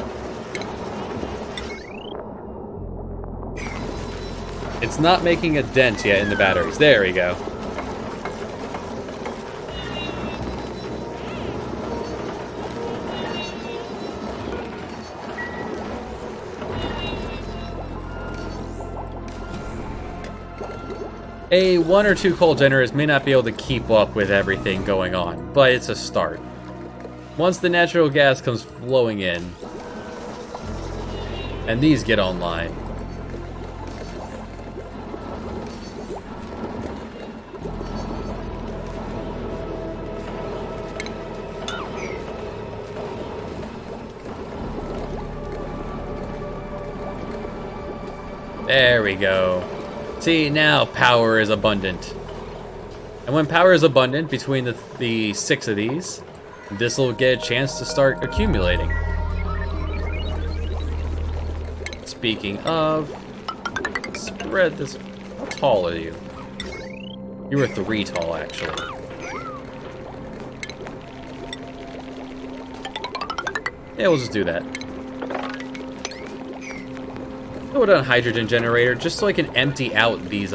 It's not making a dent yet in the batteries. There we go. A 1 or 2 coal generators may not be able to keep up with everything going on, but it's a start. Once the natural gas comes flowing in, and these get online, there we go. See, now power is abundant. And when power is abundant between the 6 of these, this will get a chance to start accumulating. Speaking of, spread this. How tall are you? You were 3 tall, actually. Yeah, we'll just do that. Put on a hydrogen generator just so I can empty out these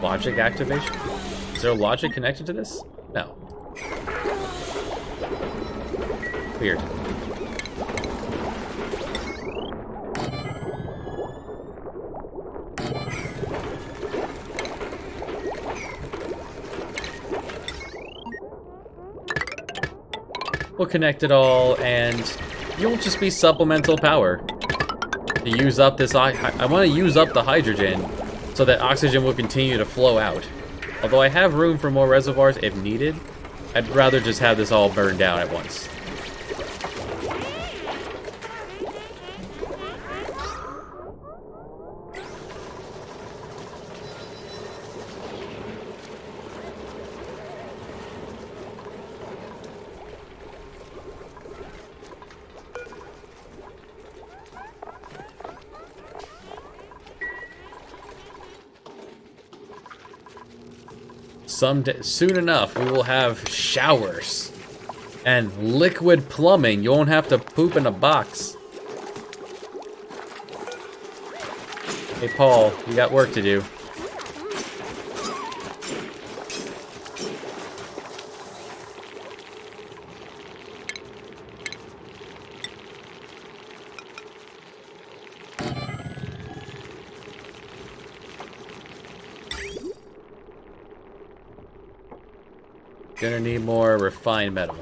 logic activation. Is there logic connected to this? No. Weird. We'll connect it all, and you'll just be supplemental power. To use up this, I want to use up the hydrogen so that oxygen will continue to flow out. Although I have room for more reservoirs if needed, I'd rather just have this all burned down at once. Soon enough, we will have showers and liquid plumbing. You won't have to poop in a box. Hey, Paul, you got work to do. Gonna need more refined metal.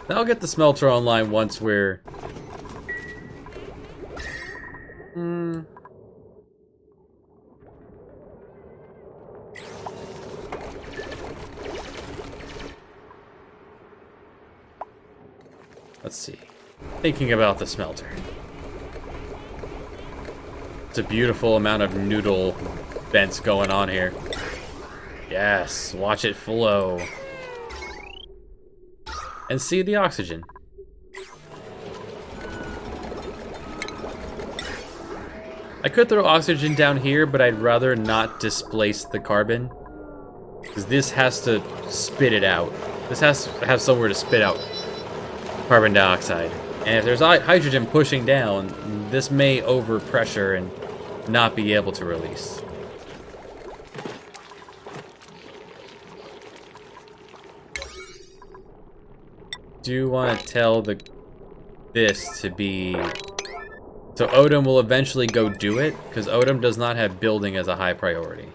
I'll get the smelter online once we're... Let's see. Thinking about the smelter. It's a beautiful amount of noodle vents going on here. Yes, watch it flow. And see the oxygen. I could throw oxygen down here, but I'd rather not displace the carbon. Because this has to spit it out. This has to have somewhere to spit out carbon dioxide. And if there's hydrogen pushing down, this may overpressure and not be able to release. Do want to tell this to So Odom will eventually go do it, because Odom does not have building as a high priority.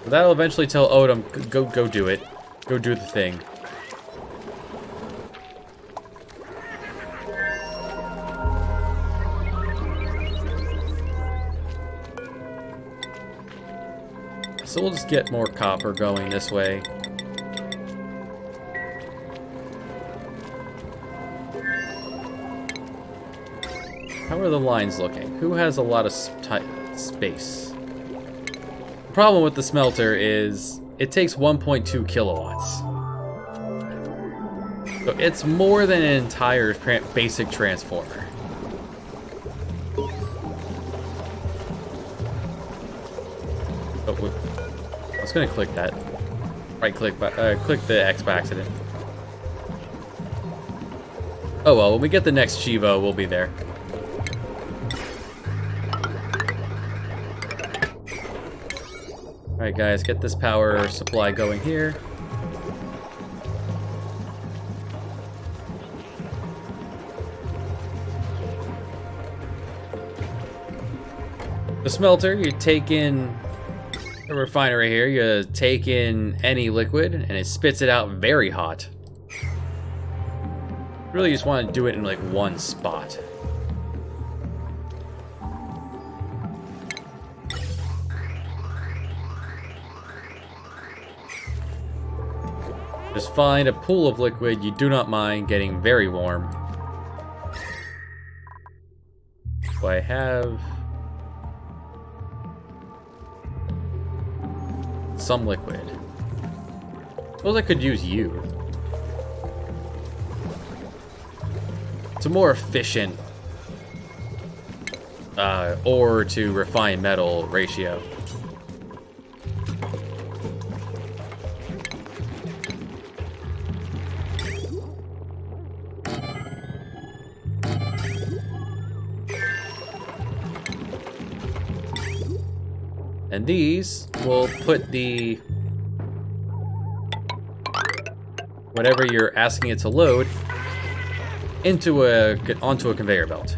So that'll eventually tell Odom, go do it. Go do the thing. So we'll just get more copper going this way. How are the lines looking? Who has a lot of space? The problem with the smelter is it takes 1.2 kilowatts. So it's more than an entire basic transformer. Oh, I was gonna click that. Right click, click the X by accident. Oh well, when we get the next Chivo, we'll be there. Alright guys, get this power supply going here. The smelter, you take in a refinery here, you take in any liquid, and it spits it out very hot. Really just want to do it in like one spot. Just find a pool of liquid you do not mind getting very warm. So I have some liquid. Suppose I could use you. It's a more efficient ore to refined metal ratio. And these will put the whatever you're asking it to load onto a conveyor belt.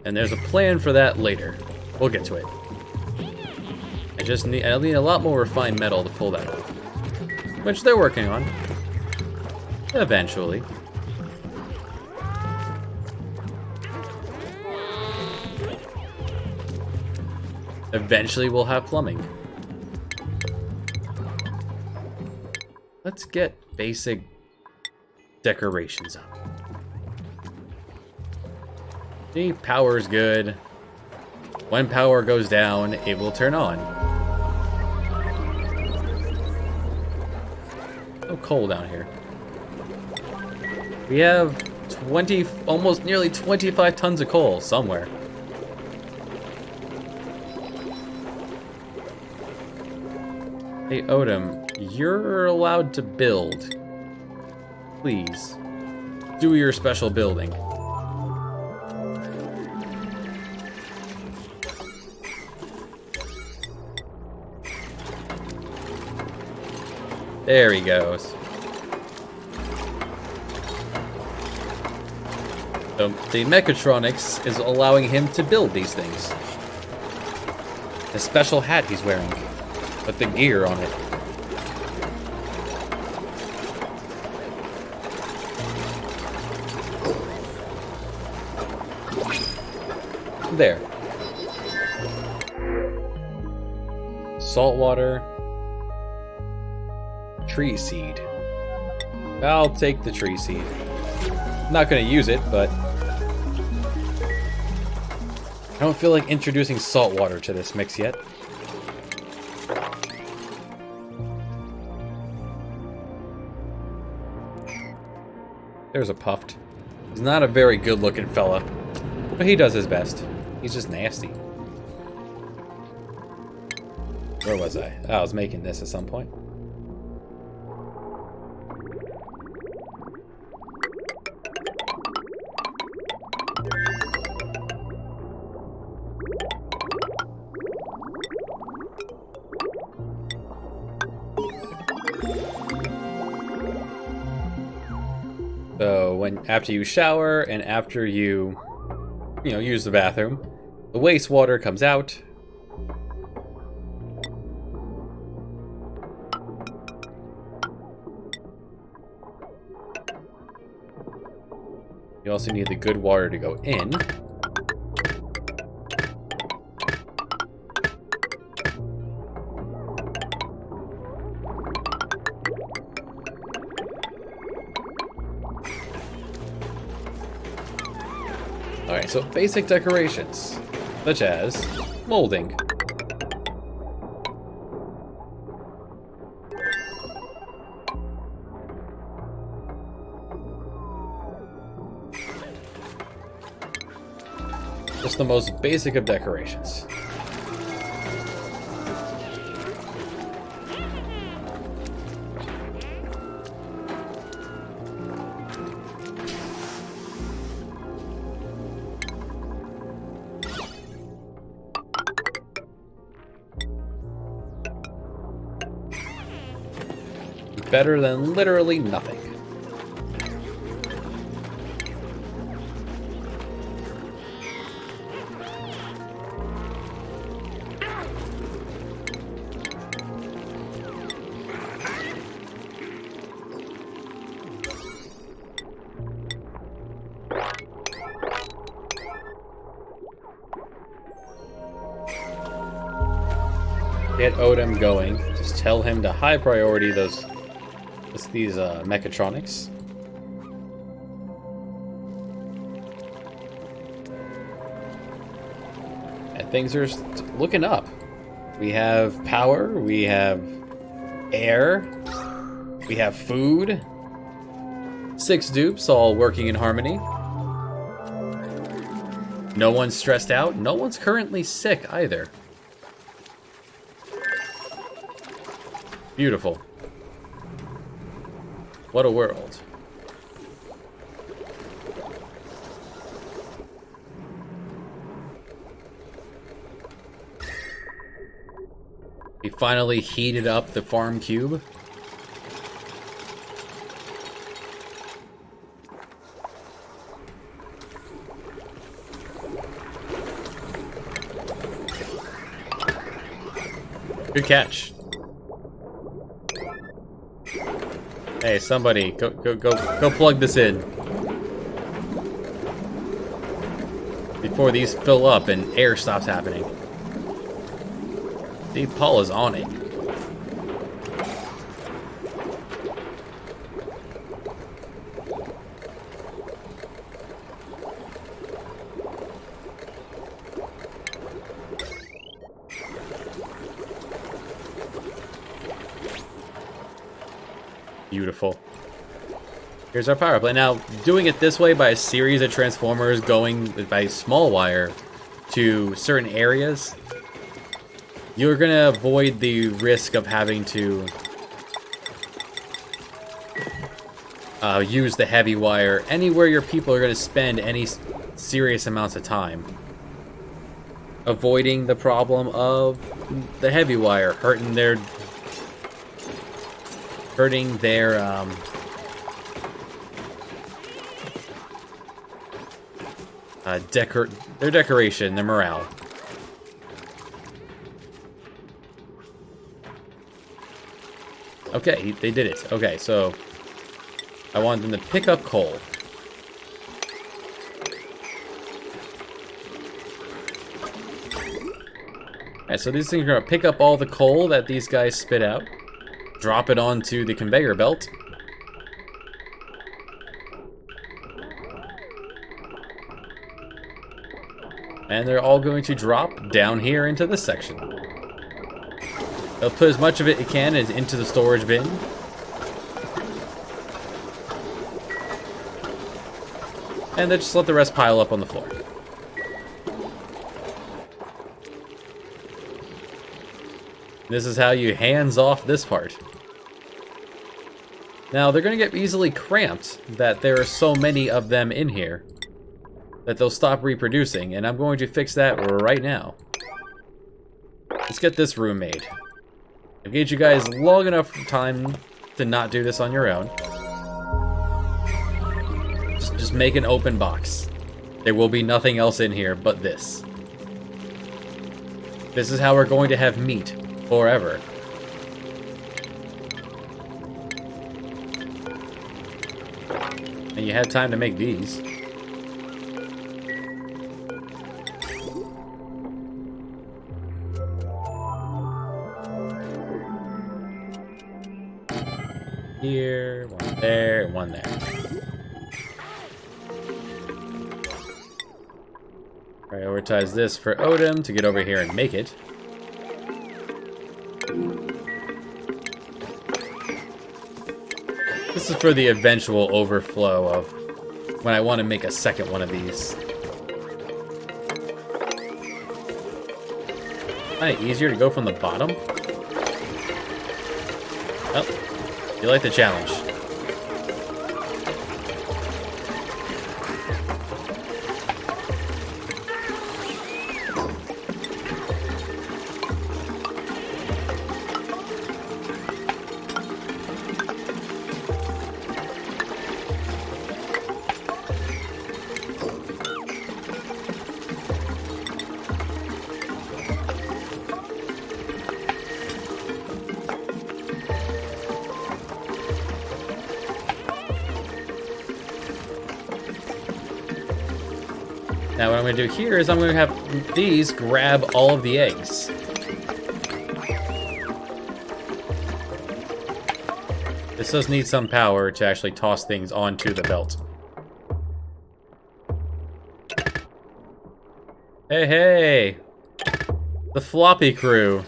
And there's a plan for that later. We'll get to it. I'll need a lot more refined metal to pull that off. Which they're working on. Eventually. Eventually we'll have plumbing. Let's get basic decorations up. See, power's good. When power goes down, it will turn on. So cold down here. We have almost nearly 25 tons of coal somewhere. Hey, Odom, you're allowed to build. Please, do your special building. There he goes. So the mechatronics is allowing him to build these things. The special hat he's wearing, with the gear on it. There. Saltwater. Tree seed. I'll take the tree seed. Not gonna use it, but I don't feel like introducing salt water to this mix yet. There's a Puffed. He's not a very good-looking fella, but he does his best. He's just nasty. Where was I? Oh, I was making this at some point. So after you shower and after you use the bathroom, the wastewater comes out. You also need the good water to go in. Alright, so basic decorations, such as molding. Just the most basic of decorations. Better than literally nothing. Get Odin going. Just tell him to high priority these mechatronics. And things are looking up. We have power, we have air, we have food. 6 dupes all working in harmony. No one's stressed out. No one's currently sick either. Beautiful. What a world. We finally heated up the farm cube. Good catch. Hey, somebody, go plug this in. Before these fill up and air stops happening. See, Paul is on it. Beautiful. Here's our power plant. Now, doing it this way by a series of transformers going by small wire to certain areas, you're going to avoid the risk of having to use the heavy wire anywhere your people are going to spend any serious amounts of time. Avoiding the problem of the heavy wire hurting their decoration, their morale. Okay, they did it. Okay, so I want them to pick up coal. Alright, so these things are gonna pick up all the coal that these guys spit out. Drop it onto the conveyor belt. And they're all going to drop down here into this section. They'll put as much of it can into the storage bin. And then just let the rest pile up on the floor. This is how you hands off this part. Now, they're going to get easily cramped that there are so many of them in here that they'll stop reproducing, and I'm going to fix that right now. Let's get this room made. I've gave you guys long enough time to not do this on your own. Just make an open box. There will be nothing else in here but this. This is how we're going to have meat forever. And you had time to make these. Here, one there, one there. Prioritize this for Odin to get over here and make it. This is for the eventual overflow of when I want to make a second one of these. Kind of easier to go from the bottom. Oh, you like the challenge. Now what I'm going to do here is I'm going to have these grab all of the eggs. This does need some power to actually toss things onto the belt. Hey, hey! The floppy crew.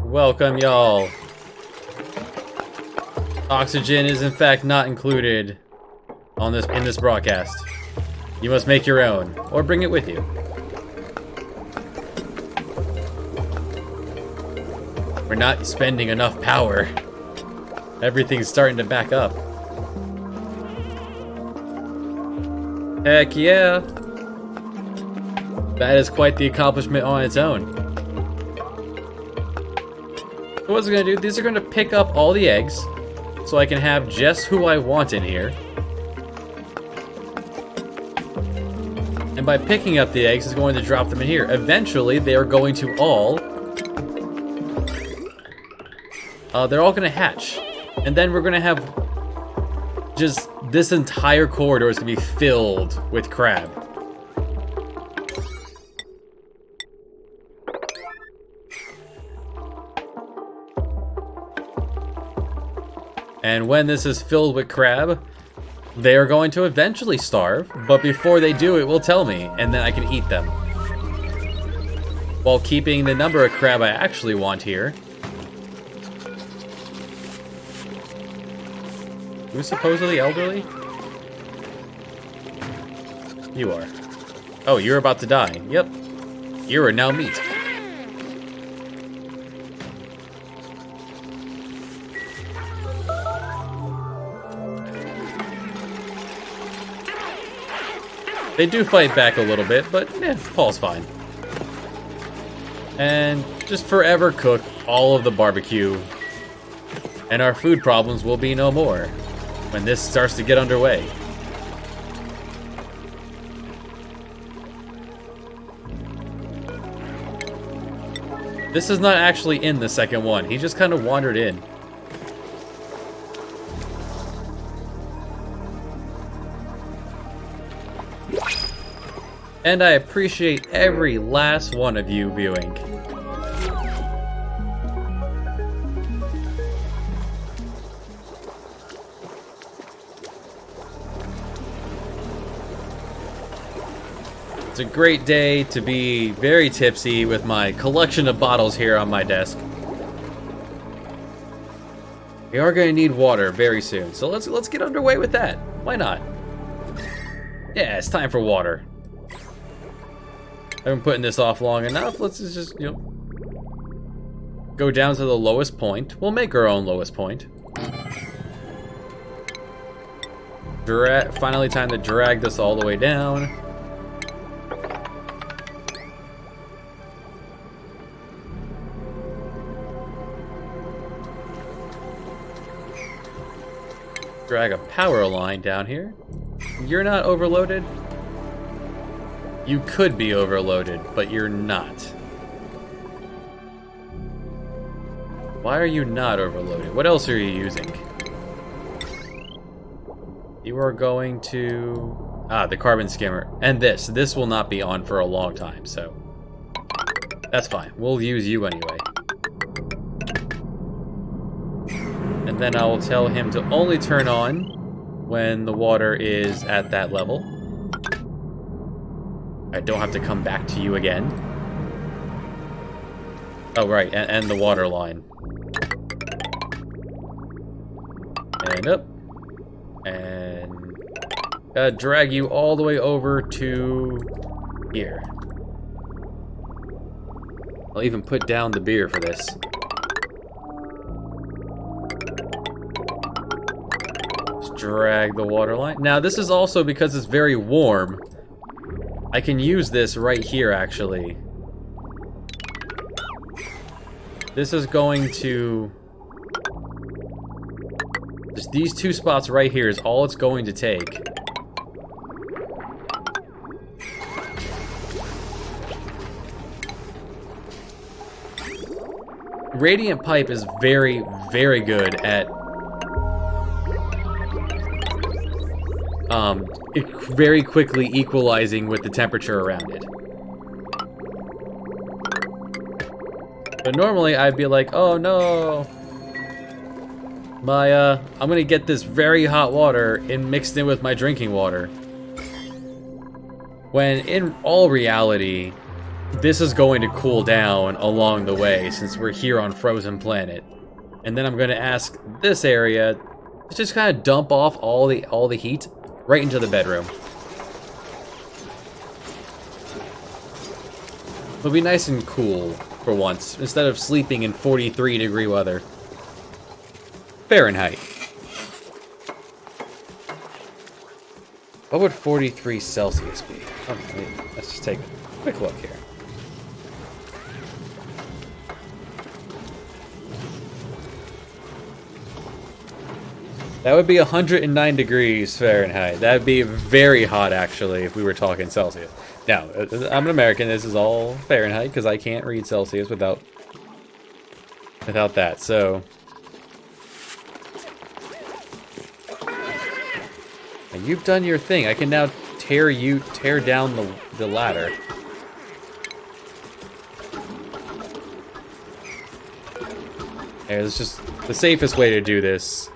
Welcome, y'all. Oxygen is in fact not included on in this broadcast. You must make your own, or bring it with you. We're not spending enough power. Everything's starting to back up. Heck yeah! That is quite the accomplishment on its own. So what's it gonna do? These are gonna pick up all the eggs, so I can have just who I want in here. And by picking up the eggs, it's going to drop them in here. Eventually, they are going to all... they're all gonna hatch. And then we're gonna have... just this entire corridor is gonna be filled with crab. And when this is filled with crab, they are going to eventually starve, but before they do, it will tell me, and then I can eat them. While keeping the number of crab I actually want here. Who's supposedly elderly? You are. Oh, you're about to die. Yep. You are now meat. They do fight back a little bit, but Paul's fine. And just forever cook all of the barbecue, and our food problems will be no more when this starts to get underway. This is not actually in the second one. He just kind of wandered in. And I appreciate every last one of you viewing. It's a great day to be very tipsy with my collection of bottles here on my desk. We are going to need water very soon, so let's get underway with that. Why not? Yeah, it's time for water. I've been putting this off long enough. Let's just, you know, go down to the lowest point. We'll make our own lowest point. Finally time to drag this all the way down. Drag a power line down here. You're not overloaded. You could be overloaded, but you're not. Why are you not overloaded? What else are you using? You are going to... the carbon skimmer. And this will not be on for a long time, so... that's fine. We'll use you anyway. And then I will tell him to only turn on when the water is at that level. I don't have to come back to you again. Oh, right, and the water line. And up. And drag you all the way over to here. I'll even put down the beer for this. Just drag the water line. Now, this is also because it's very warm. I can use this right here, actually. This is going to... just these two spots right here is all it's going to take. Radiant Pipe is very, very good at very quickly equalizing with the temperature around it. But normally I'd be like, oh no, I'm gonna get this very hot water mixed in with my drinking water. When in all reality, this is going to cool down along the way since we're here on Frozen Planet. And then I'm gonna ask this area to just kind of dump off all the heat right into the bedroom. It'll be nice and cool for once, instead of sleeping in 43-degree weather. Fahrenheit. What would 43 Celsius be? Oh, let's just take a quick look here. That would be 109 degrees Fahrenheit. That would be very hot, actually, if we were talking Celsius. Now, I'm an American. This is all Fahrenheit, because I can't read Celsius without that, so... and you've done your thing. I can now tear down the ladder. And it's just the safest way to do this.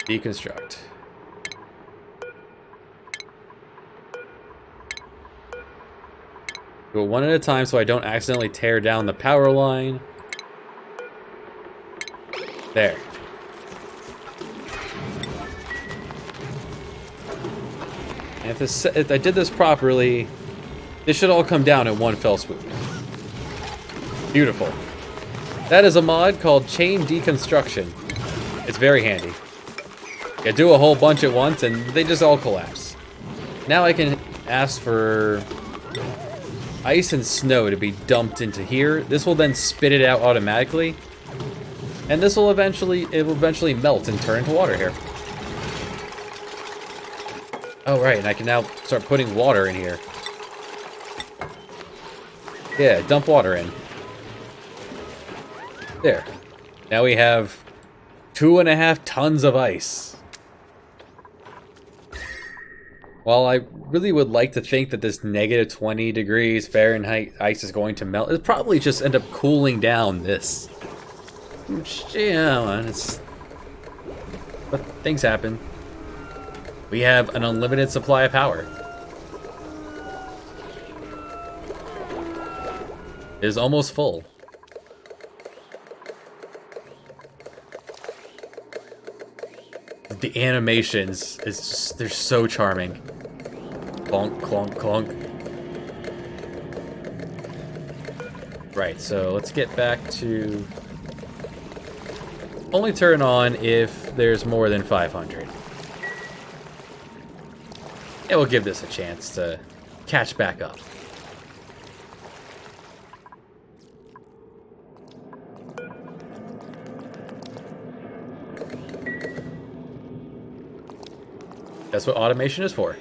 Deconstruct. Do it one at a time so I don't accidentally tear down the power line. There. And if I did this properly, this should all come down in one fell swoop. Beautiful. That is a mod called Chain Deconstruction. It's very handy. You do a whole bunch at once and they just all collapse. Now I can ask for ice and snow to be dumped into here. This will then spit it out automatically. And this will eventually melt and turn into water here. Oh right, and I can now start putting water in here. Yeah, dump water in. There. Now we have 2.5 tons of ice. While I really would like to think that this negative 20 degrees Fahrenheit ice is going to melt, it'll probably just end up cooling down this. Yeah, but things happen. We have an unlimited supply of power. is almost full. The animations is just, they're so charming. Clonk, clonk, clonk. Right, so let's get back to... Only turn on if there's more than 500. It will give this a chance to catch back up. That's what automation is for.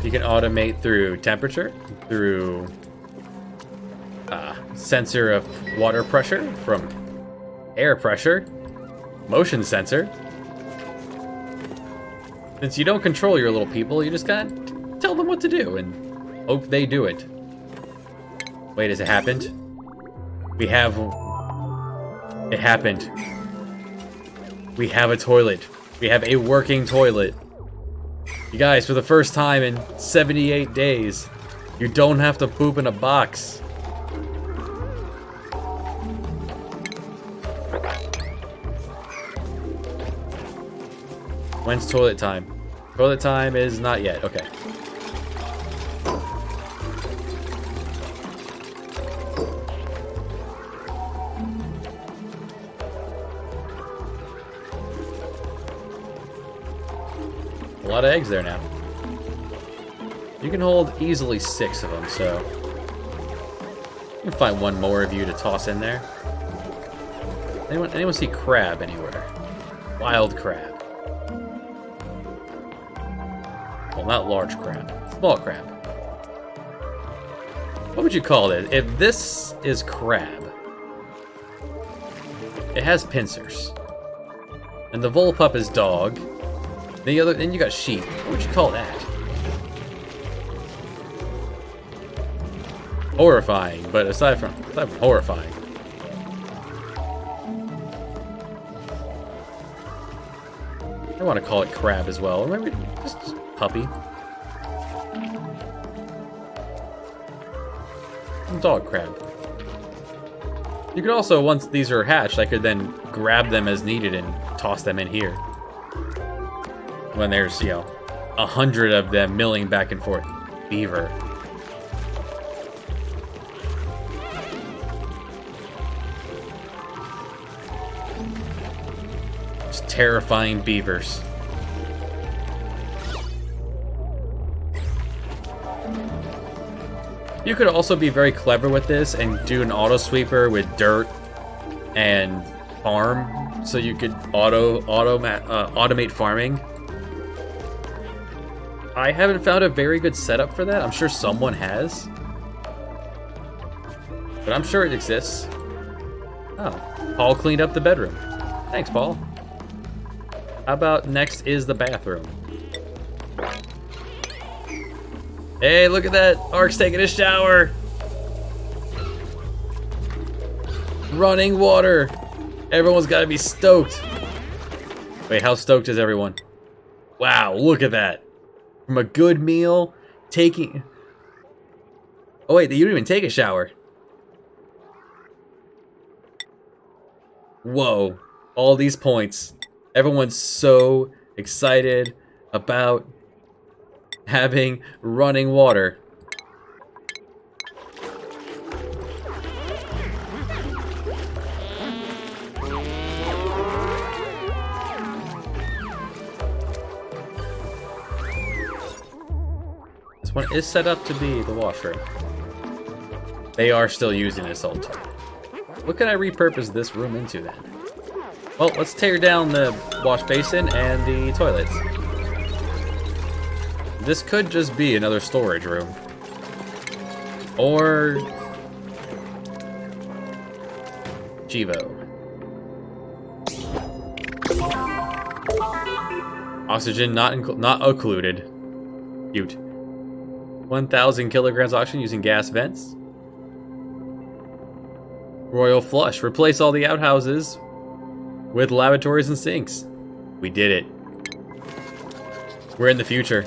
You can automate through temperature, through sensor of water pressure, from air pressure, motion sensor. Since you don't control your little people, you just gotta tell them what to do and hope they do it. Wait, has it happened? We have... It happened. We have a toilet. We have a working toilet. You guys, for the first time in 78 days, you don't have to poop in a box. When's toilet time? Toilet time is not yet. Okay. A lot of eggs there now. You can hold easily 6 of them, so you can find one more of you to toss in there. Anyone see crab anywhere? Wild crab. Well, not large crab. Small crab. What would you call it? If this is crab, it has pincers. And the Volpup is dog. Then you got sheep. What would you call that? Horrifying, but aside from horrifying. I want to call it crab as well. Or maybe just puppy. Dog crab. You could also, once these are hatched, I could then grab them as needed and toss them in here. When there's, 100 of them milling back and forth. Beaver. Just terrifying beavers. You could also be very clever with this and do an auto sweeper with dirt and farm, so you could automate farming. I haven't found a very good setup for that. I'm sure someone has, but I'm sure it exists. Oh, Paul cleaned up the bedroom. Thanks, Paul. How about next is the bathroom? Hey, look at that! Ark's taking a shower! Running water! Everyone's gotta be stoked! Wait, how stoked is everyone? Wow, look at that! From a good meal, taking... Oh wait, you didn't even take a shower. Whoa, all these points. Everyone's so excited about having running water. This one is set up to be the washroom. They are still using this old toilet. What can I repurpose this room into then? Well, let's tear down the wash basin and the toilets. This could just be another storage room. Or... Chivo. Oxygen not occluded. Cute. 1,000 kilograms oxygen using gas vents. Royal flush. Replace all the outhouses with lavatories and sinks. We did it. We're in the future.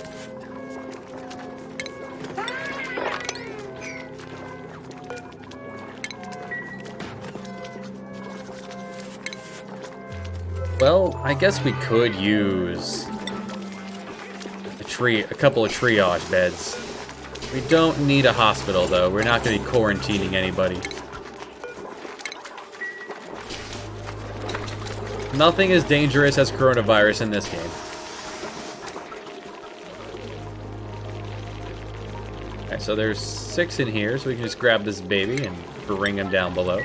Well, I guess we could use a couple of triage beds. We don't need a hospital, though. We're not going to be quarantining anybody. Nothing as dangerous as coronavirus in this game. Alright, so there's 6 in here, so we can just grab this baby and bring him down below.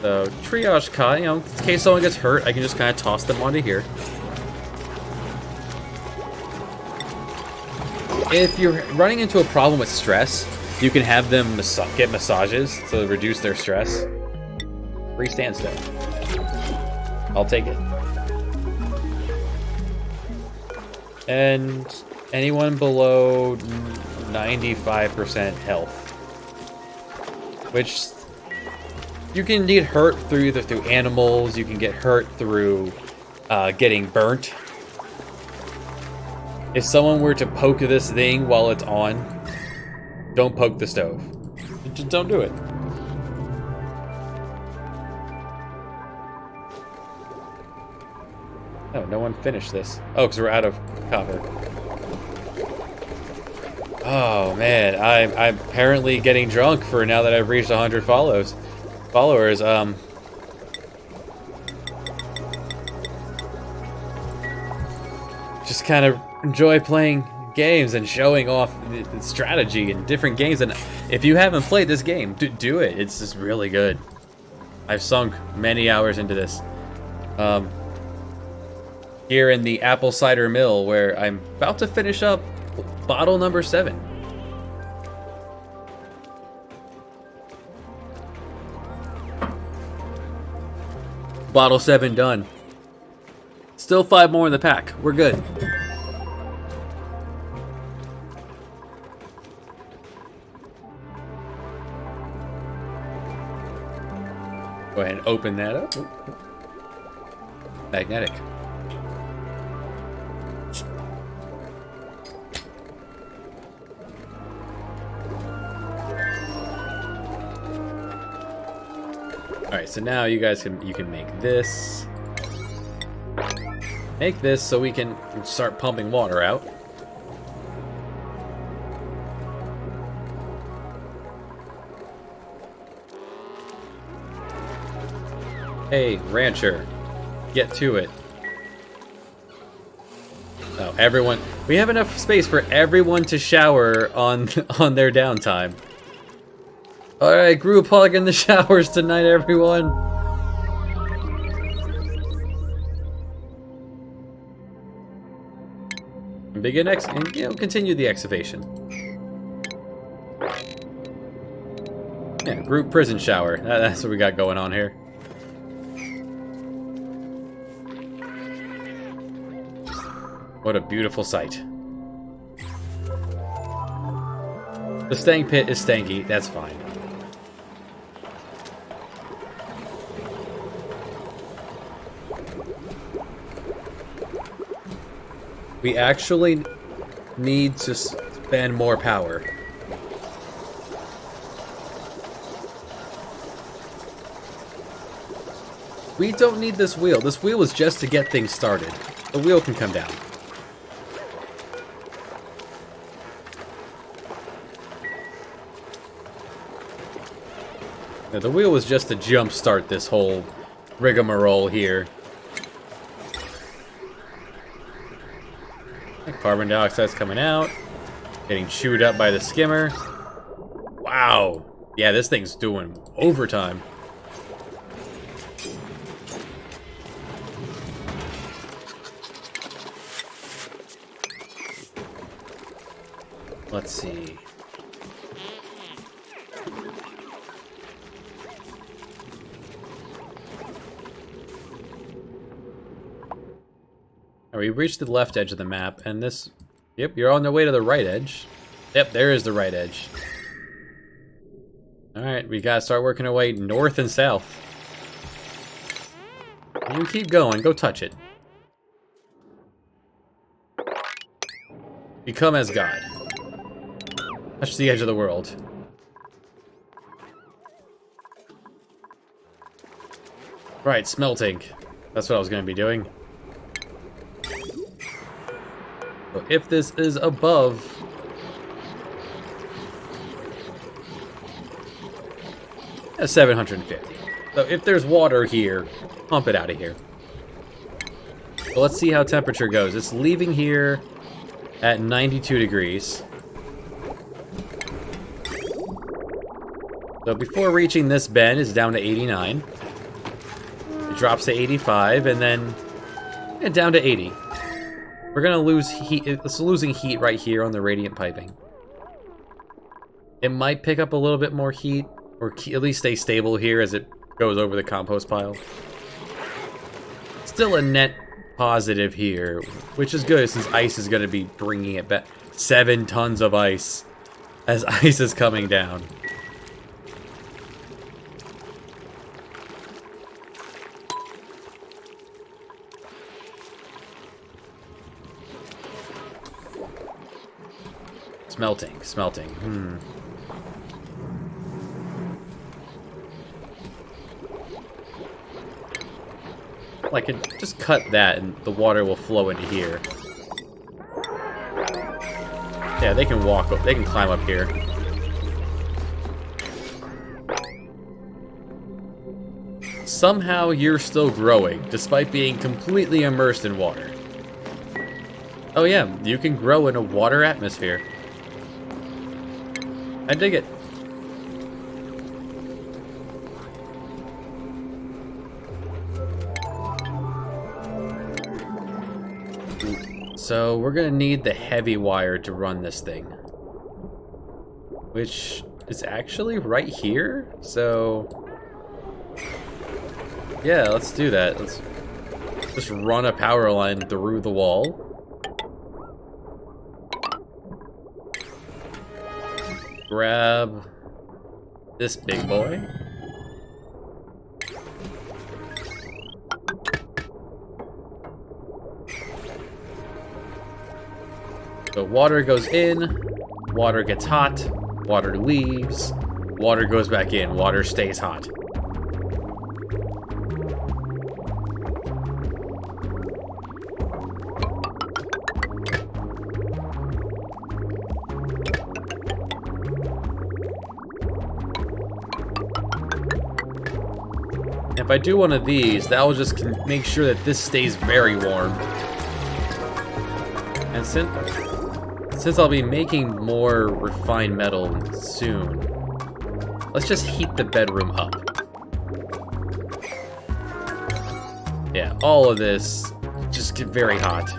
So, triage cot, you know, in case someone gets hurt, I can just kind of toss them onto here. If you're running into a problem with stress, you can have them get massages to reduce their stress. Free standstill. I'll take it. And anyone below 95% health. Which you can get hurt through either through animals, you can get hurt through getting burnt. If someone were to poke this thing while it's on, don't poke the stove. Just don't do it. Oh, no one finished this. Oh, because we're out of copper. Oh, man. I'm apparently getting drunk for now that I've reached 100 followers. Just kind of enjoy playing games and showing off the strategy and different games. And if you haven't played this game, do it. It's just really good. I've sunk many hours into this. Here in the Apple Cider Mill, where I'm about to finish up bottle number 7. Bottle 7 done. Still 5 more in the pack. We're good. Go ahead and open that up. Magnetic. Alright, so now you guys can make this. Make this so we can start pumping water out. Hey, rancher, get to it. Oh, everyone. We have enough space for everyone to shower on their downtime. Alright, group hug in the showers tonight, everyone. Begin continue the excavation. Yeah, group prison shower. That's what we got going on here. What a beautiful sight. The stank pit is stanky, that's fine. We actually need to spend more power. We don't need this wheel. This wheel is just to get things started. The wheel can come down. Now, the wheel was just to jumpstart this whole rigmarole here. Carbon dioxide's coming out. Getting chewed up by the skimmer. Wow. Yeah, this thing's doing overtime. Let's see. We've reached the left edge of the map, and this... Yep, you're on the way to the right edge. Yep, there is the right edge. Alright, we gotta start working our way north and south. You keep going, go touch it. Become as God. Touch the edge of the world. Right, smelting. That's what I was going to be doing. So if this is above... a 750. So if there's water here, pump it out of here. But let's see how temperature goes. It's leaving here at 92 degrees. So before reaching this bend, it's down to 89. It drops to 85, and then down to 80. We're gonna lose heat. It's losing heat right here on the radiant piping. It might pick up a little bit more heat, or at least stay stable here as it goes over the compost pile. Still a net positive here, which is good since ice is gonna be bringing it back. 7 tons of ice as ice is coming down. Smelting. I can just cut that and the water will flow into here. Yeah, they can walk up, they can climb up here. Somehow you're still growing, despite being completely immersed in water. Oh yeah, you can grow in a water atmosphere. I dig it. So we're gonna need the heavy wire to run this thing, which is actually right here. So yeah, let's do that. Let's just run a power line through the wall. Grab this big boy. So water goes in, water gets hot, water leaves, water goes back in, water stays hot. If I do one of these, that will just make sure that this stays very warm. And since I'll be making more refined metal soon, let's just heat the bedroom up. Yeah, all of this just get very hot.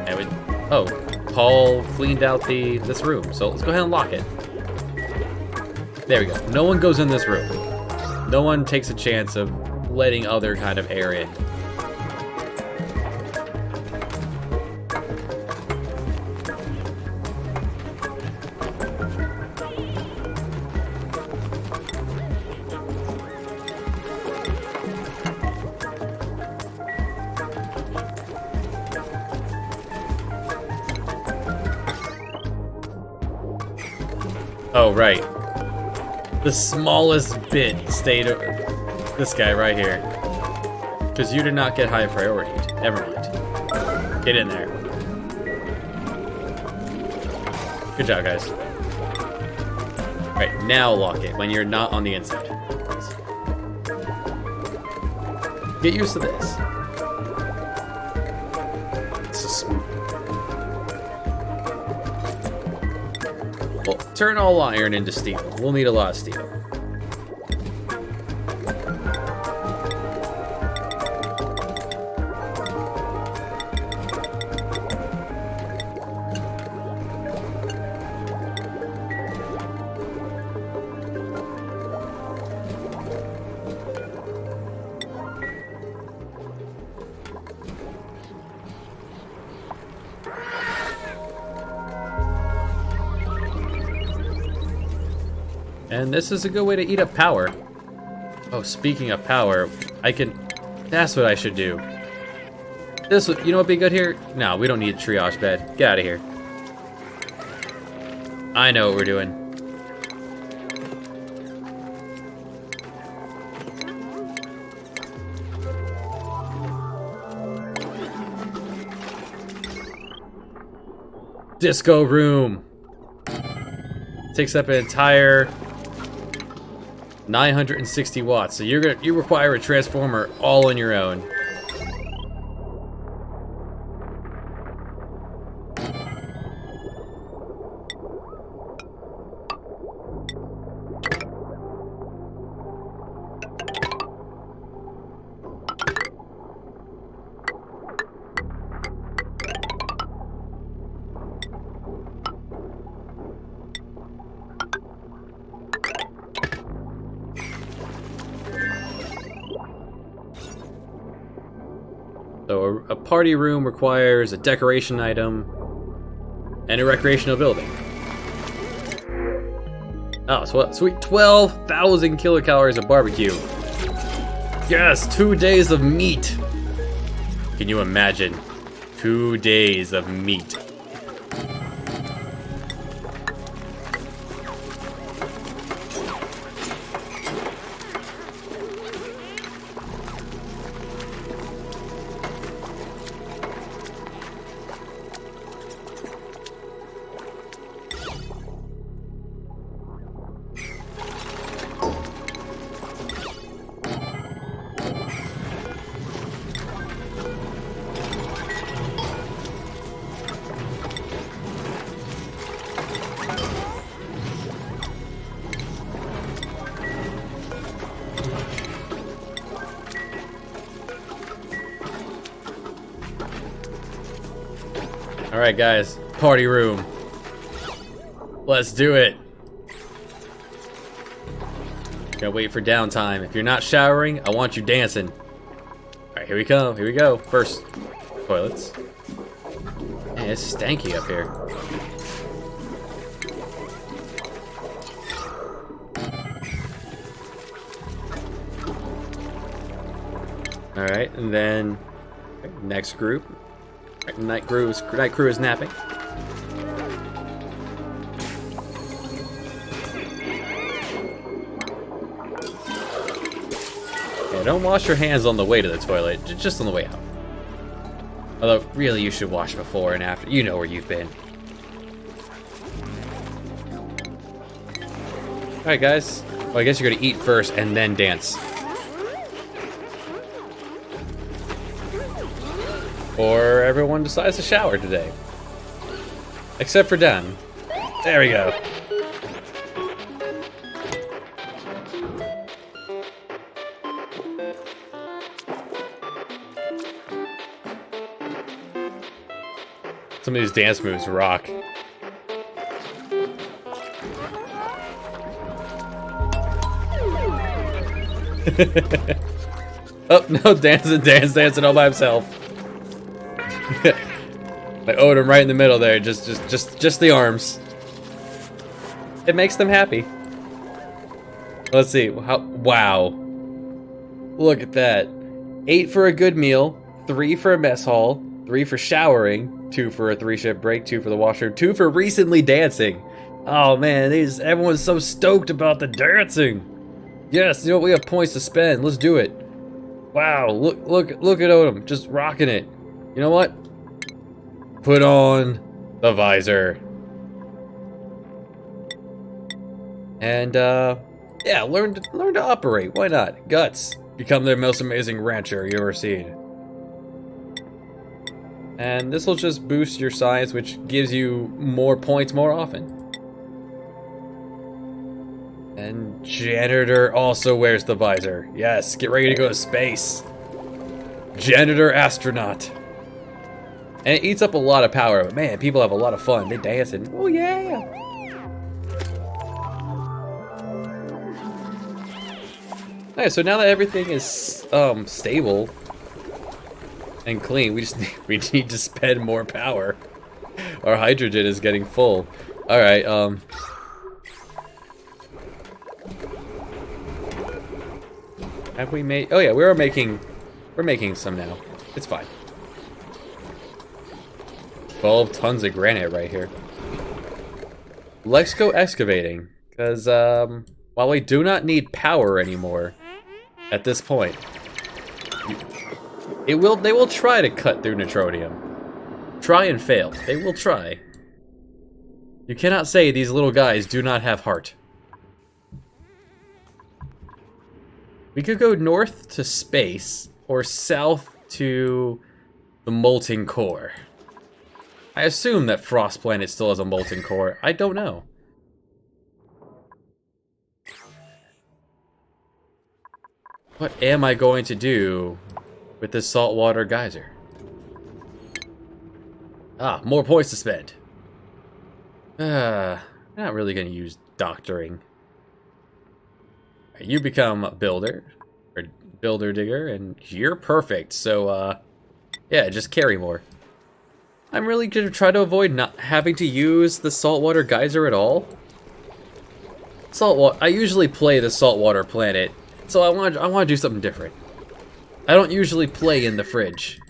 And oh, Paul cleaned out this room, so let's go ahead and lock it. There we go. No one goes in this room. No one takes a chance of letting other kind of air in. Oh, right. The smallest bit stayed... This guy right here. Because you did not get high priority. Never mind. Get in there. Good job, guys. Alright, now lock it when you're not on the inside. Get used to this. It's so smooth. Well, turn all iron into steel. We'll need a lot of steel. And this is a good way to eat up power. Oh, speaking of power, that's what I should do. You know what would be good here? No, we don't need a triage bed. Get out of here. I know what we're doing. Disco room. Takes up an entire 960 watts. So you require a transformer all on your own. So a party room requires a decoration item and a recreational building. Oh, sweet 12,000 kilocalories of barbecue. Yes, 2 days of meat. Can you imagine? 2 days of meat. Alright guys, party room. Let's do it. Gotta wait for downtime. If you're not showering, I want you dancing. Alright, here we go. First, toilets. Man, it's stanky up here. Alright, and then next group. Night crew is napping. Yeah, don't wash your hands on the way to the toilet, just on the way out. Although, really, you should wash before and after. You know where you've been. Alright, guys. Well, I guess you're gonna eat first and then dance. Or everyone decides to shower today. Except for Dan. There we go. Some of these dance moves rock. Oh, no, dancing all by himself. I owed him right in the middle there, just the arms. It makes them happy. Let's see, wow. Look at that. 8 for a good meal, 3 for a mess hall, 3 for showering, 2 for a 3-shift break, 2 for the washroom, 2 for recently dancing. Oh man, everyone's so stoked about the dancing. Yes, you know what, we have points to spend, let's do it. Wow, look at Odom, just rocking it. You know what? Put on the visor. And yeah, learn to operate. Why not? Guts. Become the most amazing rancher you ever seen. And this will just boost your science, which gives you more points more often. And janitor also wears the visor. Yes, get ready to go to space. Janitor astronaut. And it eats up a lot of power, but man, people have a lot of fun. They dancing. Oh yeah. Alright, so now that everything is stable and clean, we need to spend more power. Our hydrogen is getting full. Alright, have we made, oh yeah, we're making some now. It's fine. 12 tons of granite right here. Let's go excavating, because while we do not need power anymore at this point, they will try to cut through neutronium. Try and fail. They will try. You cannot say these little guys do not have heart. We could go north to space, or south to the molten core. I assume that Frost Planet still has a molten core. I don't know. What am I going to do with this saltwater geyser? Ah, more points to spend. I'm not really going to use doctoring. You become a builder, or builder digger, and you're perfect. So, yeah, just carry more. I'm really going to try to avoid not having to use the saltwater geyser at all. I usually play the saltwater planet, so I want to do something different. I don't usually play in the fridge.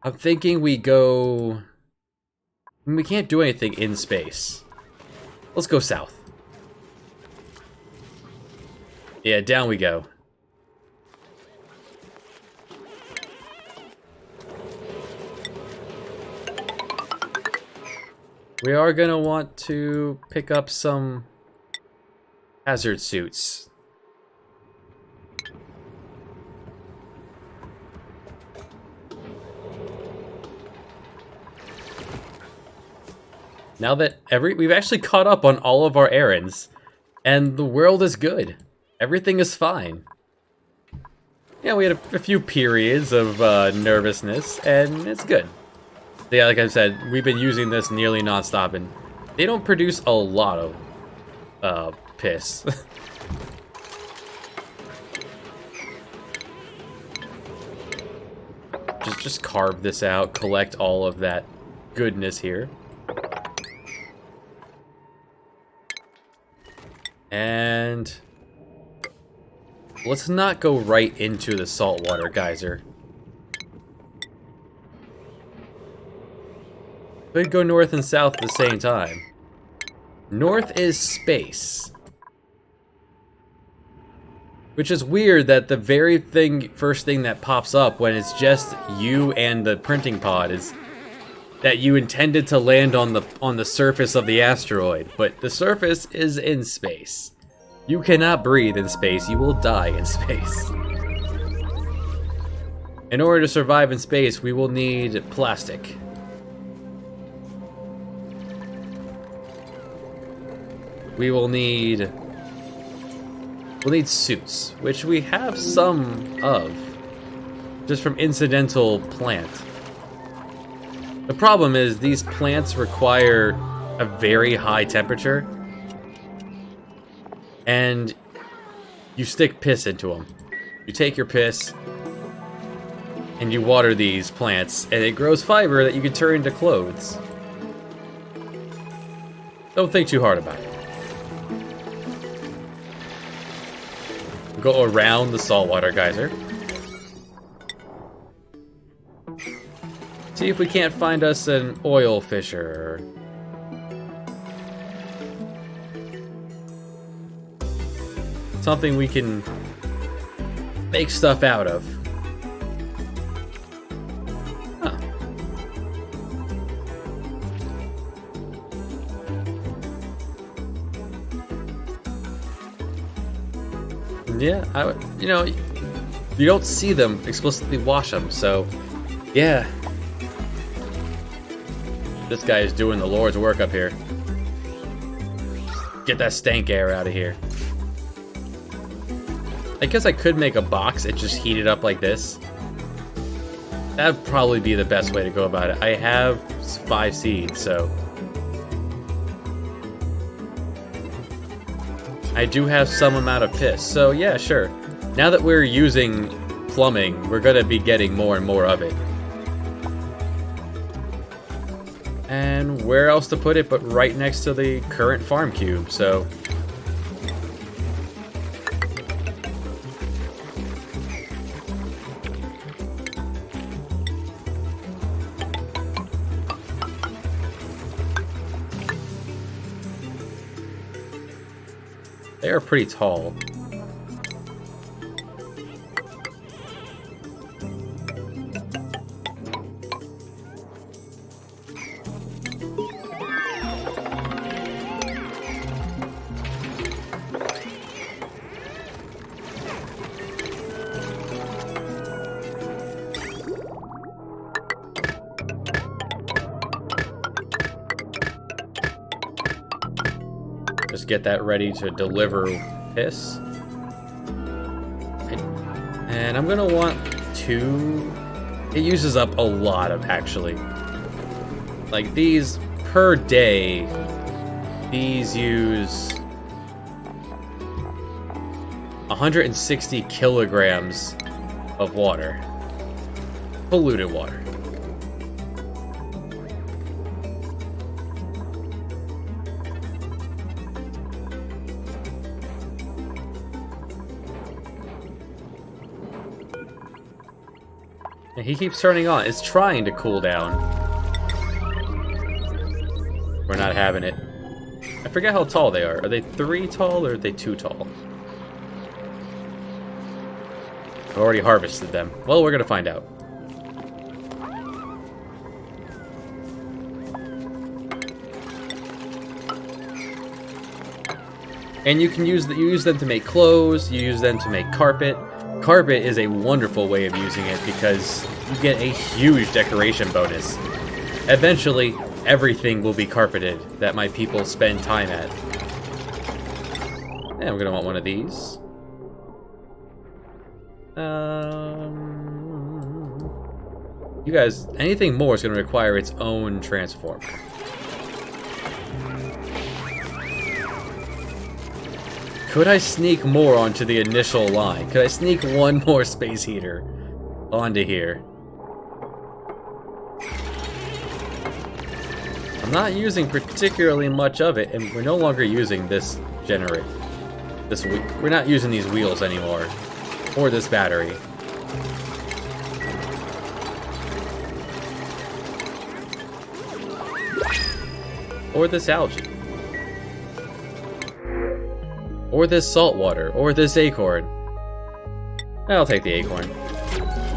I'm thinking we go... We can't do anything in space. Let's go south. Yeah, down we go. We are gonna want to pick up some hazard suits. Now that we've actually caught up on all of our errands, and the world is good. Everything is fine. Yeah, we had a few periods of nervousness, and it's good. Yeah, like I said, we've been using this nearly non-stop, and they don't produce a lot of piss. just carve this out, collect all of that goodness here. And let's not go right into the saltwater geyser. Could go north and south at the same time. North is space. Which is weird that the very first thing that pops up when it's just you and the printing pod is that you intended to land on the surface of the asteroid, but the surface is in space. You cannot breathe in space, you will die in space. In order to survive in space, we will need plastic. We'll need suits, which we have some of, just from incidental plant. The problem is these plants require a very high temperature, and you stick piss into them. You take your piss, and you water these plants, and it grows fiber that you can turn into clothes. Don't think too hard about it. Go around the saltwater geyser. See if we can't find us an oil fisher. Something we can make stuff out of. Huh. Yeah, you know, you don't see them explicitly wash them, so yeah. This guy is doing the Lord's work up here. Get that stank air out of here. I guess I could make a box and just heat it up like this. That'd probably be the best way to go about it. I have 5 seeds, so I do have some amount of piss, so yeah, sure. Now that we're using plumbing, we're gonna be getting more and more of it. And where else to put it but right next to the current farm cube, so... They are pretty tall. Just get that ready to deliver piss. And I'm gonna want 2. It uses up a lot of, actually. Like these per day, these use 160 kilograms of water. Polluted water. And he keeps turning on. It's trying to cool down. We're not having it. I forget how tall they are. Are they 3 tall or are they 2 tall? I've already harvested them. Well, we're gonna find out. And you can use them to make clothes. You use them to make carpet. Carpet is a wonderful way of using it because you get a huge decoration bonus. Eventually, everything will be carpeted that my people spend time at. And I'm gonna want one of these. You guys, anything more is gonna require its own transformer. Could I sneak more onto the initial line? Could I sneak one more space heater onto here? I'm not using particularly much of it, and we're no longer using this generator. We're not using these wheels anymore, or this battery. Or this algae. Or this salt water, or this acorn. I'll take the acorn.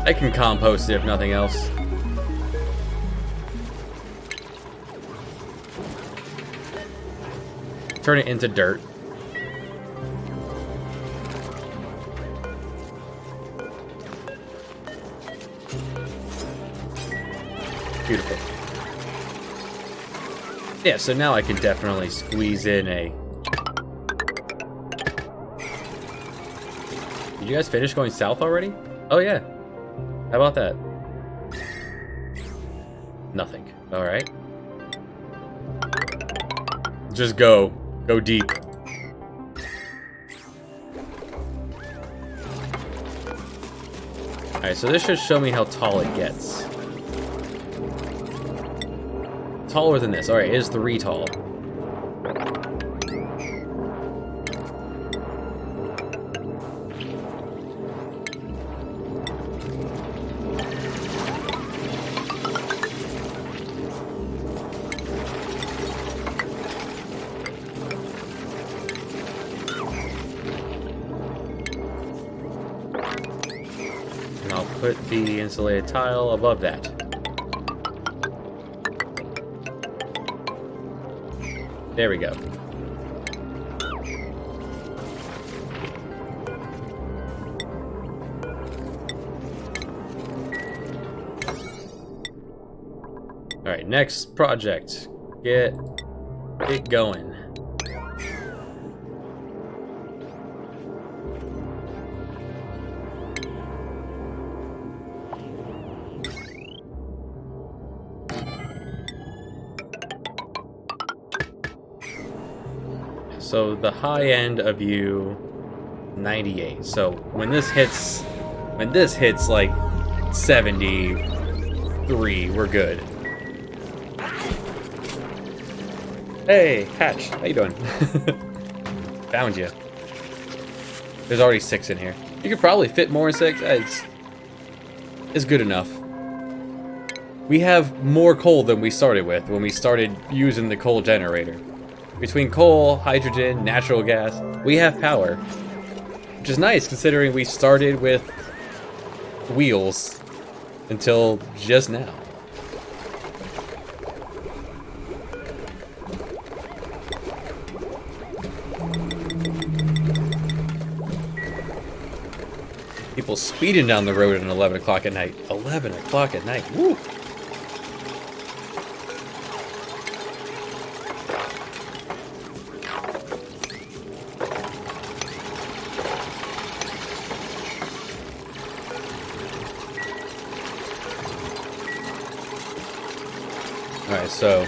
I can compost it if nothing else. Turn it into dirt. Beautiful. Yeah, so now I can definitely squeeze in a... Did you guys finish going south already? Oh yeah. How about that? Nothing. Alright. Just go. Go deep. Alright, so this should show me how tall it gets. Taller than this. Alright, it is 3 tall. Put the insulated tile above that. There we go. Alright, next project. Get it going. So the high end of you, 98. So when this hits like 73, we're good. Hey, Hatch, how you doing? Found you. There's already 6 in here. You could probably fit more in 6. It's good enough. We have more coal than we started with when we started using the coal generator. Between coal, hydrogen, natural gas, we have power. Which is nice considering we started with wheels until just now. People speeding down the road at 11 o'clock at night. 11 o'clock at night. Woo! Alright, so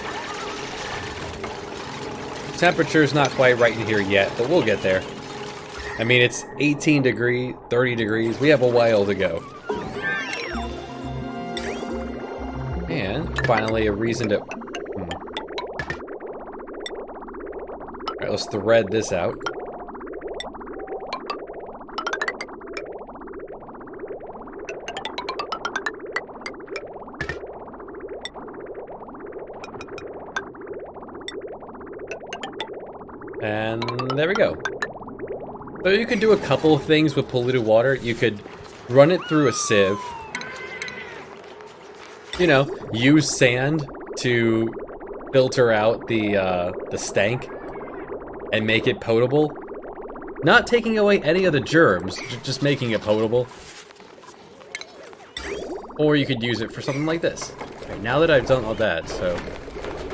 temperature's not quite right in here yet, but we'll get there. I mean, it's 18 degrees, 30 degrees. We have a while to go. And finally, a reason to... Alright, let's thread this out. And there we go. So you could do a couple of things with polluted water. You could run it through a sieve. You know, use sand to filter out the stank and make it potable. Not taking away any of the germs, just making it potable. Or you could use it for something like this. Right, now that I've done all that, so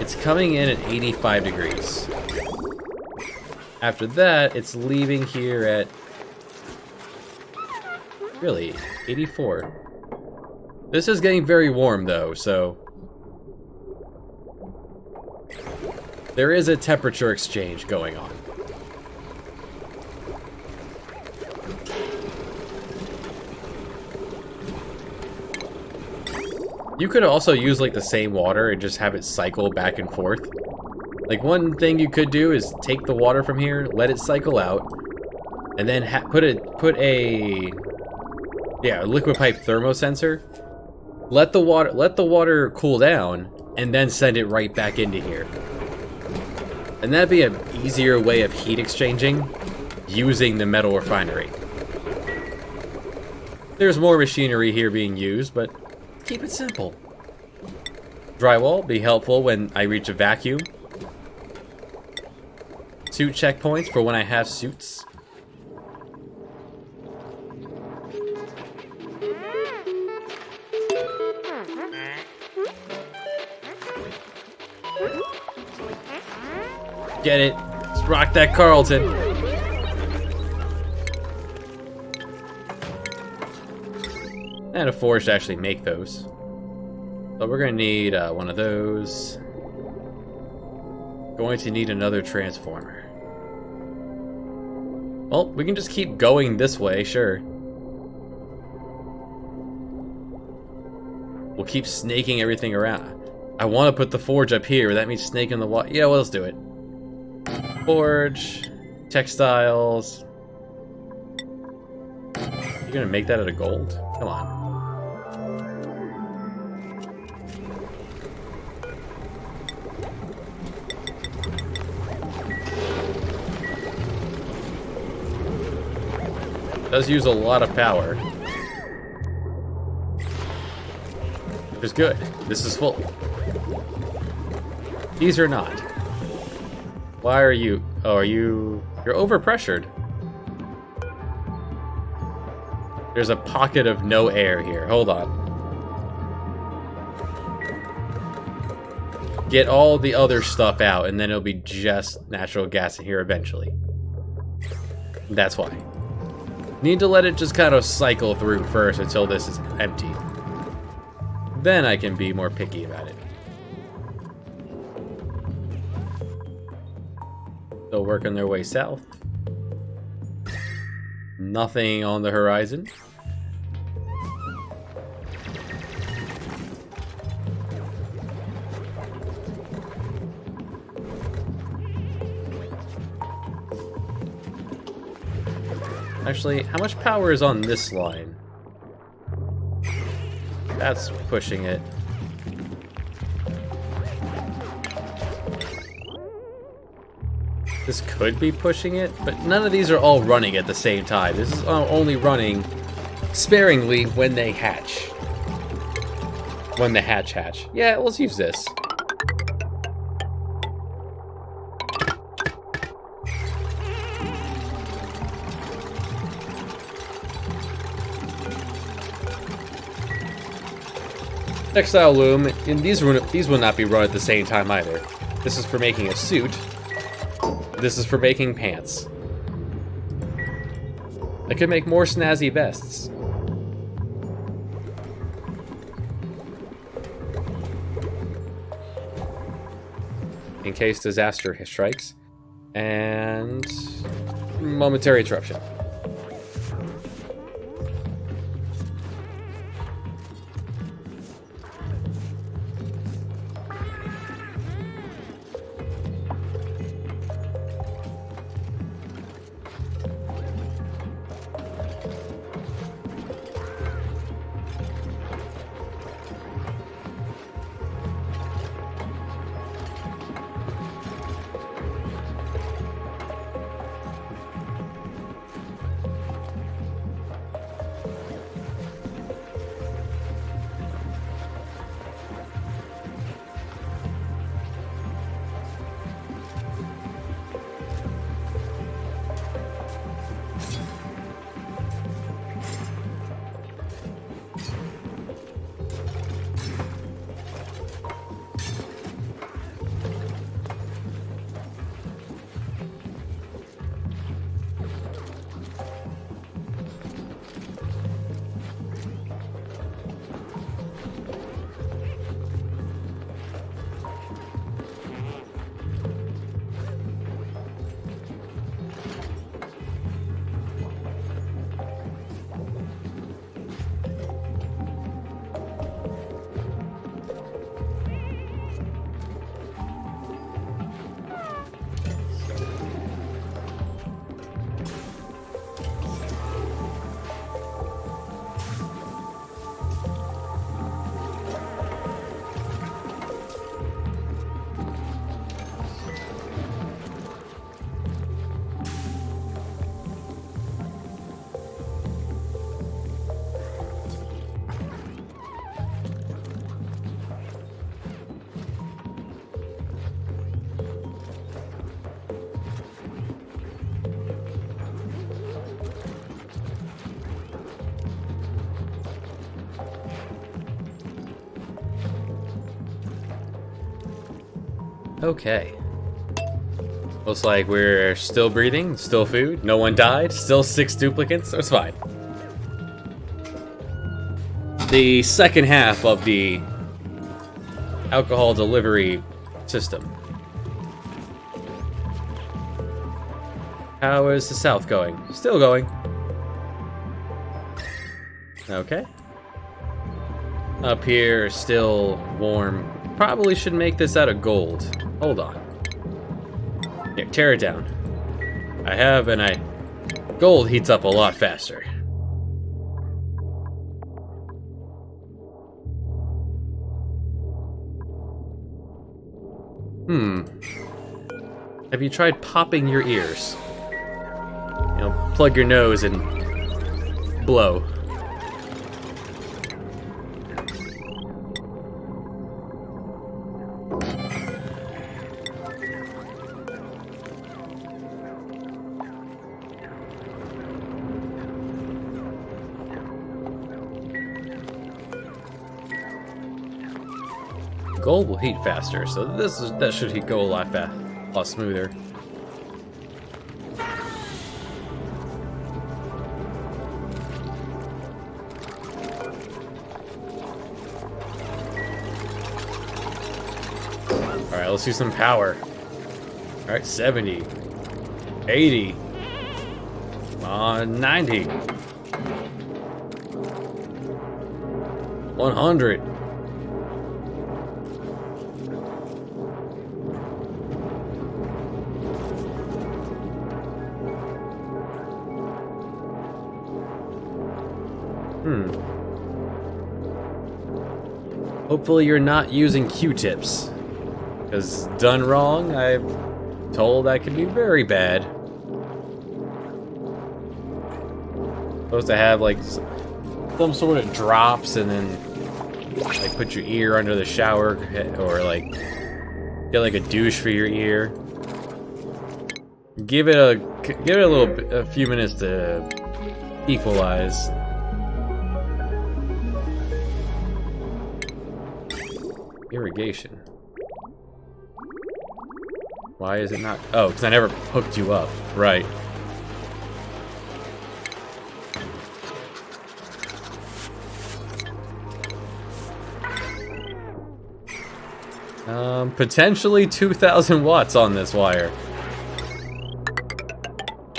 it's coming in at 85 degrees. After that, it's leaving here at, really, 84. This is getting very warm though, so there is a temperature exchange going on. You could also use like the same water and just have it cycle back and forth. Like one thing you could do is take the water from here, let it cycle out, and then put a liquid pipe thermosensor. Let the water cool down, and then send it right back into here. And that'd be an easier way of heat exchanging using the metal refinery. There's more machinery here being used, but keep it simple. Drywall be helpful when I reach a vacuum. Suit checkpoints for when I have suits. Get it. Let's rock that Carlton. And a forge to actually make those. So we're going to need one of those. Going to need another transformer. Well, we can just keep going this way, sure. We'll keep snaking everything around. I want to put the forge up here. That means snaking the wall. Yeah, well, let's do it. Forge, textiles. You're gonna make that out of gold? Come on. Does use a lot of power. Which is good. This is full. These are not. Why are you... Oh, you're overpressured. There's a pocket of no air here. Hold on. Get all the other stuff out, and then it'll be just natural gas in here eventually. That's why. Need to let it just kind of cycle through first until this is empty. Then I can be more picky about it. Still working their way south. Nothing on the horizon. Actually, how much power is on this line? That's pushing it. This could be pushing it, but none of these are all running at the same time. This is only running sparingly when they hatch. When the hatch. Yeah, let's use this. Textile loom, and these will not be run at the same time either. This is for making a suit. This is for making pants. I could make more snazzy vests. In case disaster strikes. And momentary interruption. Okay. Looks like we're still breathing, still food, no one died, still 6 duplicates, so it's fine. The second half of the alcohol delivery system. How is the south going? Still going. Okay. Up here, still warm. Probably should make this out of gold. Hold on. Here, tear it down. I have, and gold heats up a lot faster. Have you tried popping your ears? You know, plug your nose and blow. Gold will heat faster, so that should go a lot smoother. Alright, let's do some power. Alright, 70. 80. 90. 100. Hopefully you're not using Q-tips. Because done wrong, told that can be very bad. Supposed to have like some sort of drops and then like put your ear under the shower or like get like a douche for your ear. Give it a few minutes to equalize. Irrigation. Why is it not? Oh, because I never hooked you up. Right. Potentially 2,000 watts on this wire.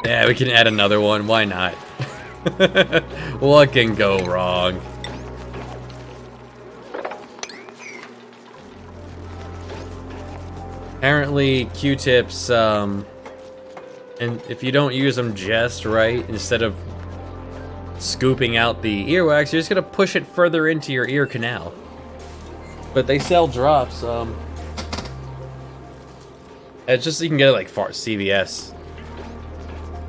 Yeah, we can add another one. Why not? What can go wrong? Apparently, Q-tips, and if you don't use them just right, instead of scooping out the earwax, you're just gonna push it further into your ear canal. But they sell drops, it's just, you can get it like CVS.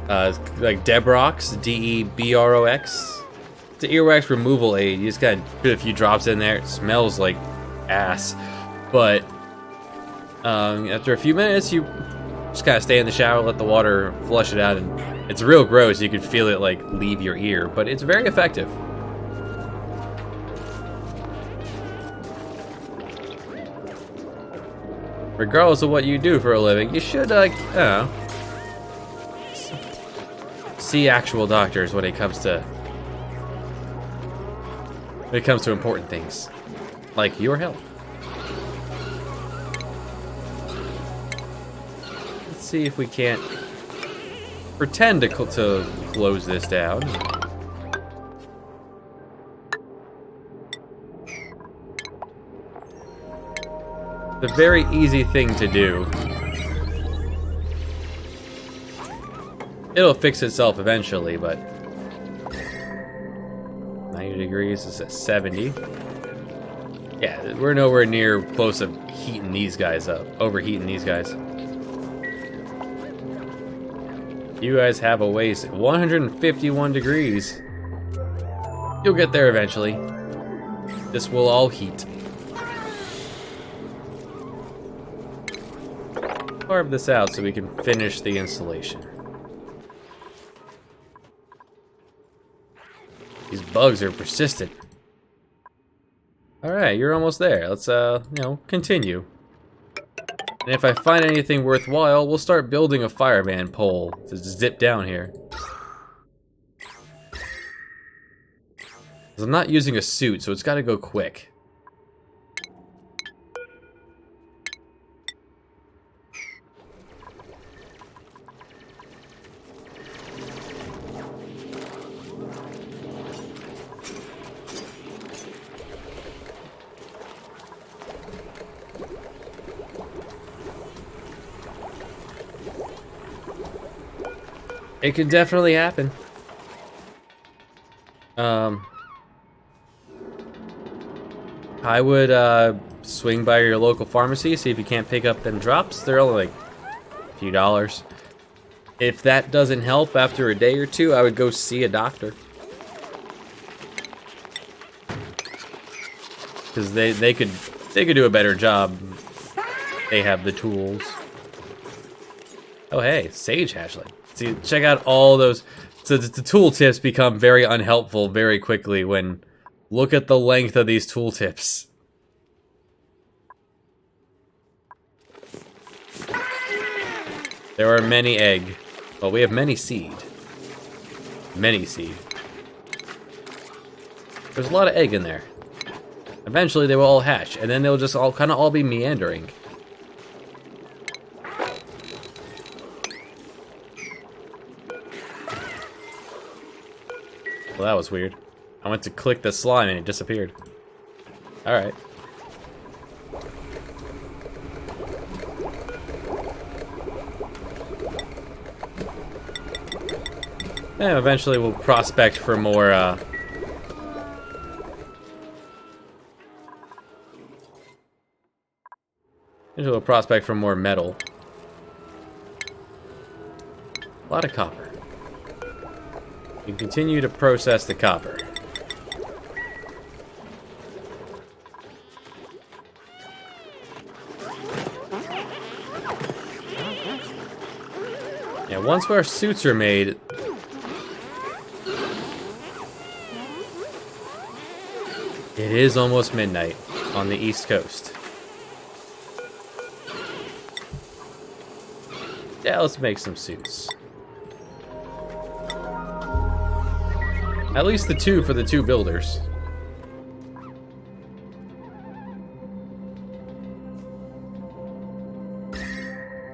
Like Debrox, D-E-B-R-O-X. It's an earwax removal aid. You just gotta put a few drops in there. It smells like ass. But after a few minutes, you just kind of stay in the shower, let the water flush it out, and it's real gross. You can feel it like leave your ear, but it's very effective. Regardless of what you do for a living, you should, I don't know, see actual doctors when it comes to important things, like your health. Let's see if we can't pretend to close this down. It's a very easy thing to do. It'll fix itself eventually, but 90 degrees is at 70. Yeah, we're nowhere near close to heating these guys up, overheating these guys. You guys have a waste at 151 degrees. You'll get there eventually. This will all heat. Carve this out so we can finish the installation. These bugs are persistent. Alright, you're almost there. Let's, continue. And if I find anything worthwhile, we'll start building a fireman pole to zip down here. 'Cause I'm not using a suit, so it's gotta go quick. It could definitely happen. I would swing by your local pharmacy, see if you can't pick up them drops. They're only like a few dollars. If that doesn't help after a day or two, I would go see a doctor. Because they could do a better job. They have the tools. Oh hey, sage hatchling. See, check out all those. So the tooltips become very unhelpful very quickly when look at the length of these tooltips. There are many egg. Well, we have many seed. Many seed. There's a lot of egg in there. Eventually they will all hatch, and then they'll just all kind of all be meandering. Well, that was weird. I went to click the slime and it disappeared. Alright. And eventually we'll prospect for more, metal. A lot of copper. You continue to process the copper. Yeah, once our suits are made, it is almost midnight on the East Coast. Yeah, let's make some suits. At least the two for the two builders.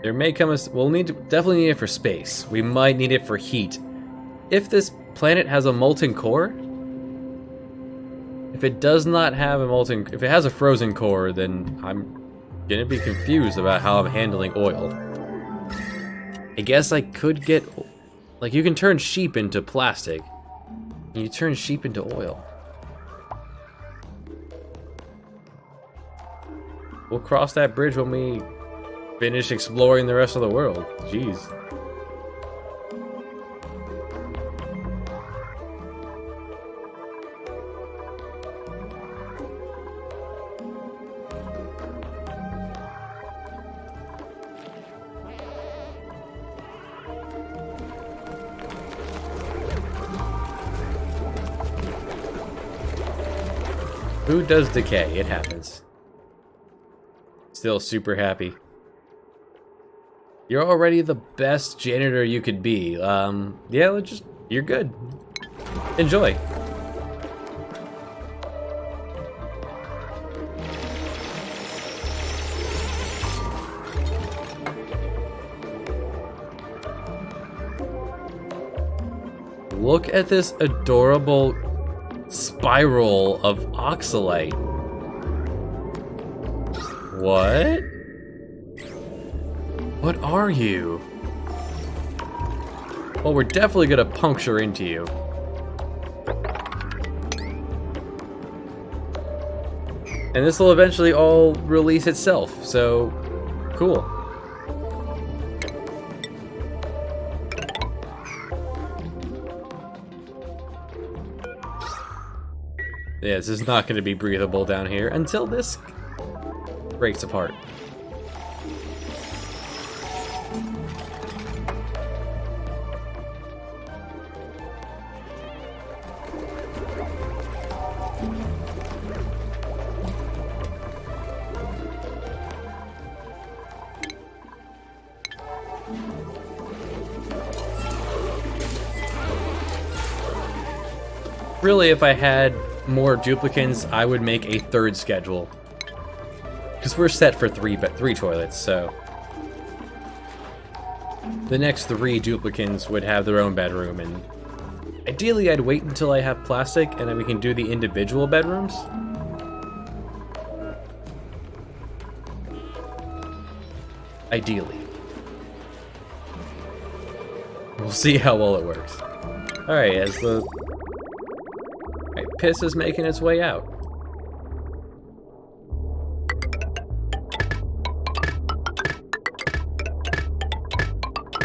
There may come a... We'll definitely need it for space. We might need it for heat. If this planet has a molten core... If it does not have a molten... If it has a frozen core, then I'm gonna be confused about how I'm handling oil. I guess I could get... Like, you can turn sheep into plastic. And you turn sheep into oil. We'll cross that bridge when we finish exploring the rest of the world. Jeez. Food does decay, it happens. Still super happy. You're already the best janitor you could be. Yeah, you're good. Enjoy. Look at this adorable spiral of oxalite. What? What are you? Well, we're definitely gonna puncture into you. And this will eventually all release itself, so cool. Yeah, this is not going to be breathable down here until this breaks apart. Really, if I had more duplicants, I would make a third schedule. Because we're set for three toilets, so... The next 3 duplicants would have their own bedroom, and... Ideally, I'd wait until I have plastic, and then we can do the individual bedrooms. Ideally. We'll see how well it works. Alright, as the... piss is making its way out.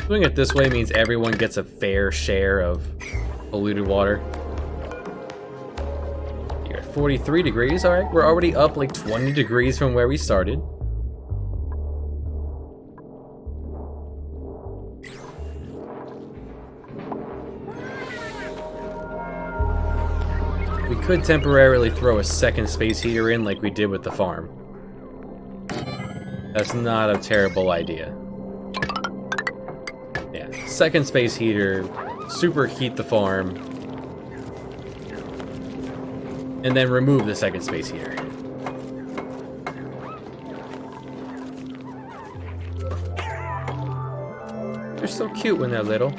Doing it this way means everyone gets a fair share of polluted water. You're at 43 degrees, alright. We're already up like 20 degrees from where we started. We could temporarily throw a second space heater in like we did with the farm. That's not a terrible idea. Yeah, second space heater, superheat the farm, and then remove the second space heater. They're so cute when they're little.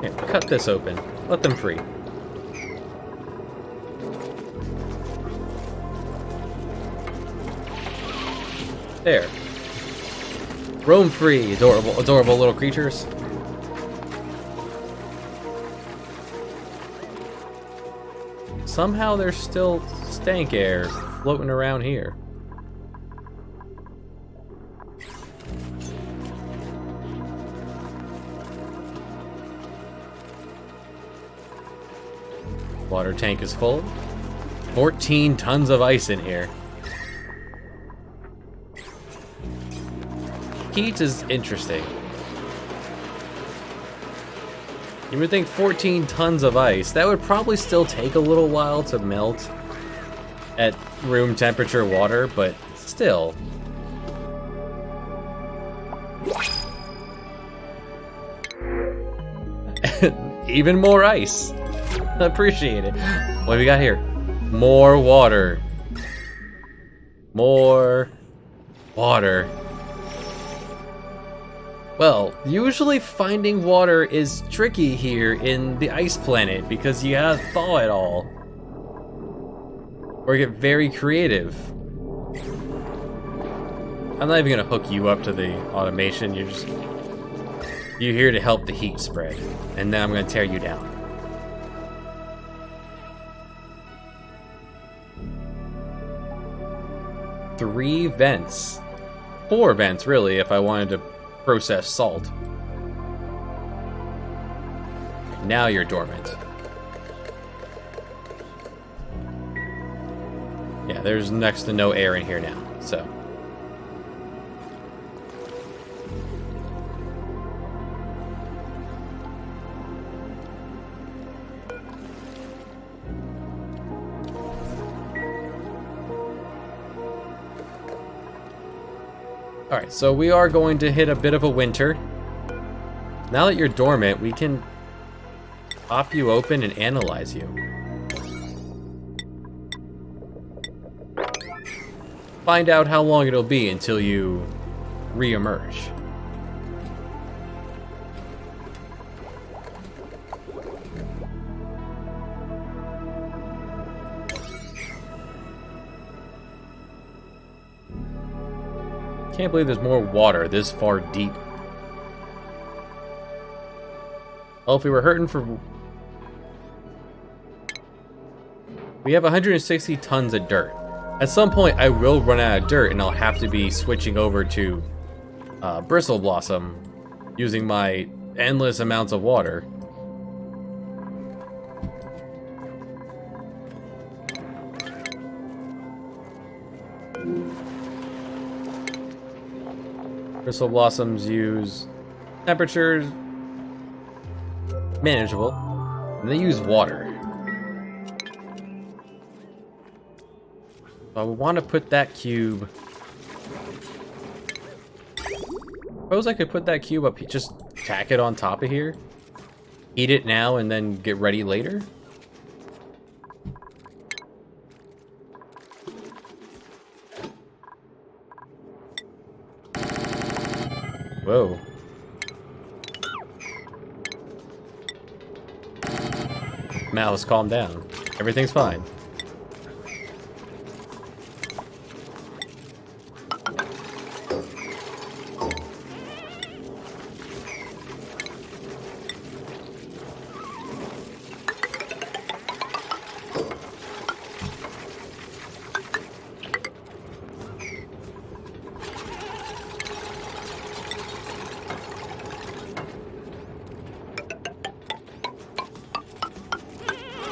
Here, cut this open. Let them free. There. Roam free, adorable little creatures. Somehow there's still stank air floating around here. Water tank is full. 14 tons of ice in here. Heat is interesting. You would think 14 tons of ice, that would probably still take a little while to melt at room temperature water, but still. Even more ice. Appreciate it. What do we got here? More water. More water. Well, usually finding water is tricky here in the ice planet because you have to thaw it all. Or get very creative. I'm not even gonna hook you up to the automation, you're here to help the heat spread. And then I'm gonna tear you down. Three vents. 4 vents, really, if I wanted to process salt. Now you're dormant. Yeah, there's next to no air in here now, so. Alright, so we are going to hit a bit of a winter. Now that you're dormant, we can pop you open and analyze you. Find out how long it'll be until you re-emerge. Can't believe there's more water this far deep. Well, if we were hurting for... We have 160 tons of dirt. At some point, I will run out of dirt, and I'll have to be switching over to Bristle Blossom, using my endless amounts of water. Bristle Blossoms use temperatures manageable, and they use water. I want to put that cube. Suppose I could put that cube up, just tack it on top of here, eat it now, and then get ready later. Whoa. Mouse, calm down. Everything's fine.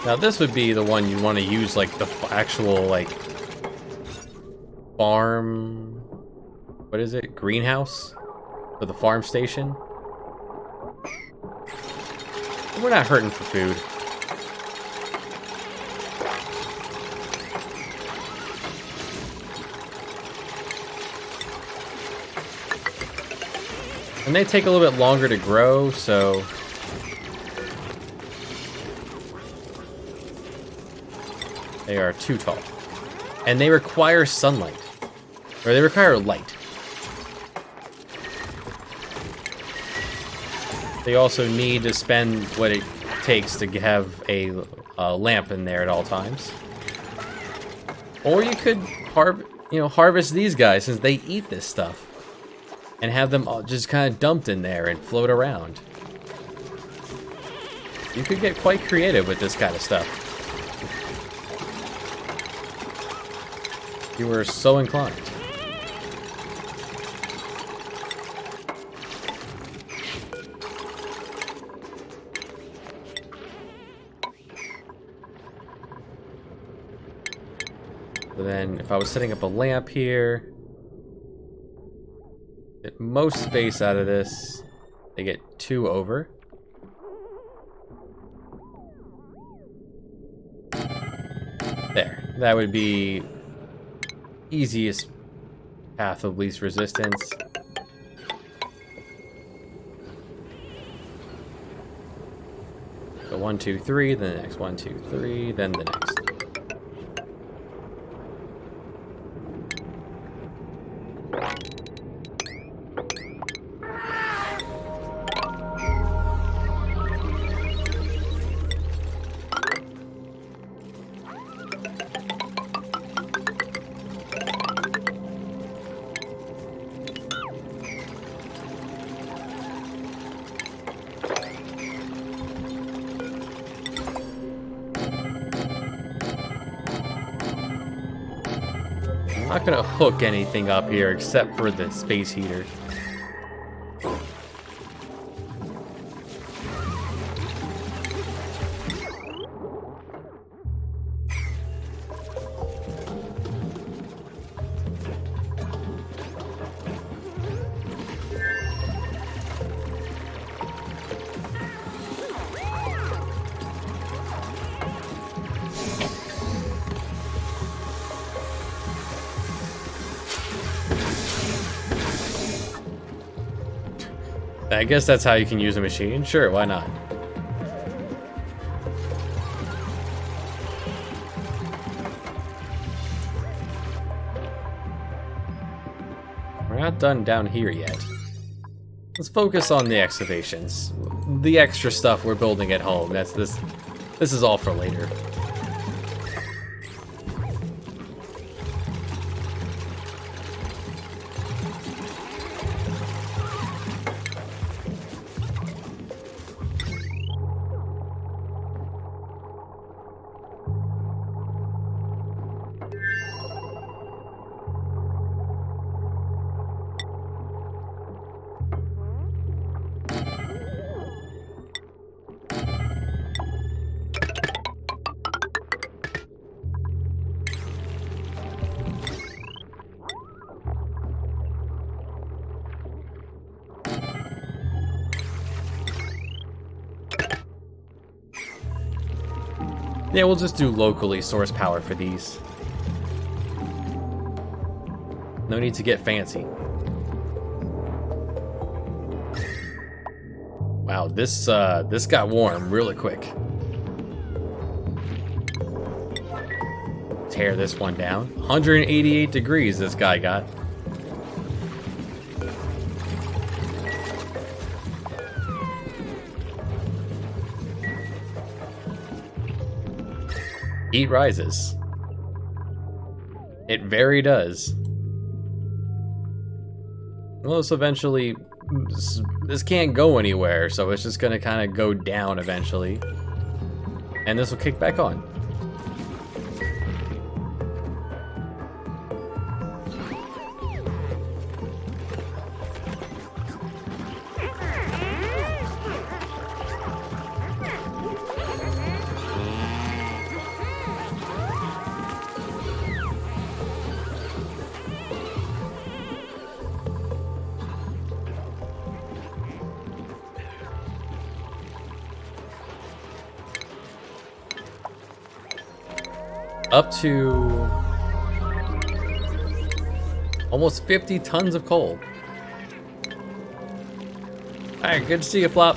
Now this would be the one you want to use, like the actual, like, farm, what is it, greenhouse for the farm station. We're not hurting for food. And they take a little bit longer to grow, so they are too tall. And they require sunlight. Or they require light. They also need to spend what it takes to have a lamp in there at all times. Or you could harvest these guys, since they eat this stuff. And have them all just kind of dumped in there and float around. You could get quite creative with this kind of stuff. You were so inclined. So then if I was setting up a lamp here, get most space out of this, they get 2 over. There, that would be easiest path of least resistance. So 1, 2, 3, then the next 1, 2, 3, then the next. I'm not gonna hook anything up here except for the space heater. I guess that's how you can use a machine. Sure, why not? We're not done down here yet. Let's focus on the excavations. The extra stuff we're building at home. This is all for later. Yeah, we'll just do locally source power for these. No need to get fancy. Wow, this got warm really quick. Tear this one down. 188 degrees this guy got. Heat rises. It very does. Well, this eventually, this can't go anywhere, so it's just gonna kind of go down eventually. And this will kick back on. Up to almost 50 tons of coal. Alright, good to see you, Flop.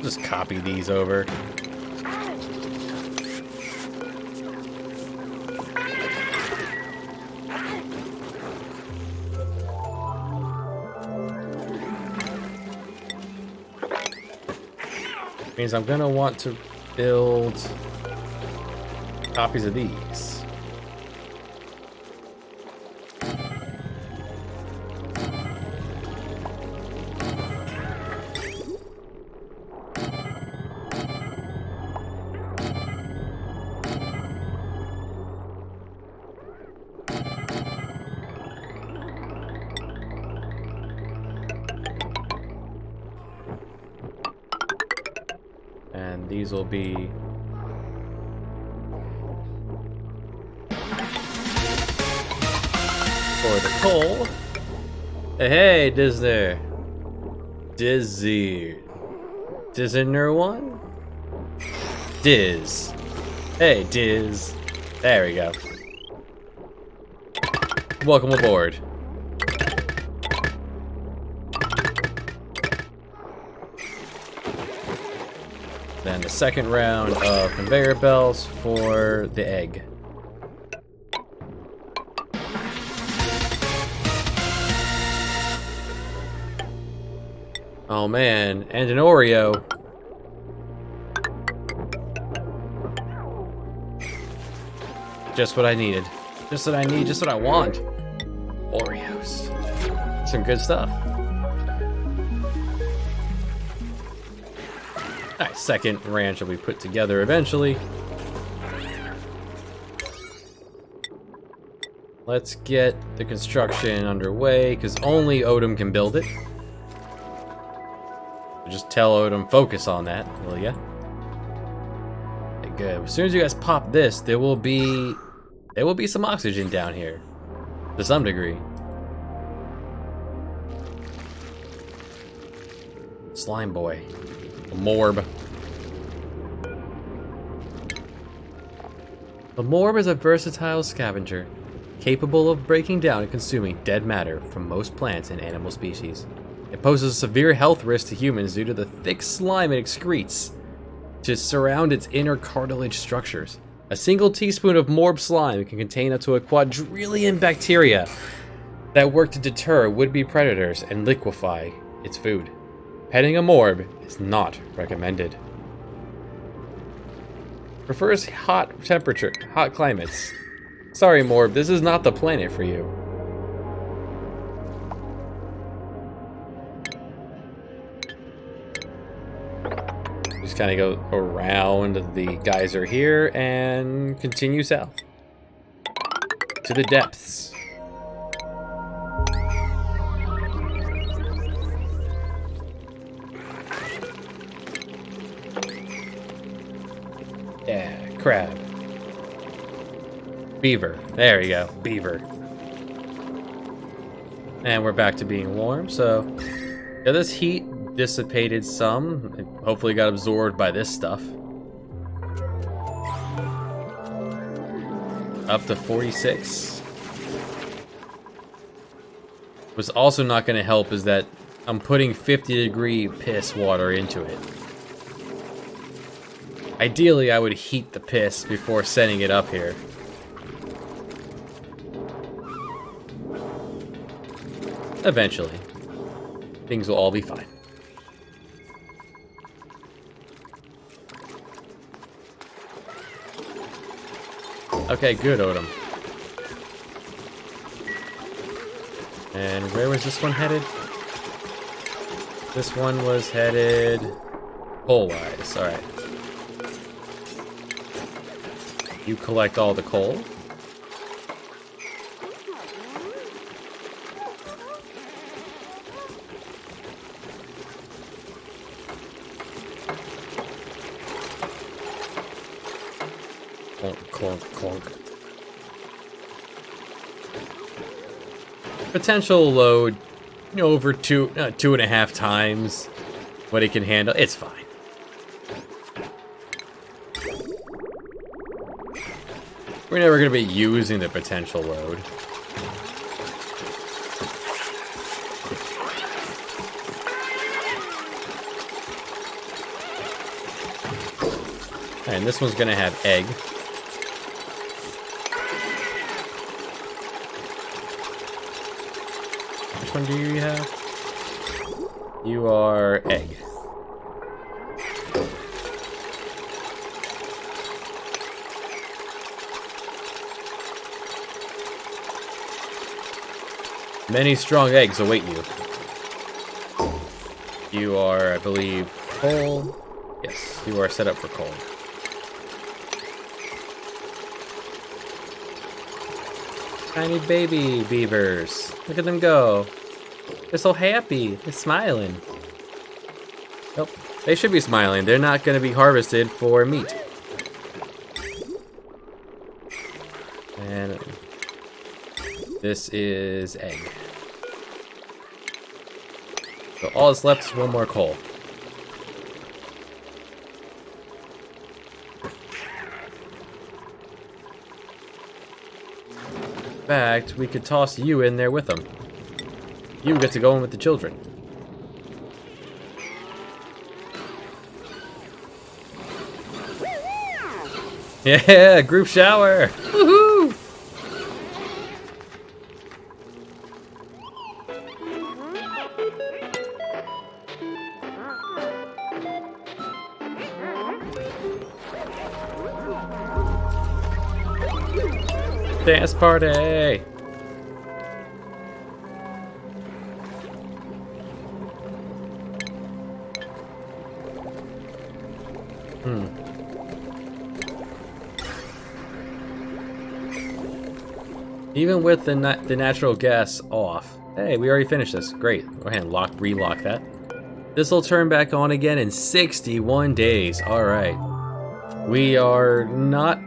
Just copy these over. Means I'm gonna want to build copies of these. These will be... for the coal. Hey, Disney. Disner one? Diz. Hey, Diz. There we go. Welcome aboard. Then the second round of conveyor belts for the egg. Oh man, and an Oreo. Just what I needed. Just what I need, just what I want. Oreos. Some good stuff. Alright, second ranch will be put together eventually. Let's get the construction underway, because only Odom can build it. Just tell Odom, focus on that, will ya? Okay, good. As soon as you guys pop this, there will be some oxygen down here. To some degree. Slime boy. A morb. A morb is a versatile scavenger, capable of breaking down and consuming dead matter from most plants and animal species. It poses a severe health risk to humans due to the thick slime it excretes to surround its inner cartilage structures. A single teaspoon of morb slime can contain up to a quadrillion bacteria that work to deter would-be predators and liquefy its food. Petting a morb is not recommended. Prefers hot climates. Sorry, morb, this is not the planet for you. Just kind of go around the geyser here and continue south to the depths. Yeah, crab. Beaver. There we go, beaver. And we're back to being warm, so yeah, this heat dissipated some. It hopefully got absorbed by this stuff. Up to 46. What's also not going to help is that I'm putting 50-degree piss water into it. Ideally, I would heat the piss before sending it up here. Eventually, things will all be fine. Okay, good, Odom. And where was this one headed? This one was headed coal-wise. Alright. You collect all the coal. Clunk, clunk, clunk. Potential load, over 2.5 times what it can handle. It's fine. We're never going to be using the potential load. And this one's going to have egg. Which one do you have? You are egg. Many strong eggs await you. You are, I believe, coal. Yes, you are set up for coal. Tiny baby beavers. Look at them go. They're so happy. They're smiling. Nope. They should be smiling. They're not going to be harvested for meat. And this is egg. So all that's left is one more coal. In fact, we could toss you in there with them. You get to go in with the children. Yeah, group shower! Woohoo! Dance party! Even with the natural gas off. Hey, we already finished this. Great. Go ahead and relock that. This will turn back on again in 61 days. Alright. We are not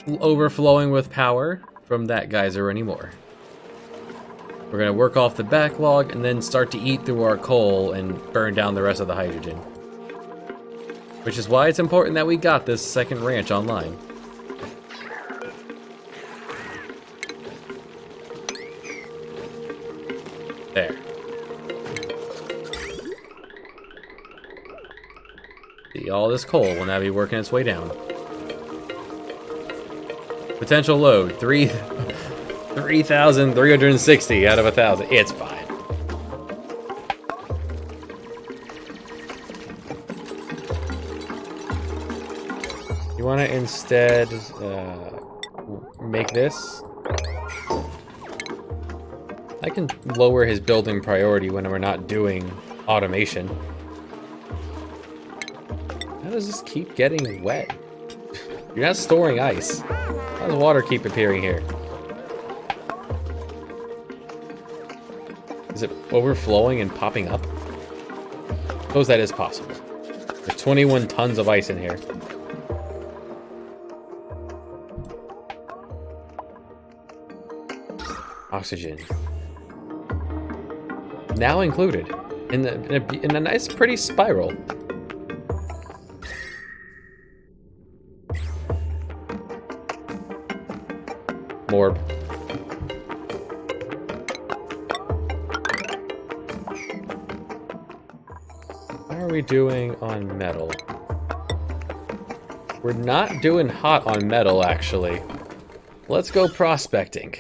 overflowing with power from that geyser anymore. We're going to work off the backlog and then start to eat through our coal and burn down the rest of the hydrogen. Which is why it's important that we got this second ranch online. There. See, all this coal will now be working its way down. Potential load, 3,360 out of 1,000. It's fine. You want to instead make this? I can lower his building priority when we're not doing automation. How does this keep getting wet? You're not storing ice. How does water keep appearing here? Is it overflowing and popping up? I suppose that is possible. There's 21 tons of ice in here. Oxygen. Now included in a nice, pretty spiral. Morb. How are we doing on metal? We're not doing hot on metal, actually. Let's go prospecting.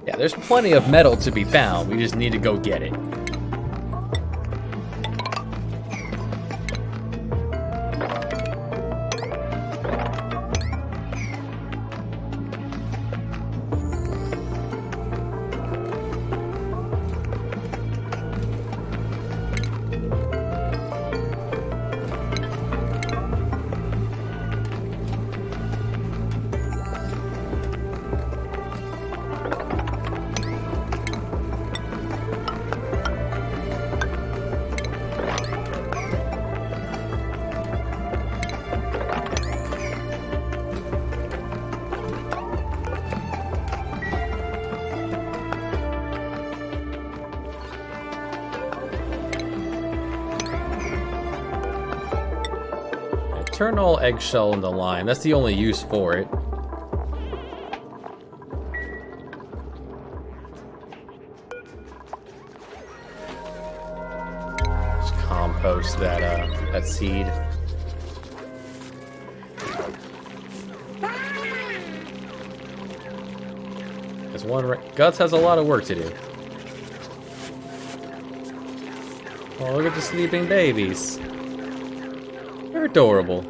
Yeah, there's plenty of metal to be found. We just need to go get it. Turn all eggshell into lime. That's the only use for it. Just compost that seed. Guts has a lot of work to do. Oh, look at the sleeping babies. They're adorable.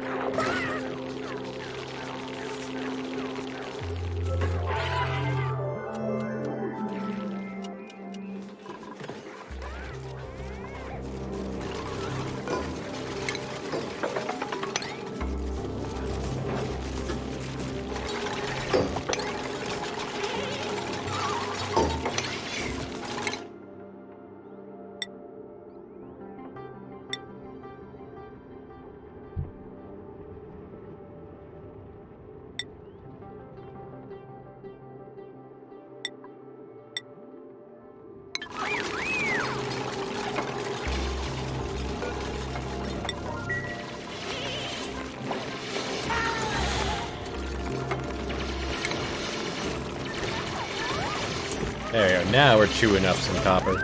There we go. Now we're chewing up some copper.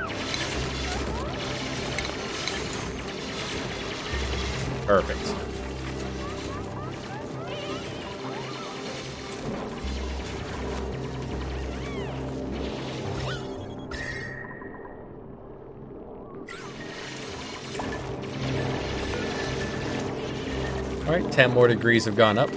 Perfect. Alright, 10 more degrees have gone up.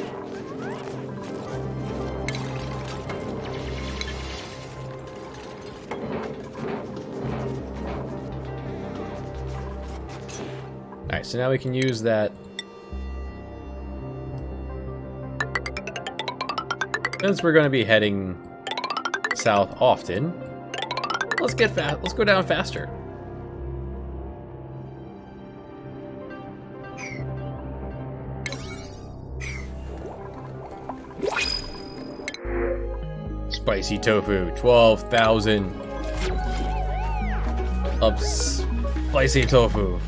Alright, so now we can use that. Since we're going to be heading south often, let's go down faster. Spicy tofu, 12,000 of spicy tofu.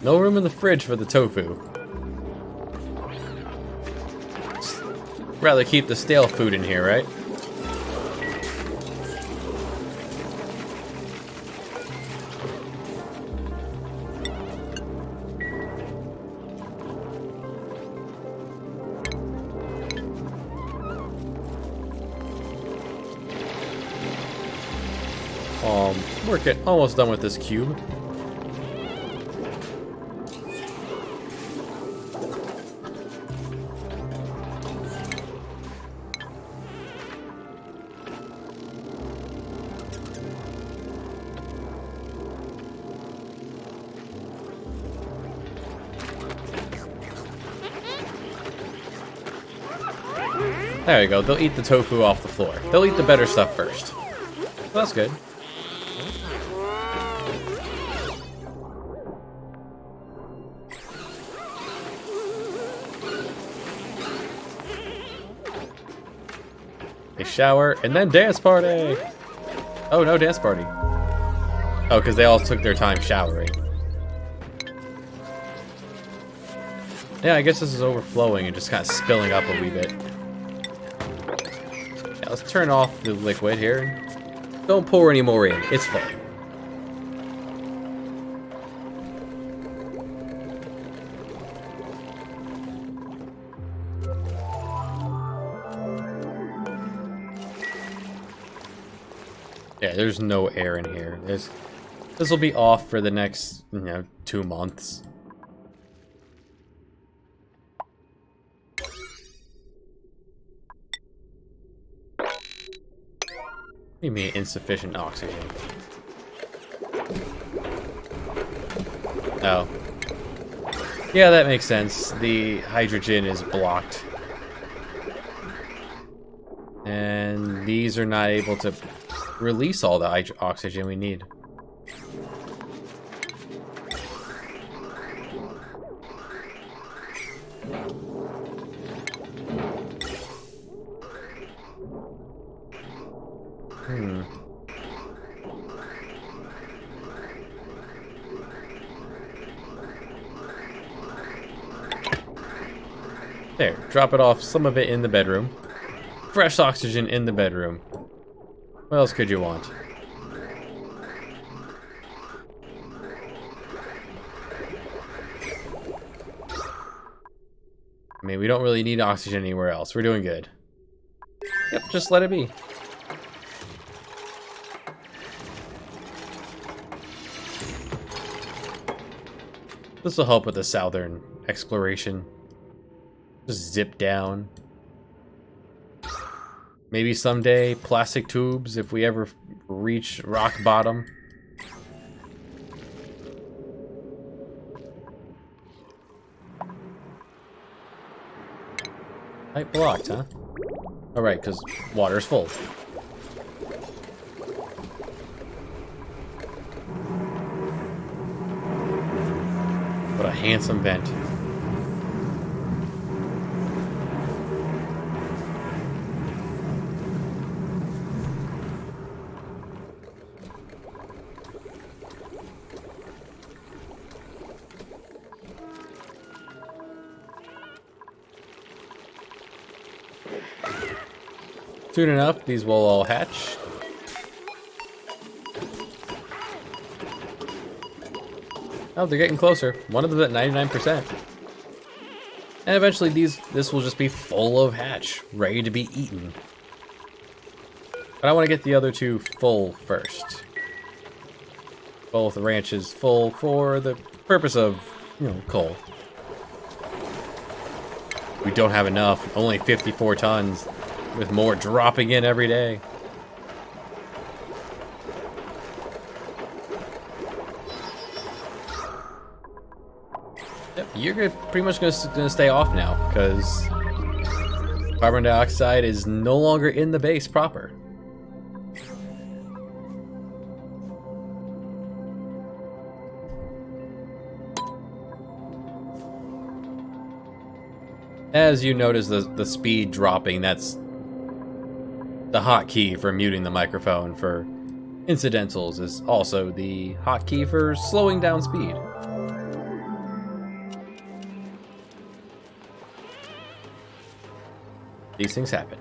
No room in the fridge for the tofu. Rather keep the stale food in here, right? We're almost done with this cube. There we go. They'll eat the tofu off the floor. They'll eat the better stuff first. Well, that's good. They shower and then dance party. Oh, no dance party. Oh, because they all took their time showering. Yeah, I guess this is overflowing and just kind of spilling up a wee bit. Yeah, let's turn off the liquid here. Don't pour any more in. It's full. Yeah, there's no air in here. This will be off for the next, 2 months. What do you mean insufficient oxygen? Oh. Yeah, that makes sense. The hydrogen is blocked. And these are not able to release all the oxygen we need. There, drop it off, some of it in the bedroom. Fresh oxygen in the bedroom. What else could you want? I mean, we don't really need oxygen anywhere else. We're doing good. Yep, just let it be. This will help with the southern exploration. Just zip down. Maybe someday, plastic tubes if we ever reach rock bottom. Pipe blocked, huh? Alright, because water's full. What a handsome vent. Soon enough, these will all hatch. Oh, they're getting closer. One of them at 99%. And eventually this will just be full of hatch, ready to be eaten. But I want to get the other two full first. Both ranches full for the purpose of, coal. We don't have enough. Only 54 tons, with more dropping in every day. Yep, you're pretty much gonna stay off now, because carbon dioxide is no longer in the base proper. As you notice the speed dropping, that's the hotkey for muting the microphone. For incidentals is also the hotkey for slowing down speed. These things happen.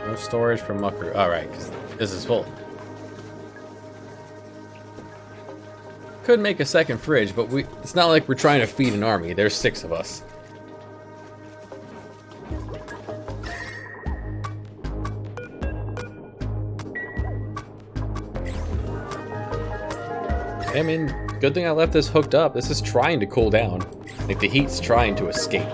No storage for mucker. Alright, because this is full. Could make a second fridge, but it's not like we're trying to feed an army. There's 6 of us. I mean, good thing I left this hooked up. This is trying to cool down. Like, the heat's trying to escape.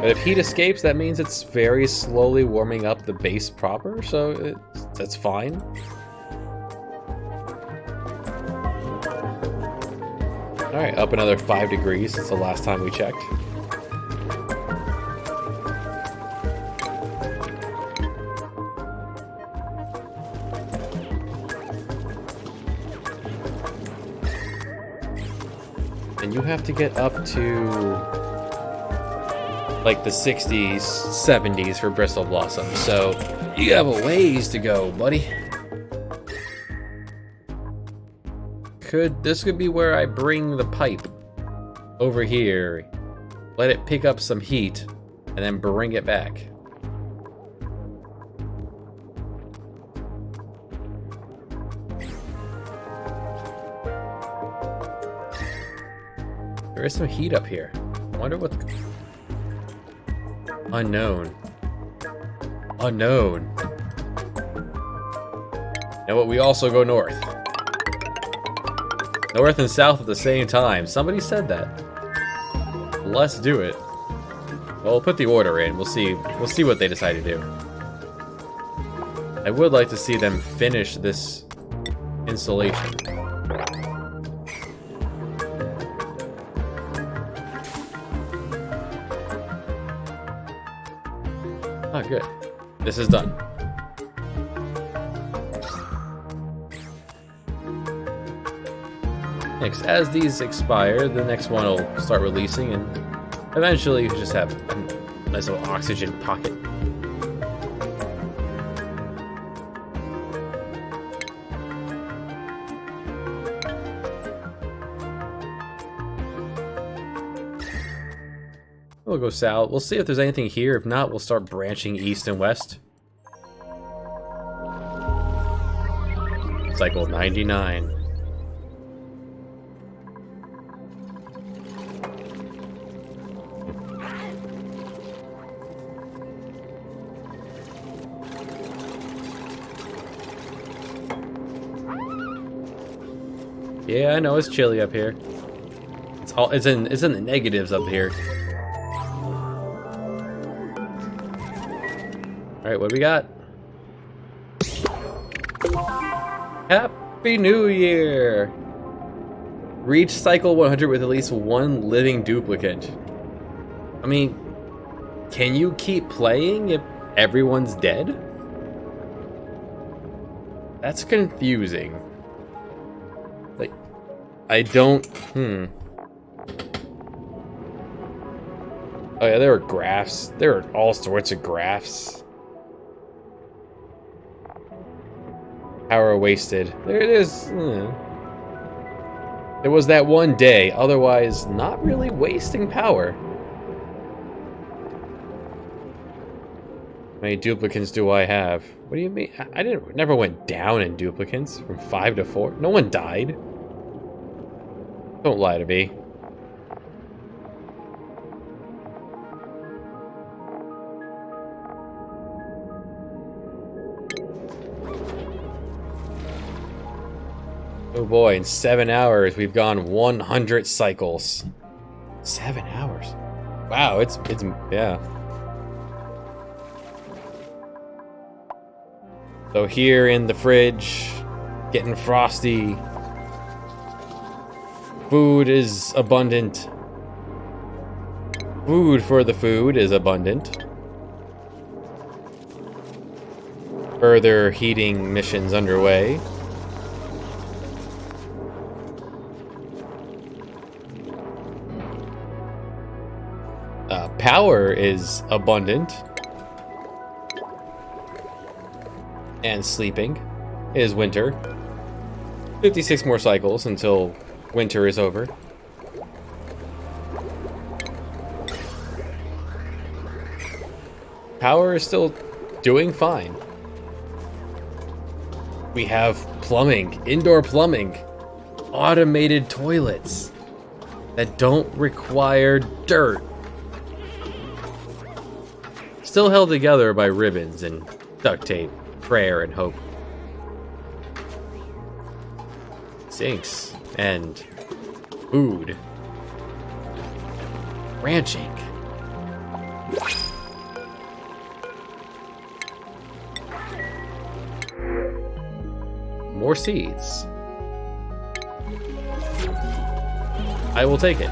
But if heat escapes, that means it's very slowly warming up the base proper, so that's fine. Alright, up another 5 degrees since the last time we checked. And you have to get up to like the 60s, 70s for Bristol Blossom, so you have a ways to go, buddy. This could be where I bring the pipe over here, let it pick up some heat, and then bring it back. There is some heat up here. I wonder what... Unknown. Unknown. You know what? We also go north. North and south at the same time. Somebody said that. Let's do it. Well, we'll put the order in. We'll see what they decide to do. I would like to see them finish this installation. Oh, good. This is done. Next, as these expire, the next one will start releasing, and eventually you just have a nice little oxygen pocket. We'll go south. We'll see if there's anything here. If not, we'll start branching east and west. Cycle 99. Yeah, I know it's chilly up here. It's in the negatives up here. Alright, what do we got? Happy New Year! Reach cycle 100 with at least one living duplicate. I mean, can you keep playing if everyone's dead? That's confusing. Like, I don't... Oh yeah, there are graphs. There are all sorts of graphs. Power wasted. There it is. There was that one day, otherwise not really wasting power. How many duplicants do I have? What do you mean? I never went down in duplicants from 5 to 4. No one died. Don't lie to me. Oh boy, in 7 hours we've gone 100 cycles. 7 hours. Wow, it's yeah. So here in the fridge, getting frosty. Food is abundant. Food for the food is abundant. Further heating missions underway. Power is abundant. And sleeping is winter. 56 more cycles until winter is over. Power is still doing fine. We have plumbing, indoor plumbing, automated toilets that don't require dirt. Still held together by ribbons and duct tape, prayer and hope. Sinks and food. Ranching. More seeds. I will take it.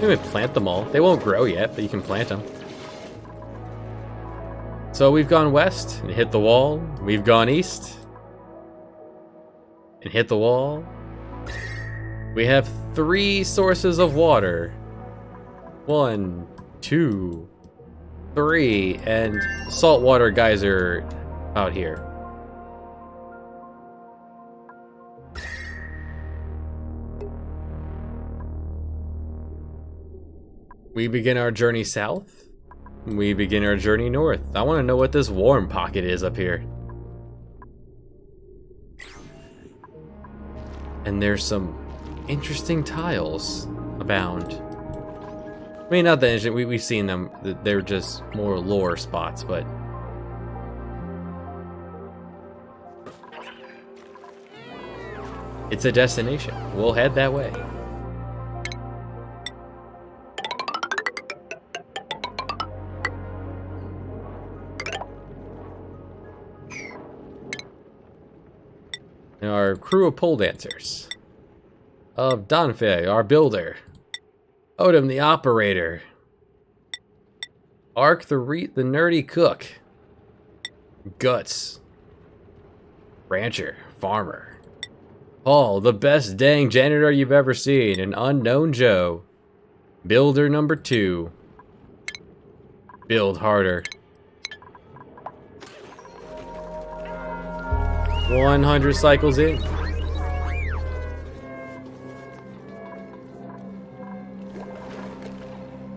You can plant them all. They won't grow yet, but you can plant them. So we've gone west and hit the wall. We've gone east and hit the wall. We have 3 sources of water. 1, 2, 3, and saltwater geyser out here. We begin our journey south. We begin our journey north. I want to know what this warm pocket is up here. And there's some interesting tiles abound. I mean, not that interesting. We've seen them. They're just more lore spots, but... it's a destination. We'll head that way. Our crew of pole dancers. Of Donfe, our builder. Odom, the operator. Ark, the nerdy cook. Guts. Rancher, farmer. Paul, the best dang janitor you've ever seen. And Unknown Joe. Builder number 2. Build harder. 100 cycles in.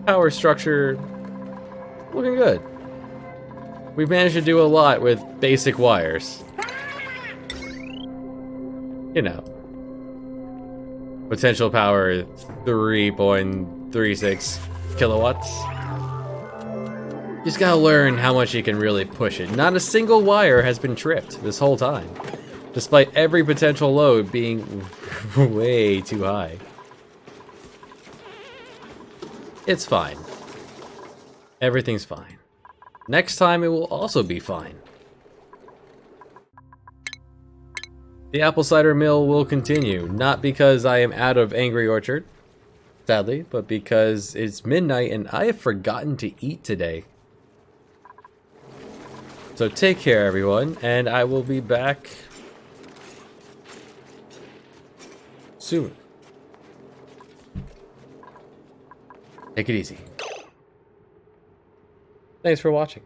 Power structure looking good. We've managed to do a lot with basic wires. You know. Potential power 3.36 kilowatts. Just gotta learn how much you can really push it. Not a single wire has been tripped this whole time, despite every potential load being way too high. It's fine. Everything's fine. Next time it will also be fine. The Apple Cider Mill will continue, not because I am out of Angry Orchard, sadly, but because it's midnight and I have forgotten to eat today. So take care, everyone, and I will be back soon. Take it easy. Thanks for watching.